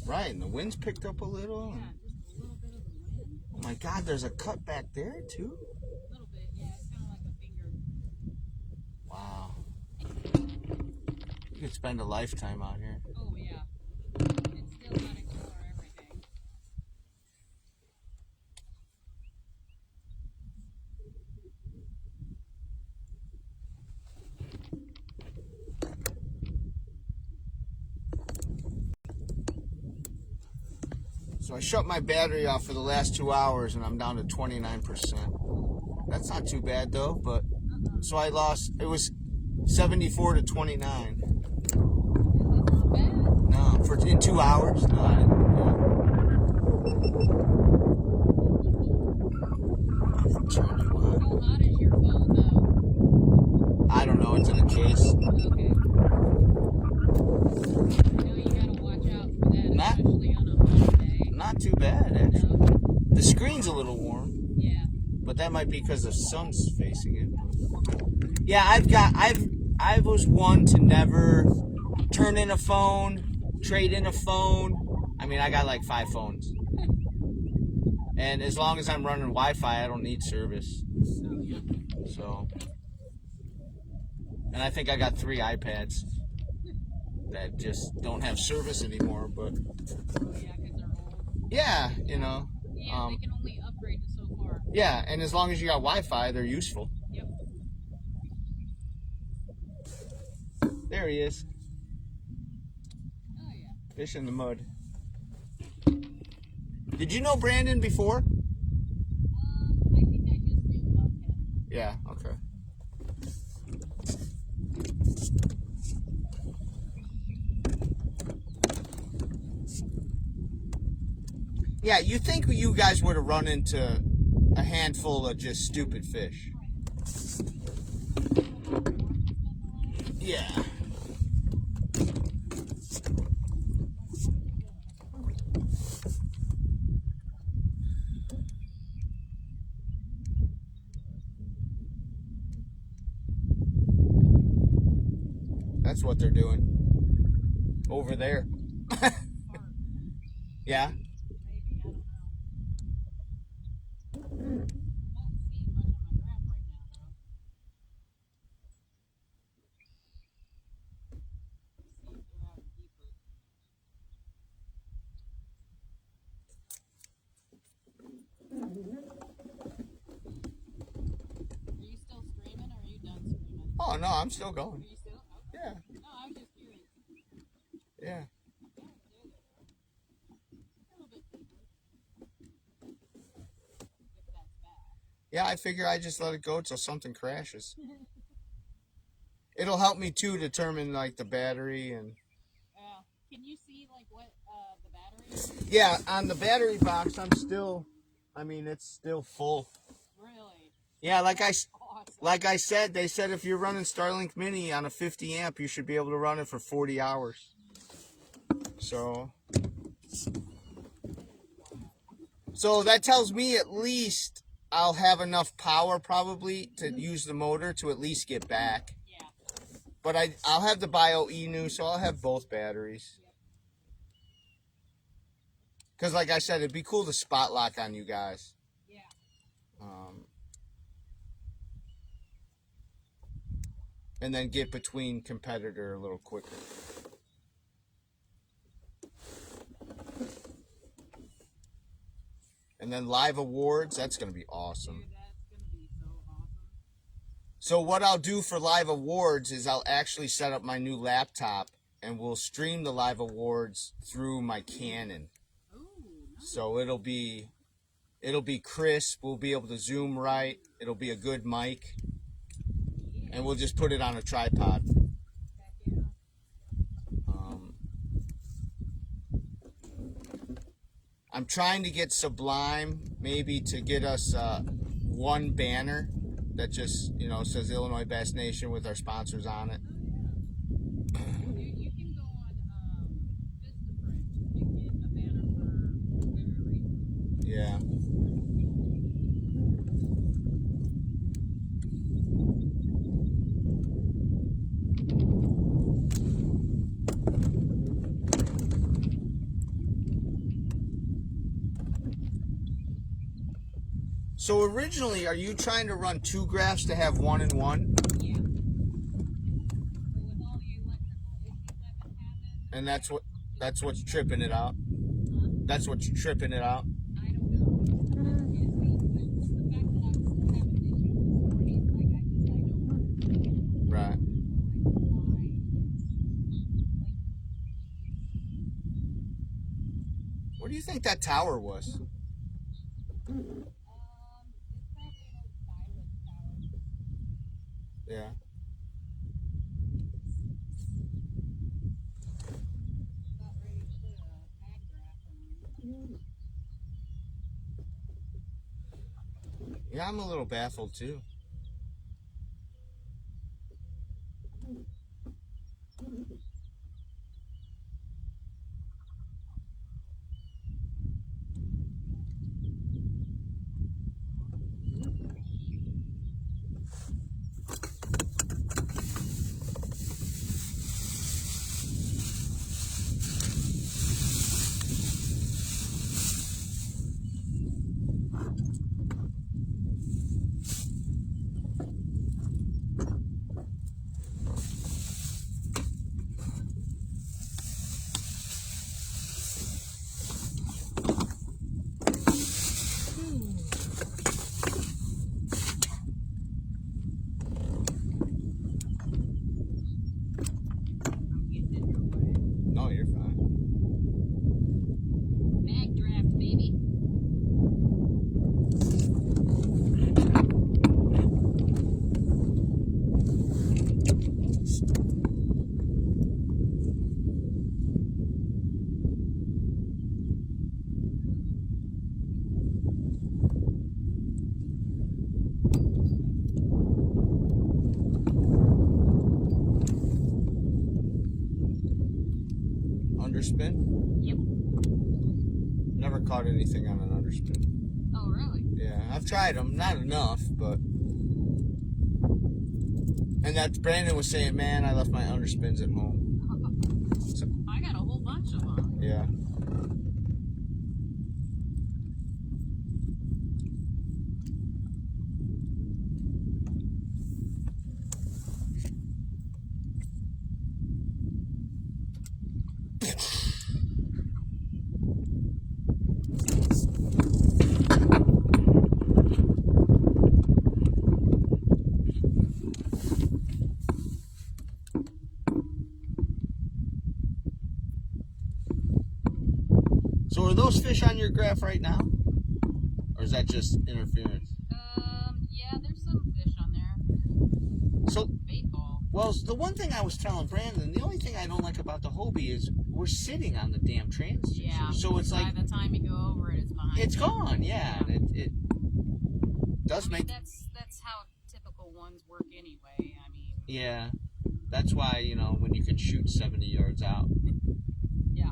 Right, and the wind's picked up a little. Yeah, just a little bit of the wind. Oh my God, there's a cut back there too. A little bit, yeah. It's kind of like a finger. Wow. You could spend a lifetime out here. Oh yeah. It's still not explore everything. So I shut my battery off for the last 2 hours and I'm down to 29%. That's not too bad though, but so I lost, it was 74 to 29. That's not bad. No, in 2 hours? No, I didn't. Turn you on. How hot is your phone though? I don't know, it's in a case. Okay. You know you gotta watch out for that, especially on a hot day. Not too bad, actually. No. The screen's a little warm, Yeah. but that might be because the sun's facing it. Yeah, I was one to never turn in a phone, trade in a phone. I mean, I got like 5 phones. And as long as I'm running Wi-Fi, I don't need service. Oh yeah. So, and I think I got 3 iPads. that just don't have service anymore. But Yeah, because they're old. yeah, you know. Yeah, they can only upgrade to so far. Yeah, and as long as you got Wi-Fi, they're useful. Yep. There he is, Oh yeah. fish in the mud. Did you know Brandon before? I think I just knew of him. Yeah, okay. Yeah, you think you guys would have run into a handful of just stupid fish. Yeah. That's what they're doing over there. Yeah. Maybe, I don't know. I'm not seeing much on my graph right now, though. See if they're out deeper. Are you still streaming, or are you done streaming? Oh no, I'm still Are going. you still? Okay. Yeah, No, I'm just curious. yeah. Yeah, there they are. A little bit deeper. If that's bad. Yeah, I figure I just let it go till something crashes. It'll help me too determine like the battery and. Can you see like what the battery is? Yeah, on the battery box, it's still full. Really? Yeah, Awesome. like I said, they said if you're running Starlink Mini on a 50 amp, you should be able to run it for 40 hours. So that tells me at least I'll have enough power probably to use the motor to at least get back. Yeah. But I'll have the Bio E-New, so I'll have both batteries. Because like I said, it'd be cool to spot lock on you guys. Yeah. And then get between competitor a little quicker. And then live awards, that's going to be awesome. Dude, that's gonna be so awesome. So what I'll do for live awards is I'll actually set up my new laptop and we'll stream the live awards through my Canon. Ooh, nice. So it'll be crisp, we'll be able to zoom right, it'll be a good mic, Yeah. and we'll just put it on a tripod. Heck yeah. I'm trying to get Sublime maybe to get us one banner that just, says Illinois Bass Nation with our sponsors on it. Oh yeah. Dude, you can go on Vistaprint and get a banner for very reasonable. Yeah. So originally, are you trying to run 2 graphs to have 1 and 1? Yeah. But with all the electrical issues that have been happening, And that's what's tripping it out. That's what's tripping it out. I don't know. It is me, but the fact that I'm still having issues this morning, like I don't Right. like why. What do you think that tower was? It's probably an old silent tower. Yeah. About ready to put a mag graph on. Yeah, I'm a little baffled too. underspin? Yep. Never caught anything on an underspin. Oh, really? Yeah, I've tried them. Not enough, but... And that Brandon was saying, man, I left my underspins at home. So, I got a whole bunch of them. yeah. So are those fish on your graph right now? Or is that just interference? Yeah, there's some fish on there. So, Bait ball. well, the one thing I was telling Brandon, the only thing I don't like about the Hobie is we're sitting on the damn transducer. Yeah. So it's like, by the time you go over it, it's behind. it's you. gone, yeah. And it does I mean, make, that's how typical ones work anyway. I mean, yeah. That's why, you know, when you can shoot 70 yards out. yeah.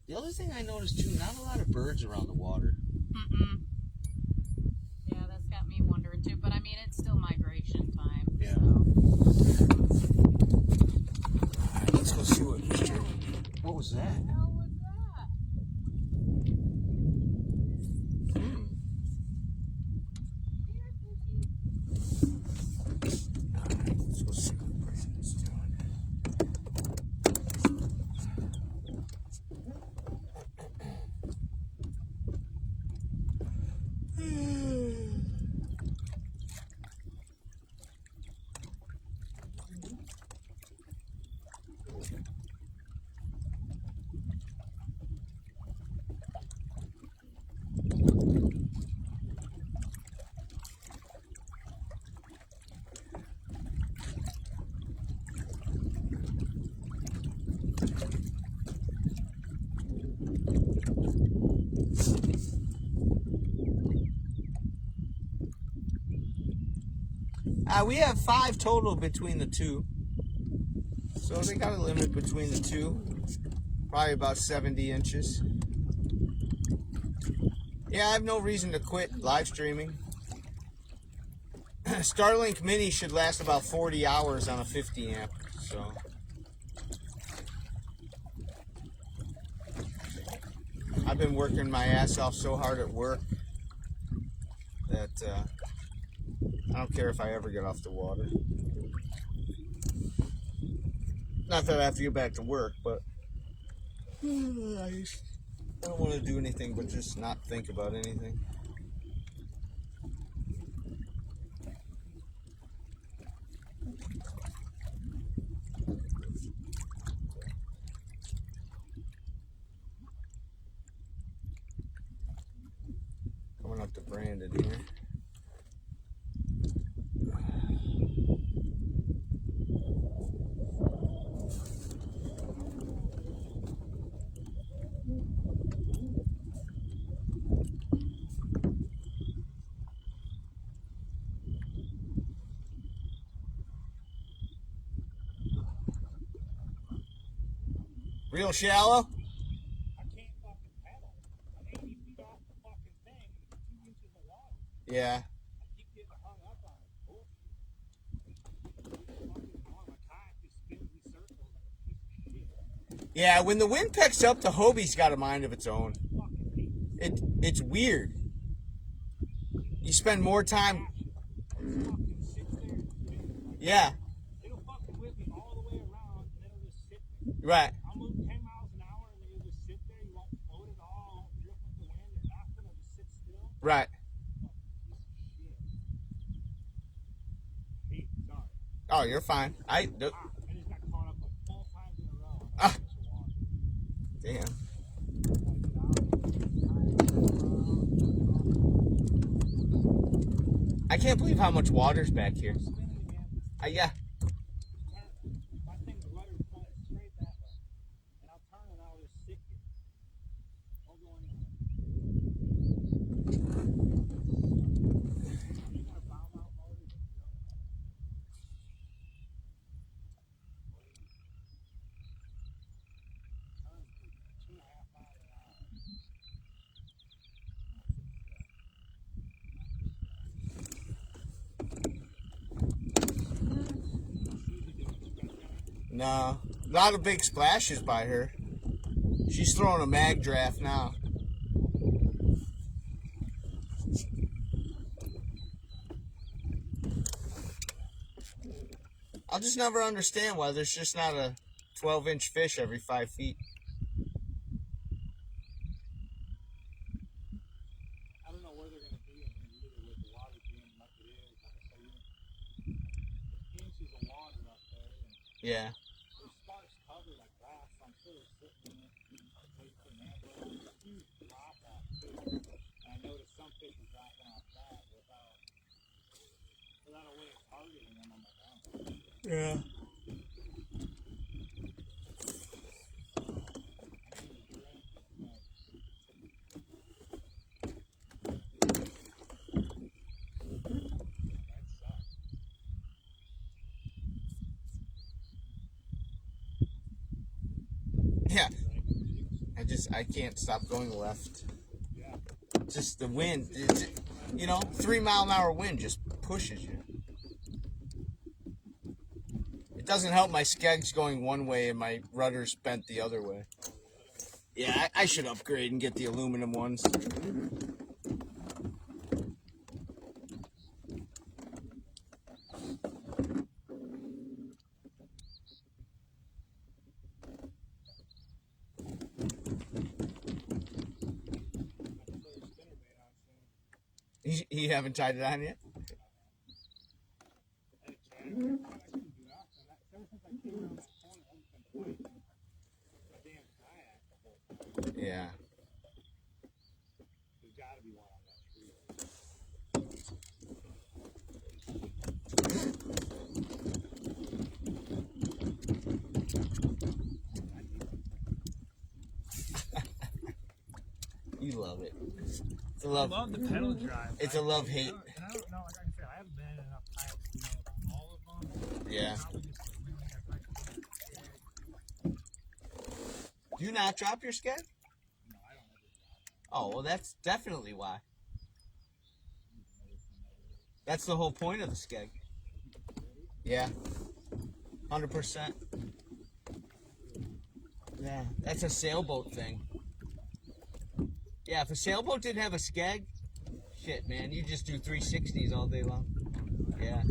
The other thing I noticed too, not a lot of birds around the water. Mm-mm. Yeah, that's got me wondering too. But I mean, it's still migration time. Yeah. So. Alright, let's go see what Mr. What was that? What the hell was that? Alright, let's go see what Brandon's doing. We have 5 total between the two. So they got a limit between the two. Probably about 70 inches. Yeah, I have no reason to quit live streaming. Starlink Mini should last about 40 hours on a 50 amp. So I've been working my ass off so hard at work that I don't care if I ever get off the water. Not that I have to get back to work, but I don't want to do anything but just not think about anything. Coming up to Brandon here. Real shallow? I can't fucking pedal. I'm 80 feet off the fucking thing, 2 inches of water. Yeah. I keep getting hung up on it. Bullshit. Fucking on my kayak just spins in circles like a piece of shit. Yeah, when the wind picks up, the Hobie's got a mind of its own. Fucking hate this. It's weird. You spend more time. Fucking sits there and spins. Like, Yeah, it'll fucking whip me all the way around and it'll just sit there. right. I'll move 10 miles an hour and it'll just sit there. You won't float at all. Won't drift with the wind or nothing. It'll just sit still. Right. Hey, sorry. Oh, you're fine. I just got caught up like 4 times in a row. Ah. Damn. I can't believe how much water's back here. Yeah. My thing's rudder's pointed straight that way. And I'll turn and I'll just sit here. I'll go anywhere. You got a bow mount motor? No, a lot of big splashes by her. She's throwing a mag draft now. I'll just never understand why there's just not a 12-inch fish every 5 feet. I don't know where they're going to be in here either with the water being like it is. Like I say, inches of water up there. And Yeah. there's sparse cover like grass. So I'm sure they're sitting in it. Waiting for an ambulance. There's a huge drop off too. And I noticed some fish are dropping off that without a way of targeting them on my own. Yeah. Yeah. I can't stop going left. Just the wind, you know, 3-mile-an-hour wind just pushes you. It doesn't help my skeg's going one way and my rudder's bent the other way. Yeah, I should upgrade and get the aluminum ones. You haven't tied it on yet? Yeah. There's got to be one on that tree. You love it. It's a love. I love the pedal drive. It's a love-hate. And I don't know, like I said, I haven't been in enough kayaks to know all of them. Yeah. Probably just really Do you not drop your skeg? No, I don't ever drop. Oh, well, that's definitely why. That's the whole point of the skeg. Yeah. 100%. Yeah, that's a sailboat thing. Yeah, if a sailboat didn't have a skeg, shit, man, you just do 360s all day long. Yeah.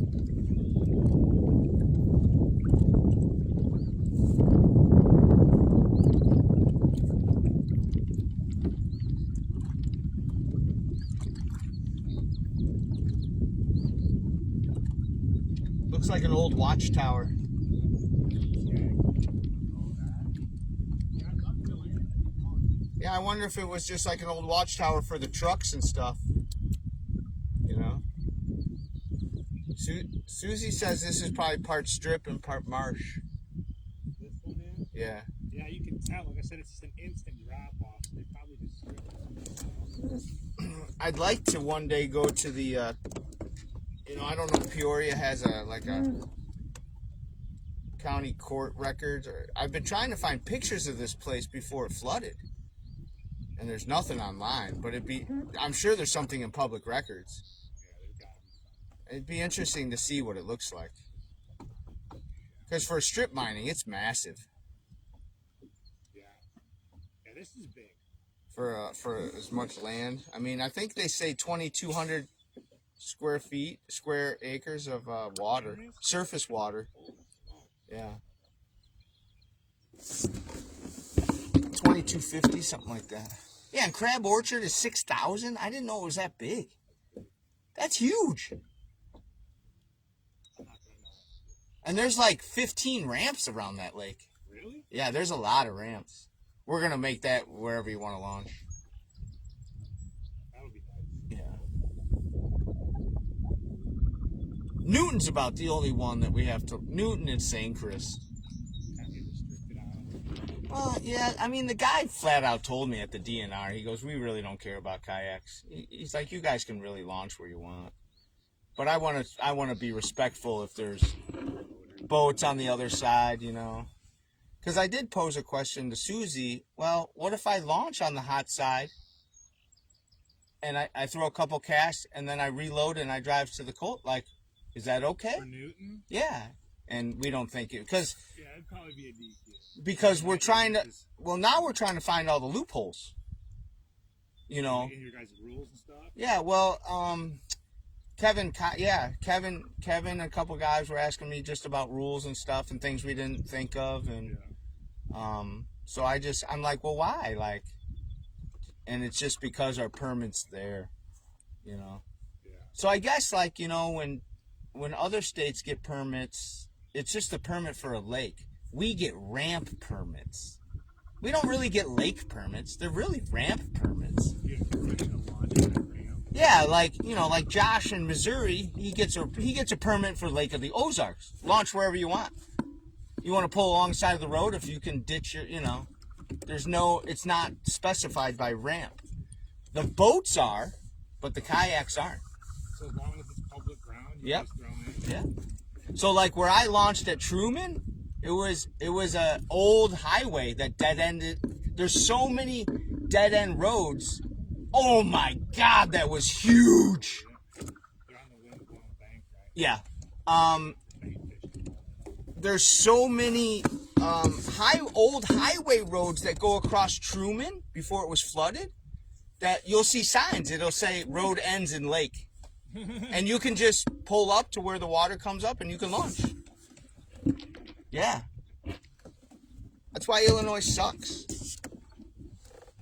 Looks like an old watchtower. Yeah, I wonder if it was just like an old watchtower for the trucks and stuff. You know? Susie says this is probably part strip and part marsh. This one is? Yeah. Yeah, you can tell. Like I said, it's just an instant drop off. They probably just stripped it. I'd like to one day go to the, you know, I don't know if Peoria has a county court records. I've been trying to find pictures of this place before it flooded. And there's nothing online, but I'm sure there's something in public records. It'd be interesting to see what it looks like. Because for strip mining, it's massive. Yeah. Yeah, this is big. For as much land. I mean, I think they say 2,200 square acres of water, surface water. Yeah. 2,250, something like that. Yeah, and Crab Orchard is 6,000. I didn't know it was that big. That's huge. And there's like 15 ramps around that lake. Really? Yeah, there's a lot of ramps. We're going to make that wherever you want to launch. That would be nice. Yeah. Newton's about the only one that we have to... Newton and St. Chris. Kind of restricted out. Well, yeah, I mean, the guy flat out told me at the DNR, he goes, we really don't care about kayaks. He's like, you guys can really launch where you want. But I want to be respectful if there's boats on the other side, you know. Because I did pose a question to Susie, well, what if I launch on the hot side and I throw a couple casts and then I reload and I drive to the cold? Like, is that okay? For Newton? Yeah. and we don't think it because it'd probably be a DQ. Because we're trying to. Well, now we're trying to find all the loopholes. You know. In your guys' rules and stuff. Yeah. Well, Kevin, a couple guys were asking me just about rules and stuff and things we didn't think of, and so I'm like, well, why? Like, and it's just because our permit's there, you know. Yeah. So I guess, like, you know, when other states get permits, it's just a permit for a lake. We get ramp permits. We don't really get lake permits. They're really ramp permits. Yeah, like, you know, like Josh in Missouri, he gets a permit for Lake of the Ozarks. Launch wherever you want. You want to pull alongside of the road, if you can ditch your, you know, it's not specified by ramp. The boats are, but the kayaks aren't. So as long as it's public ground, you Yep. just throw in. Yeah. So like where I launched at Truman, it was a old highway that dead ended. There's so many dead end roads. Oh my God, that was huge. They're on the wind-blown bank, right? Yeah. There's so many old highway roads that go across Truman before it was flooded that you'll see signs. It'll say road ends in lake. And you can just pull up to where the water comes up and you can launch. Yeah. That's why Illinois sucks.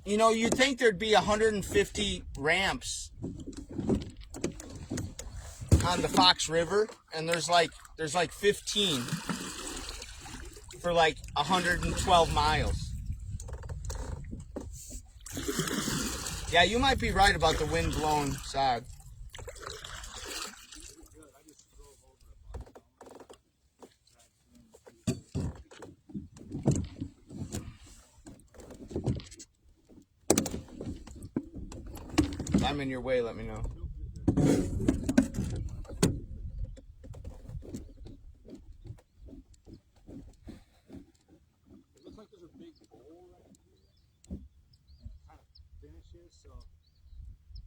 You know, you'd think there'd be 150 ramps on the Fox River, and there's like 15 for like 112 miles. Yeah, you might be right about the wind-blown side. If I'm in your way, let me know. It looks like there's a big bowl right here. And it kind of finishes, so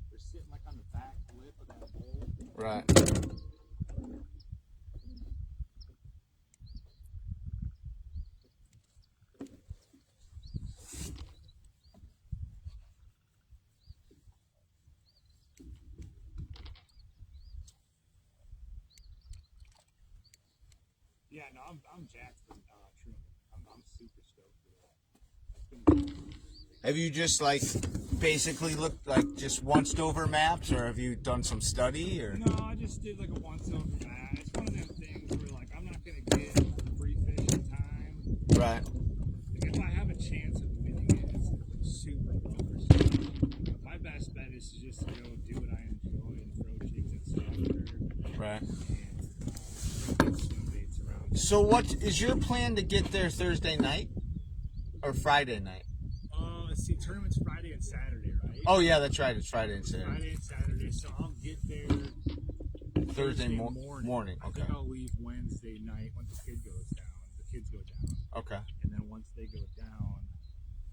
they're sitting like on the back lip of that bowl. Right. Yeah, no, I'm jacked for Truman. I'm super stoked for that. Have you just like basically looked like just once over maps, or have you done some study, or? No, I just did like a once over map. It's one of them things where like I'm not gonna get free fishing time. Right. Like, if I have a chance of winning it, it's super low percentage. My best bet is to just go do what I enjoy and throw jigs at stuff. Right. And swim baits around. So what is your plan to get there Thursday night or Friday night? Let's see, tournament's Friday and Saturday, right? Oh yeah, that's right. It's Friday and Saturday. Friday and Saturday, so I'll get there Thursday morning. I Okay. think I'll leave Wednesday night when the kids go down. Okay. And then once they go down,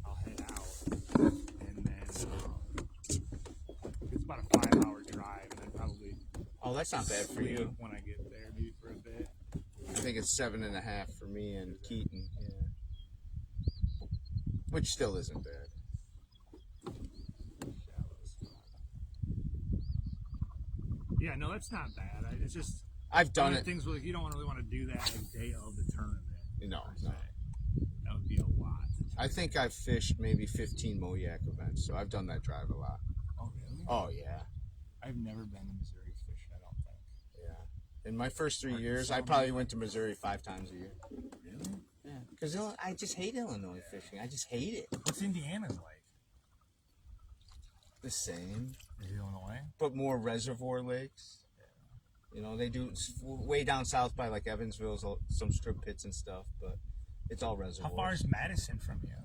I'll head out. And then it's about a 5-hour drive, and then probably Oh, that's not bad for sleep you. when I get there, maybe for a bit. I think it's 7.5 for me and Keaton. Yeah. Which still isn't bad. Yeah, no, that's not bad. It's just I've done one of it. the things where like, you don't really want to do that like day of the tournament. No, per no. se. That would be a lot. I think I've fished maybe 15 Moyak events, so I've done that drive a lot. Oh, really? Oh yeah, I've never been to Missouri fishing, I don't think. yeah. In my first 3 years, I probably went to Missouri 5 times a year. Really? Yeah, because I just hate Illinois fishing. I just hate it. What's Indiana's like? The same, Is it Illinois? but more reservoir lakes. You know, they do way down south by like Evansville, some strip pits and stuff, but it's all reservoirs. How far is Madison from you?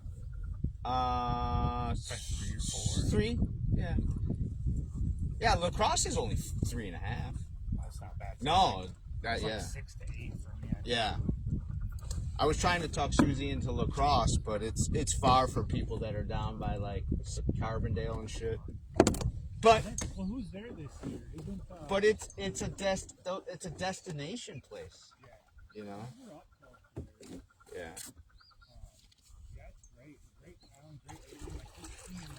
Like 3 or 4. 3, yeah. Yeah, La Crosse is only 3.5. That's not bad. No, It's yeah, like 6 to 8 for me. yeah. I was trying to talk Susie into La Crosse, but it's far for people that are down by like Carbondale and shit. But Well, who's there this year? Isn't but it's a destination place. you know? We're up close there. Yeah. Yeah, it's great. Great town, great area. Like this seeing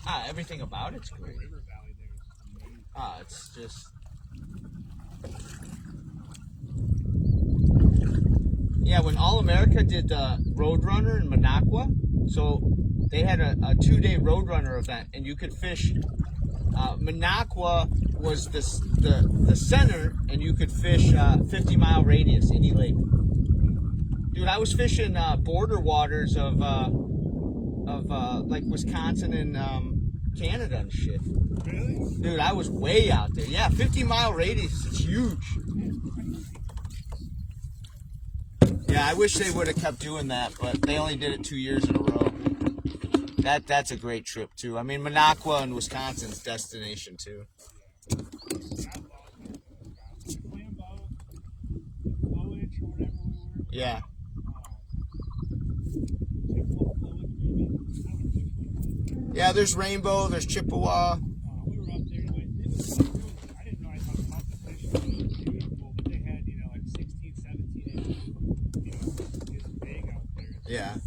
like Everything about it's the great. river valley there is amazing. It's just. Yeah, when All America did Roadrunner in Minocqua, so they had a 2-day Roadrunner event, and you could fish. Minocqua was the center, and you could fish 50-mile radius, any lake. Dude, I was fishing border waters of like Wisconsin and Canada and shit. Really? Dude, I was way out there. Yeah, 50-mile radius. It's huge. Yeah, I wish they would have kept doing that, but they only did it 2 years in a row. That's a great trip too. I mean, Minocqua and Wisconsin's destination too. Yeah. Yeah, there's Rainbow, there's Chippewa. We were up there anyway. I didn't know I thought about the fishing. It was beautiful, but they had, like 16, 17 inches. It's big out there. Yeah. It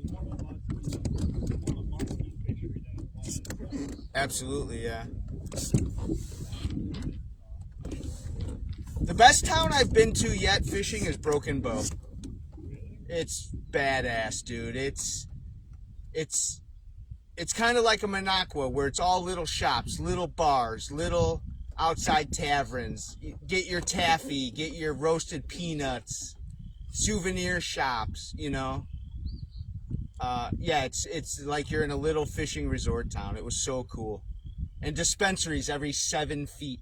was more of a marquee fishery than it was. Absolutely, yeah. The best town I've been to yet fishing is Broken Bow. It's badass, dude. It's kind of like a Minocqua where it's all little shops, little bars, little outside taverns. Get your taffy, get your roasted peanuts, souvenir shops, Yeah, it's like you're in a little fishing resort town. It was so cool. And dispensaries every 7 feet.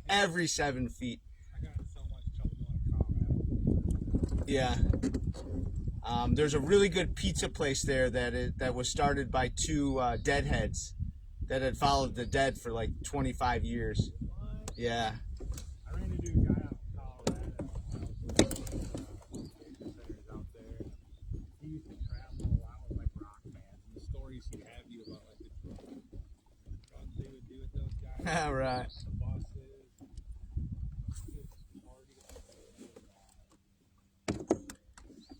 Every 7 feet. I got in so much trouble going to Colorado. Yeah. There's a really good pizza place there that was started by 2 deadheads that had followed the dead for like 25 years. What? Yeah. I ran into a guy out in Colorado. I was centers out there. He used to travel a lot with like rock bands, and the stories he'd have you about like the drugs they would do with those guys. All right. The buses.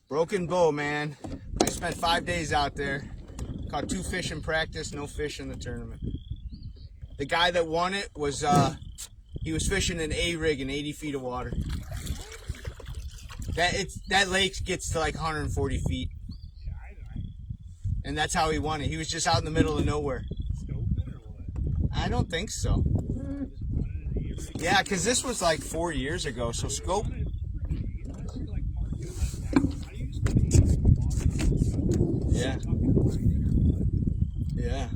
Broken Bow, man. I spent 5 days out there. Caught 2 fish in practice, no fish in the tournament. The guy that won it was he was fishing an A rig in 80 feet of water. That lake gets to like 140 feet. And that's how he won it. He was just out in the middle of nowhere. I don't think so. Yeah, because this was like 4 years ago, so scope. Yeah. Yeah.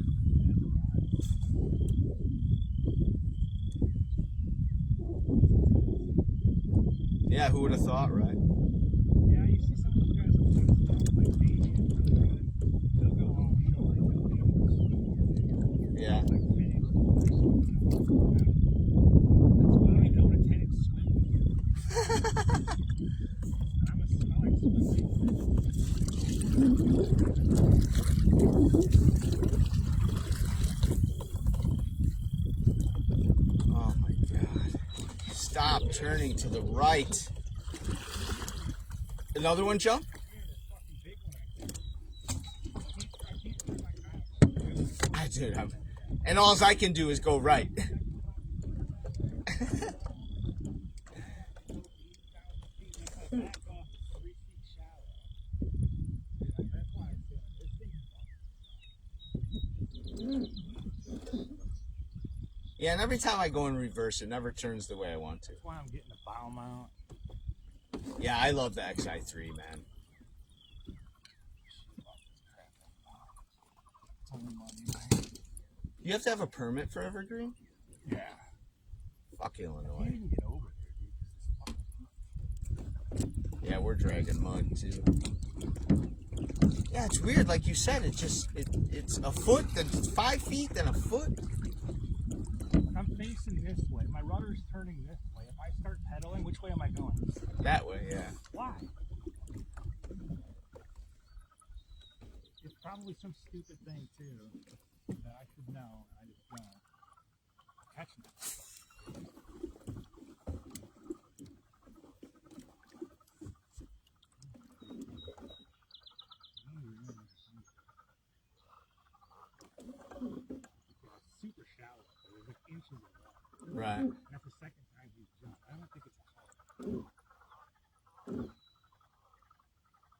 Yeah, who would have thought, right? Yeah, you see some of those guys who do stuff like they'll go offshore. Yeah. That's why I don't attend swimming. I like swimming. Oh my God. Stop turning to the right. Another one, Joe? And all I can do is go right. Yeah, and every time I go in reverse, it never turns the way I want to. That's why I'm getting a bow mount. Yeah, I love the XI3, man. You have to have a permit for Evergreen? Yeah. Fuck I Illinois. can't even get over there, dude. Yeah, we're dragging mud too. Yeah, it's weird. Like you said, it's a foot, then 5 feet, then a foot. I'm facing this way. My rudder's turning this way. If I start pedaling, which way am I going? That way, yeah. Why? It's probably some stupid thing too that I should know. I just don't. Catching it. Right. And that's the second time he's jumped. I don't think it's a carp.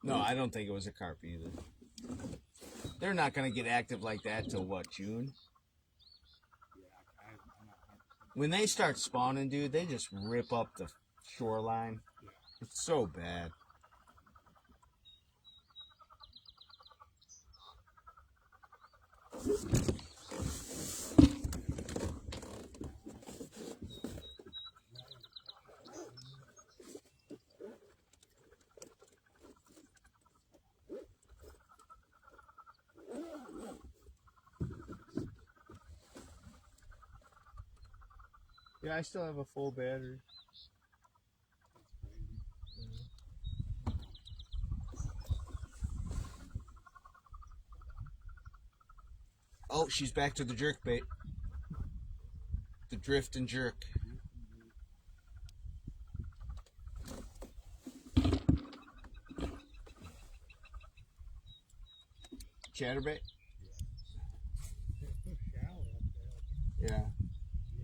No, I don't think it was a carp either. They're not going to get active like that till what, June? Yeah, I'm not 100%. When they start spawning, dude, they just rip up the shoreline. Yeah. It's so bad. Yeah, I still have a full battery. Oh, she's back to the jerk bait. The drift and jerk. Chatterbait? It's so shallow up there. Yeah.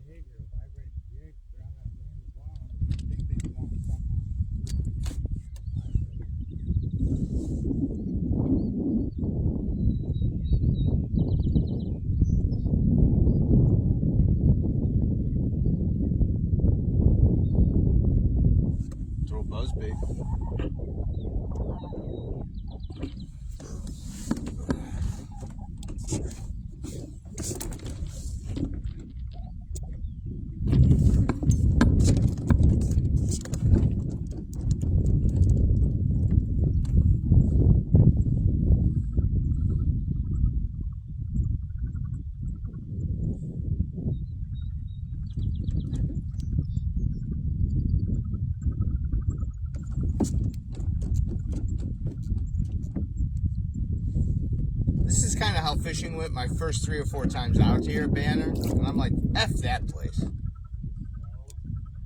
Jig or vibrate jig, they're on that wind as well. I think they want something. Throw a buzzbait. This is kind of how fishing went my first 3 or 4 times out here at Banner, and I'm like, F that place.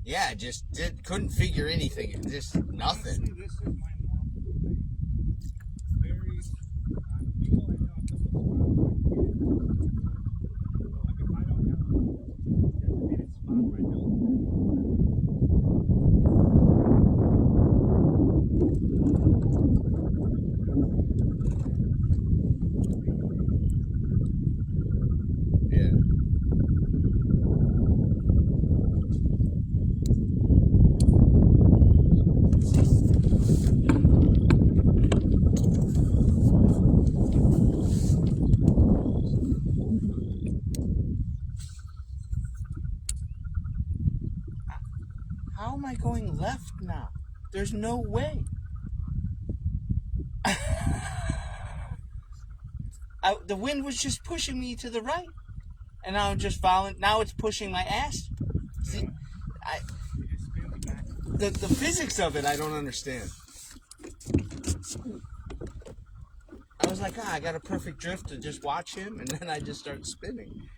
Yeah, just couldn't figure anything. Just nothing. Honestly, this is my normal thing. Very, on Neuzil, I know a couple spots where I can get it. But like if I don't have a designated spot where I know Yeah. How am I going left now? There's no way. The wind was just pushing me to the right, and now I'm just following. Now it's pushing my ass. See, it just spins back. the physics of it, I don't understand. I was like, I got a perfect drift to just watch him, and then I just start spinning.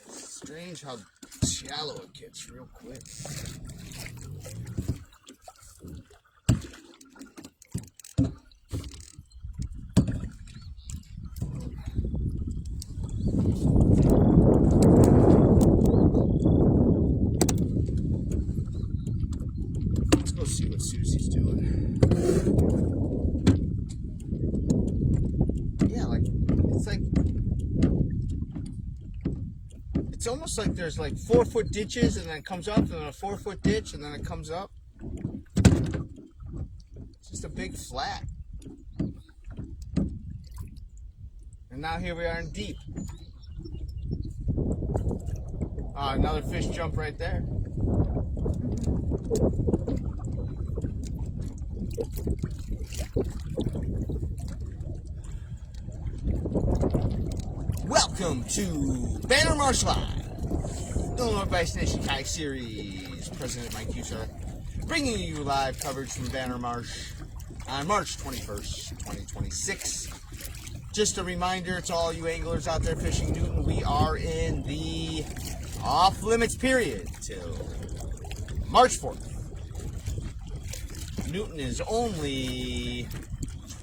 Strange how shallow it gets real quick. Let's go see what Susie's doing. Yeah, it's almost like there's like 4-foot ditches, and then it comes up, and then a 4-foot ditch, and then it comes up. It's just a big flat. And now here we are in deep. Another fish jump right there. Welcome to Banner Marsh Live, Illinois Bass Nation Kayak Series. President Mike Huser bringing you live coverage from Banner Marsh on March 21st, 2026. just a reminder to all you anglers out there fishing Newton, we are in the off-limits period till March 4th. Newton is only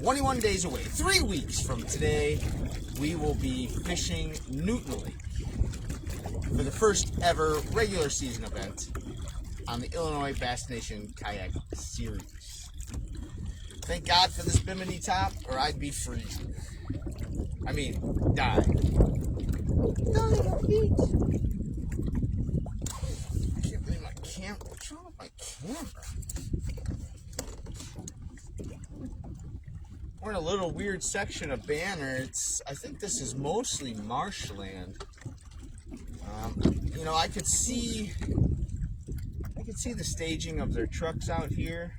21 days away. 3 weeks from today, we will be fishing Newton Lake for the first ever regular season event on the Illinois Bass Nation Kayak Series. Thank God for this bimini top, or I'd be freezing. I mean, die. Die of heat. I can't believe my camera. What's wrong with my camera? We're in a little weird section of Banner. I think this is mostly marshland. You know, I could see the staging of their trucks out here,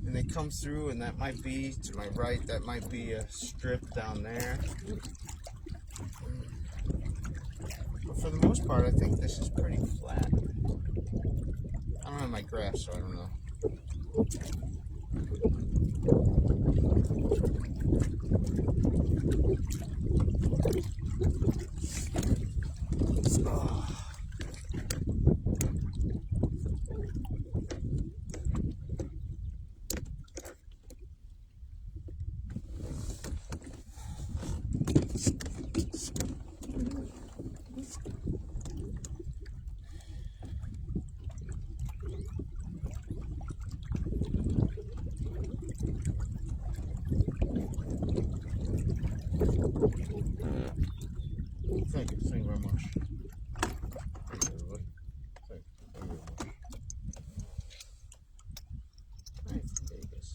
and they come through, and that might be to my right. That might be a strip down there. But for the most part, I think this is pretty flat. I don't have my graph, so I don't know. Oh. Thank you very much. Thank you, everybody. Thank you very much. Alright, there he goes.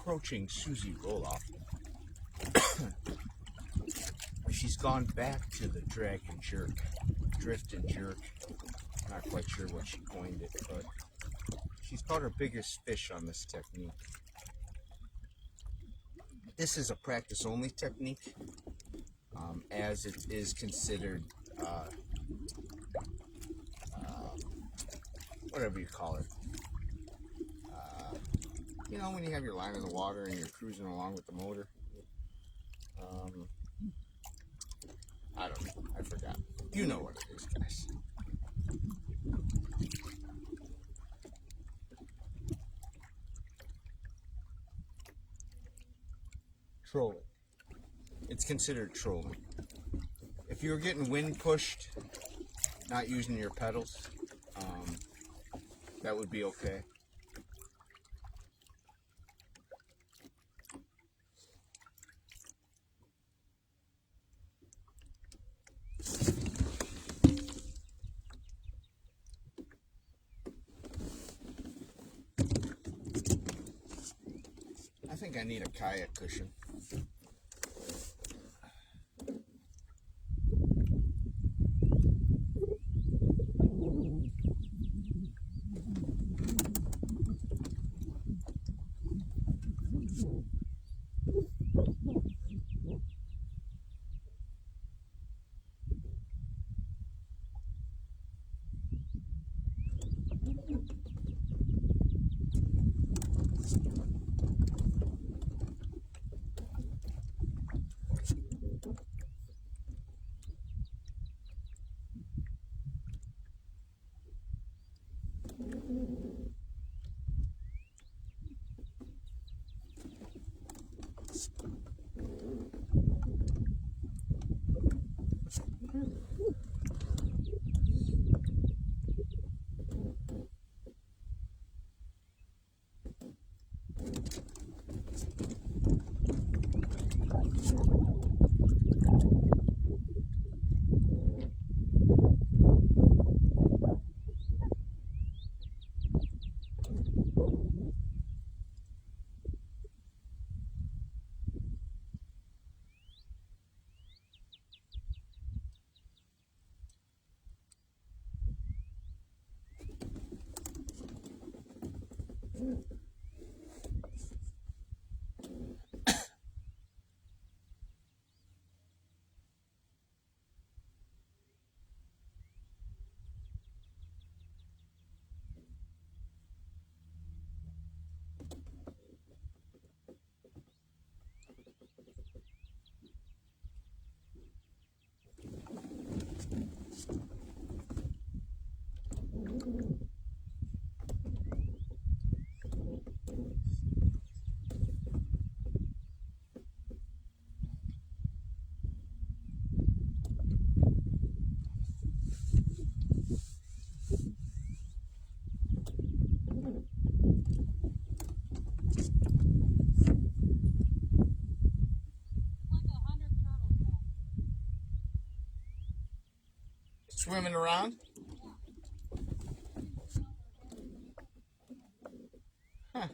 Approaching Susie Roloff. She's gone back to the drag and jerk, drift and jerk. Not quite sure what she coined it, but she's caught her biggest fish on this technique. This is a practice only technique, as it is considered whatever you call it. You know, when you have your line in the water and you're cruising along with the motor. I don't know. I forgot. You know what it is, guys. Trolling. It's considered trolling. If you're getting wind pushed, not using your pedals, that would be okay. I think I need a kayak cushion. Like 100 turtles back Swimming around? Huh.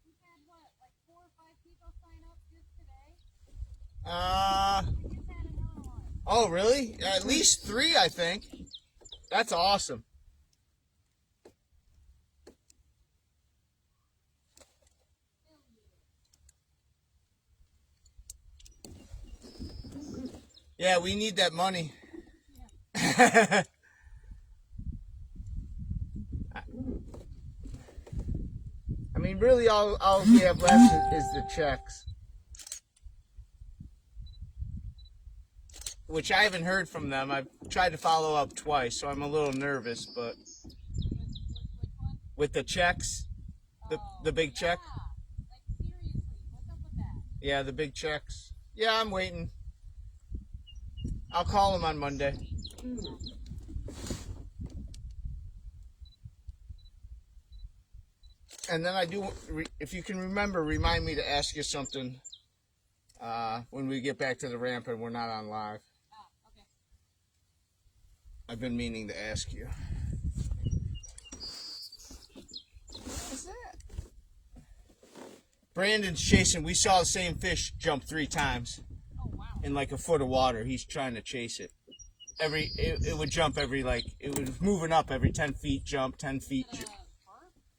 We've had what, like 4 or 5 people sign up just today? We just had another one. Oh, really? At least 3, I think. That's awesome. Yeah, we need that money. I mean, really, all we have left is the checks, which I haven't heard from them. I've tried to follow up twice, so I'm a little nervous. But Which one? with the checks, the big check, Like, seriously, what's up with that? yeah, the big checks. Yeah, I'm waiting. I'll call them on Monday. And then I do, if you can remember, remind me to ask you something when we get back to the ramp and we're not on live. Okay. I've been meaning to ask you. What is that? Brandon's chasing. We saw the same fish jump 3 times Oh, wow. in like a foot of water. He's trying to chase it. It would jump every, like, it was moving up every 10 feet, jump, 10 feet. Carp?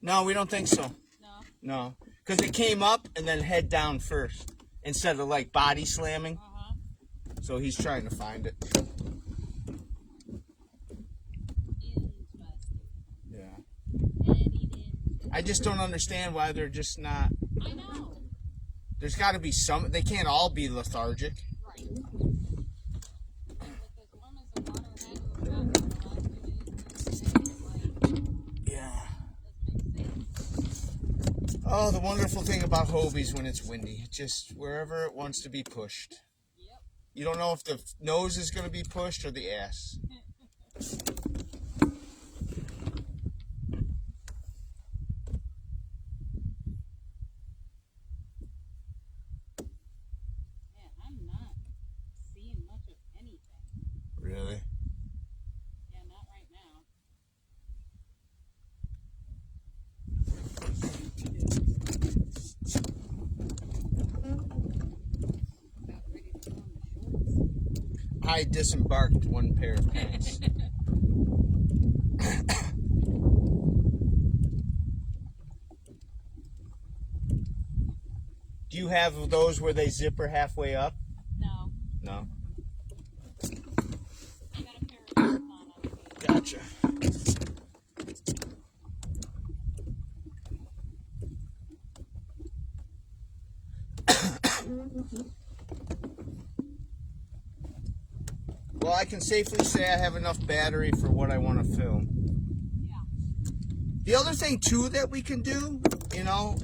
No, we don't think so. No. No. Because it came up and then head down first instead of like body slamming. Uh-huh. So he's trying to find it. Interesting. Yeah. Very interesting. I just don't understand why they're just not. I know. There's got to be some. They can't all be lethargic. Right. But this one is a water head or a the last 2 days. Like, Yeah. doesn't make sense. Oh, the wonderful thing about Hobie's when it's windy. It just, wherever it wants to be pushed. Yep. You don't know if the nose is going to be pushed or the ass. Man, I'm not seeing much of anything. Really? Yeah, not right now. I disembarked one pair of pants. Do you have those where they zipper halfway up? No. No. I got a pair of pants on them. Gotcha. Well, I can safely say I have enough battery for what I want to film. Yeah. The other thing, too, that we can do, you know,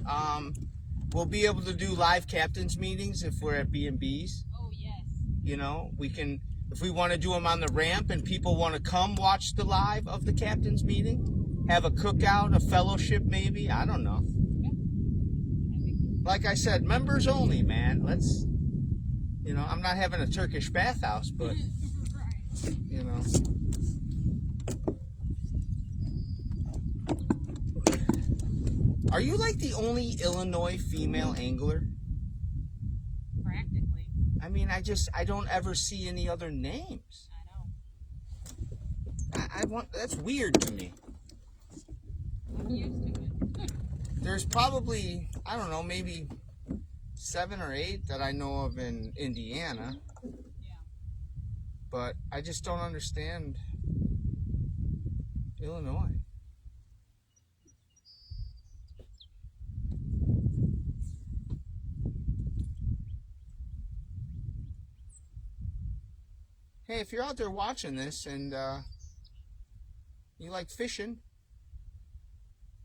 we'll be able to do live captains meetings if we're at B&Bs. Oh, yes. You know, we can, if we want to do them on the ramp and people want to come watch the live of the captains meeting, have a cookout, a fellowship maybe, I don't know. That'd be cool. Like I said, members only, man. Let's, you know, I'm not having a Turkish bathhouse, but, Right. you know. Are you like the only Illinois female angler? Practically. I mean, I don't ever see any other names. I know. I want, that's weird to me. I'm used to it. There's probably, I don't know, maybe 7 or 8 that I know of in Indiana, Yeah. but I just don't understand Illinois. Hey, if you're out there watching this and you like fishing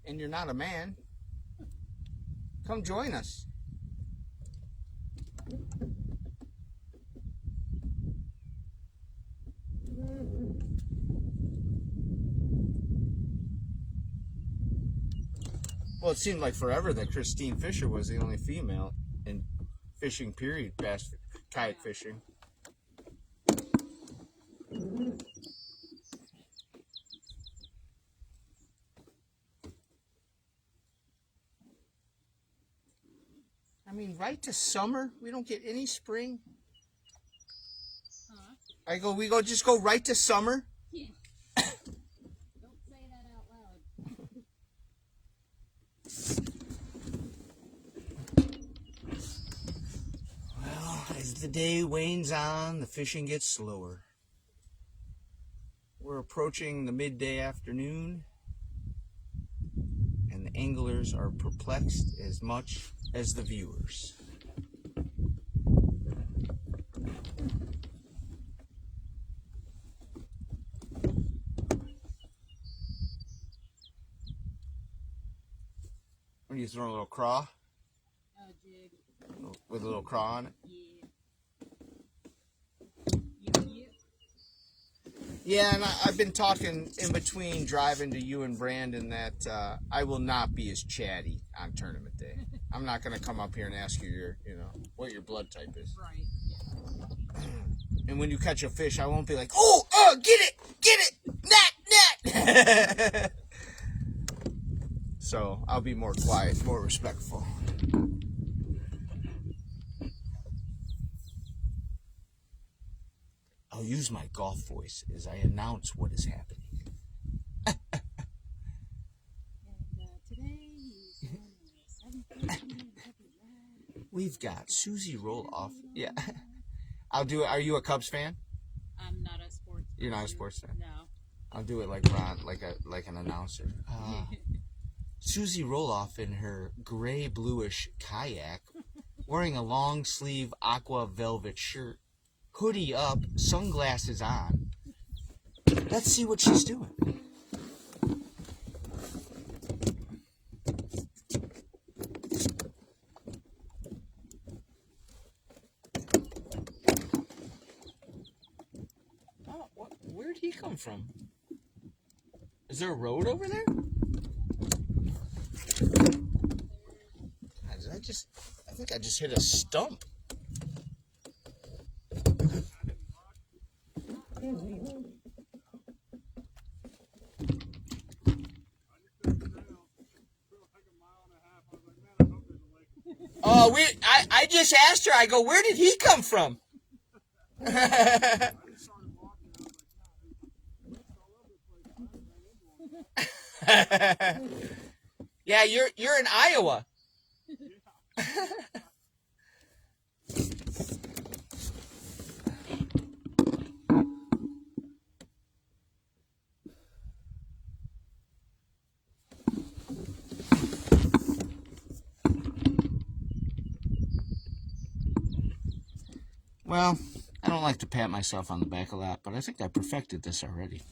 and you're not a man, come join us. Well, it seemed like forever that Christine Fisher was the only female in fishing, period, past kayak fishing. I mean, right to summer, we don't get any spring. Huh? We just go right to summer. Yeah. Don't say that out loud. Well, as the day wanes on, the fishing gets slower. We're approaching the midday afternoon, and the anglers are perplexed as much as the viewers. When you throw a little craw Oh, jig. with a little craw on it. Yeah. Yep. Yeah, and I've been talking in between driving to you and Brandon that I will not be as chatty on tournament day. I'm not going to come up here and ask you what your blood type is. Right. Yeah. And when you catch a fish, I won't be like, get it, net. So I'll be more quiet, more respectful. I'll use my golf voice as I announce what is happening. And today he's on the 7:13 We've got Susie Roloff. Yeah. I'll do it. Are you a Cubs fan? I'm not a sports. You're not a person. sports fan? No. I'll do it like Ron, like an announcer. Susie Roloff in her gray bluish kayak, wearing a long sleeve aqua velvet shirt, hoodie up, sunglasses on. Let's see what she's doing. Oh, where'd he come from? Is there a road over there? I think I just hit a stump. Oh, I just asked her, I go, where did he come from? Yeah, you're in Iowa. Well, I don't like to pat myself on the back a lot, but I think I perfected this already.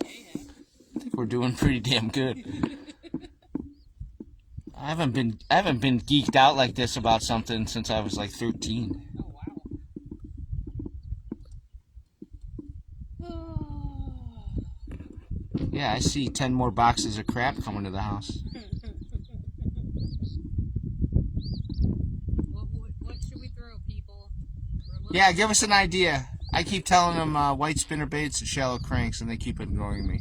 I think we're doing pretty damn good. I haven't been geeked out like this about something since I was like 13. Oh wow. Yeah, I see 10 more boxes of crap coming to the house. What should we throw, people? Yeah, give us an idea. I keep telling them white spinner baits and shallow cranks, and they keep ignoring me.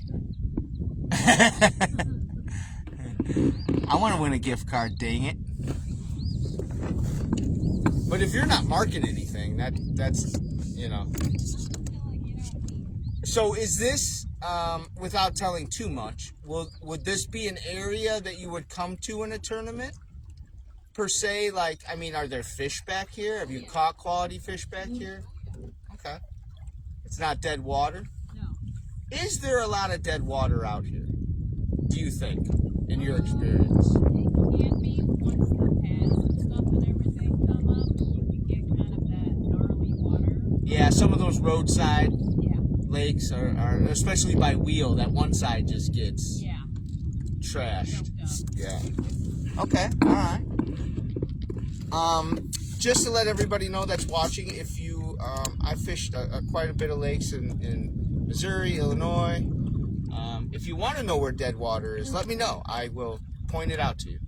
I want to win a gift card, dang it. But if you're not marking anything, that's, you know. So is this, without telling too much, would this be an area that you would come to in a tournament? Per se, like, I mean, are there fish back here? Have you caught quality fish back here? Okay. It's not dead water? No. Is there a lot of dead water out here, do you think, in your experience? It can be once the pads and stuff and everything come up. You can get kind of that gnarly water. Yeah, some of those roadside Yeah. lakes are especially by wheel, that one side just gets Yeah. trashed. Choked up. Yeah. Okay, alright. Just to let everybody know that's watching, if you, I fished quite a bit of lakes in Missouri, Illinois. If you want to know where dead water is, let me know. I will point it out to you.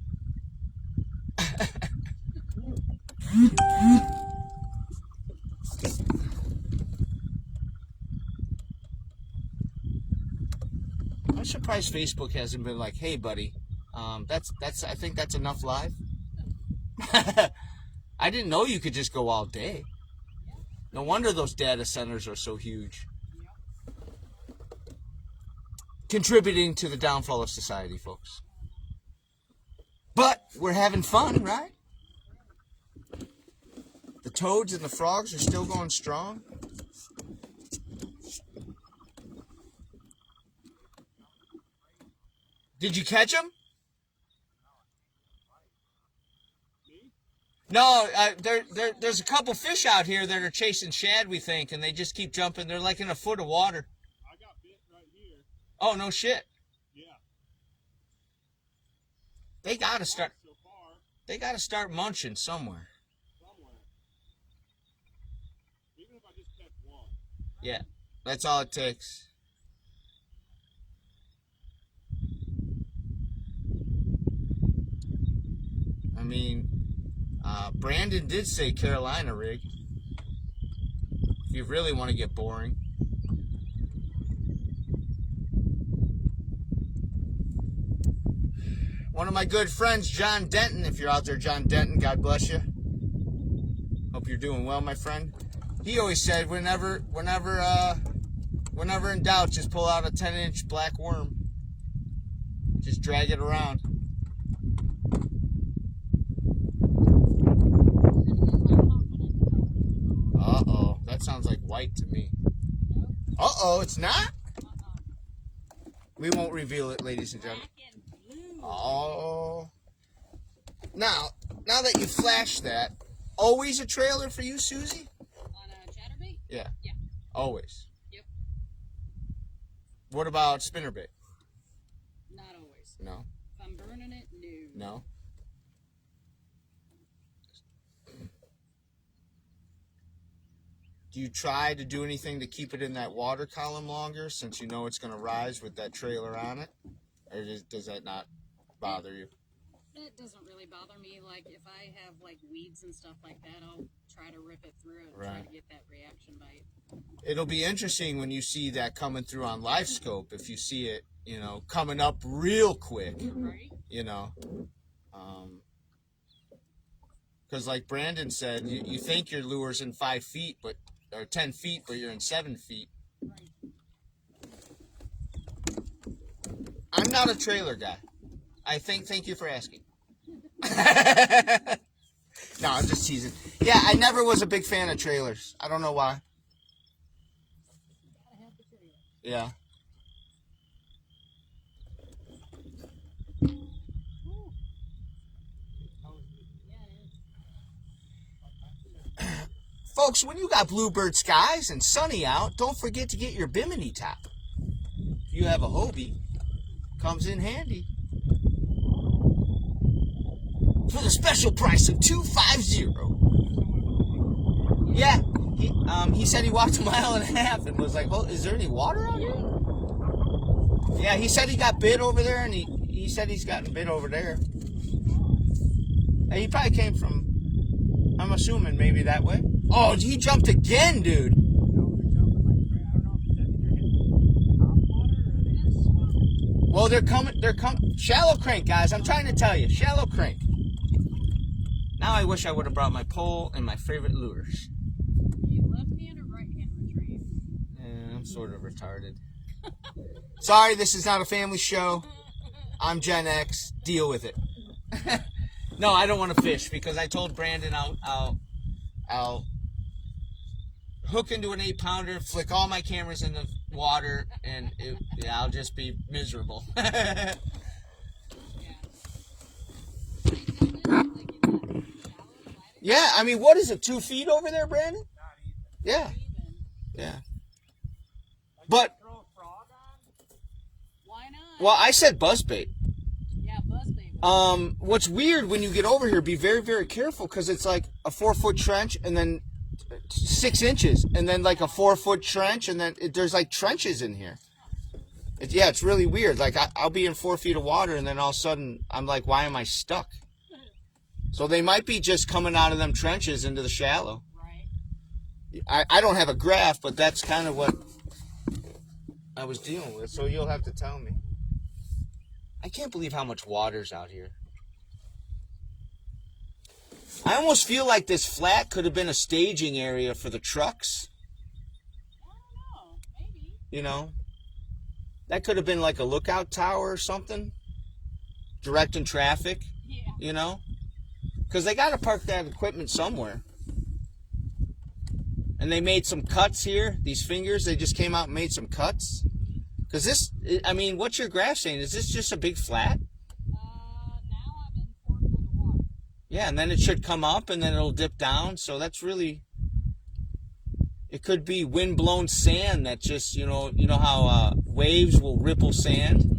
I'm surprised Facebook hasn't been like, hey buddy, that's I think that's enough live. I didn't know you could just go all day. No wonder those data centers are so huge. Contributing to the downfall of society, folks. But we're having fun, right? The toads and the frogs are still going strong. Did you catch them? No, there's a couple fish out here that are chasing shad, we think, and they just keep jumping. They're like in a foot of water. I got bit right here. Oh, no shit. Yeah. They gotta start. So far, They gotta start munching somewhere. somewhere. Even if I just catch one. Yeah, that's all it takes. I mean, Brandon did say Carolina rig. If you really want to get boring. One of my good friends, John Denton. If you're out there, John Denton, God bless you. Hope you're doing well, my friend. He always said, whenever in doubt, just pull out a 10-inch black worm. Just drag it around. Uh-oh, that sounds like white to me. Uh-oh, it's not? We won't reveal it, ladies and gentlemen. Oh. Now that you flashed that, always a trailer for you, Susie? On a chatterbait? Yeah. Yeah. Always. Yep. What about spinnerbait? Not always. No. If I'm burning it, no. No. Do you try to do anything to keep it in that water column longer, since you know it's going to rise with that trailer on it? Or does that not bother you? That doesn't really bother me. Like, if I have, like, weeds and stuff like that, I'll try to rip it through it and try to get that reaction bite. It'll be interesting when you see that coming through on live scope, if you see it, you know, coming up real quick, Right? you know. Because like Brandon said, you think your lure's in 5 feet, or 10 feet, but you're in 7 feet. Right. not a trailer guy. Thank you for asking. No, I'm just teasing. Yeah, I never was a big fan of trailers. I don't know why. Yeah. Folks, when you got bluebird skies and sunny out, don't forget to get your bimini top. If you have a Hobie, comes in handy. For the special price of $250. Yeah, he said he walked 1.5 miles and was like, "Well, is there any water out here?" Yeah, he said he got bit over there, and he said he's gotten bit over there. And he probably came from, I'm assuming, maybe that way. Oh, he jumped again, dude. Well, they're coming. Shallow crank, guys. I'm trying to tell you, shallow crank. Now I wish I would have brought my pole and my favorite lures. You left-hand or right-hand retrieve? Yeah, I'm sort of retarded. Sorry, this is not a family show. I'm Gen X. Deal with it. No, I don't want to fish because I told Brandon I'll hook into an 8-pounder, flick all my cameras in the water, and I'll just be miserable. Yeah, I mean, what is it, 2 feet over there, Brandon? Yeah. Yeah. But, Why not? well, I said buzzbait. Yeah, buzzbait. What's weird when you get over here, be very, very careful, because it's like a 4-foot trench and then 6 inches, and then like a 4-foot trench, and then there's like trenches in here. Yeah, it's really weird. Like I'll be in 4 feet of water, and then all of a sudden I'm like, why am I stuck? So they might be just coming out of them trenches into the shallow. Right. I don't have a graph, but that's kind of what I was dealing with. So you'll have to tell me. I can't believe how much water's out here. I almost feel like this flat could have been a staging area for the trucks. I don't know. Maybe. You know? That could have been like a lookout tower or something. Directing traffic. Yeah. You know? Because they got to park that equipment somewhere. And they made some cuts here. These fingers, they just came out and made some cuts. Because this, I mean, what's your graph saying? Is this just a big flat? Now I'm in 4 foot of water. Yeah, and then it should come up and then it'll dip down. So that's really, it could be wind-blown sand that just, you know how waves will ripple sand?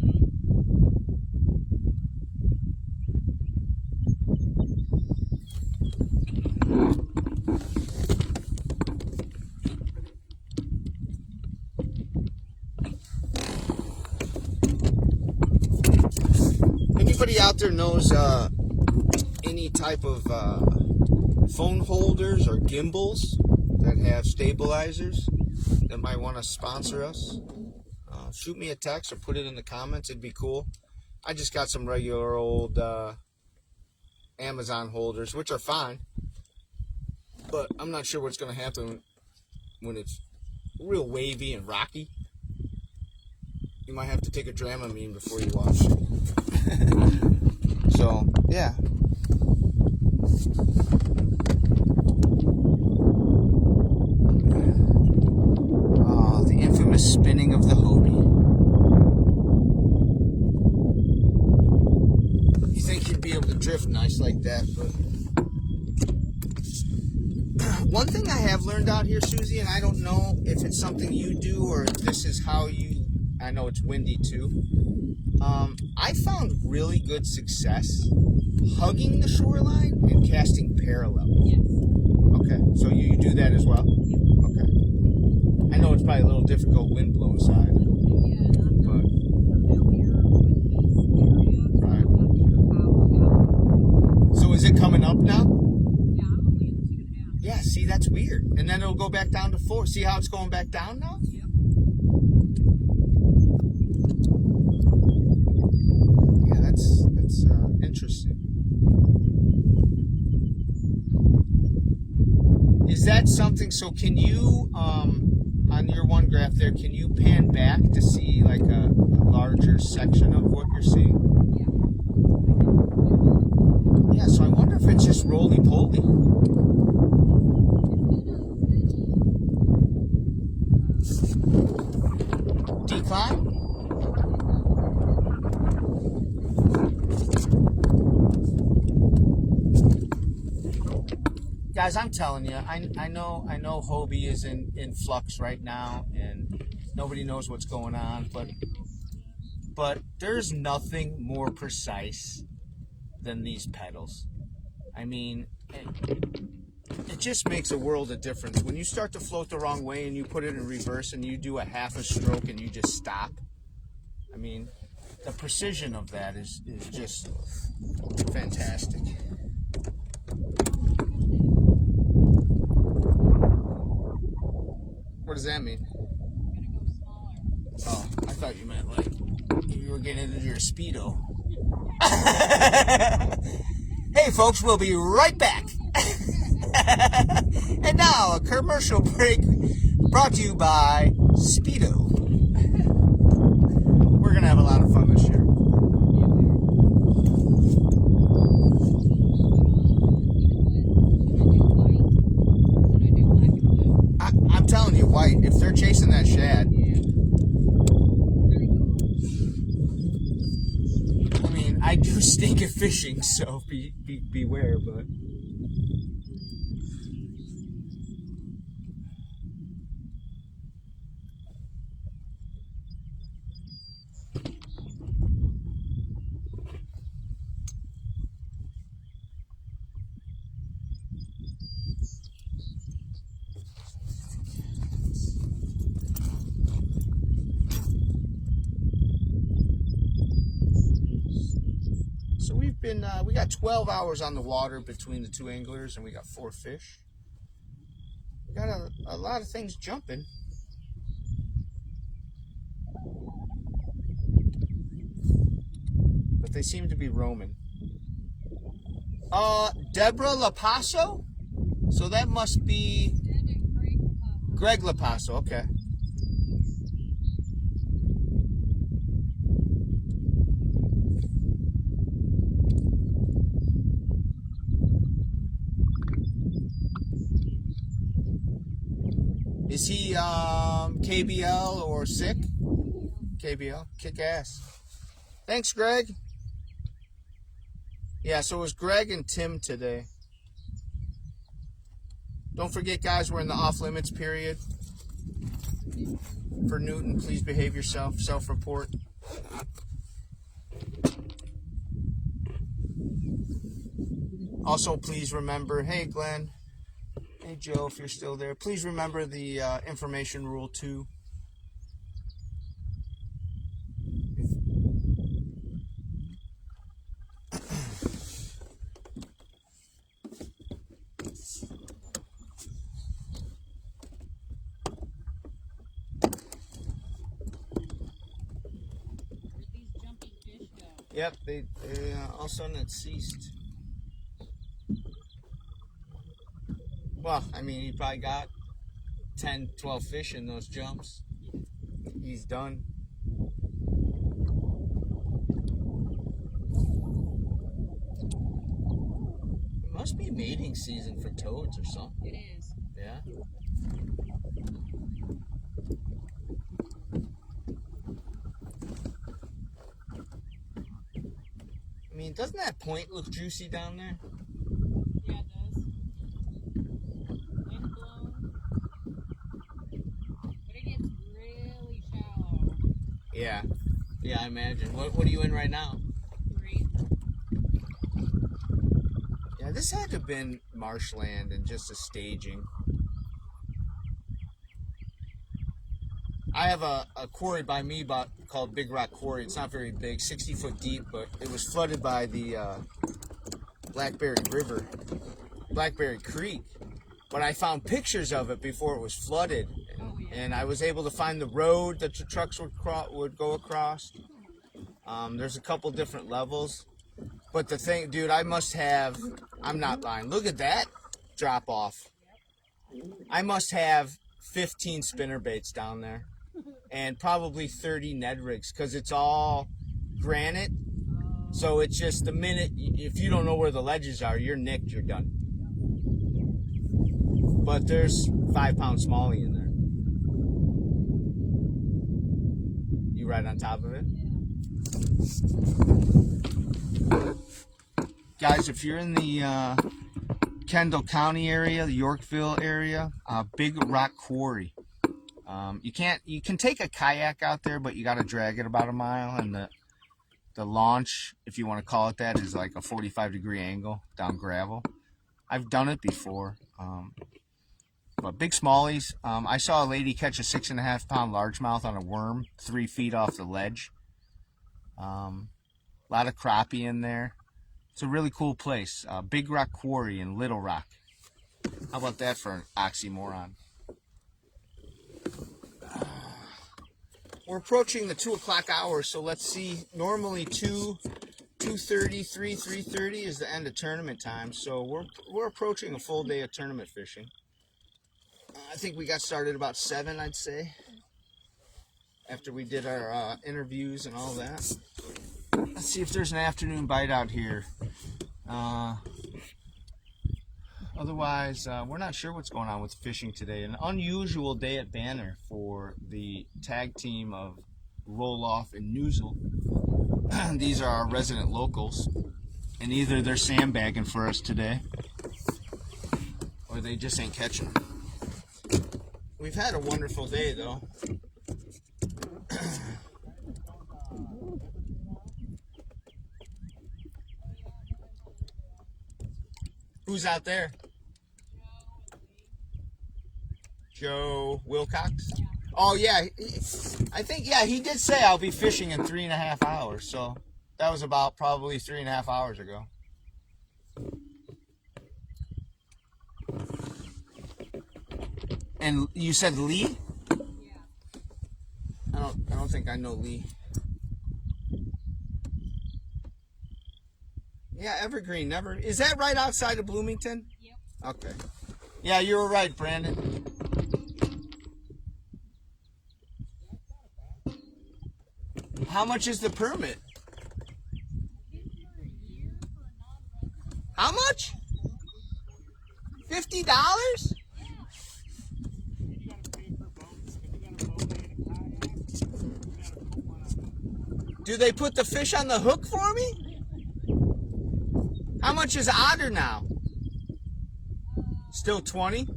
Anybody out there knows any type of phone holders or gimbals that have stabilizers that might want to sponsor us? Shoot me a text or put it in the comments. It'd be cool. I just got some regular old Amazon holders, which are fine, but I'm not sure what's going to happen when it's real wavy and rocky. You might have to take a Dramamine before you watch. So, yeah. Oh, the infamous spinning of the Hobie. You think you'd be able to drift nice like that, but... One thing I have learned out here, Susie, and I don't know if it's something you do or if this is how you... I know it's windy too. I found really good success hugging the shoreline and casting parallel. Yes. Okay, so you do that as well? Okay. I know it's probably a little difficult wind-blown side. Yeah, I'm not familiar with this area, so Right. I'm not sure how shallow. So is it coming up now? Yeah, I'm only at 2.5. Yeah, see, that's weird. And then it'll go back down to 4. See how it's going back down now? Yep. Yeah, that's interesting. Is that something, so can you, on your one graph there, can you pan back to see like a larger section of what you're seeing? Yeah, so I wonder if it's just roly-poly. Decline? Guys, I'm telling you, I know Hobie is in flux right now, and nobody knows what's going on, but there's nothing more precise than these pedals. I mean, it just makes a world of difference. When you start to float the wrong way and you put it in reverse and you do a half a stroke and you just stop, I mean, the precision of that is just fantastic. What does that mean? I'm gonna go smaller. Oh, I thought you meant like you were getting into your Speedo. Hey folks, we'll be right back. And now a commercial break brought to you by Speedo. We're gonna have a lot of fun this year. I'm telling you, white. If they're chasing that shad, I mean, I do stink at fishing, so beware. But so we got 12 hours on the water between the two anglers, and we got 4 fish. We got a lot of things jumping. But they seem to be roaming. Deborah LaPasso? So that must be Greg LaPasso, okay. Is he KBL or sick? KBL, kick ass. Thanks, Greg. Yeah, so it was Greg and Tim today. Don't forget, guys, we're in the off-limits period. For Newton, please behave yourself. Self-report. Also, please remember, hey, Glenn. Hey, Joe, if you're still there, please remember the information rule 2. Where'd these jumping fish go? Yep, they all of a sudden it ceased. Well, I mean, he probably got 10, 12 fish in those jumps. He's done. It must be mating season for toads or something. It is. Yeah. I mean, doesn't that point look juicy down there? Yeah, it does. Wind blown. But it gets really shallow. Yeah. Yeah, I imagine. What are you in right now? 3. Yeah, this had to have been marshland and just a staging. I have a quarry by me called Big Rock Quarry. It's not very big, 60 foot deep, but it was flooded by the Blackberry River, Blackberry Creek. But I found pictures of it before it was flooded, and I was able to find the road that the trucks would go across. There's a couple different levels. But the thing, dude, I'm not lying. Look at that drop off. I must have 15 spinner baits down there, and probably 30 Ned rigs, because it's all granite. So it's just the minute, if you don't know where the ledges are, you're nicked, you're done. But there's 5-pound smallie in there. You right on top of it? Guys, if you're in the Kendall County area, the Yorkville area, Big Rock Quarry. You can take a kayak out there, but you got to drag it about a mile, and the launch, if you want to call it that, is like a 45-degree angle down gravel. I've done it before. But big smallies. I saw a lady catch a 6.5-pound largemouth on a worm 3 feet off the ledge. A lot of crappie in there. It's a really cool place. Big Rock Quarry in Little Rock. How about that for an oxymoron? We're approaching the 2 o'clock hour, so let's see. Normally 2:30, 3:30 is the end of tournament time. So we're approaching a full day of tournament fishing. I think we got started about 7, I'd say, after we did our interviews and all that. Let's see if there's an afternoon bite out here. Otherwise, we're not sure what's going on with fishing today. An unusual day at Banner for the tag team of Roloff and Neuzil. These are our resident locals, and either they're sandbagging for us today, or they just ain't catching them. We've had a wonderful day, though. Who's out there? Joe Wilcox? Oh, yeah. I think, yeah, he did say I'll be fishing in 3.5 hours. So that was about probably 3.5 hours ago. And you said Lee? Yeah. I don't think I know Lee. Yeah, Evergreen never. Is that right outside of Bloomington? Yep. Okay. Yeah, you were right, Brandon. How much is the permit? How much? $50? Do they put the fish on the hook for me? How much is otter now? Still 20?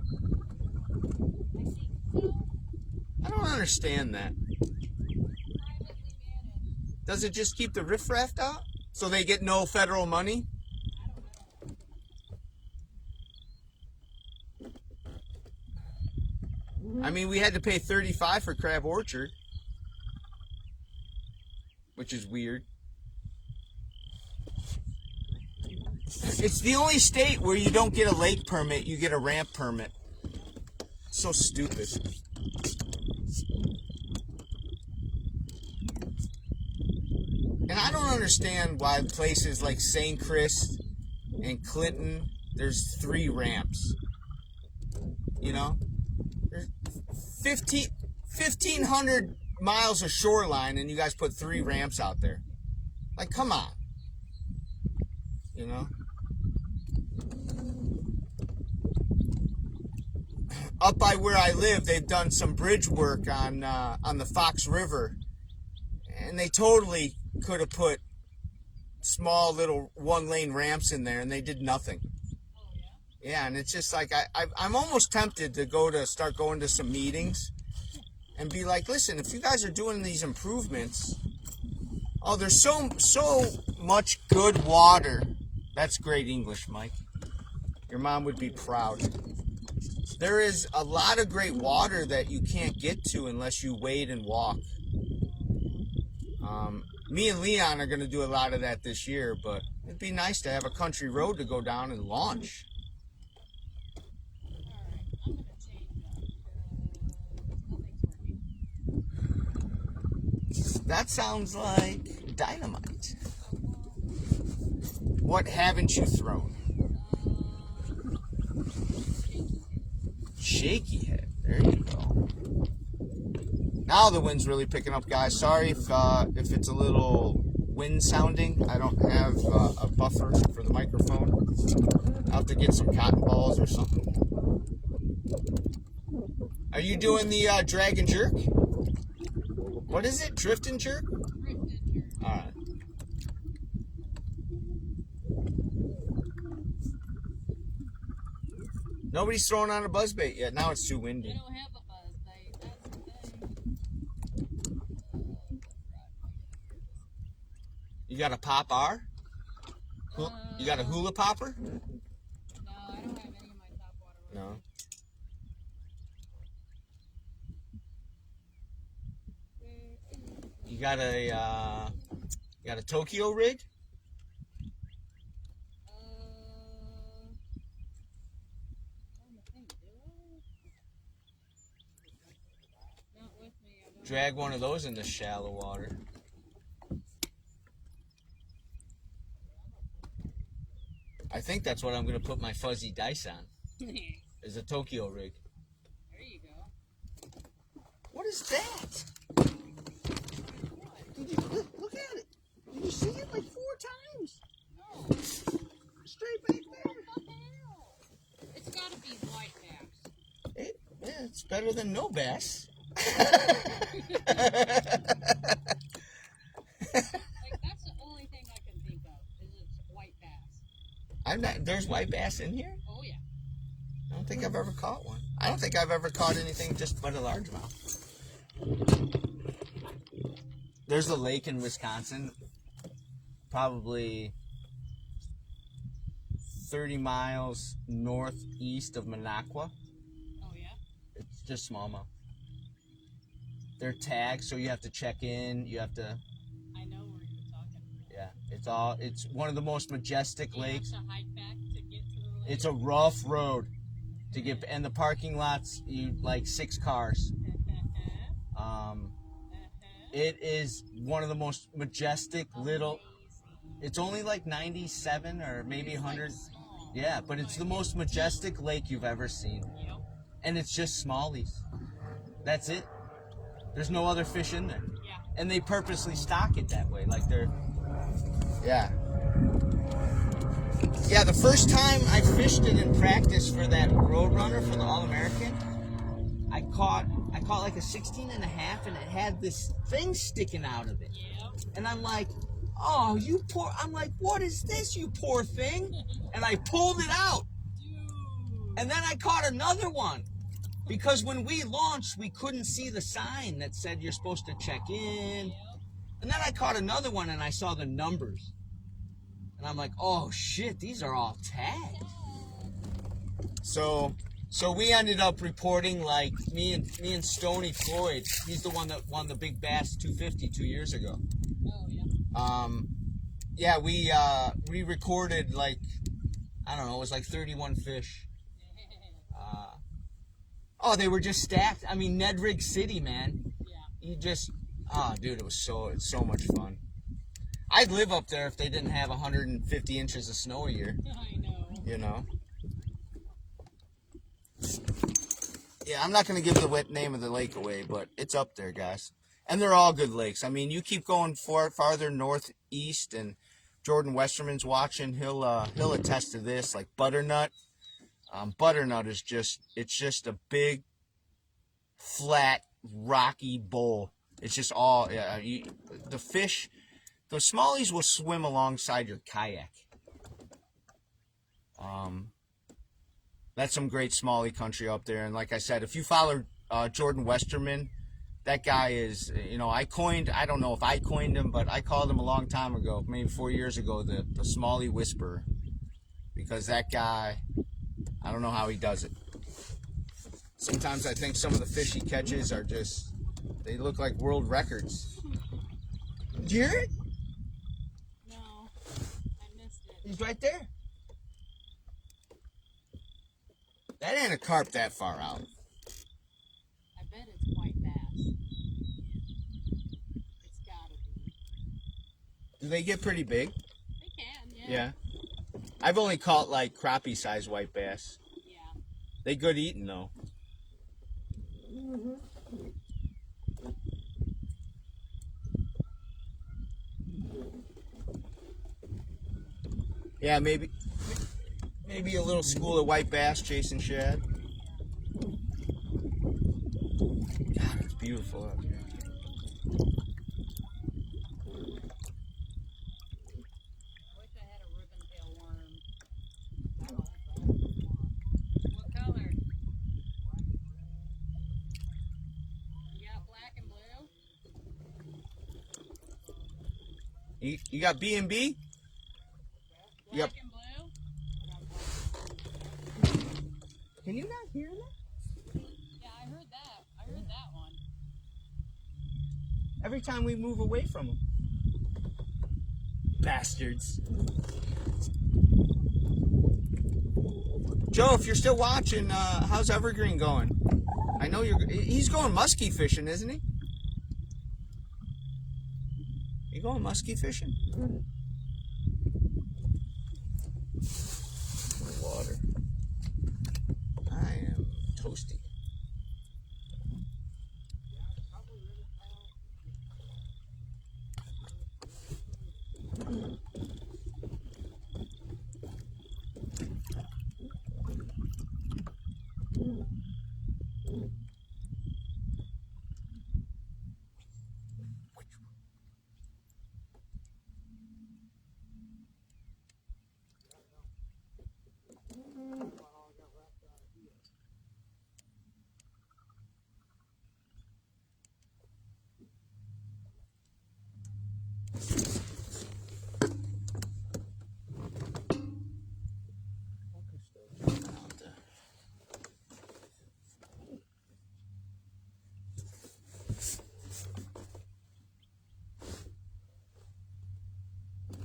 I don't understand that. Does it just keep the riffraff out? So they get no federal money? I mean, we had to pay $35 for Crab Orchard, which is weird. It's the only state where you don't get a lake permit, you get a ramp permit. So stupid. And I don't understand why places like St. Chris and Clinton, there's 3 ramps. You know? There's 1,500 miles of shoreline and you guys put 3 ramps out there. Like, come on. You know? Up by where I live, they've done some bridge work on the Fox River, and they totally could have put small little 1-lane ramps in there, and they did nothing. Yeah, and it's just like I'm almost tempted to start going to some meetings and be like, listen, if you guys are doing these improvements, oh, there's so much good water. That's great English, Mike. Your mom would be proud. There is a lot of great water that you can't get to unless you wade and walk. Me and Leon are going to do a lot of that this year, but it'd be nice to have a country road to go down and launch. That sounds like dynamite. What haven't you thrown? Shaky head. There you go. Now the wind's really picking up, guys. Sorry if it's a little wind sounding. I don't have a buffer for the microphone. I'll have to get some cotton balls or something. Are you doing the drag and jerk? What is it? Drift and jerk? All right. Nobody's throwing on a buzzbait yet. Now it's too windy. I don't have a buzz bait. That's the thing. You got a pop R? You got a hula popper? No, I don't have any of my top water. No. You got a Tokyo rig? Not with me. I don't. Drag one of those in the shallow water. I think that's what I'm going to put my fuzzy dice on, is a Tokyo rig. There you go. What is that? Did you look at it? Did you see it like 4 times? No. Straight back there. What the hell? It's got to be white bass. Yeah, it's better than no bass. Like, that's the only thing I can think of, is it's white bass. There's white bass in here? Oh, yeah. I don't think I've ever caught one. I don't think I've ever caught anything just but a largemouth. There's a lake in Wisconsin, probably 30 miles northeast of Minocqua. Oh, yeah? It's just smallmouth. They're tagged, so you have to check in. You have to. I know where you're talking about. Yeah, it's one of the most majestic lakes. You have to hike back to get to the lake. It's a rough road to get, and the parking lots, you like 6 cars. It is one of the most majestic little. It's only like 97 or maybe 100. Yeah, but it's the most majestic lake you've ever seen. Yep. And it's just smallies. That's it. There's no other fish in there. Yeah. And they purposely stock it that way. Like they're. Yeah. Yeah, the first time I fished it in practice for that Roadrunner for the All-American, I caught like a 16 and a half, and it had this thing sticking out of it. Yep. And I'm like, oh, you poor, I'm like, what is this, you poor thing? And I pulled it out. Dude. And then I caught another one. Because when we launched, we couldn't see the sign that said you're supposed to check in. Yep. And then I caught another one, and I saw the numbers. And I'm like, oh, shit, these are all tagged. So we ended up reporting, like, me and Stoney Floyd. He's the one that won the Big Bass 250 2 years ago. Oh, yeah. Yeah, we recorded, like, I don't know, it was like 31 fish. Oh, they were just stacked. I mean, Nedrig City, man. Yeah. You just, oh, dude, it's so much fun. I'd live up there if they didn't have 150 inches of snow a year. I know. You know? Yeah, I'm not going to give the name of the lake away, but it's up there, guys. And they're all good lakes. I mean, you keep going farther northeast, and Jordan Westerman's watching. He'll attest to this. Like Butternut. Butternut is it's just a big, flat, rocky bowl. It's just all, the fish, the smallies will swim alongside your kayak. That's some great smallie country up there. And like I said, if you follow Jordan Westerman, that guy is, I don't know if I coined him, but I called him a long time ago, maybe 4 years ago, the smallie whisperer. Because that guy, I don't know how he does it. Sometimes I think some of the fish he catches are just, they look like world records. Did you hear it? No, I missed it. He's right there. That ain't a carp that far out. I bet it's white bass. It's gotta be. Do they get pretty big? They can, yeah. Yeah. I've only caught like crappie-sized white bass. Yeah. They good eating though. Yeah, maybe a little school of white bass chasing shad. God, it's beautiful up here. I wish I had a ribbon-tail worm. What color? You got black and blue? You got B&B? Black Yep. and blue? Can you not hear that? Yeah, I heard that. I heard that one. Every time we move away from them. Bastards. Joe, if you're still watching, how's Evergreen going? I know he's going muskie fishing, isn't he? You going muskie fishing? Water. I am toasty.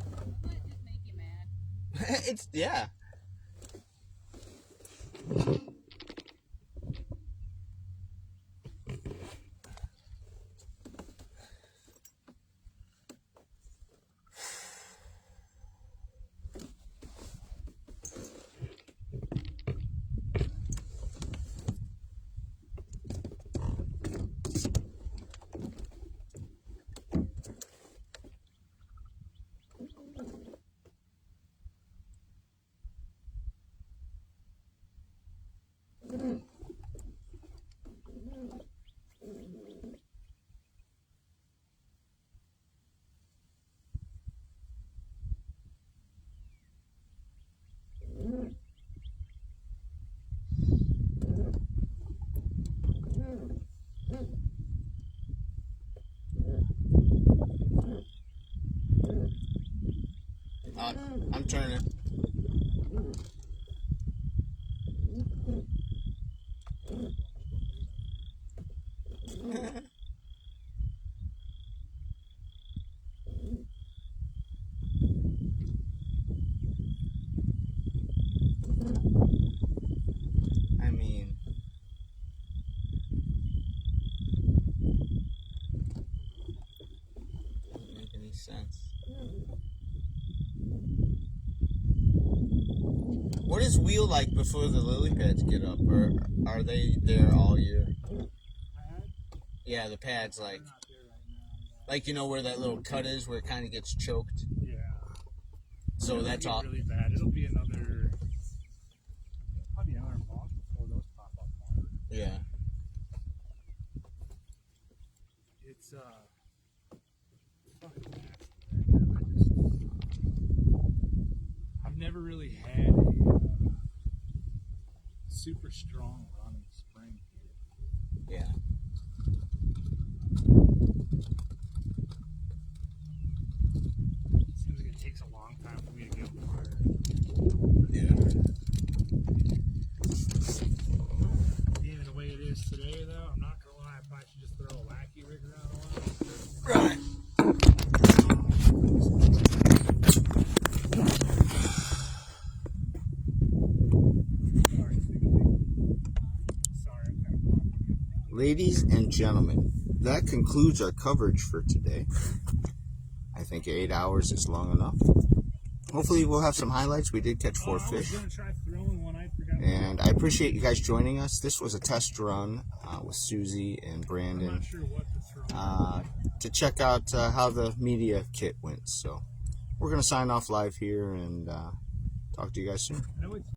Doesn't it just make you mad? It's, yeah. I'm turning. I mean, doesn't make any sense. What is wheel like before the lily pads get up, or are they there all year? Yeah, the pads, like you know where that little cut is, where it kind of gets choked. Yeah. So that's all. Really bad. It'll be probably another month before those pop up more. Yeah. It's fucking nasty. I've never really had a super strong run in the spring here. Yeah. It seems like it takes a long time for me to get water. Yeah. Even the way it is today, though, I'm not gonna lie, I probably should just throw a wacky rig around a lot. Right. Sorry, I'm kind of blocking you. Ladies and gentlemen, that concludes our coverage for today. I think 8 hours is long enough. Hopefully we'll have some highlights. We did catch 4 I was fish. gonna try throwing one, I forgot. And I appreciate you guys joining us. This was a test run with Susie and I'm Brandon not sure what to throw. to check out how the media kit went. So we're going to sign off live here, and Talk to you guys soon. I know it's